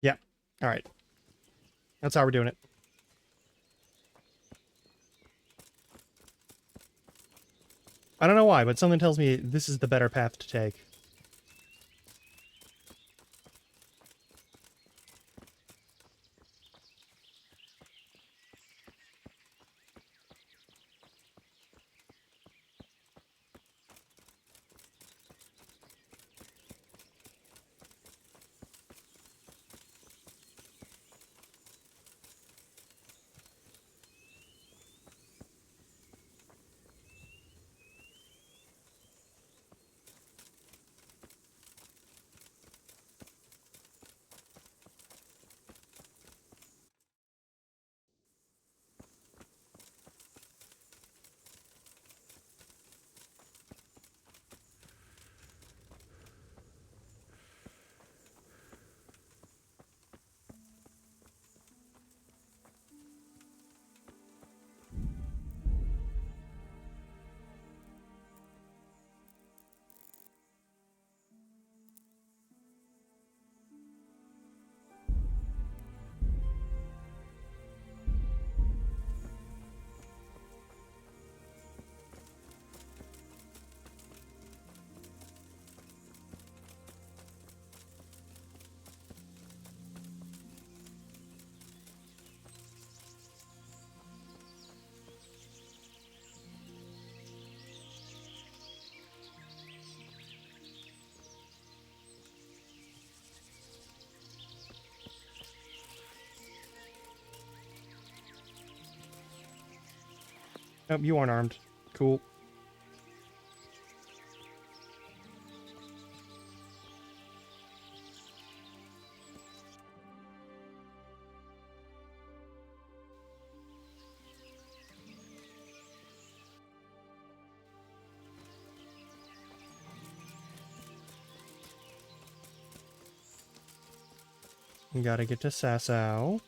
Speaker 1: Yeah. All right. That's how we're doing it. I don't know why, but something tells me this is the better path to take. Nope, you aren't armed. Cool. You gotta get to Sasau.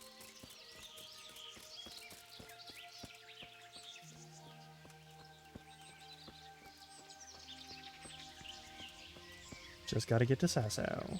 Speaker 1: Just gotta get to Sasau.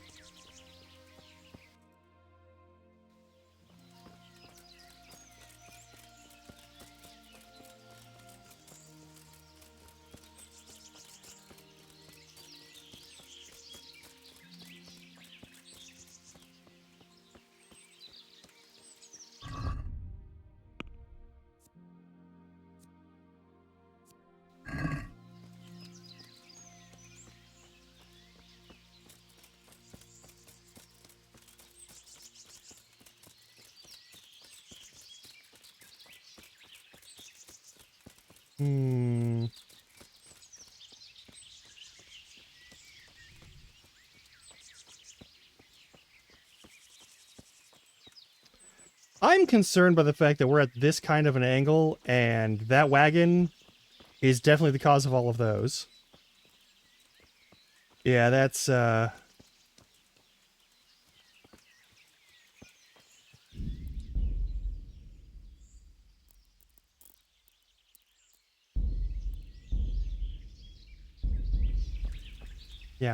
Speaker 1: I'm concerned by the fact that we're at this kind of an angle, and that wagon is definitely the cause of all of those. Yeah, that's, yeah,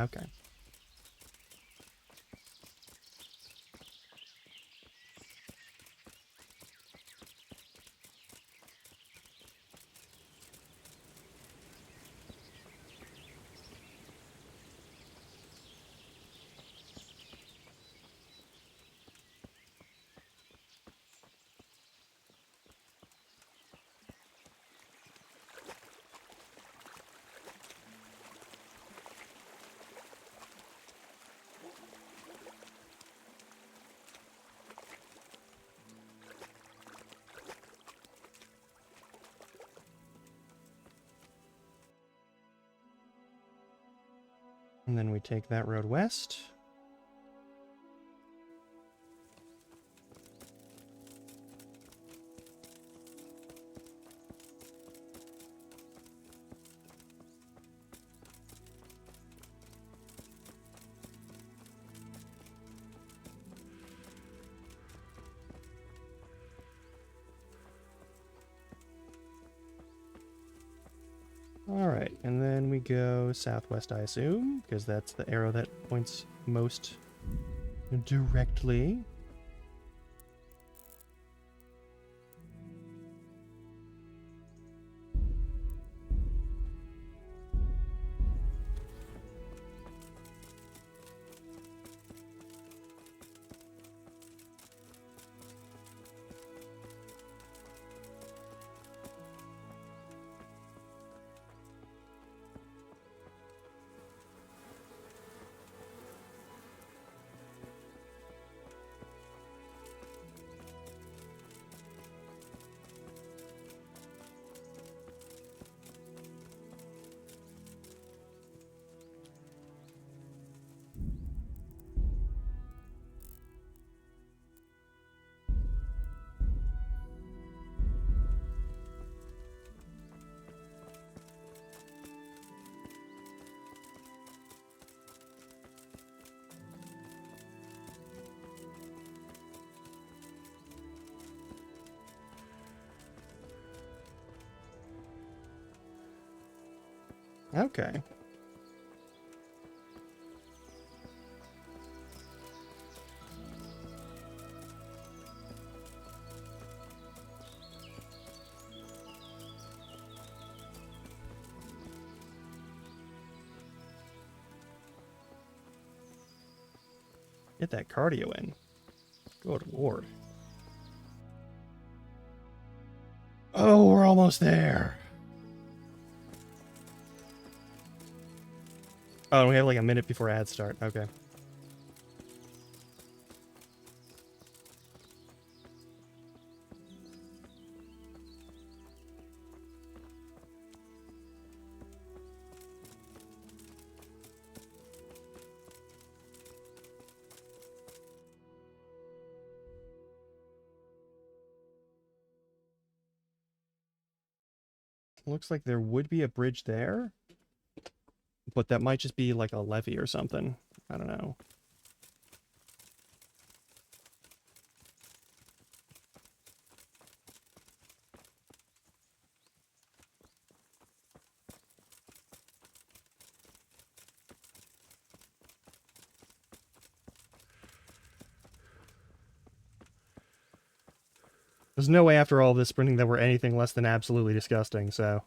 Speaker 1: okay. And then we take that road west. Alright, and then we go southwest, I assume, because that's the arrow that points most directly. Okay. Get that cardio in. Good lord. Oh, we're almost there. Oh, we have like a minute before ads start. Okay. Looks like there would be a bridge there, but that might just be like a levee or something. I don't know. There's no way after all this sprinting that we're anything less than absolutely disgusting, so...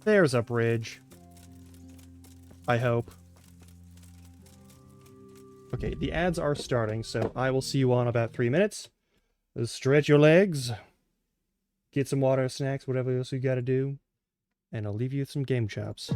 Speaker 1: There's a bridge. I hope. Okay, the ads are starting, so I will see you on about 3 minutes. Stretch your legs. Get some water, snacks, whatever else you gotta do. And I'll leave you with some game chops.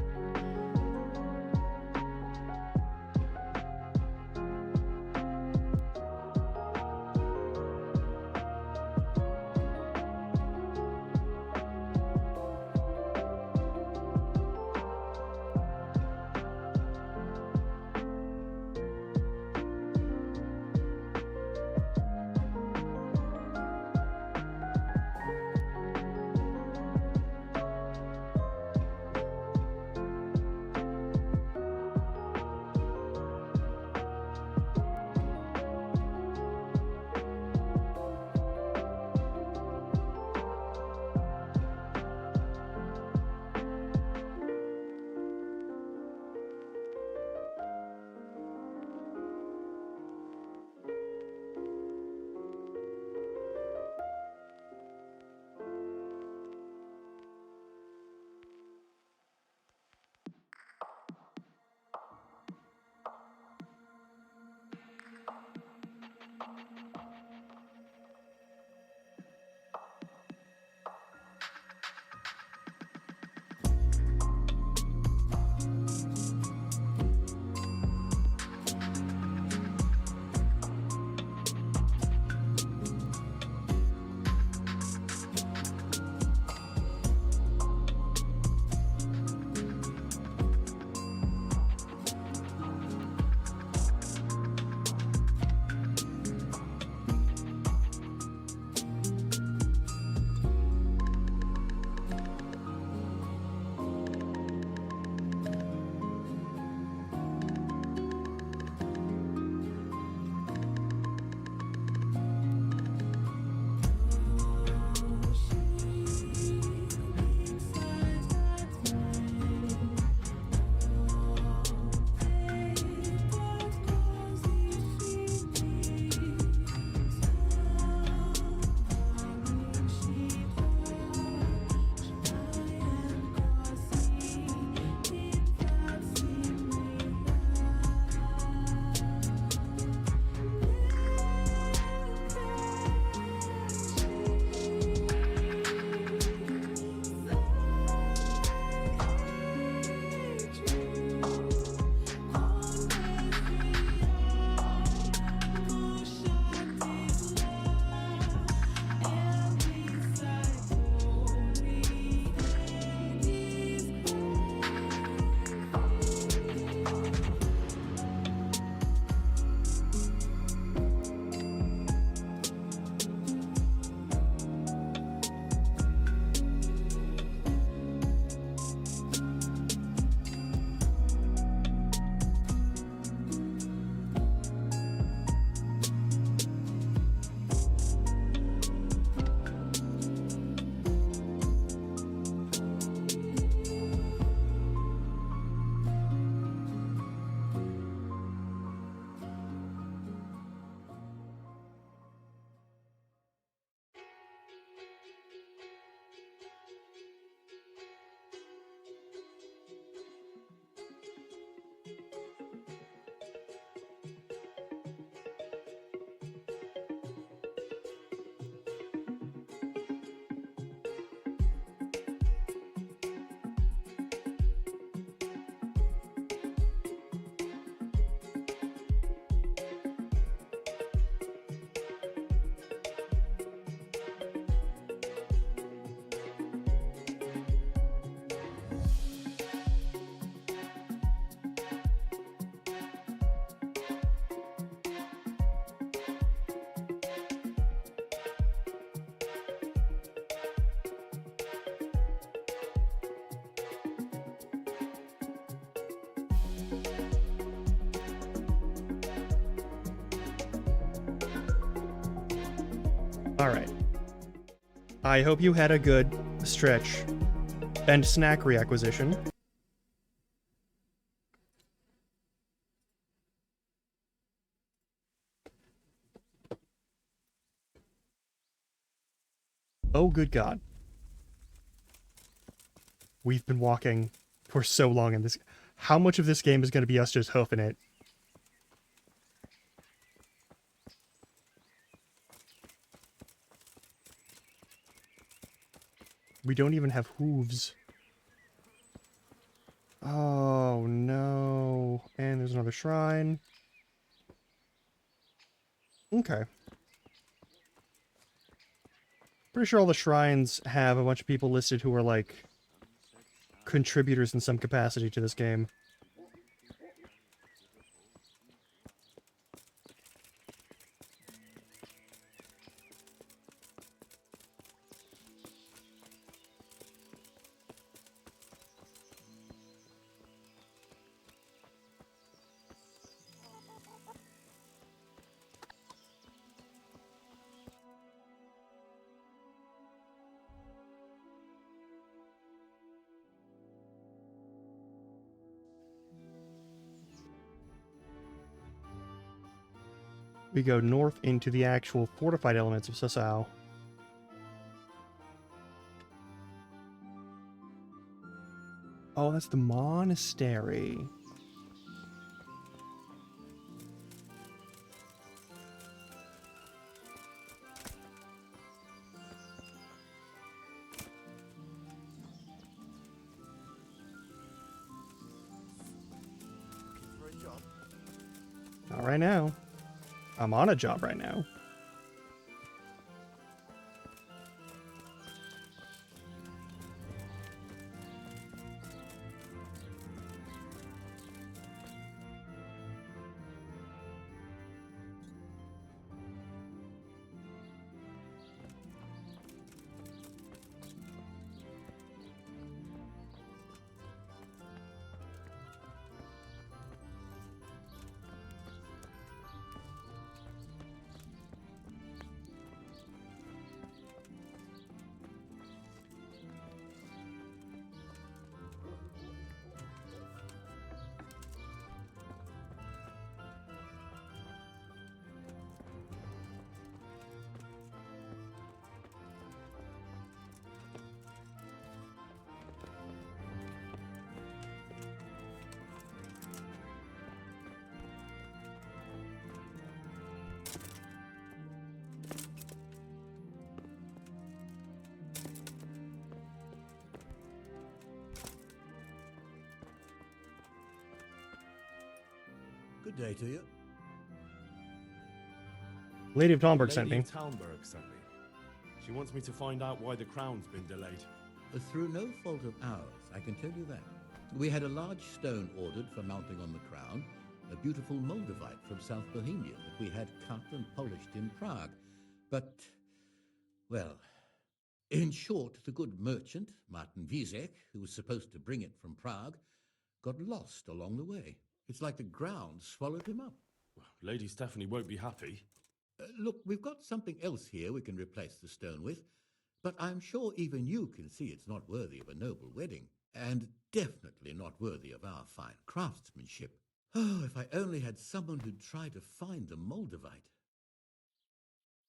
Speaker 1: Alright. I hope you had a good stretch and snack reacquisition. Oh, good God. We've been walking for so long in this. How much of this game is going to be us just hoofing it? We don't even have hooves. Oh, no. And there's another shrine. Okay. Pretty sure all the shrines have a bunch of people listed who are, like, contributors in some capacity to this game. We go north into the actual fortified elements of Sasau. Oh, that's the monastery.
Speaker 11: For a job.
Speaker 1: Not right now. I'm on a job right now.
Speaker 3: Good day to you.
Speaker 1: Lady of Talmberg sent
Speaker 8: Lady
Speaker 1: me.
Speaker 8: of Talmberg sent me. She wants me to find out why the crown's been delayed.
Speaker 9: Through no fault of ours, I can tell you that. We had a large stone ordered for mounting on the crown, a beautiful Moldavite from South Bohemia that we had cut and polished in Prague. But, well, in short, the good merchant, Martin Wiesek, who was supposed to bring it from Prague, got lost along the way. It's like the ground swallowed him up.
Speaker 8: Lady Stephanie won't be happy.
Speaker 9: Look, we've got something else here we can replace the stone with, but I'm sure even you can see it's not worthy of a noble wedding, and definitely not worthy of our fine craftsmanship. Oh, if I only had someone who'd try to find the Moldavite.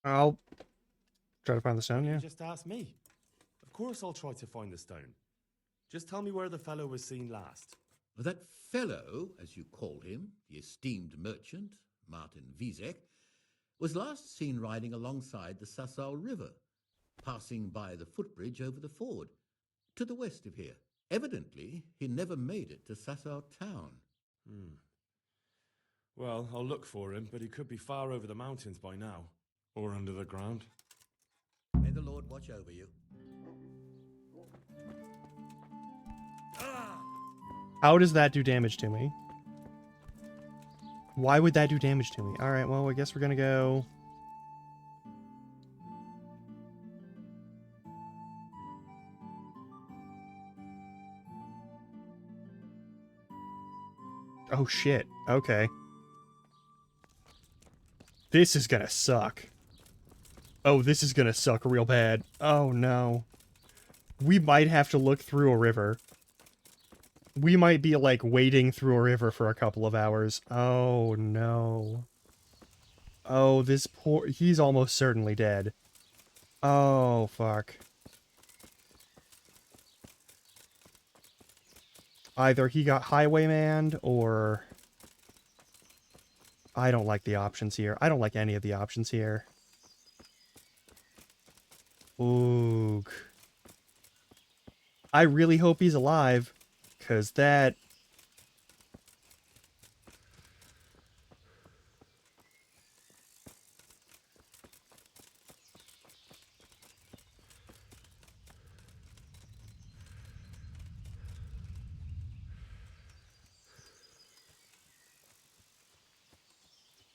Speaker 1: I'll try to find the stone, yeah.
Speaker 8: You just ask me. Of course I'll try to find the stone. Just tell me where the fellow was seen last.
Speaker 9: That fellow, as you call him, the esteemed merchant, Martin Wiesek, was last seen riding alongside the Sasau River, passing by the footbridge over the ford, to the west of here. Evidently, he never made it to Sasau town.
Speaker 8: Well, I'll look for him, but he could be far over the mountains by now. Or under the ground.
Speaker 9: May the Lord watch over you.
Speaker 1: How does that do damage to me? Why would that do damage to me? Alright, well, I guess we're gonna go... Oh shit, okay. This is gonna suck. Oh, this is gonna suck real bad. Oh, no. We might have to look through a river. We might be, like, wading through a river for a couple of hours. Oh, no. Oh, this poor... He's almost certainly dead. Oh, fuck. Either he got highwaymanned, or... I don't like the options here. I don't like any of the options here. Oog. I really hope he's alive, because that...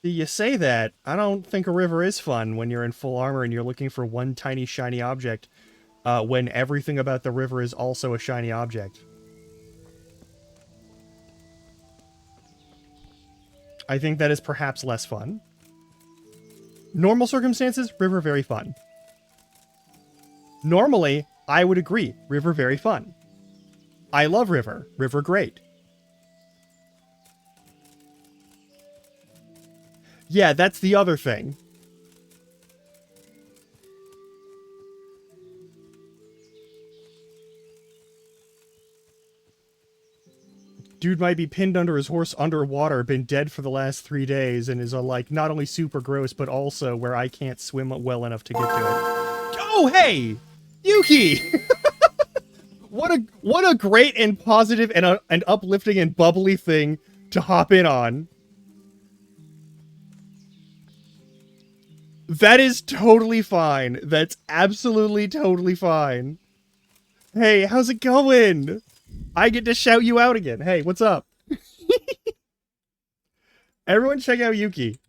Speaker 1: You say that. I don't think a river is fun when you're in full armor and you're looking for one tiny shiny object, when everything about the river is also a shiny object. I think that is perhaps less fun. Normal circumstances, river very fun. Normally, I would agree, river very fun. I love river. River great. Yeah, that's the other thing. Dude might be pinned under his horse underwater, been dead for the last 3 days, and is like not only super gross, but also where I can't swim well enough to get to it. Oh, hey! Yuki! What a great and positive and uplifting and bubbly thing to hop in on. That is totally fine. That's absolutely totally fine. Hey, how's it going? I get to shout you out again. Hey, what's up? Everyone check out Yuki.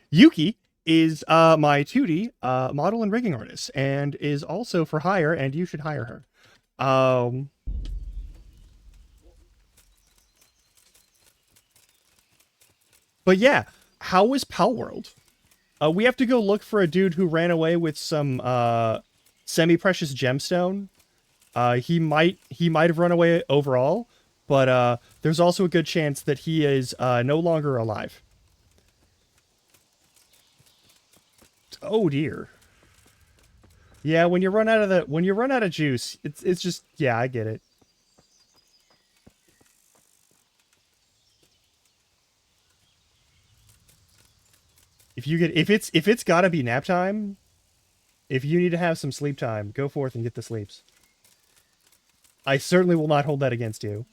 Speaker 1: Yuki is my 2D model and rigging artist, and is also for hire, and you should hire her. But yeah, how was Pal World? We have to go look for a dude who ran away with some semi-precious gemstone. He might have run away overall, but there's also a good chance that he is no longer alive. Oh dear. Yeah, when you run out of juice, it's just, yeah, I get it. If it's gotta be nap time, if you need to have some sleep time, go forth and get the sleeps. I certainly will not hold that against you.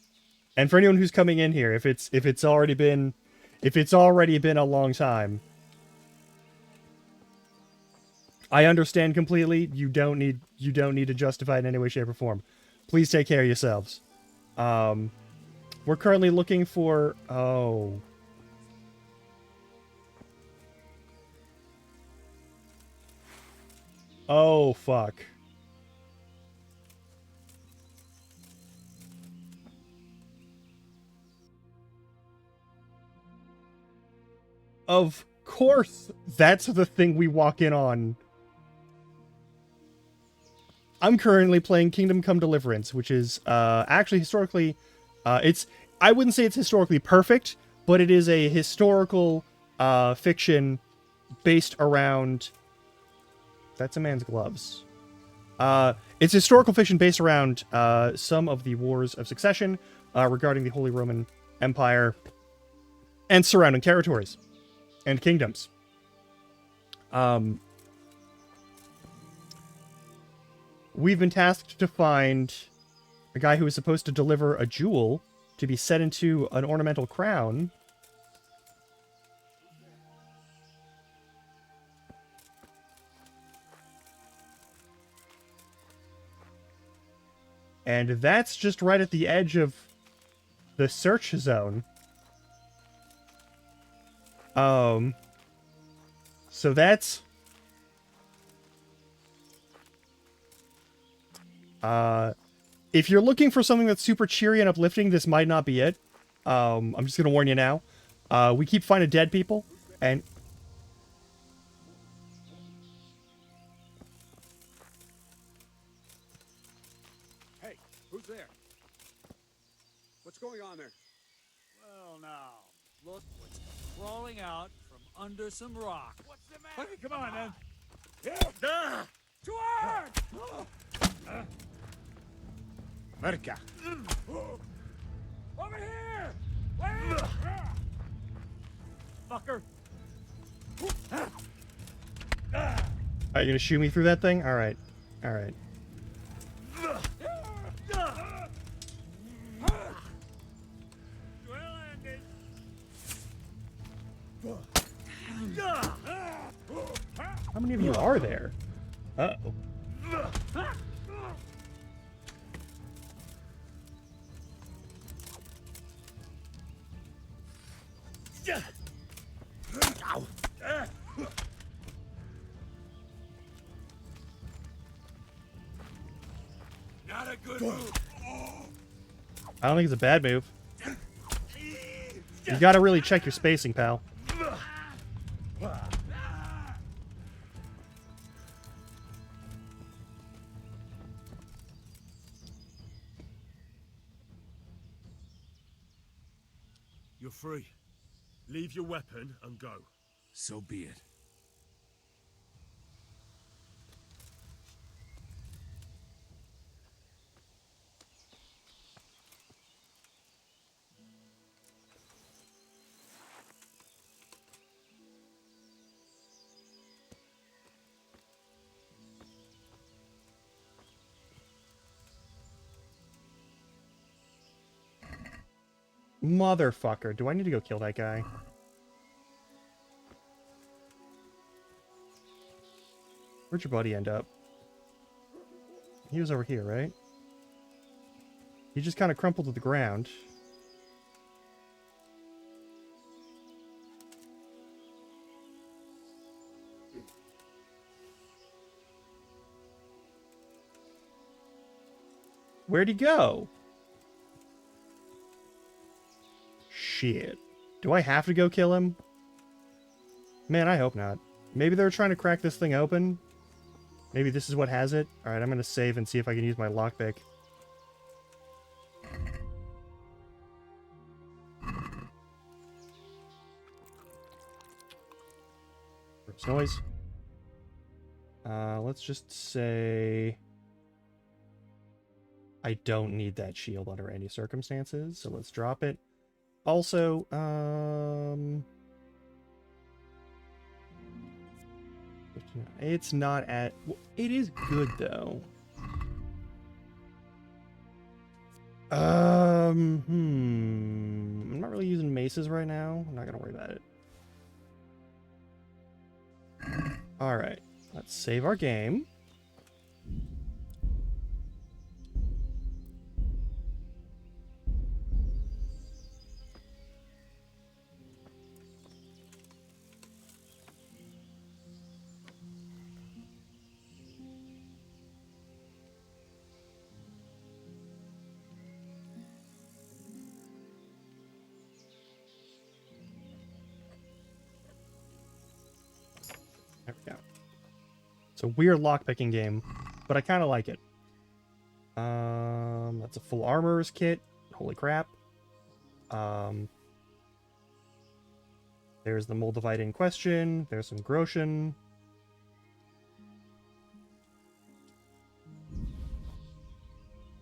Speaker 1: And for anyone who's coming in here, if it's already been a long time, I understand completely. You don't need to justify it in any way, shape, or form. Please take care of yourselves. We're currently looking for... Oh. Oh, fuck. Of course, that's the thing we walk in on. I'm currently playing Kingdom Come Deliverance, which is actually historically... I wouldn't say it's historically perfect, but it is a historical fiction based around... That's a man's gloves. It's historical fiction based around some of the Wars of Succession regarding the Holy Roman Empire and surrounding territories and kingdoms. We've been tasked to find a guy who is supposed to deliver a jewel to be set into an ornamental crown. And that's just right at the edge of the search zone. So that's... if you're looking for something that's super cheery and uplifting, this might not be it. I'm just gonna warn you now. We keep finding dead people, and...
Speaker 12: Who's there? What's going on there?
Speaker 7: Well, now, look what's crawling out from under some rock. What's the matter? Hey, come on, man. Yeah. Too hard!
Speaker 12: Verka.
Speaker 7: Over here! Wait! Fucker!
Speaker 1: Are you gonna shoot me through that thing? All right, all right. How many of you are there? Uh-oh.
Speaker 3: Not a good move.
Speaker 1: I don't think it's a bad move. You gotta really check your spacing, pal.
Speaker 8: You're free. Leave your weapon and go.
Speaker 3: So be it.
Speaker 1: Motherfucker. Do I need to go kill that guy? Where'd your buddy end up? He was over here, right? He just kind of crumpled to the ground. Where'd he go? Shit. Do I have to go kill him? Man, I hope not. Maybe they're trying to crack this thing open. Maybe this is what has it. Alright, I'm going to save and see if I can use my lockpick. First noise. Let's just say... I don't need that shield under any circumstances, so let's drop it. Also, it's not at... It is good, though. I'm not really using maces right now. I'm not gonna worry about it. Alright, let's save our game. There we go. It's a weird lockpicking game, but I kind of like it. That's a full armorer's kit. Holy crap. There's the Moldavite in question. There's some Groshen.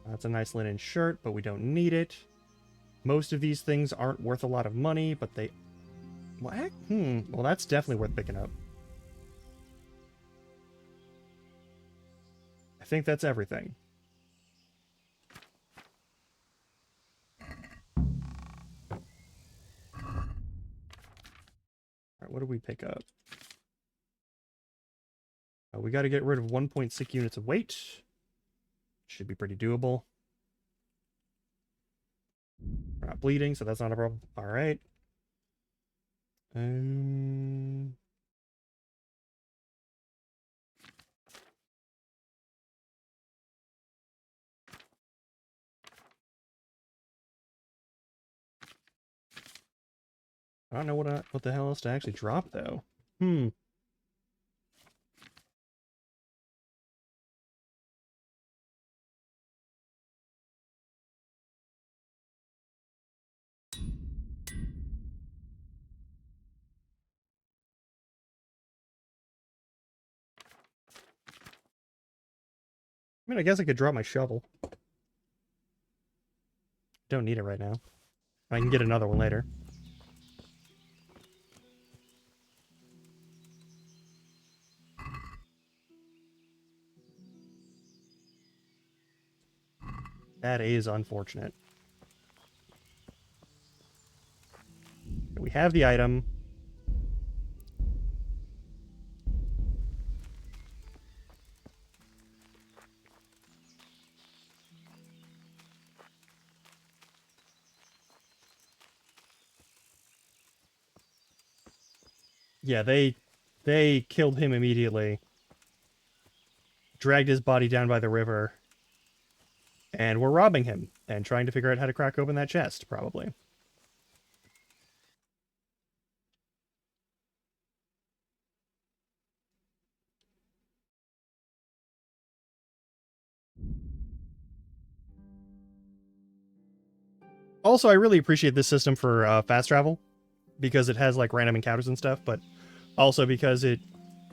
Speaker 1: That's a nice linen shirt, but we don't need it. Most of these things aren't worth a lot of money, but they... What? Well, that's definitely worth picking up. I think that's everything. Alright, what do we pick up? We got to get rid of 1.6 units of weight. Should be pretty doable. We're not bleeding, so that's not a problem. Alright. I don't know what the hell else to actually drop, though. mean, I guess I could drop my shovel. Don't need it right now. I can get another one later. That is unfortunate. We have the item. Yeah, they killed him immediately. Dragged his body down by the river. And we're robbing him and trying to figure out how to crack open that chest, probably. Also, I really appreciate this system for fast travel because it has like random encounters and stuff, but also because it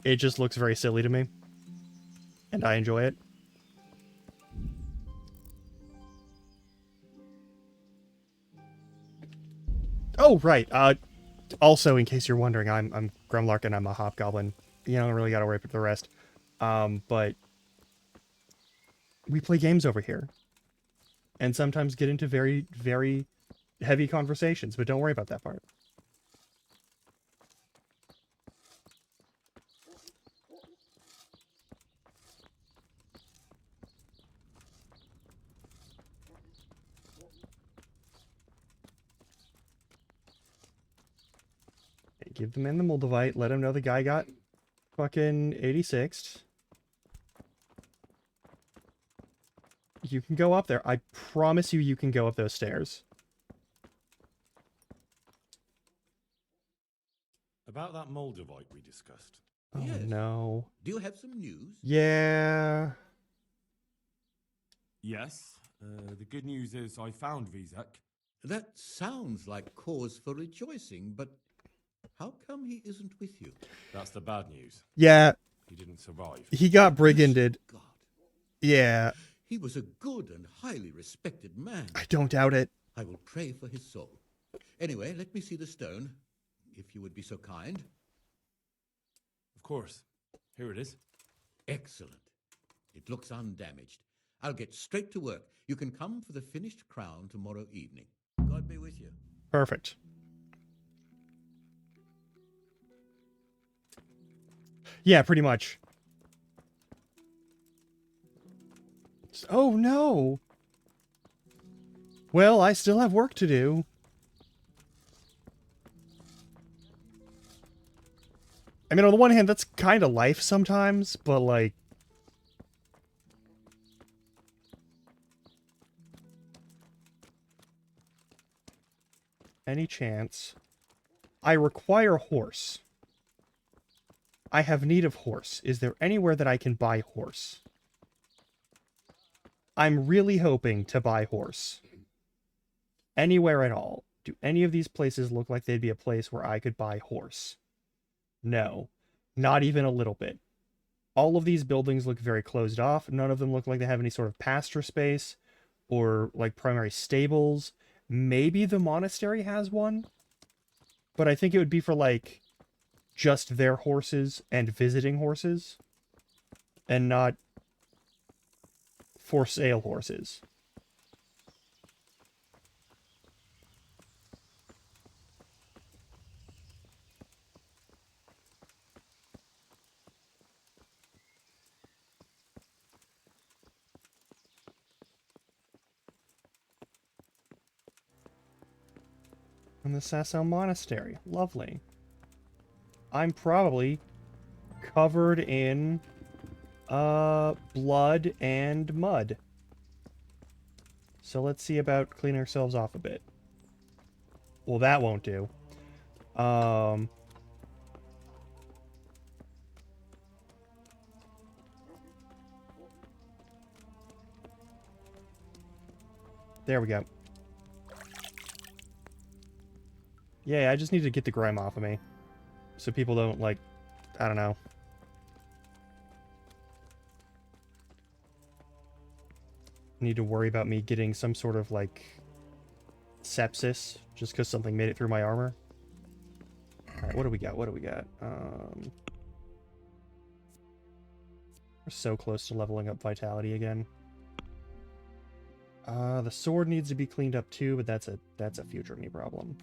Speaker 1: just looks very silly to me. And I enjoy it. Oh, right. Also, in case you're wondering, I'm Grumlark and I'm a hobgoblin. You don't really gotta worry about the rest. But we play games over here. And sometimes get into very, very heavy conversations, but don't worry about that part. Give the man the Moldavite, let him know the guy got fucking 86. You can go up there. I promise you can go up those stairs.
Speaker 8: About that Moldavite we discussed.
Speaker 1: Oh,
Speaker 9: Yes.
Speaker 1: no.
Speaker 9: Do you have some news?
Speaker 1: Yeah.
Speaker 8: Yes. The good news is I found Vizek.
Speaker 9: That sounds like cause for rejoicing, but how come he isn't with you?
Speaker 8: That's the bad news.
Speaker 1: Yeah.
Speaker 8: He didn't survive.
Speaker 1: He got briganded.
Speaker 9: God.
Speaker 1: Yeah.
Speaker 9: He was a good and highly respected man.
Speaker 1: I don't doubt it.
Speaker 9: I will pray for his soul. Anyway, let me see the stone, if you would be so kind.
Speaker 8: Of course. Here it is.
Speaker 9: Excellent. It looks undamaged. I'll get straight to work. You can come for the finished crown tomorrow evening. God be with you.
Speaker 1: Perfect. Yeah, pretty much. Oh, no. Well, I still have work to do. I mean, on the one hand, that's kind of life sometimes, but, like... Any chance? I require horse. I have need of horse. Is there anywhere that I can buy horse? I'm really hoping to buy horse. Anywhere at all. Do any of these places look like they'd be a place where I could buy horse? No. Not even a little bit. All of these buildings look very closed off. None of them look like they have any sort of pasture space or like primary stables. Maybe the monastery has one, but I think it would be for like just their horses and visiting horses and not for sale horses. And the Sasau Monastery. Lovely. I'm probably covered in blood and mud. So let's see about cleaning ourselves off a bit. Well, that won't do. There we go. Yeah, I just need to get the grime off of me. So people don't, like, I don't know. need to worry about me getting some sort of, like, sepsis just because something made it through my armor. Alright, what do we got? What do we got? We're so close to leveling up vitality again. The sword needs to be cleaned up too, but that's a future me problem.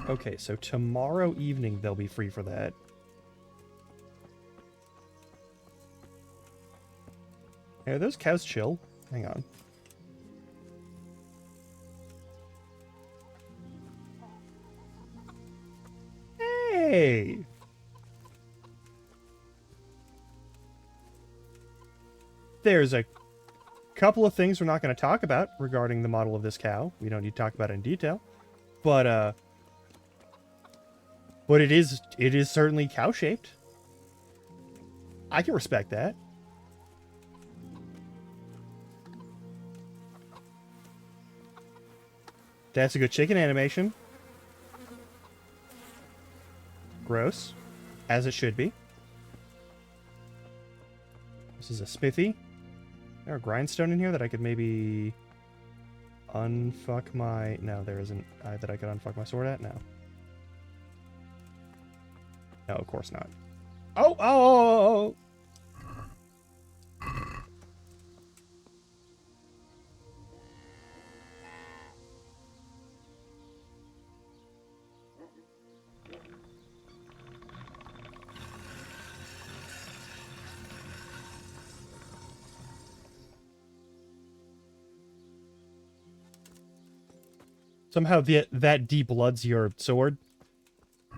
Speaker 1: Okay, so tomorrow evening they'll be free for that. Hey, are those cows chill? Hang on. Hey! There's a couple of things we're not going to talk about regarding the model of this cow. We don't need to talk about it in detail. But it is certainly cow-shaped. I can respect that. That's a good chicken animation. Gross. As it should be. This is a smithy. Is there a grindstone in here that I could maybe unfuck my... No, there isn't. That I could unfuck my sword at? No. No, of course not. Oh, oh, oh, oh. Somehow that de-bloods your sword,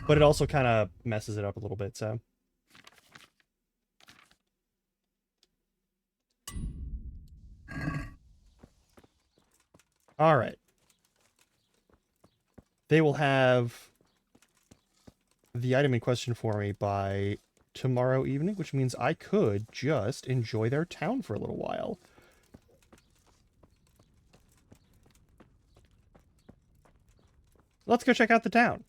Speaker 1: but it also kind of messes it up a little bit, so. Alright. They will have the item in question for me by tomorrow evening, which means I could just enjoy their town for a little while. Let's go check out the town.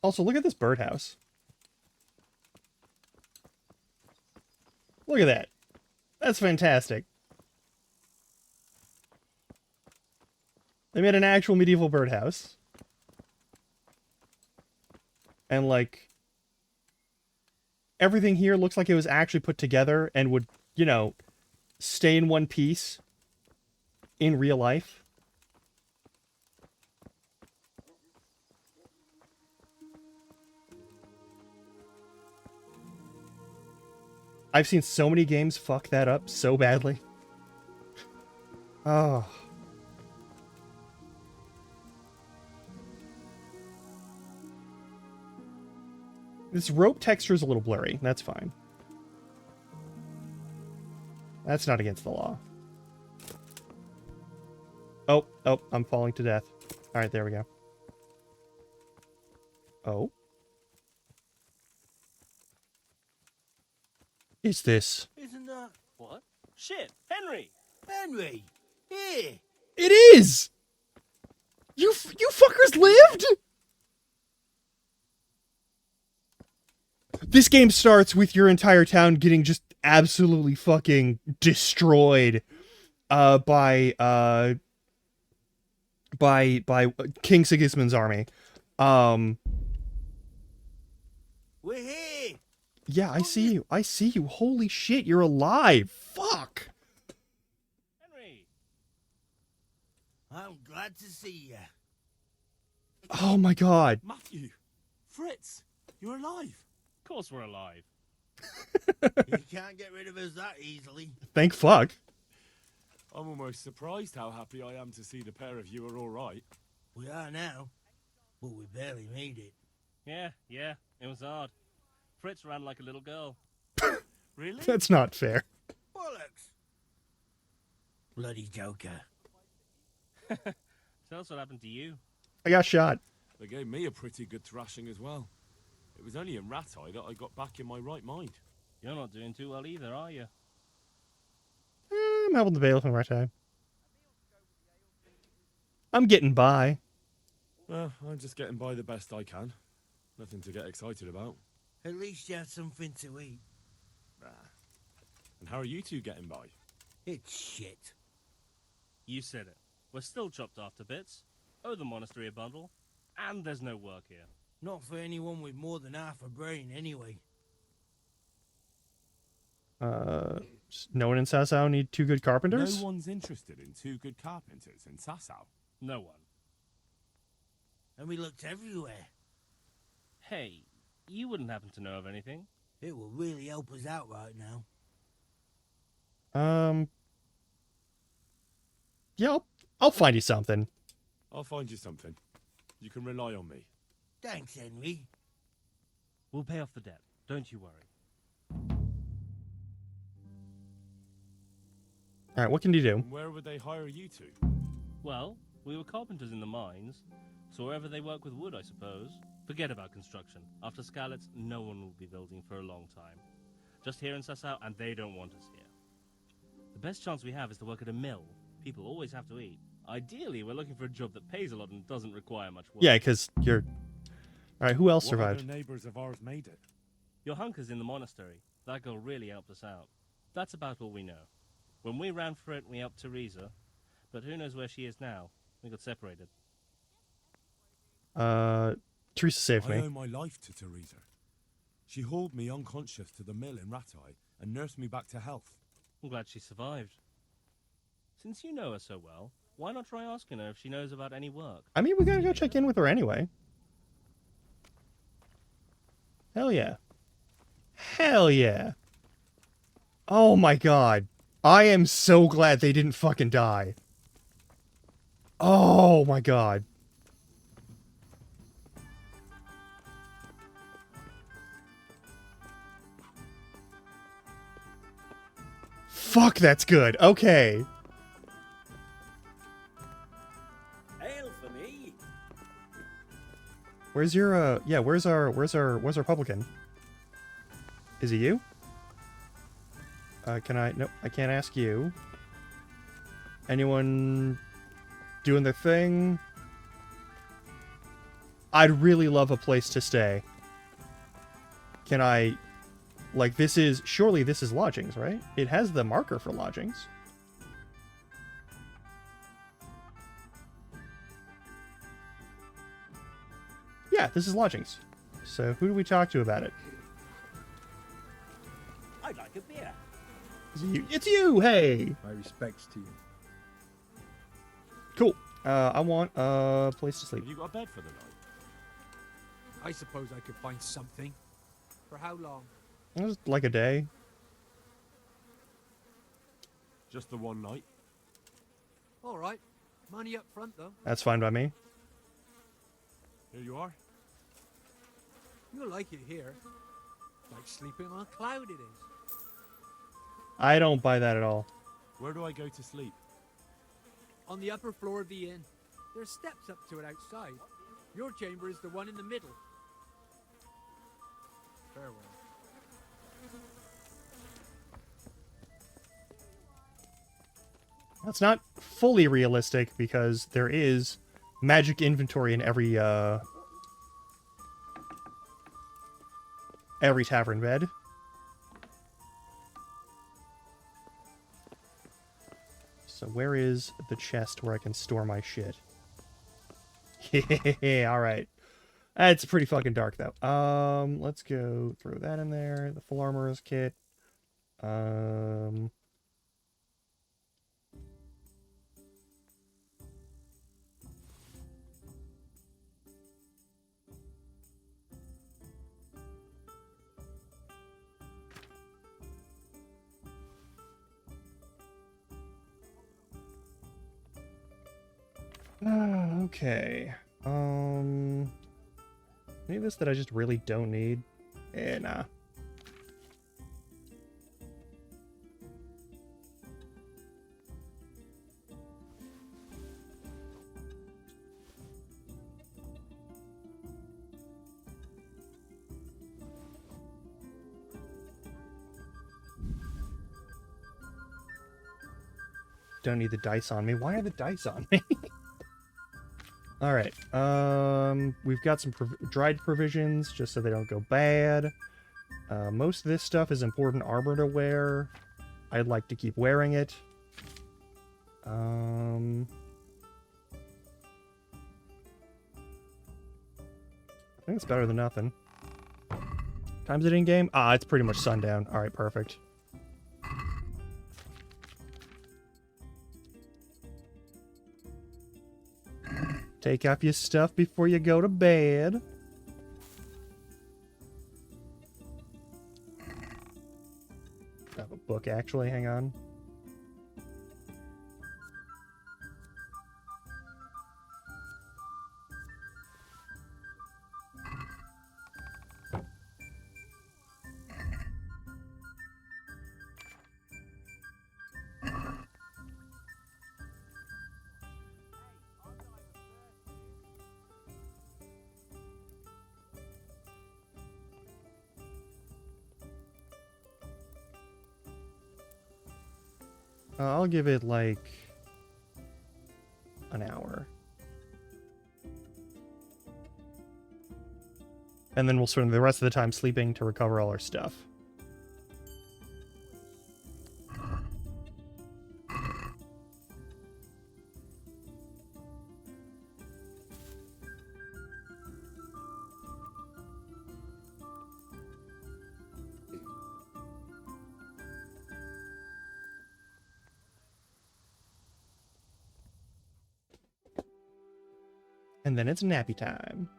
Speaker 1: Also, look at this birdhouse. Look at that. That's fantastic. They made an actual medieval birdhouse. And, like, everything here looks like it was actually put together and would, you know, stay in one piece in real life. I've seen so many games fuck that up so badly. Oh. This rope texture is a little blurry. That's fine. That's not against the law. Oh, oh, I'm falling to death. Alright, there we go. Oh. Is this?
Speaker 2: Isn't that... What? Shit, Henry! Henry! Here!
Speaker 1: It is! You fuckers lived?! This game starts with your entire town getting just absolutely fucking destroyed by King Sigismund's army.
Speaker 2: We're here!
Speaker 1: Yeah, I see you. I see you. Holy shit, you're alive. Fuck.
Speaker 2: Henry! I'm glad to see you.
Speaker 1: Oh my god.
Speaker 2: Matthew! Fritz! You're alive!
Speaker 15: Of course we're alive.
Speaker 2: You can't get rid of us that easily.
Speaker 1: Thank fuck.
Speaker 8: I'm almost surprised how happy I am to see the pair of you are all right.
Speaker 2: We are now, but we barely made it.
Speaker 15: Yeah, it was hard. Fritz ran like a little girl.
Speaker 2: Really?
Speaker 1: That's not fair.
Speaker 2: Bollocks! Bloody joker.
Speaker 15: Tell us what happened to you.
Speaker 1: I got shot.
Speaker 8: They gave me a pretty good thrashing as well. It was only in Rattay that I got back in my right mind.
Speaker 15: You're not doing too well either, are you?
Speaker 1: I'm helping the bailiff in my time. I'm getting by.
Speaker 8: Well, I'm just getting by the best I can. Nothing to get excited about.
Speaker 2: At least you have something to eat.
Speaker 8: And how are you two getting by?
Speaker 2: It's shit.
Speaker 15: You said it. We're still chopped off to bits. Owe the monastery a bundle. And there's no work here.
Speaker 2: Not for anyone with more than half a brain, anyway.
Speaker 1: No one in Sasau need 2 good carpenters?
Speaker 8: No one's interested in 2 good carpenters in Sasau.
Speaker 15: No one.
Speaker 2: And we looked everywhere.
Speaker 15: Hey, you wouldn't happen to know of anything?
Speaker 2: It will really help us out right now.
Speaker 1: Yeah, I'll find you something.
Speaker 8: I'll find you something. You can rely on me.
Speaker 2: Thanks, Henry.
Speaker 15: We'll pay off the debt. Don't you worry.
Speaker 1: Alright, what can you do?
Speaker 8: And where would they hire you to?
Speaker 15: Well, we were carpenters in the mines, so wherever they work with wood, I suppose. Forget about construction. After Skalitz, no one will be building for a long time. Just here in Sasau, and they don't want us here. The best chance we have is to work at a mill. People always have to eat. Ideally, we're looking for a job that pays a lot and doesn't require much work.
Speaker 1: Yeah, because you're... Alright, who else
Speaker 8: What
Speaker 1: survived?
Speaker 8: other neighbors of ours made it?
Speaker 15: Your hunker's in the monastery. That girl really helped us out. That's about all we know. When we ran for it, we helped Theresa. But who knows where she is now? We got separated.
Speaker 1: Theresa saved
Speaker 8: I
Speaker 1: me.
Speaker 8: owe my life to Theresa. She hauled me unconscious to the mill in Ratai and nursed me back to health.
Speaker 15: I'm glad she survived. Since you know her so well, why not try asking her if she knows about any work?
Speaker 1: I mean, we gotta go check in with her anyway. Hell yeah. Hell yeah. Oh my god. I am so glad they didn't fucking die. Oh my god. Fuck, that's good. Okay.
Speaker 2: Ale for me.
Speaker 1: Where's your yeah, where's our publican? Is it you? Can I? Nope, I can't ask you. Anyone doing their thing? I'd really love a place to stay. Can I... Like, this is... Surely this is lodgings, right? It has the marker for lodgings. Yeah, this is lodgings. So, who do we talk to about it?
Speaker 2: I'd like a beer.
Speaker 1: It's you! Hey!
Speaker 17: My respects to you.
Speaker 1: Cool. I want a place to sleep.
Speaker 8: Have you got a bed for the night?
Speaker 7: I suppose I could find something. For how long?
Speaker 1: Just like a day.
Speaker 8: Just the one night?
Speaker 7: All right. Money up front, though.
Speaker 1: That's fine by me.
Speaker 8: Here you are.
Speaker 7: You'll like it here. Like sleeping on a cloud it is.
Speaker 1: I don't buy that at all.
Speaker 8: Where do I go to sleep?
Speaker 7: On the upper floor of the inn. There's steps up to it outside. Your chamber is the one in the middle. Farewell.
Speaker 1: That's not fully realistic because there is magic inventory in every tavern bed. So where is the chest where I can store my shit? Yeah, alright. It's pretty fucking dark though. Let's go throw that in there. The full armorer's kit. Okay. Any of this that I just really don't need? Nah. Don't need the dice on me. Why are the dice on me? All right. We've got some dried provisions just so they don't go bad. Most of this stuff is important armor to wear. I'd like to keep wearing it. I think it's better than nothing. Time's it in game? Ah, it's pretty much sundown. All right, perfect. Take off your stuff before you go to bed. I have a book, actually. Hang on. I'll give it like an hour. And then we'll spend the rest of the time sleeping to recover all our stuff. And then it's nappy time.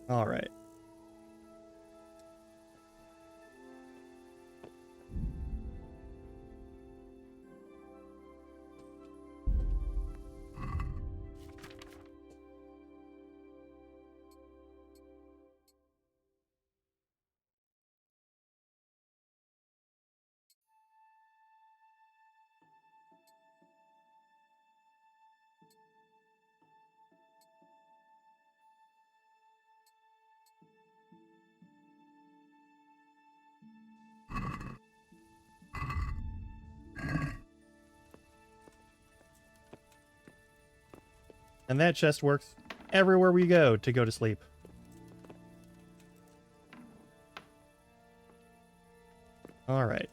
Speaker 1: All right. And that chest works everywhere we go to sleep. Alright.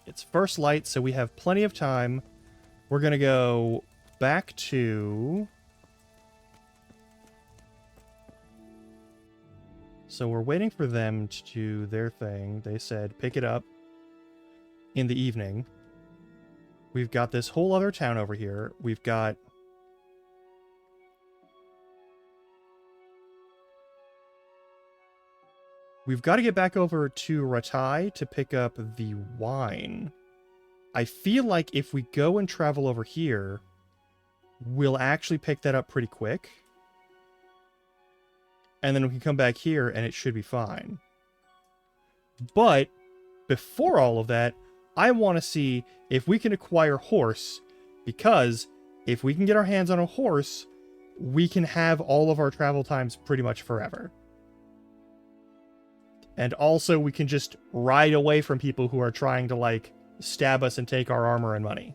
Speaker 1: It's first light, so we have plenty of time. We're gonna go back to... So we're waiting for them to do their thing. They said pick it up in the evening. We've got this whole other town over here. We've got... We've got to get back over to Ratai to pick up the wine. I feel like if we go and travel over here, we'll actually pick that up pretty quick. And then we can come back here and it should be fine. But before all of that, I want to see if we can acquire horse, because if we can get our hands on a horse, we can have all of our travel times pretty much forever. And also we can just ride away from people who are trying to, like, stab us and take our armor and money.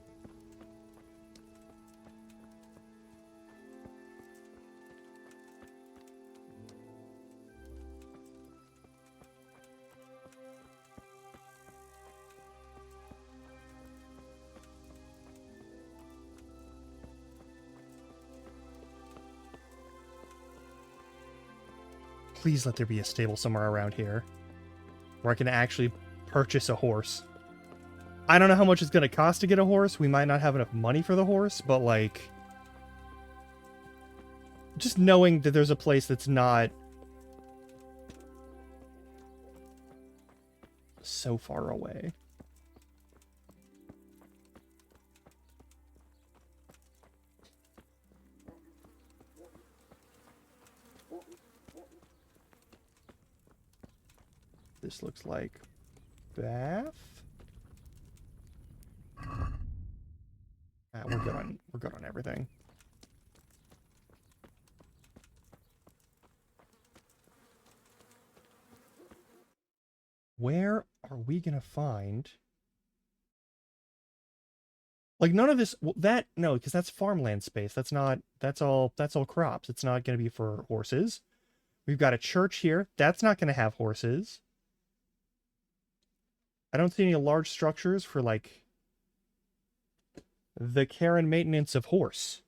Speaker 1: Please let there be a stable somewhere around here where I can actually purchase a horse. I don't know how much it's going to cost to get a horse. We might not have enough money for the horse, but, like, just knowing that there's a place that's not so far away. This looks like Bath. We're good on everything. Where are we gonna find? Like none of this, well, no, because that's farmland space. That's all crops. It's not gonna be for horses. We've got a church here. That's not gonna have horses. I don't see any large structures for like the care and maintenance of horse.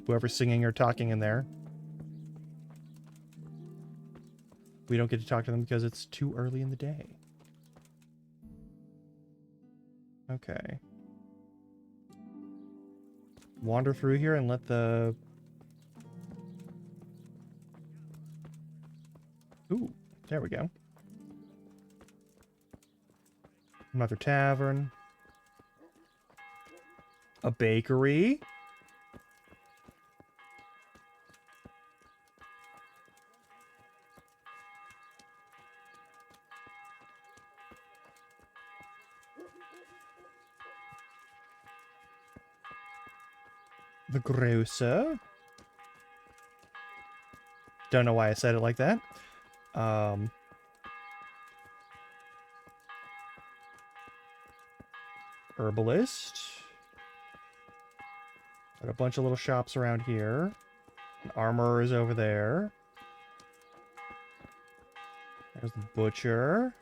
Speaker 1: Whoever's singing or talking in there. We don't get to talk to them because it's too early in the day. Okay. Wander through here and let the... Ooh, there we go. Another tavern. A bakery. The grocer. Don't know why I said it like that. Herbalist. Got a bunch of little shops around here. An armorer is over there. There's the butcher.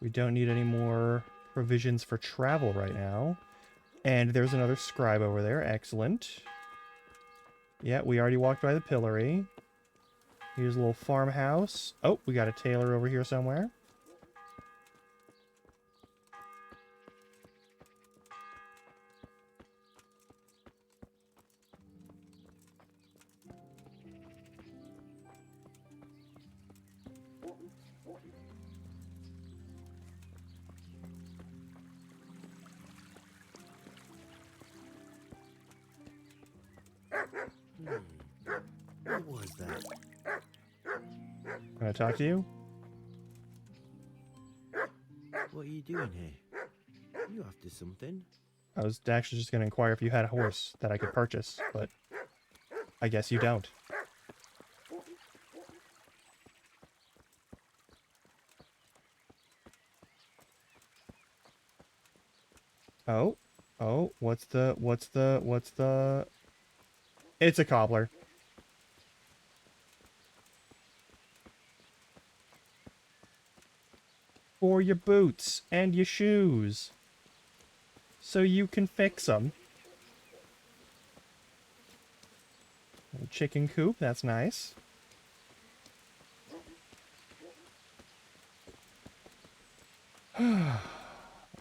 Speaker 1: We don't need any more provisions for travel right now. And there's another scribe over there. Excellent. Yeah, we already walked by the pillory. Here's a little farmhouse. Oh, we got a tailor over here somewhere.
Speaker 17: What was that?
Speaker 1: Can I talk to you?
Speaker 17: What are you doing here? You after something?
Speaker 1: I was actually just going to inquire if you had a horse that I could purchase, but I guess you don't. Oh, what's the... It's a cobbler. For your boots and your shoes. So you can fix them. Chicken coop, that's nice.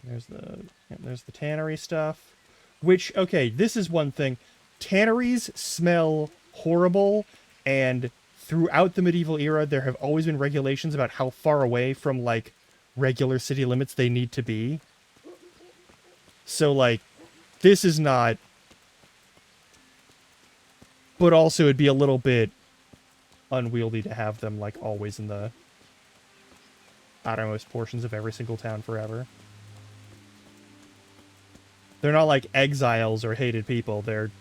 Speaker 1: There's the tannery stuff. Which, okay, this is one thing. Tanneries smell horrible, and throughout the medieval era, there have always been regulations about how far away from, like, regular city limits they need to be. So, like, this is not... But also, it'd be a little bit unwieldy to have them, like, always in the outermost portions of every single town forever. They're not like exiles or hated people. They're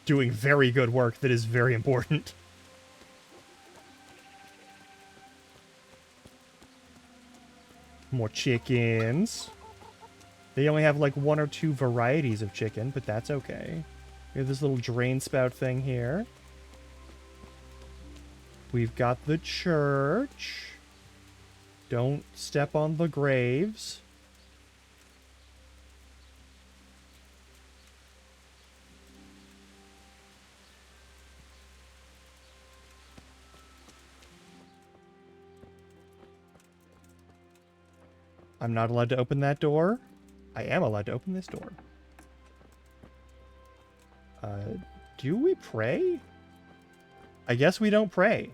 Speaker 1: doing very good work that is very important. More chickens. They only have like 1 or 2 varieties of chicken, but that's okay. We have this little drain spout thing here. We've got the church. Don't step on the graves. I'm not allowed to open that door. I am allowed to open this door. Do we pray? I guess we don't pray.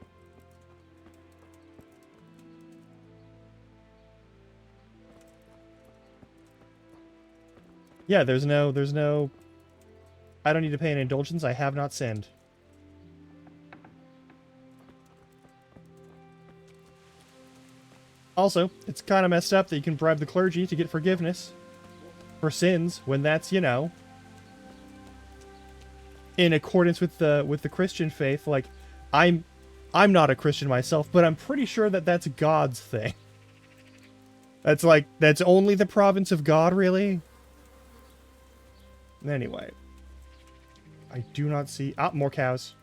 Speaker 1: Yeah, there's no... I don't need to pay an indulgence. I have not sinned. Also, it's kind of messed up that you can bribe the clergy to get forgiveness for sins when that's, you know, in accordance with the Christian faith. Like, I'm not a Christian myself, but I'm pretty sure that that's God's thing. That's like, that's only the province of God, really? Anyway. I do not see... Ah, more cows.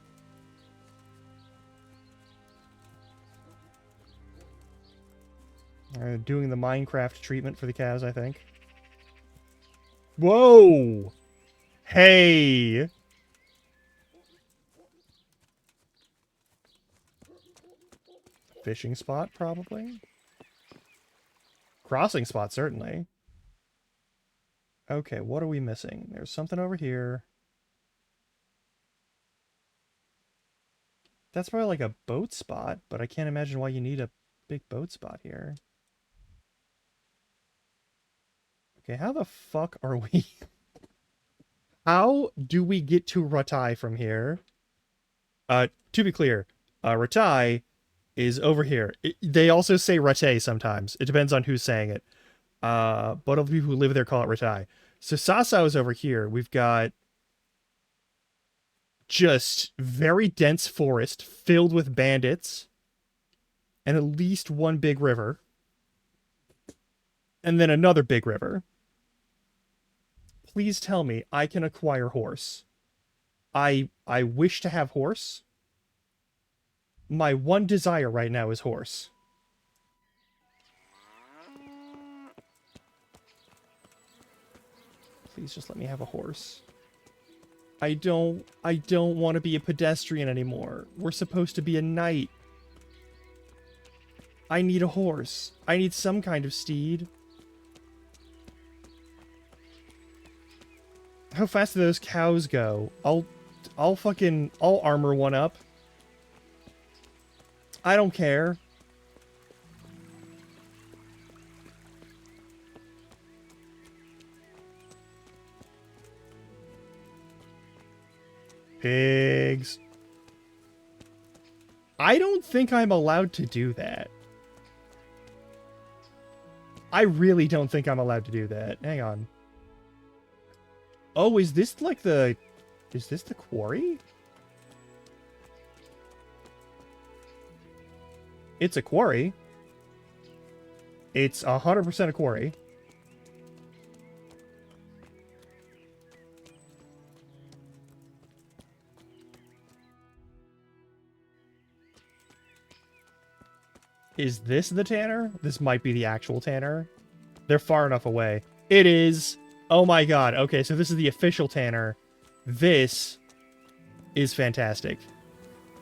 Speaker 1: Doing the Minecraft treatment for the cows, I think. Whoa! Hey! Fishing spot, probably? Crossing spot, certainly. Okay, what are we missing? There's something over here. That's probably like a boat spot, but I can't imagine why you need a big boat spot here. Okay, how the fuck are we... How do we get to Ratai from here? To be clear, Ratai is over here. They also say Ratai sometimes. It depends on who's saying it. But all the people who live there call it Ratai. So Sasau is over here. We've got just very dense forest filled with bandits and at least one big river. And then another big river. Please tell me I can acquire horse. I wish to have horse. My one desire right now is horse. Please just let me have a horse. I don't want to be a pedestrian anymore. We're supposed to be a knight. I need a horse. I need some kind of steed. How fast do those cows go? I'll armor one up. I don't care. Pigs. I don't think I'm allowed to do that. I really don't think I'm allowed to do that. Hang on. Oh, is this like the... Is this the quarry? It's a quarry. It's 100% a quarry. Is this the tanner? This might be the actual tanner. They're far enough away. It is. Oh my god. Okay, so this is the official tanner. This is fantastic.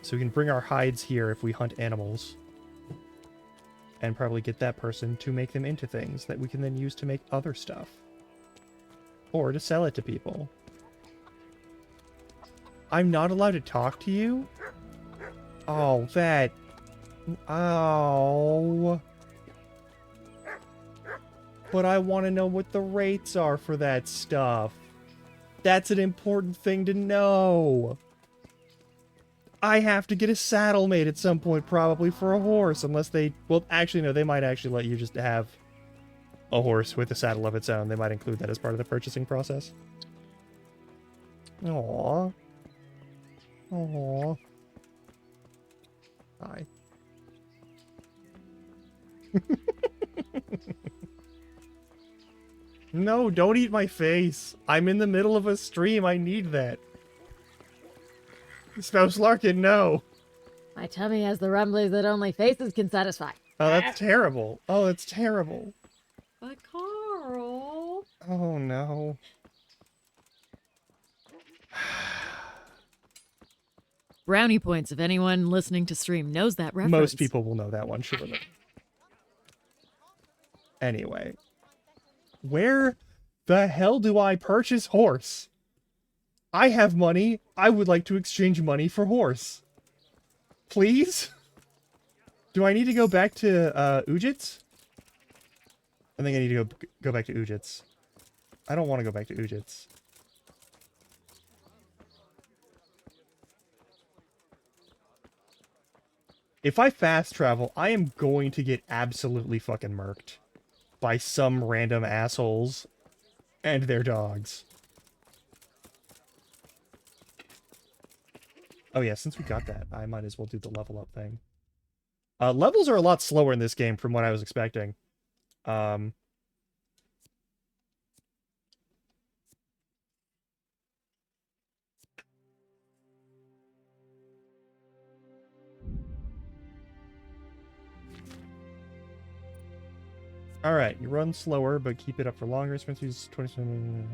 Speaker 1: So we can bring our hides here if we hunt animals. And probably get that person to make them into things that we can then use to make other stuff. Or to sell it to people. I'm not allowed to talk to you? Oh, that... Oh. But I want to know what the rates are for that stuff. That's an important thing to know. I have to get a saddle made at some point, probably, for a horse, unless they... Well, actually, no, they might actually let you just have a horse with a saddle of its own. They might include that as part of the purchasing process. Aww. Aww. Hi. No, don't eat my face. I'm in the middle of a stream. I need that. Spouse Larkin, no.
Speaker 10: My tummy has the rumblings that only faces can satisfy.
Speaker 1: Oh, that's terrible. Oh, that's terrible.
Speaker 10: But Carl...
Speaker 1: Oh, no.
Speaker 10: Brownie points if anyone listening to stream knows that reference.
Speaker 1: Most people will know that one, surely. Anyway. Where the hell do I purchase horse? I have money. I would like to exchange money for horse. Please? Do I need to go back to Ujits? I think I need to go back to Ujits. I don't want to go back to Ujits. If I fast travel, I am going to get absolutely fucking murked by some random assholes and their dogs. Oh yeah, since we got that, I might as well do the level up thing. Levels are a lot slower in this game from what I was expecting. Alright, you run slower, but keep it up for longer. Spencer's 27...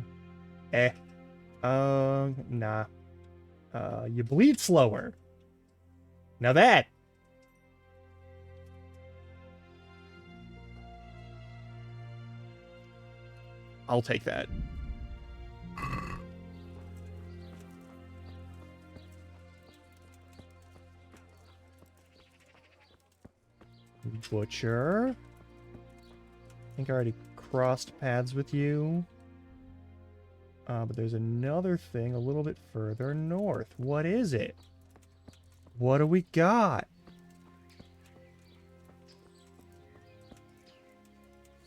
Speaker 1: Nah. You bleed slower. Now that... I'll take that. Butcher. I think I already crossed paths with you. But there's another thing a little bit further north. What is it? What do we got?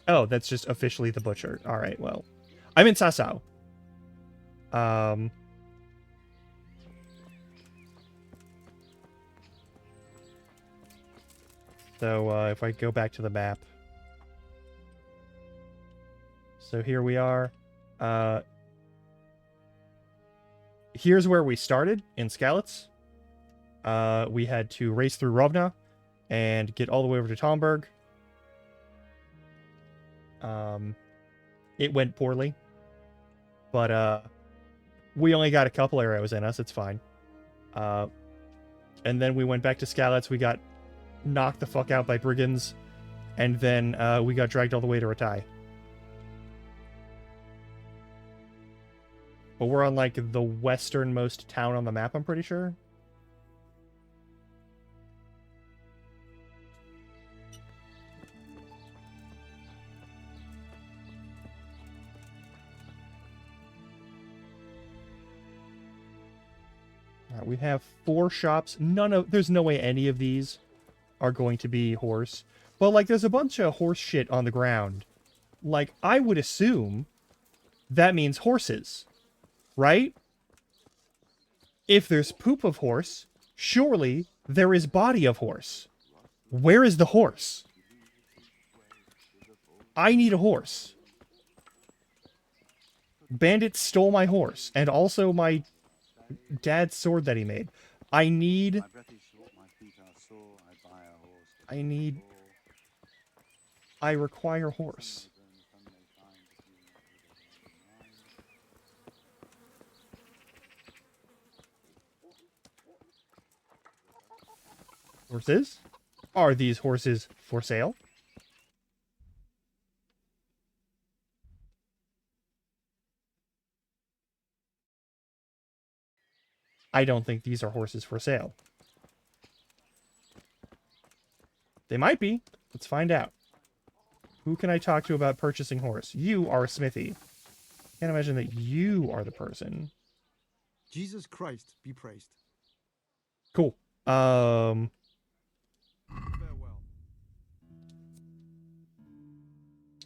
Speaker 1: Oh, that's just officially the butcher. Alright, well. I'm in Sasau. So, if I go back to the map. So here we are. Here's where we started, in Skalitz. We had to race through Rovna and get all the way over to Talmberg. It went poorly. But we only got a couple arrows in us, it's fine. And then we went back to Skalitz, we got knocked the fuck out by brigands, and then we got dragged all the way to Ratai. But we're on, like, the westernmost town on the map, I'm pretty sure. Alright, we have 4 shops. There's no way any of these are going to be horse. But, like, there's a bunch of horse shit on the ground. Like, I would assume that means horses. Right? If there's poop of horse, surely there is body of horse. Where is the horse? I need a horse. Bandits stole my horse, and also my dad's sword that he made. I require horse. Horses? Are these horses for sale? I don't think these are horses for sale. They might be. Let's find out. Who can I talk to about purchasing horse? You are a smithy. Can't imagine that you are the person.
Speaker 5: Jesus Christ be praised.
Speaker 1: Cool.
Speaker 5: Farewell.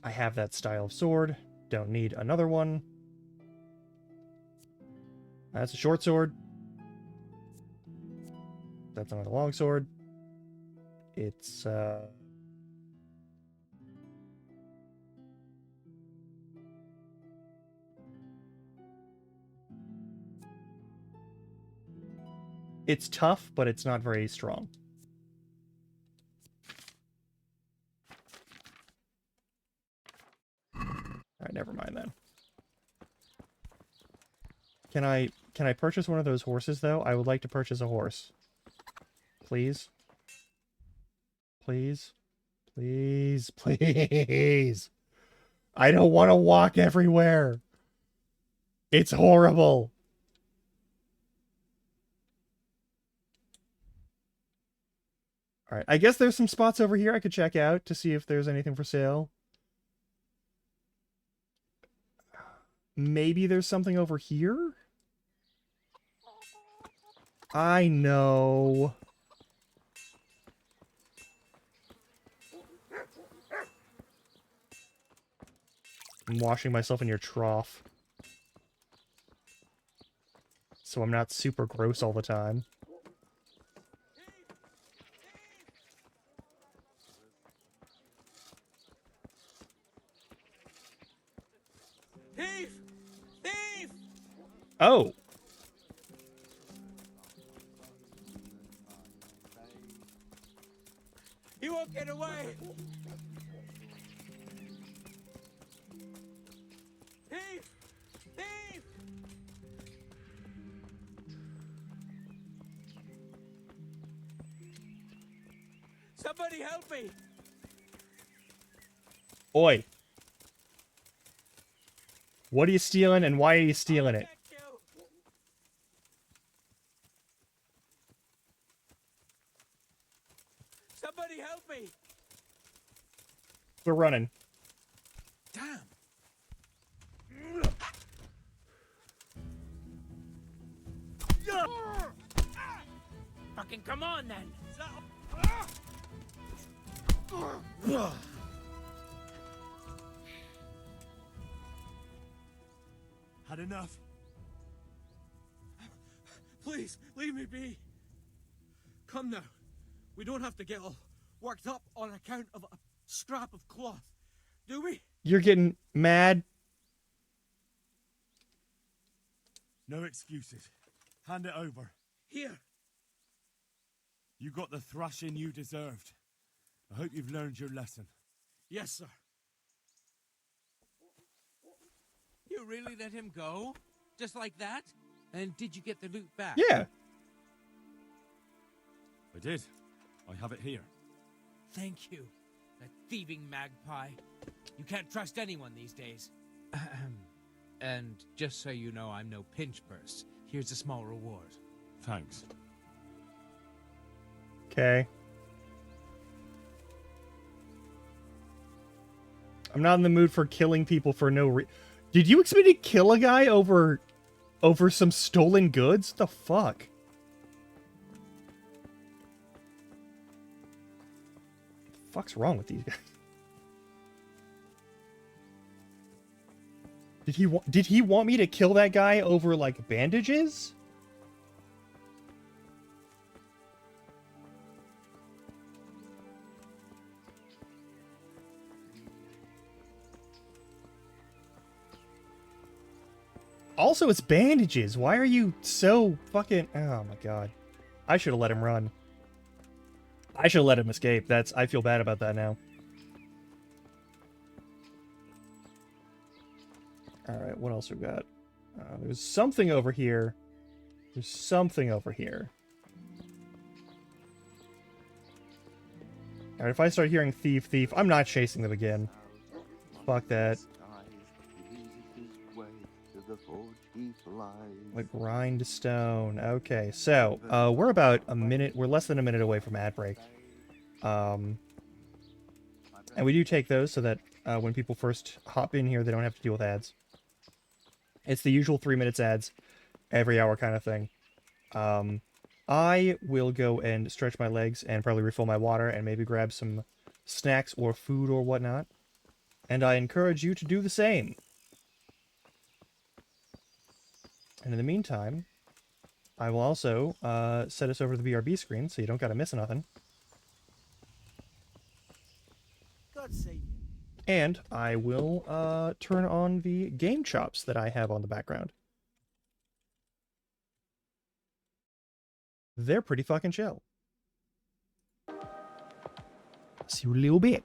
Speaker 1: I have that style of sword. Don't need another one. That's a short sword. That's not a long sword. It's, it's tough, but it's not very strong. Alright, never mind then. Can I purchase one of those horses, though? I would like to purchase a horse. Please? Please? Please, please. I don't want to walk everywhere. It's horrible. All right, I guess there's some spots over here I could check out to see if there's anything for sale. Maybe there's something over here? I know. I'm washing myself in your trough. So I'm not super gross all the time.
Speaker 7: Thief! Thief!
Speaker 1: Oh!
Speaker 7: He won't get away! Thief! Thief! Somebody help me!
Speaker 1: Oi. What are you stealing and why are you stealing it?
Speaker 7: Somebody help me!
Speaker 1: We're running.
Speaker 7: Damn! Fucking come on then!
Speaker 8: Had enough?
Speaker 7: Please, leave me be. Come now. We don't have to get all worked up on account of a scrap of cloth, do we?
Speaker 1: You're getting mad?
Speaker 8: No excuses. Hand it over.
Speaker 7: Here.
Speaker 8: You got the thrashing you deserved. I hope you've learned your lesson.
Speaker 7: Yes, sir. You really let him go? Just like that? And did you get the loot back?
Speaker 1: Yeah.
Speaker 8: I did. I have it here.
Speaker 7: Thank you. That thieving magpie. You can't trust anyone these days. And just so you know, I'm no pinch purse. Here's a small reward.
Speaker 8: Thanks.
Speaker 1: Okay. I'm not in the mood for killing people for no reason. Did you expect me to kill a guy over some stolen goods? What the fuck? What the fuck's wrong with these guys? Did he want me to kill that guy over like bandages? Also, it's bandages. Why are you so fucking... Oh my god. I should have let him run. I should have let him escape. I feel bad about that now. Alright, what else we got? There's something over here. There's something over here. Alright, if I start hearing thief, thief, I'm not chasing them again. Fuck that. Like grindstone. Okay, so we're about a minute. We're less than a minute away from ad break. And we do take those so that when people first hop in here, they don't have to deal with ads. It's the usual 3 minutes ads every hour kind of thing. I will go and stretch my legs and probably refill my water and maybe grab some snacks or food or whatnot. And I encourage you to do the same. And in the meantime, I will also set us over to the BRB screen so you don't gotta miss nothing.
Speaker 7: God save you.
Speaker 1: And I will turn on the game chops that I have on the background. They're pretty fucking chill. See you in a little bit.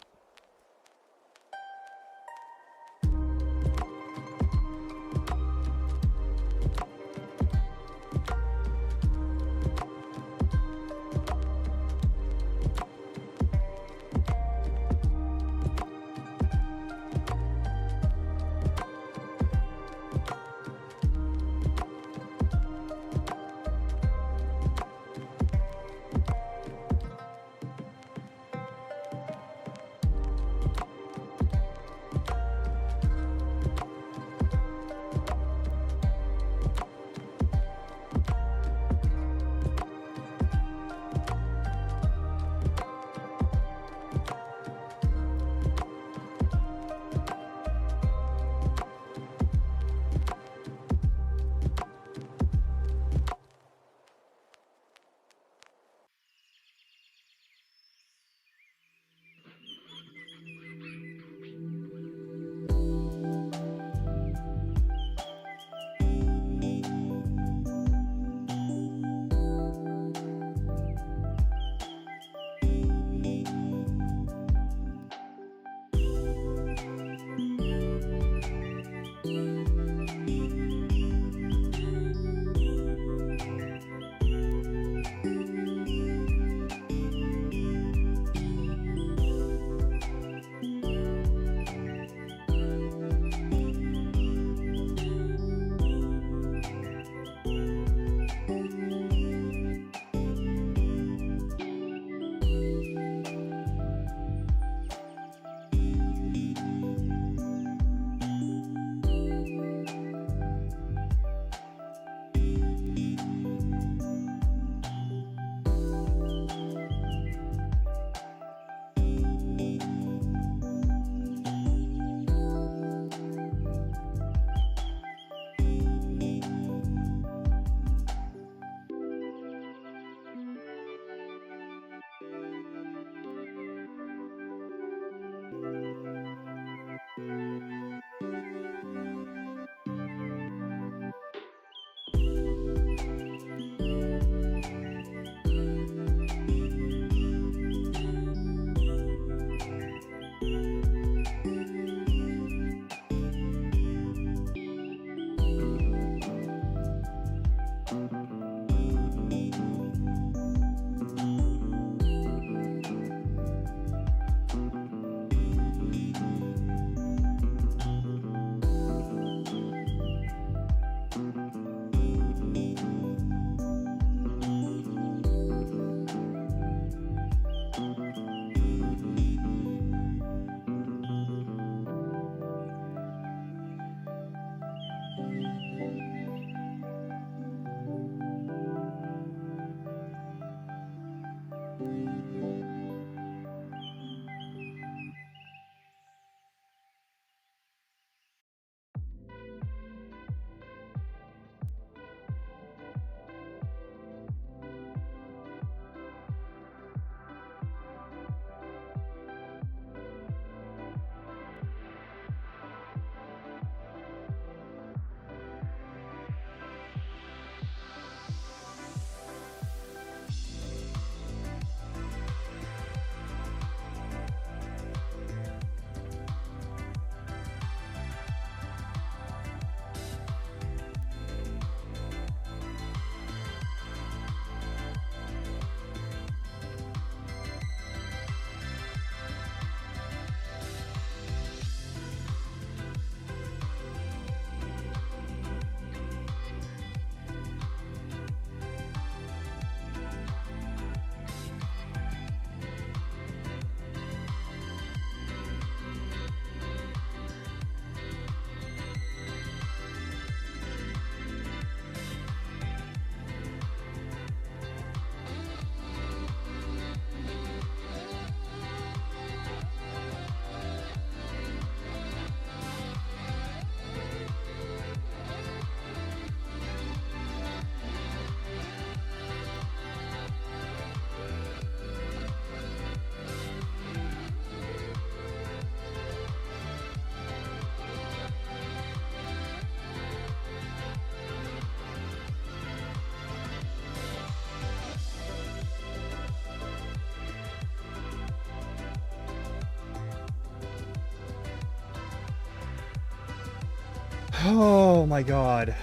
Speaker 1: Oh my god.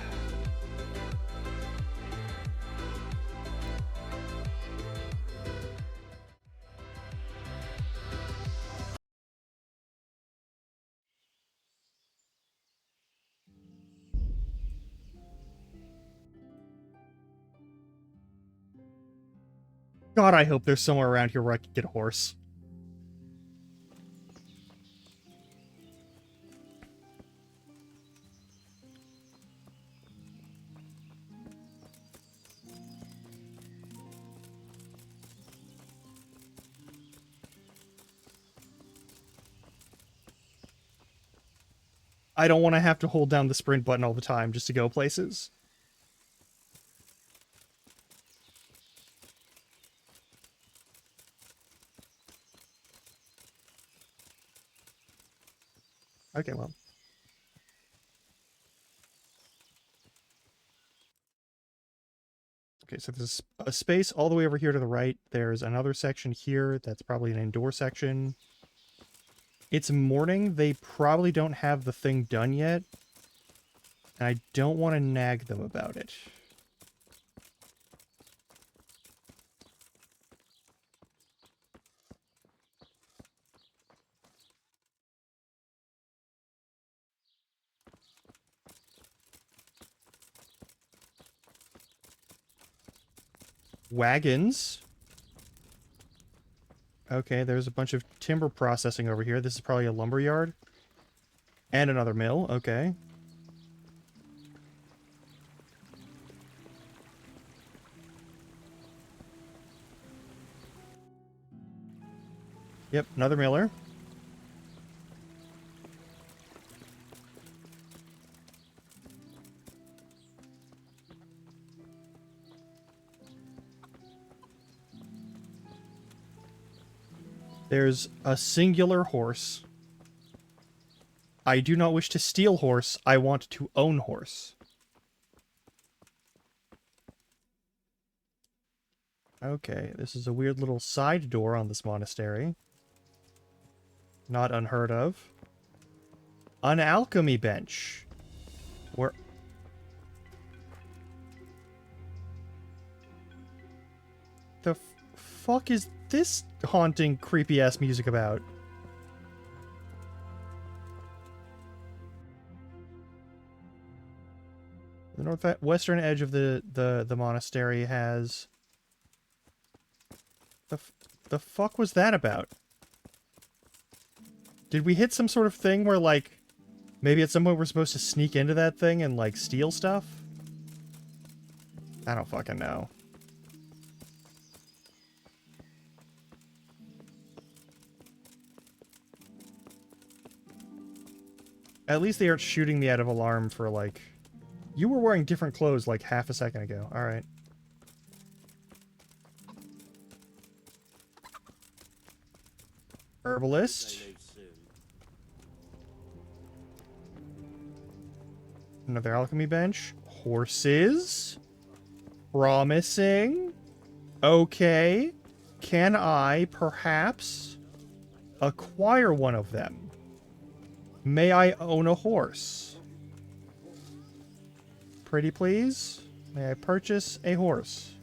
Speaker 1: God, I hope there's somewhere around here where I can get a horse. I don't want to have to hold down the sprint button all the time just to go places. Okay, well. Okay, so there's a space all the way over here to the right. There's another section here that's probably an indoor section. It's morning. They probably don't have the thing done yet. And I don't want to nag them about it. Wagons. Okay, there's a bunch of timber processing over here. This is probably a lumber yard. And another mill. Okay. Yep, another miller. There's a singular horse. I do not wish to steal horse. I want to own horse. Okay, this is a weird little side door on this monastery. Not unheard of. An alchemy bench. Where... the fuck is this haunting, creepy-ass music about? The northwestern edge of the monastery has... The fuck was that about? Did we hit some sort of thing where, like, maybe at some point we're supposed to sneak into that thing and, like, steal stuff? I don't fucking know. At least they aren't shooting me out of alarm for, like... You were wearing different clothes, like, half a second ago. Alright. Herbalist. Another alchemy bench. Horses. Promising. Okay. Can I, perhaps, acquire one of them? May I own a horse? Pretty please? May I purchase a horse?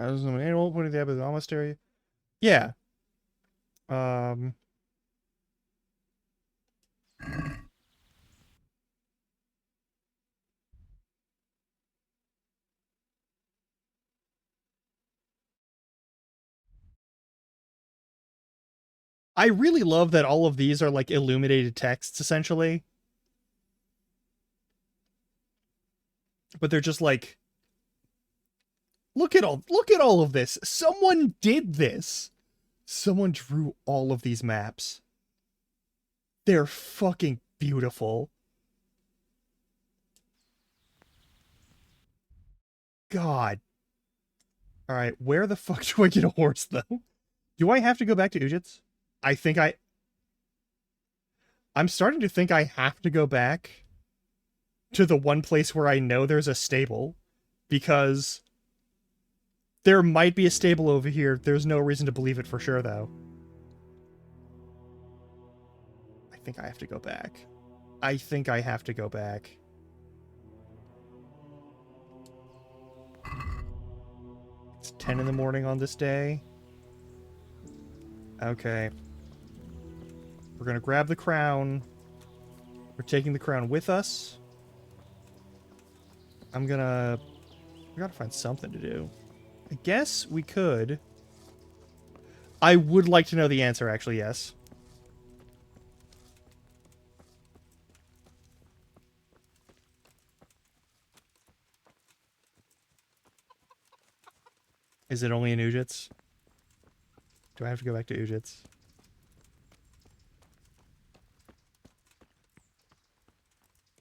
Speaker 1: As an animal putting the abbot of the monastery. Yeah. I really love that all of these are like illuminated texts, essentially. But they're just like, look at all of this. Someone did this. Someone drew all of these maps. They're fucking beautiful. God. Alright, where the fuck do I get a horse, though? Do I have to go back to Ujits? I'm starting to think I have to go back to the one place where I know there's a stable. Because There might be a stable over here. There's no reason to believe it for sure, though. I think I have to go back. I think I have to go back. It's 10 in the morning on this day. Okay. We're gonna grab the crown. We're taking the crown with us. We gotta find something to do. I guess we could. I would like to know the answer, actually, yes. Is it only in Ujits? Do I have to go back to Ujits?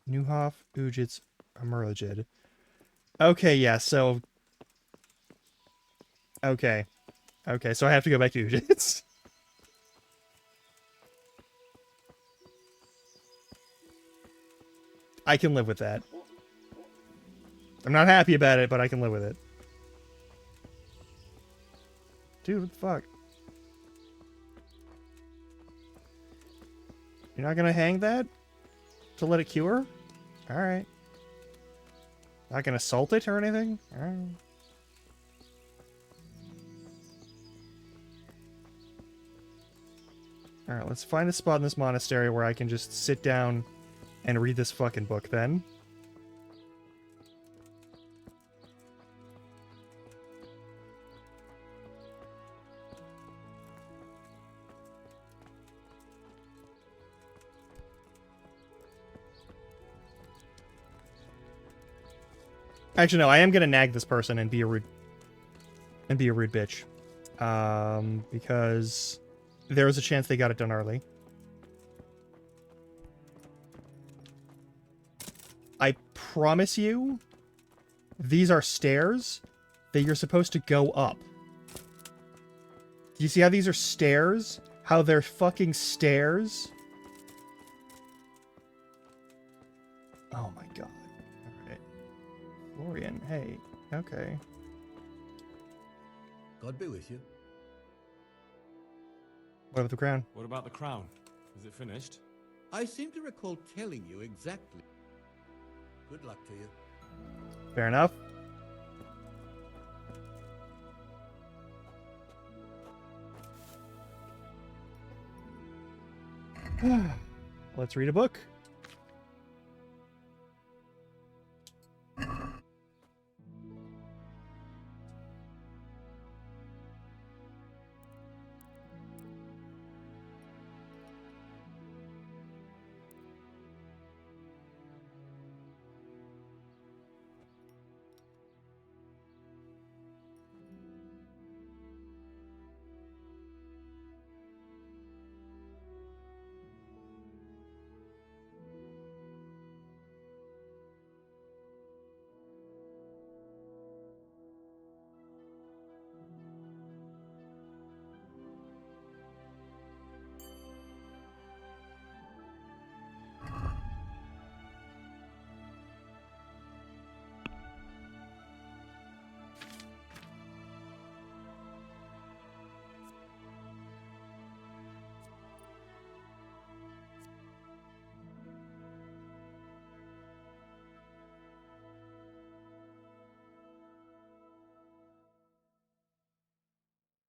Speaker 1: Neuhof, Ujits, Emerlagid. Okay, yeah, so... Okay. Okay, so I have to go back to Ujits. I can live with that. I'm not happy about it, but I can live with it. Dude, what the fuck? You're not gonna hang that? To let it cure? Alright. Not gonna salt it or anything? Alright. Alright, let's find a spot in this monastery where I can just sit down and read this fucking book then. Actually, no, I am gonna nag this person and be a rude bitch. Because there was a chance they got it done early. I promise you, these are stairs that you're supposed to go up. Do you see how these are stairs? How they're fucking stairs? Oh my god. Alright. Florian, hey. Okay.
Speaker 9: God be with you.
Speaker 1: What about the crown?
Speaker 8: What about the crown? Is it finished?
Speaker 9: I seem to recall telling you exactly. Good luck to you.
Speaker 1: Fair enough. Let's read a book.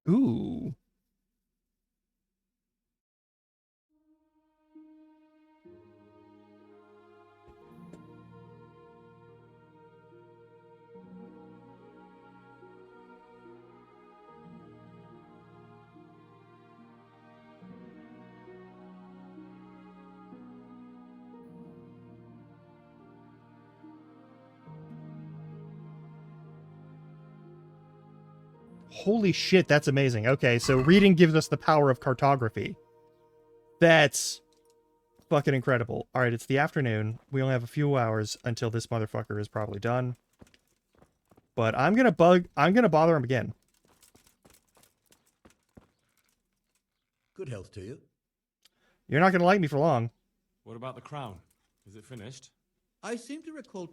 Speaker 1: Ooh. Holy shit, that's amazing. Okay, so reading gives us the power of cartography. That's fucking incredible. Alright, it's the afternoon. We only have a few hours until this motherfucker is probably done. But I'm gonna bother him again.
Speaker 9: Good health to you.
Speaker 1: You're not gonna like me for long.
Speaker 8: What about the crown? Is it finished?
Speaker 9: I seem to recall.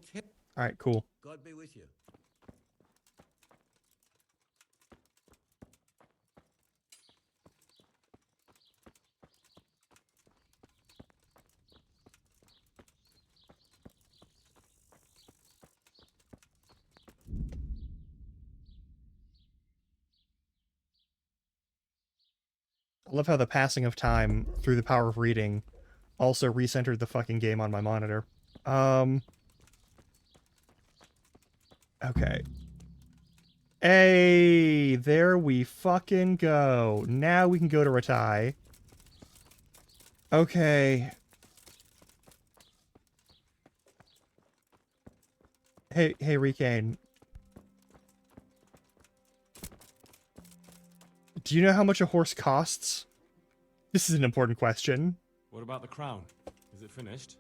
Speaker 1: Alright, cool.
Speaker 9: God be with you.
Speaker 1: I love how the passing of time through the power of reading also recentered the fucking game on my monitor. Okay. Hey, there we fucking go. Now we can go to Ratai. Okay. Hey, Rikane. Do you know how much a horse costs? This is an important question.
Speaker 8: What about the crown? Is it finished?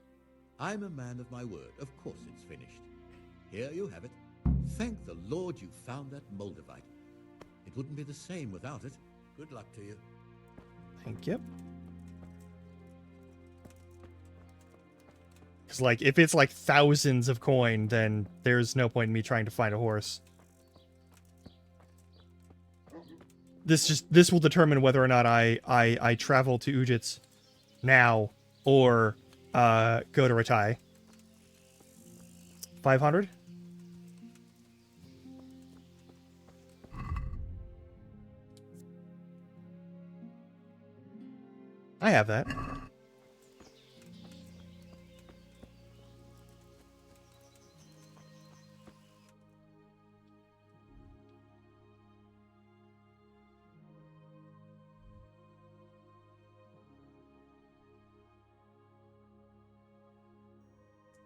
Speaker 9: I'm a man of my word. Of course it's finished. Here you have it. Thank the Lord you found that Moldavite. It wouldn't be the same without it. Good luck to you.
Speaker 1: Thank you. Because, like, if it's, like, thousands of coin, then there's no point in me trying to find a horse. This will determine whether or not I travel to Ujits now or go to Ratai. 500? I have that.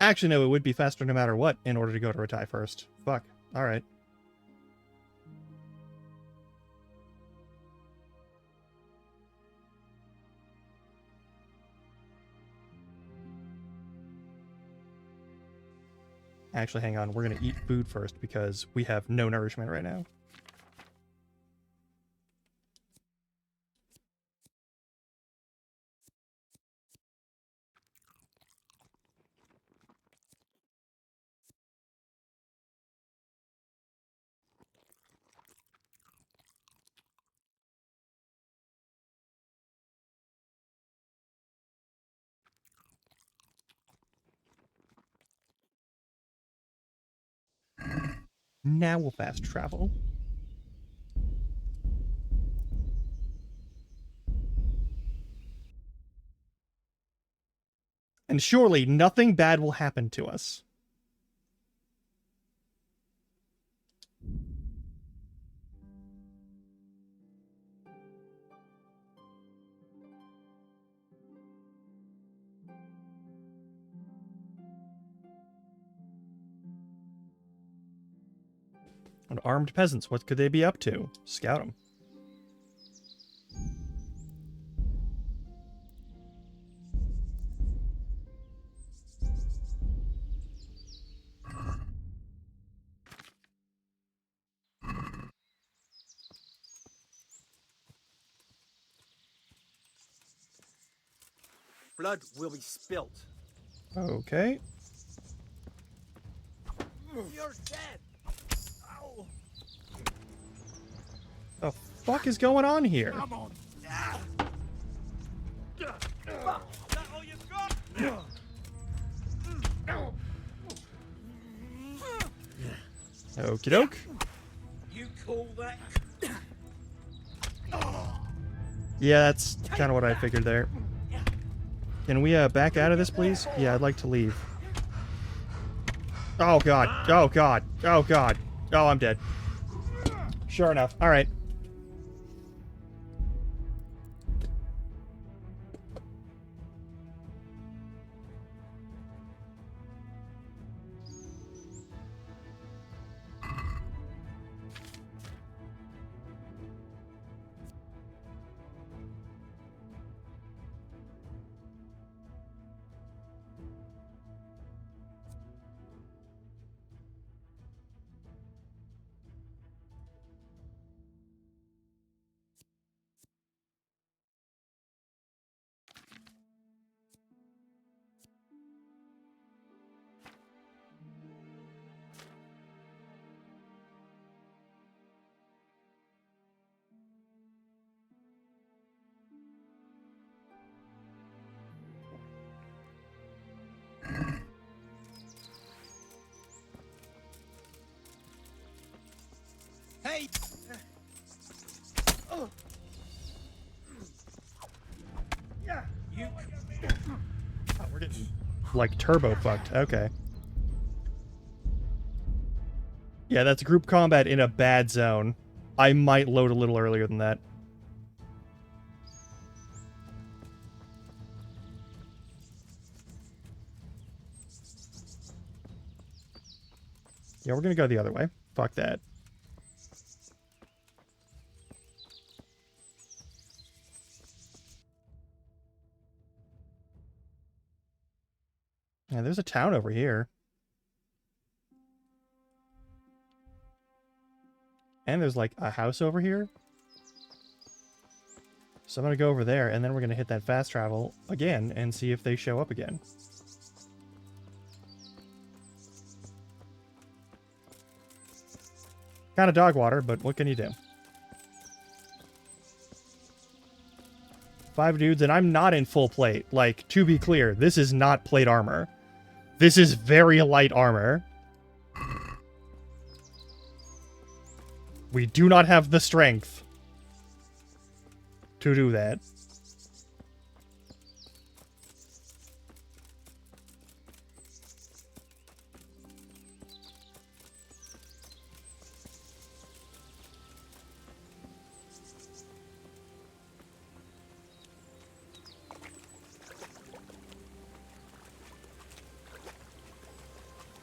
Speaker 1: Actually, no, it would be faster no matter what in order to go to Ratai first. Fuck. Alright. Actually, hang on. We're going to eat food first because we have no nourishment right now. Now we'll fast travel. And surely nothing bad will happen to us. And armed peasants, what could they be up to? Scout them.
Speaker 2: Blood will be spilt.
Speaker 1: Okay.
Speaker 2: You're dead. Ow.
Speaker 1: The fuck is going on here?
Speaker 2: Come on. Fuck. Is that all you've got?
Speaker 1: Okie doke.
Speaker 2: You call that?
Speaker 1: Yeah, that's kind of what I figured there. Can we back out of this, please? Yeah, I'd like to leave. Oh god. Oh god. Oh god. Oh, I'm dead. Sure enough. Alright.
Speaker 2: Hey!
Speaker 1: like turbo fucked. Okay. Yeah, that's group combat in a bad zone. I might load a little earlier than that. Yeah, we're gonna go the other way. Fuck that. Yeah, there's a town over here. And there's like a house over here. So I'm gonna go over there and then we're gonna hit that fast travel again and see if they show up again. Kind of dog water, but what can you do? 5 dudes, and I'm not in full plate. Like, to be clear, this is not plate armor. This is very light armor. We do not have the strength to do that.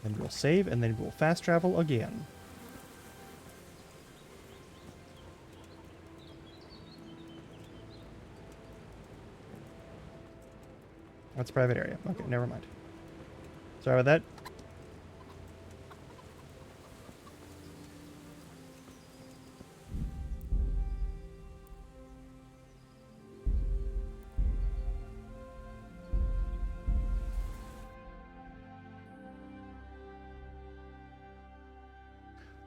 Speaker 1: Then we'll save, and then we'll fast travel again. That's a private area. Okay, never mind. Sorry about that.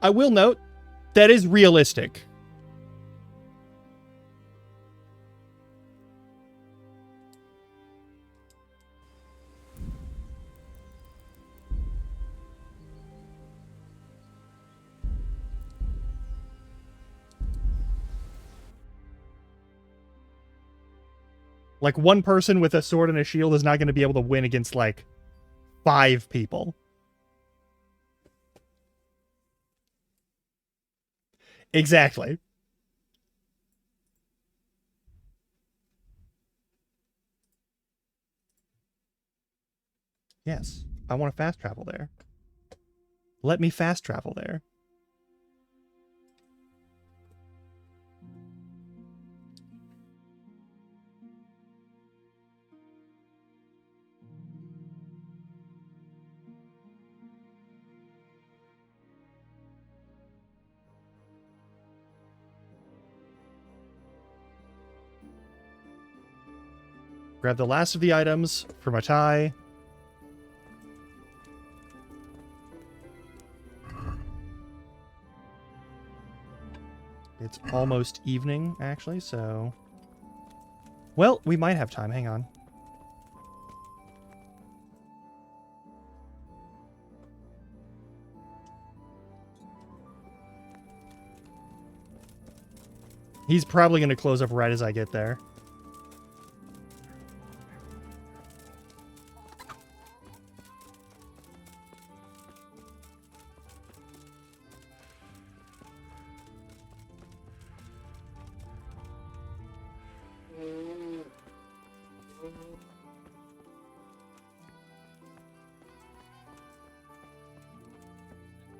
Speaker 1: I will note, that is realistic. Like, one person with a sword and a shield is not going to be able to win against, like, 5 people. Exactly. Yes, I want to fast travel there. Let me fast travel there. Grab the last of the items for my tie. It's almost evening, actually, so... Well, we might have time. Hang on. He's probably going to close up right as I get there.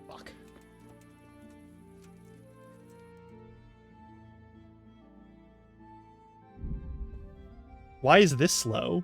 Speaker 1: Fuck. Why is this slow?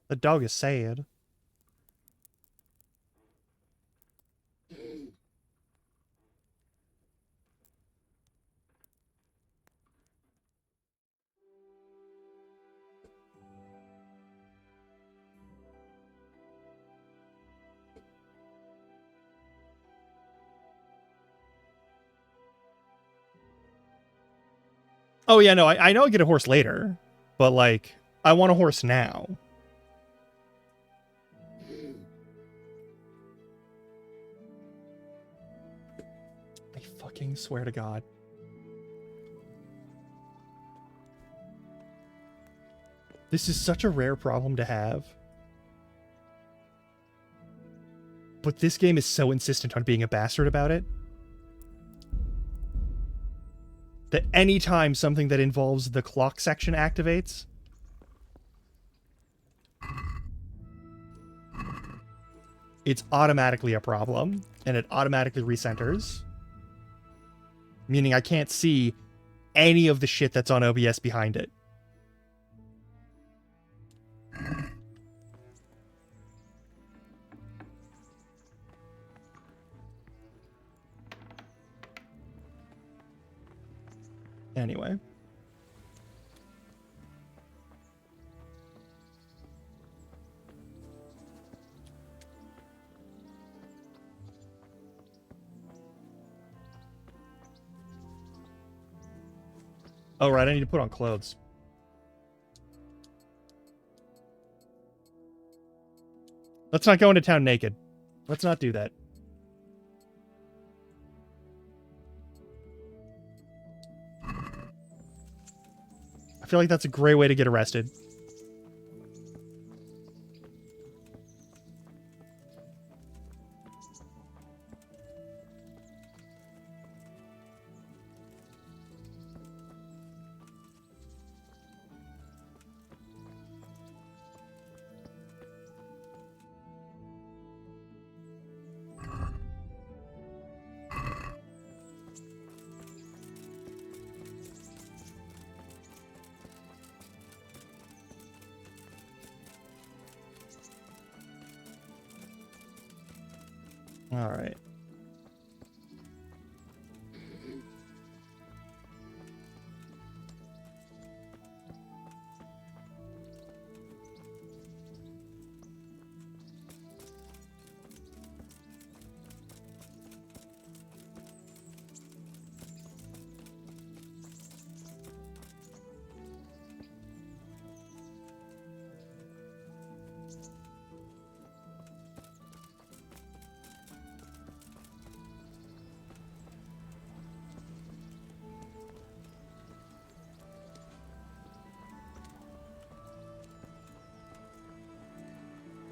Speaker 1: The dog is sad. Oh, yeah, no, I know I get a horse later, but, like, I want a horse now. I fucking swear to God. This is such a rare problem to have. But this game is so insistent on being a bastard about it that anytime something that involves the clock section activates, it's automatically a problem, and it automatically recenters. Meaning I can't see any of the shit that's on OBS behind it. Anyway. Oh, right, I need to put on clothes. Let's not go into town naked. Let's not do that. I feel like that's a great way to get arrested. All right.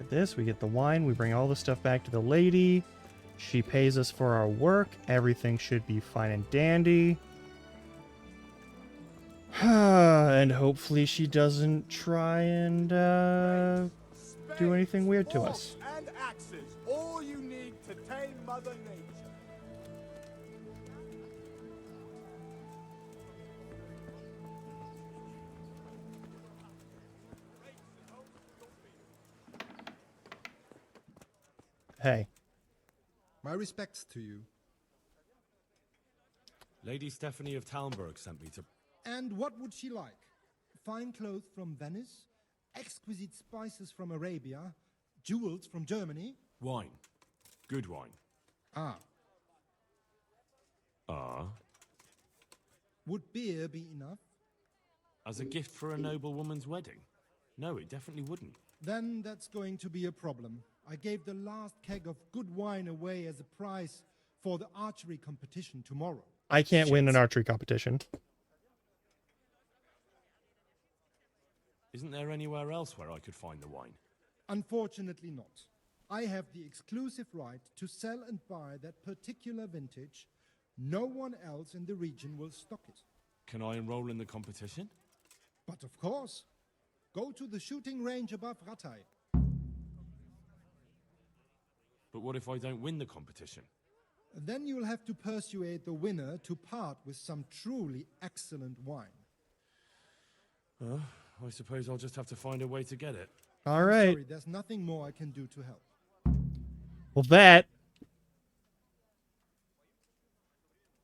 Speaker 1: This, we get the wine, we bring all the stuff back to the lady, she pays us for our work, everything should be fine and dandy. And hopefully she doesn't try and do anything weird to us.
Speaker 11: And axes, all you need to tame Mother Nature.
Speaker 1: Hey.
Speaker 5: My respects to you.
Speaker 8: Lady Stephanie of Talmberg sent me to...
Speaker 18: And what would she like? Fine clothes from Venice, exquisite spices from Arabia, jewels from Germany?
Speaker 8: Wine. Good wine.
Speaker 18: Ah.
Speaker 8: Ah.
Speaker 18: Would beer be enough?
Speaker 8: As a gift for a noblewoman's wedding? No, it definitely wouldn't.
Speaker 18: Then that's going to be a problem. I gave the last keg of good wine away as a prize for the archery competition tomorrow.
Speaker 1: I can't win an archery competition.
Speaker 8: Isn't there anywhere else where I could find the wine?
Speaker 18: Unfortunately not. I have the exclusive right to sell and buy that particular vintage. No one else in the region will stock it.
Speaker 8: Can I enroll in the competition?
Speaker 18: But of course. Go to the shooting range above Rattay.
Speaker 8: But what if I don't win the competition?
Speaker 18: Then you'll have to persuade the winner to part with some truly excellent wine.
Speaker 8: I suppose I'll just have to find a way to get it.
Speaker 1: All right.
Speaker 18: Sorry, there's nothing more I can do to help.
Speaker 1: Well, that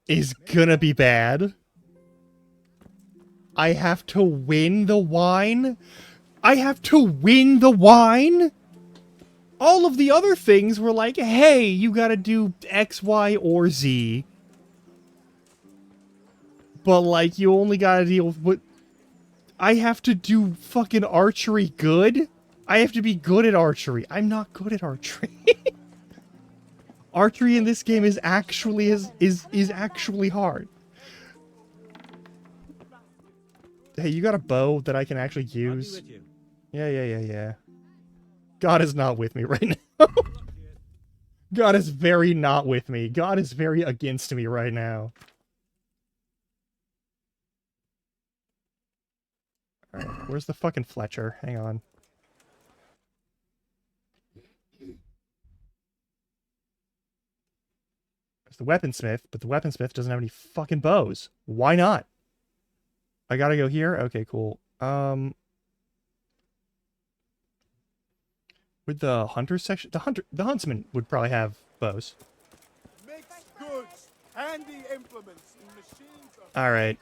Speaker 1: is gonna be bad. I have to win the wine? I have to win the wine? All of the other things were like, hey, you gotta do X, Y, or Z. But, like, you only gotta deal with what... I have to do fucking archery good? I have to be good at archery. I'm not good at archery. Archery in this game is actually is actually hard. Hey, you got a bow that I can actually use? Yeah. God is not with me right now. God is very not with me. God is very against me right now. Alright, where's the fucking Fletcher? Hang on. There's the weaponsmith, but the weaponsmith doesn't have any fucking bows. Why not? I gotta go here? Okay, cool. With the hunter section, the huntsman would probably have bows.
Speaker 11: Mixed goods, handy implements, and machines of
Speaker 1: Alright.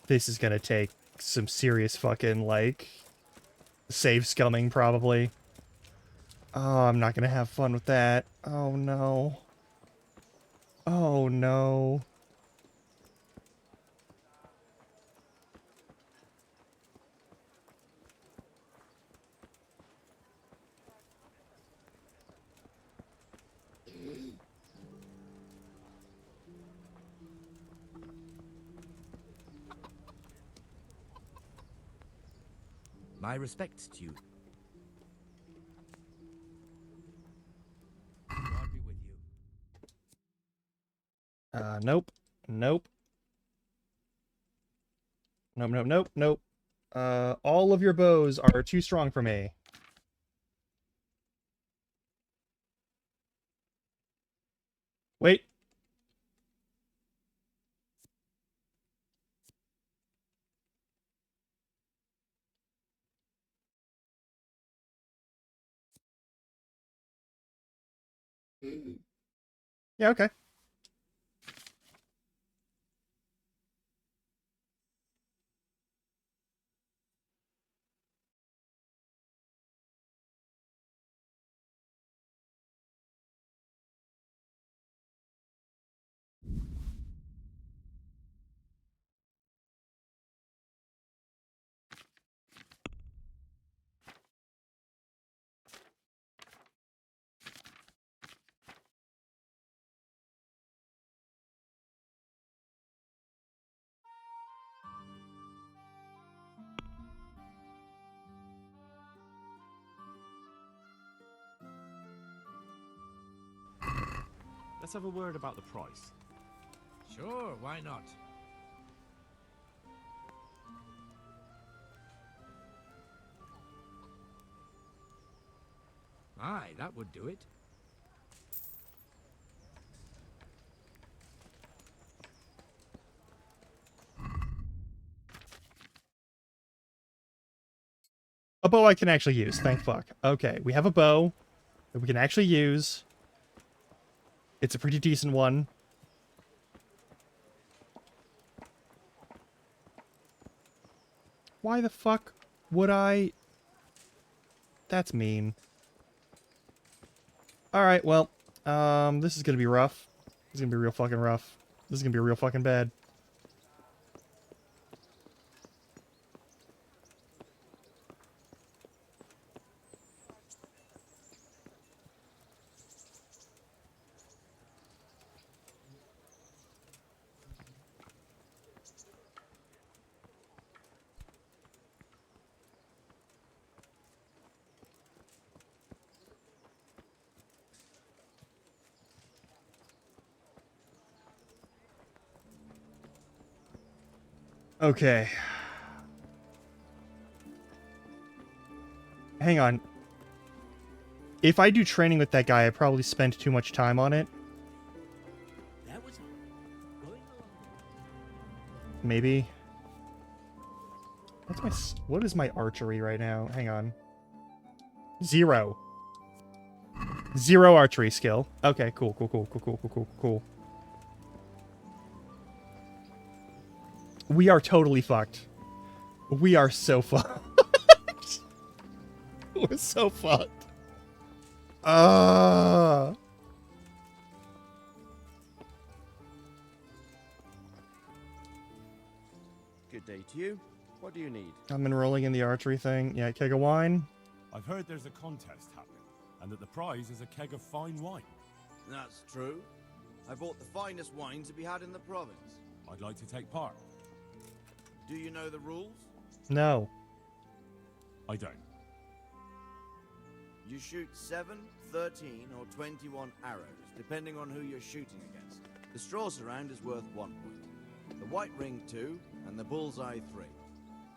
Speaker 1: This is gonna take some serious fucking, like, save scumming, probably. Oh, I'm not gonna have fun with that. Oh, no. Oh, no.
Speaker 19: My respects to you. God be with you.
Speaker 1: Nope. Nope. Nope. All of your bows are too strong for me. Wait. Yeah, okay.
Speaker 8: Let's have a word about the price.
Speaker 19: Sure, why not? Aye, that would do it.
Speaker 1: A bow I can actually use, thank fuck. Okay, we have a bow that we can actually use. It's a pretty decent one. Why the fuck would I... That's mean. Alright, well, this is gonna be rough. This is gonna be real fucking rough. This is gonna be real fucking bad. Okay. Hang on. If I do training with that guy, I probably spent too much time on it.
Speaker 2: That was going
Speaker 1: Maybe. What is my archery right now? Hang on. 0. 0 archery skill. Okay, cool. We are totally fucked. We are so fucked. We're so fucked.
Speaker 13: day to you. What do you need?
Speaker 1: I'm enrolling in the archery thing. Yeah, keg of wine.
Speaker 8: I've heard there's a contest happening, and that the prize is a keg of fine wine.
Speaker 13: That's true. I bought the finest wine to be had in the province.
Speaker 8: I'd like to take part.
Speaker 13: Do you know the rules?
Speaker 1: No.
Speaker 8: I don't.
Speaker 13: You shoot 7, 13, or 21 arrows, depending on who you're shooting against. The straw surround is worth 1 point, the white ring 2, and the bullseye 3.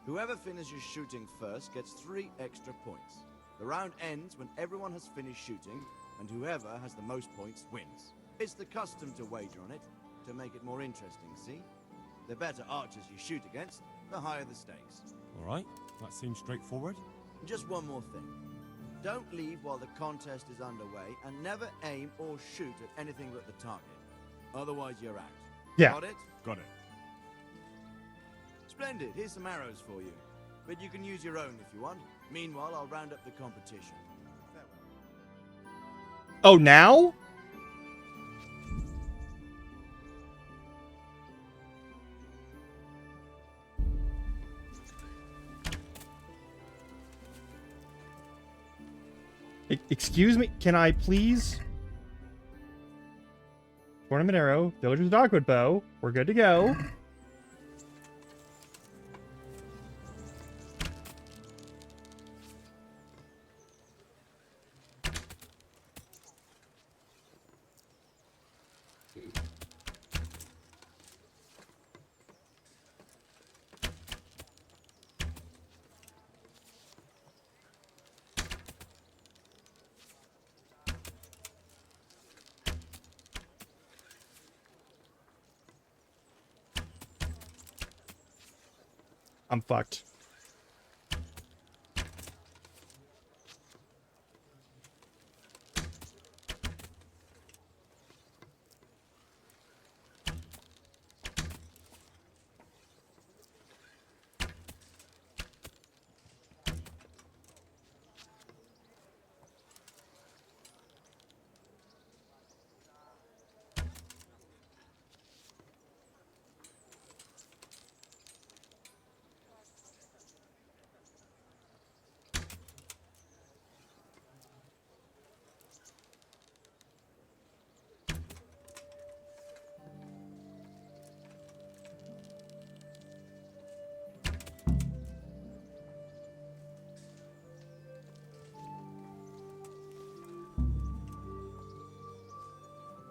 Speaker 13: Whoever finishes shooting first gets 3 extra points. The round ends when everyone has finished shooting, and whoever has the most points wins. It's the custom to wager on it, to make it more interesting, see? The better archers you shoot against, the higher the stakes.
Speaker 8: All right, that seems straightforward.
Speaker 13: Just one more thing. Don't leave while the contest is underway, and never aim or shoot at anything but the target. Otherwise, you're out.
Speaker 1: Yeah.
Speaker 13: Got it?
Speaker 8: Got it.
Speaker 13: Splendid. Here's some arrows for you. But you can use your own if you want. Meanwhile, I'll round up the competition.
Speaker 1: Oh, now? Excuse me, can I please? Tournament arrow, villager's dogwood bow. We're good to go. I'm fucked.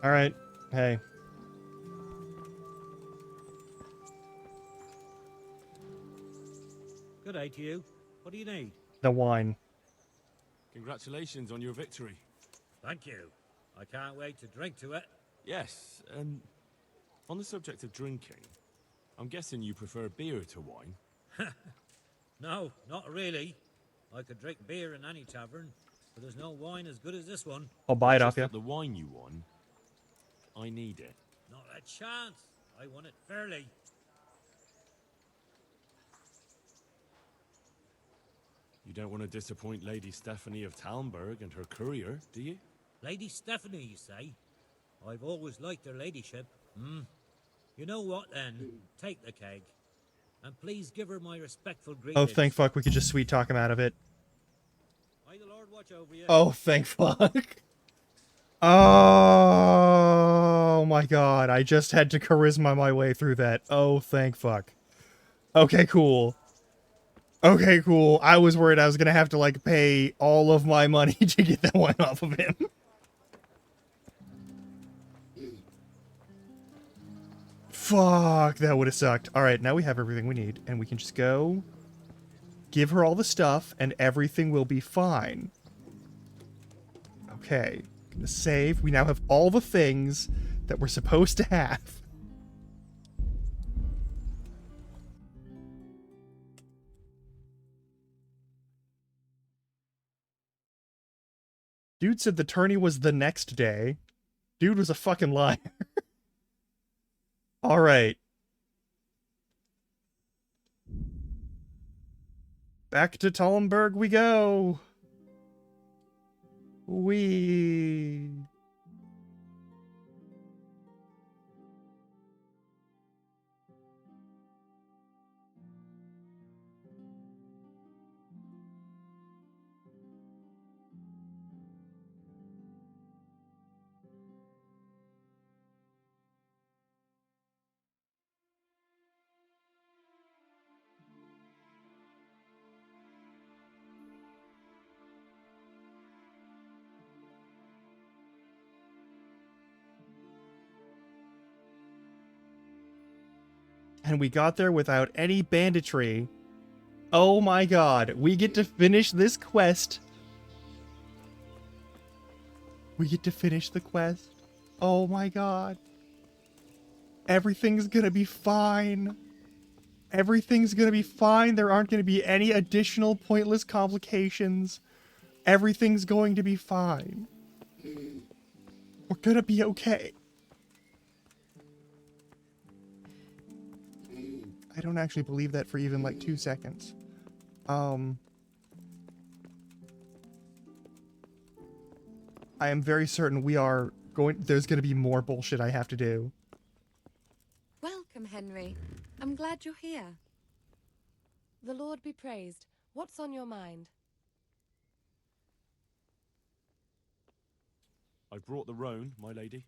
Speaker 1: All right. Hey.
Speaker 3: Good day to you. What do you need?
Speaker 1: The wine.
Speaker 8: Congratulations on your victory.
Speaker 3: Thank you. I can't wait to drink to it.
Speaker 8: Yes, on the subject of drinking, I'm guessing you prefer beer to wine?
Speaker 3: No, not really. I could drink beer in any tavern, but there's no wine as good as this one.
Speaker 1: I'll buy it
Speaker 8: It's
Speaker 1: off
Speaker 8: just
Speaker 1: you.
Speaker 8: that the wine you won, I need it.
Speaker 3: Not a chance. I won it fairly.
Speaker 8: You don't want to disappoint Lady Stephanie of Talmberg and her courier, do you?
Speaker 3: Lady Stephanie, you say? I've always liked her ladyship. You know what, then? Take the keg. And please give her my respectful
Speaker 1: Oh,
Speaker 3: greetings.
Speaker 1: thank fuck. We could just sweet talk him out of it.
Speaker 3: May the Lord watch over you.
Speaker 1: Oh, thank fuck. Oh my god. I just had to charisma my way through that. Oh, thank fuck. Okay, cool. Okay, cool. I was worried I was gonna have to, like, pay all of my money to get that one off of him. Fuck, that would have sucked. Alright, now we have everything we need, and we can just go give her all the stuff, and everything will be fine. Okay, gonna save. We now have all the things that we're supposed to have. Dude said the tourney was the next day. Dude was a fucking liar. Alright. Back to Talmberg we go. Wee. And we got there without any banditry. Oh my god. We get to finish this quest. We get to finish the quest. Oh my god. Everything's gonna be fine. Everything's gonna be fine. There aren't gonna be any additional pointless complications. Everything's going to be fine. We're gonna be okay. I don't actually believe that for even like 2 seconds. I am very certain there's gonna be more bullshit I have to do.
Speaker 4: Welcome, Henry. I'm glad you're here. The Lord be praised. What's on your mind?
Speaker 8: I brought the roan, my lady.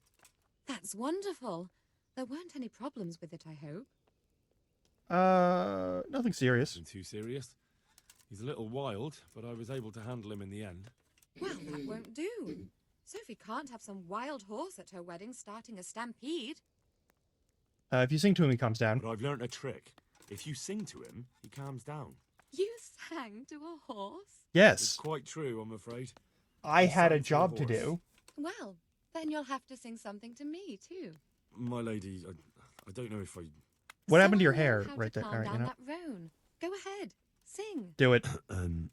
Speaker 4: That's wonderful. There weren't any problems with it, I hope.
Speaker 1: Nothing serious.
Speaker 8: Nothing too serious. He's a little wild, but I was able to handle him in the end.
Speaker 4: Well, that won't do. Sophie can't have some wild horse at her wedding starting a stampede.
Speaker 1: If you sing to him, he calms down.
Speaker 8: But I've learnt a trick. If you sing to him, he calms down.
Speaker 4: You sang to a horse?
Speaker 1: Yes.
Speaker 8: It's quite true, I'm afraid.
Speaker 1: I had a job to do.
Speaker 4: Well, then you'll have to sing something to me, too.
Speaker 8: My lady, I don't know if I...
Speaker 1: What happened to your hair right there?
Speaker 4: Calm
Speaker 1: All right,
Speaker 4: down
Speaker 1: you know.
Speaker 4: that roan. Go ahead. Sing.
Speaker 1: Do it.
Speaker 8: Two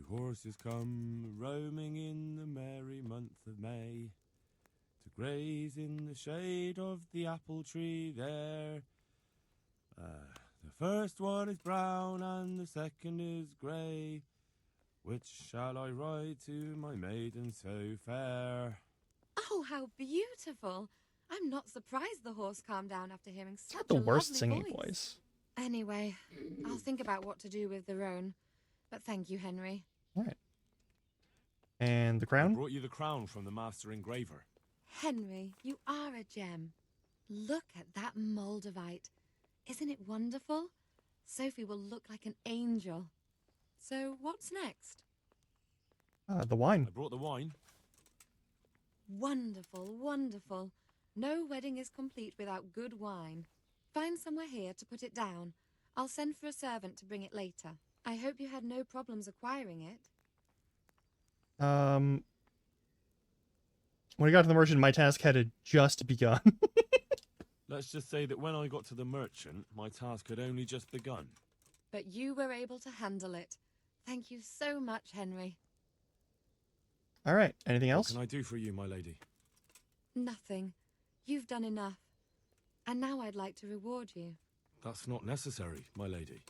Speaker 8: horses come roaming in the merry month of May to graze in the shade of the apple tree there. The first one is brown and the second is grey. Which shall I ride to, my maiden so fair?
Speaker 4: Oh, how beautiful. I'm not surprised the horse calmed down after hearing such
Speaker 1: Not the
Speaker 4: a
Speaker 1: worst
Speaker 4: lovely
Speaker 1: singing
Speaker 4: voice.
Speaker 1: voice.
Speaker 4: Anyway, I'll think about what to do with the roan. But thank you, Henry.
Speaker 1: All right. And the
Speaker 8: I
Speaker 1: crown?
Speaker 8: brought you the crown from the master engraver.
Speaker 4: Henry, you are a gem. Look at that moldavite. Isn't it wonderful? Sophie will look like an angel. So what's next?
Speaker 1: The wine.
Speaker 8: I brought the wine.
Speaker 4: Wonderful, wonderful. No wedding is complete without good wine. Find somewhere here to put it down. I'll send for a servant to bring it later. I hope you had no problems acquiring it.
Speaker 1: When I got to the merchant, my task had just begun.
Speaker 8: Let's just say that when I got to the merchant, my task had only just begun.
Speaker 4: But you were able to handle it. Thank you so much, Henry.
Speaker 1: All right. Anything else?
Speaker 8: What can I do for you, my lady?
Speaker 4: Nothing. You've done enough. And now I'd like to reward you.
Speaker 8: That's not necessary, my lady.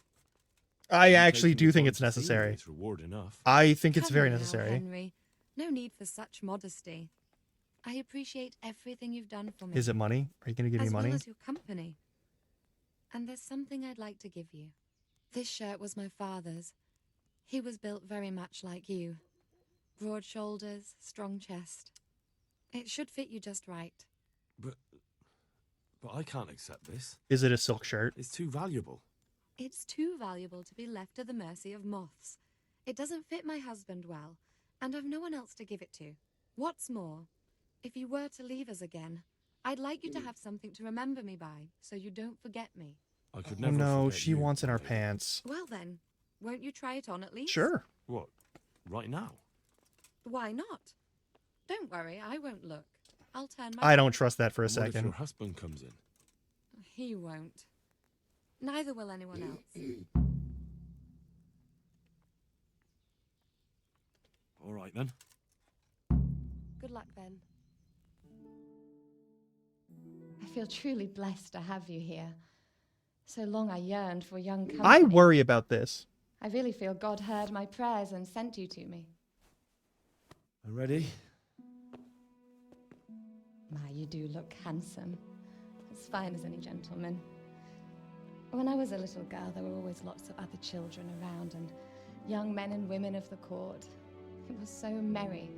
Speaker 1: I
Speaker 8: You
Speaker 1: actually
Speaker 8: taking
Speaker 1: do
Speaker 8: the
Speaker 1: think
Speaker 8: time
Speaker 1: it's
Speaker 8: to see me
Speaker 1: necessary.
Speaker 8: is reward enough.
Speaker 1: I think it's
Speaker 4: Come
Speaker 1: very
Speaker 4: now,
Speaker 1: necessary.
Speaker 4: Henry. No need for such modesty. I appreciate everything you've done for me.
Speaker 1: Is it money? Are you going to give me
Speaker 4: As
Speaker 1: money?
Speaker 4: well as your company. And there's something I'd like to give you. This shirt was my father's. He was built very much like you. Broad shoulders, strong chest. It should fit you just right.
Speaker 8: But I can't accept this.
Speaker 1: Is it a silk shirt?
Speaker 8: It's too valuable.
Speaker 4: It's too valuable to be left to the mercy of moths. It doesn't fit my husband well, and I've no one else to give it to. What's more, if you were to leave us again, I'd like you to have something to remember me by, so you don't forget me.
Speaker 8: I could
Speaker 1: Oh
Speaker 8: never
Speaker 1: no,
Speaker 8: forget
Speaker 1: she
Speaker 8: you,
Speaker 1: wants in
Speaker 8: my
Speaker 1: our
Speaker 8: lady.
Speaker 1: pants.
Speaker 4: Well then, won't you try it on at least?
Speaker 1: Sure.
Speaker 8: What? Right now?
Speaker 4: Why not? Don't worry, I won't look. I'll turn my...
Speaker 1: I don't trust that for a
Speaker 8: And what if
Speaker 1: second.
Speaker 8: your husband comes in?
Speaker 4: He won't. Neither will anyone else.
Speaker 8: All right, then.
Speaker 4: Good luck, Ben. I feel truly blessed to have you here. So long I yearned for young company.
Speaker 1: I worry about this.
Speaker 4: I really feel God heard my prayers and sent you to me.
Speaker 8: Ready?
Speaker 4: My, you do look handsome. As fine as any gentleman. When I was a little girl, there were always lots of other children around and young men and women of the court. It was so merry.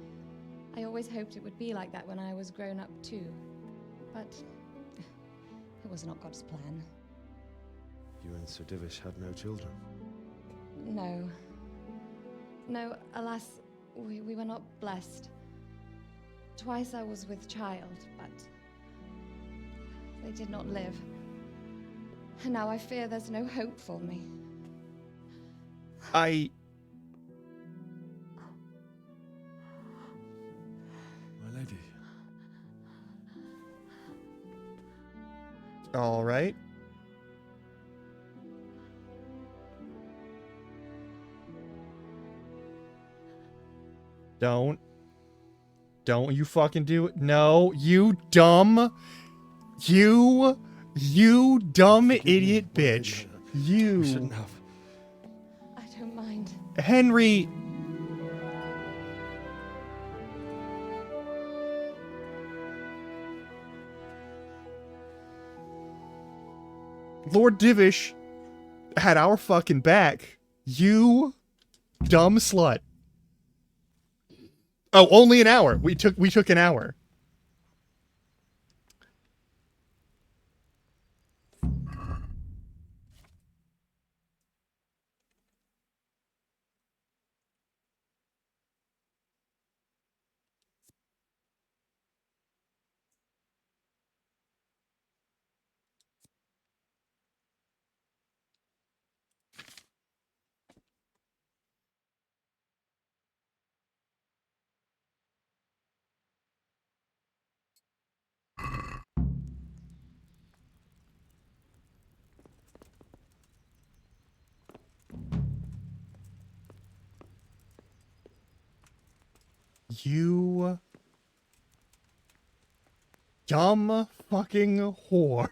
Speaker 4: I always hoped it would be like that when I was grown up too. But it was not God's plan.
Speaker 22: You and Sir Divish had no children?
Speaker 4: No. No, alas, we were not blessed. Twice I was with child, but they did not live. And now I fear there's no hope for me.
Speaker 1: My
Speaker 22: lady.
Speaker 1: All right. Don't you fucking do it. No, you dumb idiot bitch. You
Speaker 22: shouldn't have.
Speaker 4: I don't mind.
Speaker 1: Henry. Lord Divish had our fucking back. You dumb slut. Oh, only an hour. We took an hour. You dumb fucking whore.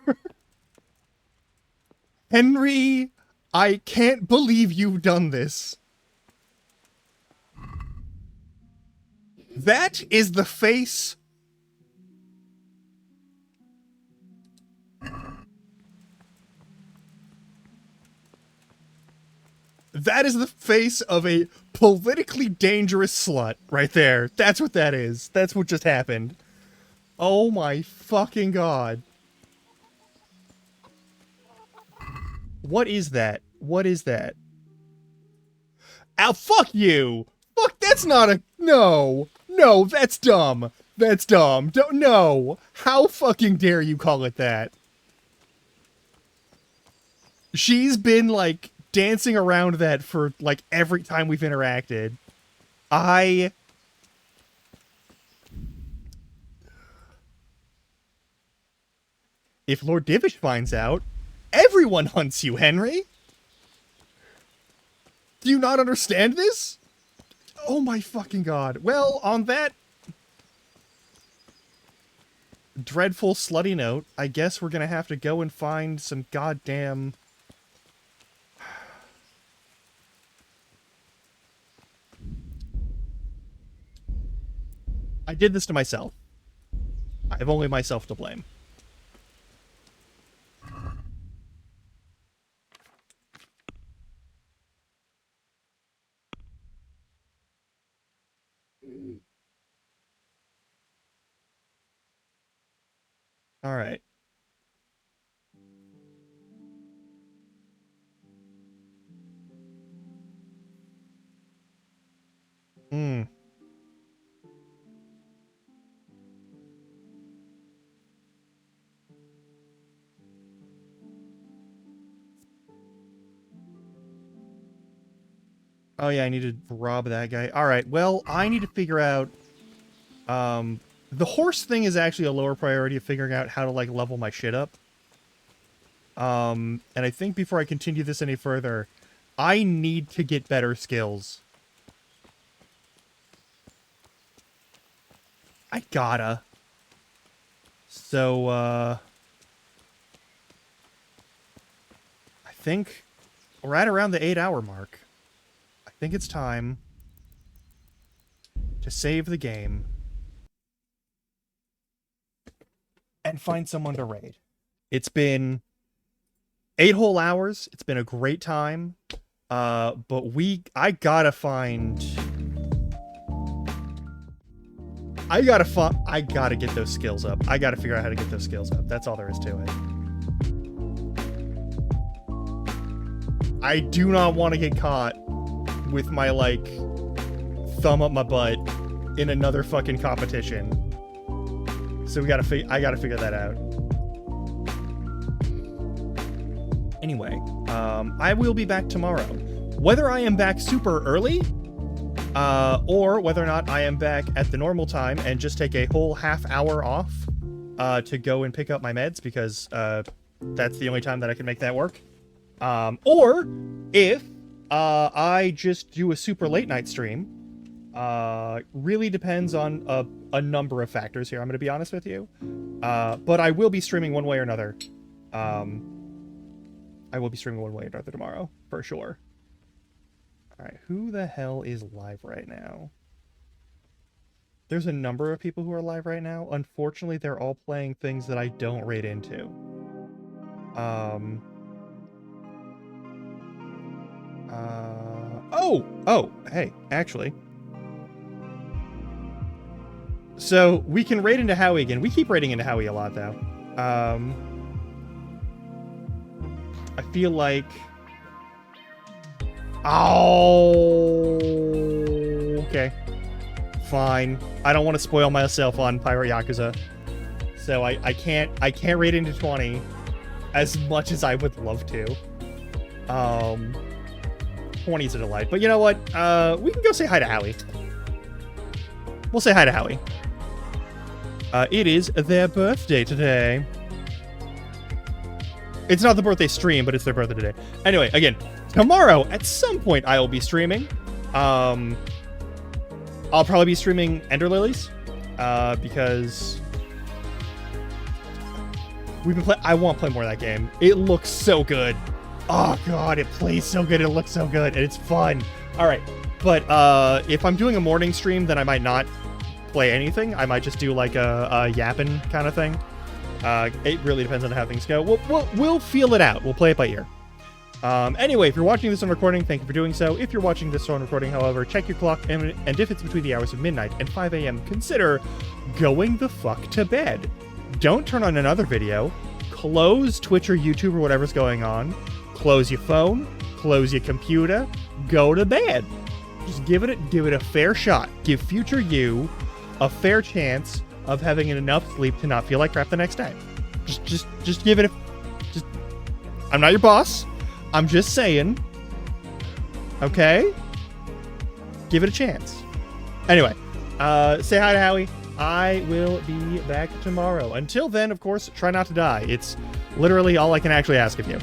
Speaker 1: Henry, I can't believe you've done this. That is the face. That is the face of a politically dangerous slut right there. That's what that is. That's what just happened. Oh my fucking god. What is that? What is that? Ow, fuck you! Fuck, that's not a... No! No, that's dumb. That's dumb. Don't... No! How fucking dare you call it that? She's been, like, dancing around that for, like, every time we've interacted. If Lord Divish finds out, everyone hunts you, Henry! Do you not understand this? Oh my fucking god. Well, on that dreadful slutty note, I guess we're gonna have to go and find some goddamn... I did this to myself. I have only myself to blame. All right. Oh yeah, I need to rob that guy. All right, well, I need to figure out... the horse thing is actually a lower priority of figuring out how to, like, level my shit up. And I think before I continue this any further, I need to get better skills. I gotta. So, I think we're at around the 8-hour mark. I think it's time to save the game and find someone to raid. It's been 8 whole hours. It's been a great time. But I gotta get those skills up. I gotta figure out how to get those skills up. That's all there is to it. I do not want to get caught with my, like, thumb up my butt in another fucking competition. So I gotta figure that out. Anyway, I will be back tomorrow. Whether I am back super early, or whether or not I am back at the normal time and just take a whole half hour off to go and pick up my meds, because that's the only time that I can make that work. Or if I just do a super late night stream. Really depends on a number of factors here, I'm going to be honest with you. But I will be streaming one way or another. I will be streaming one way or another tomorrow, for sure. Alright, who the hell is live right now? There's a number of people who are live right now. Unfortunately, they're all playing things that I don't raid into. Oh, hey, actually. So, we can raid into Howie again. We keep raiding into Howie a lot, though. I feel like... Oh, okay. Fine. I don't want to spoil myself on Pirate Yakuza. So I can't raid into 20 as much as I would love to. 20's a delight. But you know what? We can go say hi to Howie. We'll say hi to Howie. It is their birthday today. It's not the birthday stream, but it's their birthday today. Anyway, again, tomorrow, at some point, I will be streaming. I'll probably be streaming Ender Lilies, because we've been playing. I want to play more of that game. It looks so good. Oh god, it plays so good. It looks so good, and it's fun. All right, but if I'm doing a morning stream, then I might not play anything. I might just do like a yapping kind of thing. It really depends on how things go. We'll feel it out. We'll play it by ear. Anyway, if you're watching this on recording, thank you for doing so. If you're watching this on recording, however, check your clock, and if it's between the hours of midnight and 5 a.m., consider going the fuck to bed. Don't turn on another video. Close Twitch or YouTube or whatever's going on. Close your phone. Close your computer. Go to bed. Just give it a fair shot. Give future you a fair chance of having enough sleep to not feel like crap the next day. Just give it I'm not your boss. I'm just saying. Okay? Give it a chance. Anyway, say hi to Howie. I will be back tomorrow. Until then, of course, try not to die. It's literally all I can actually ask of you.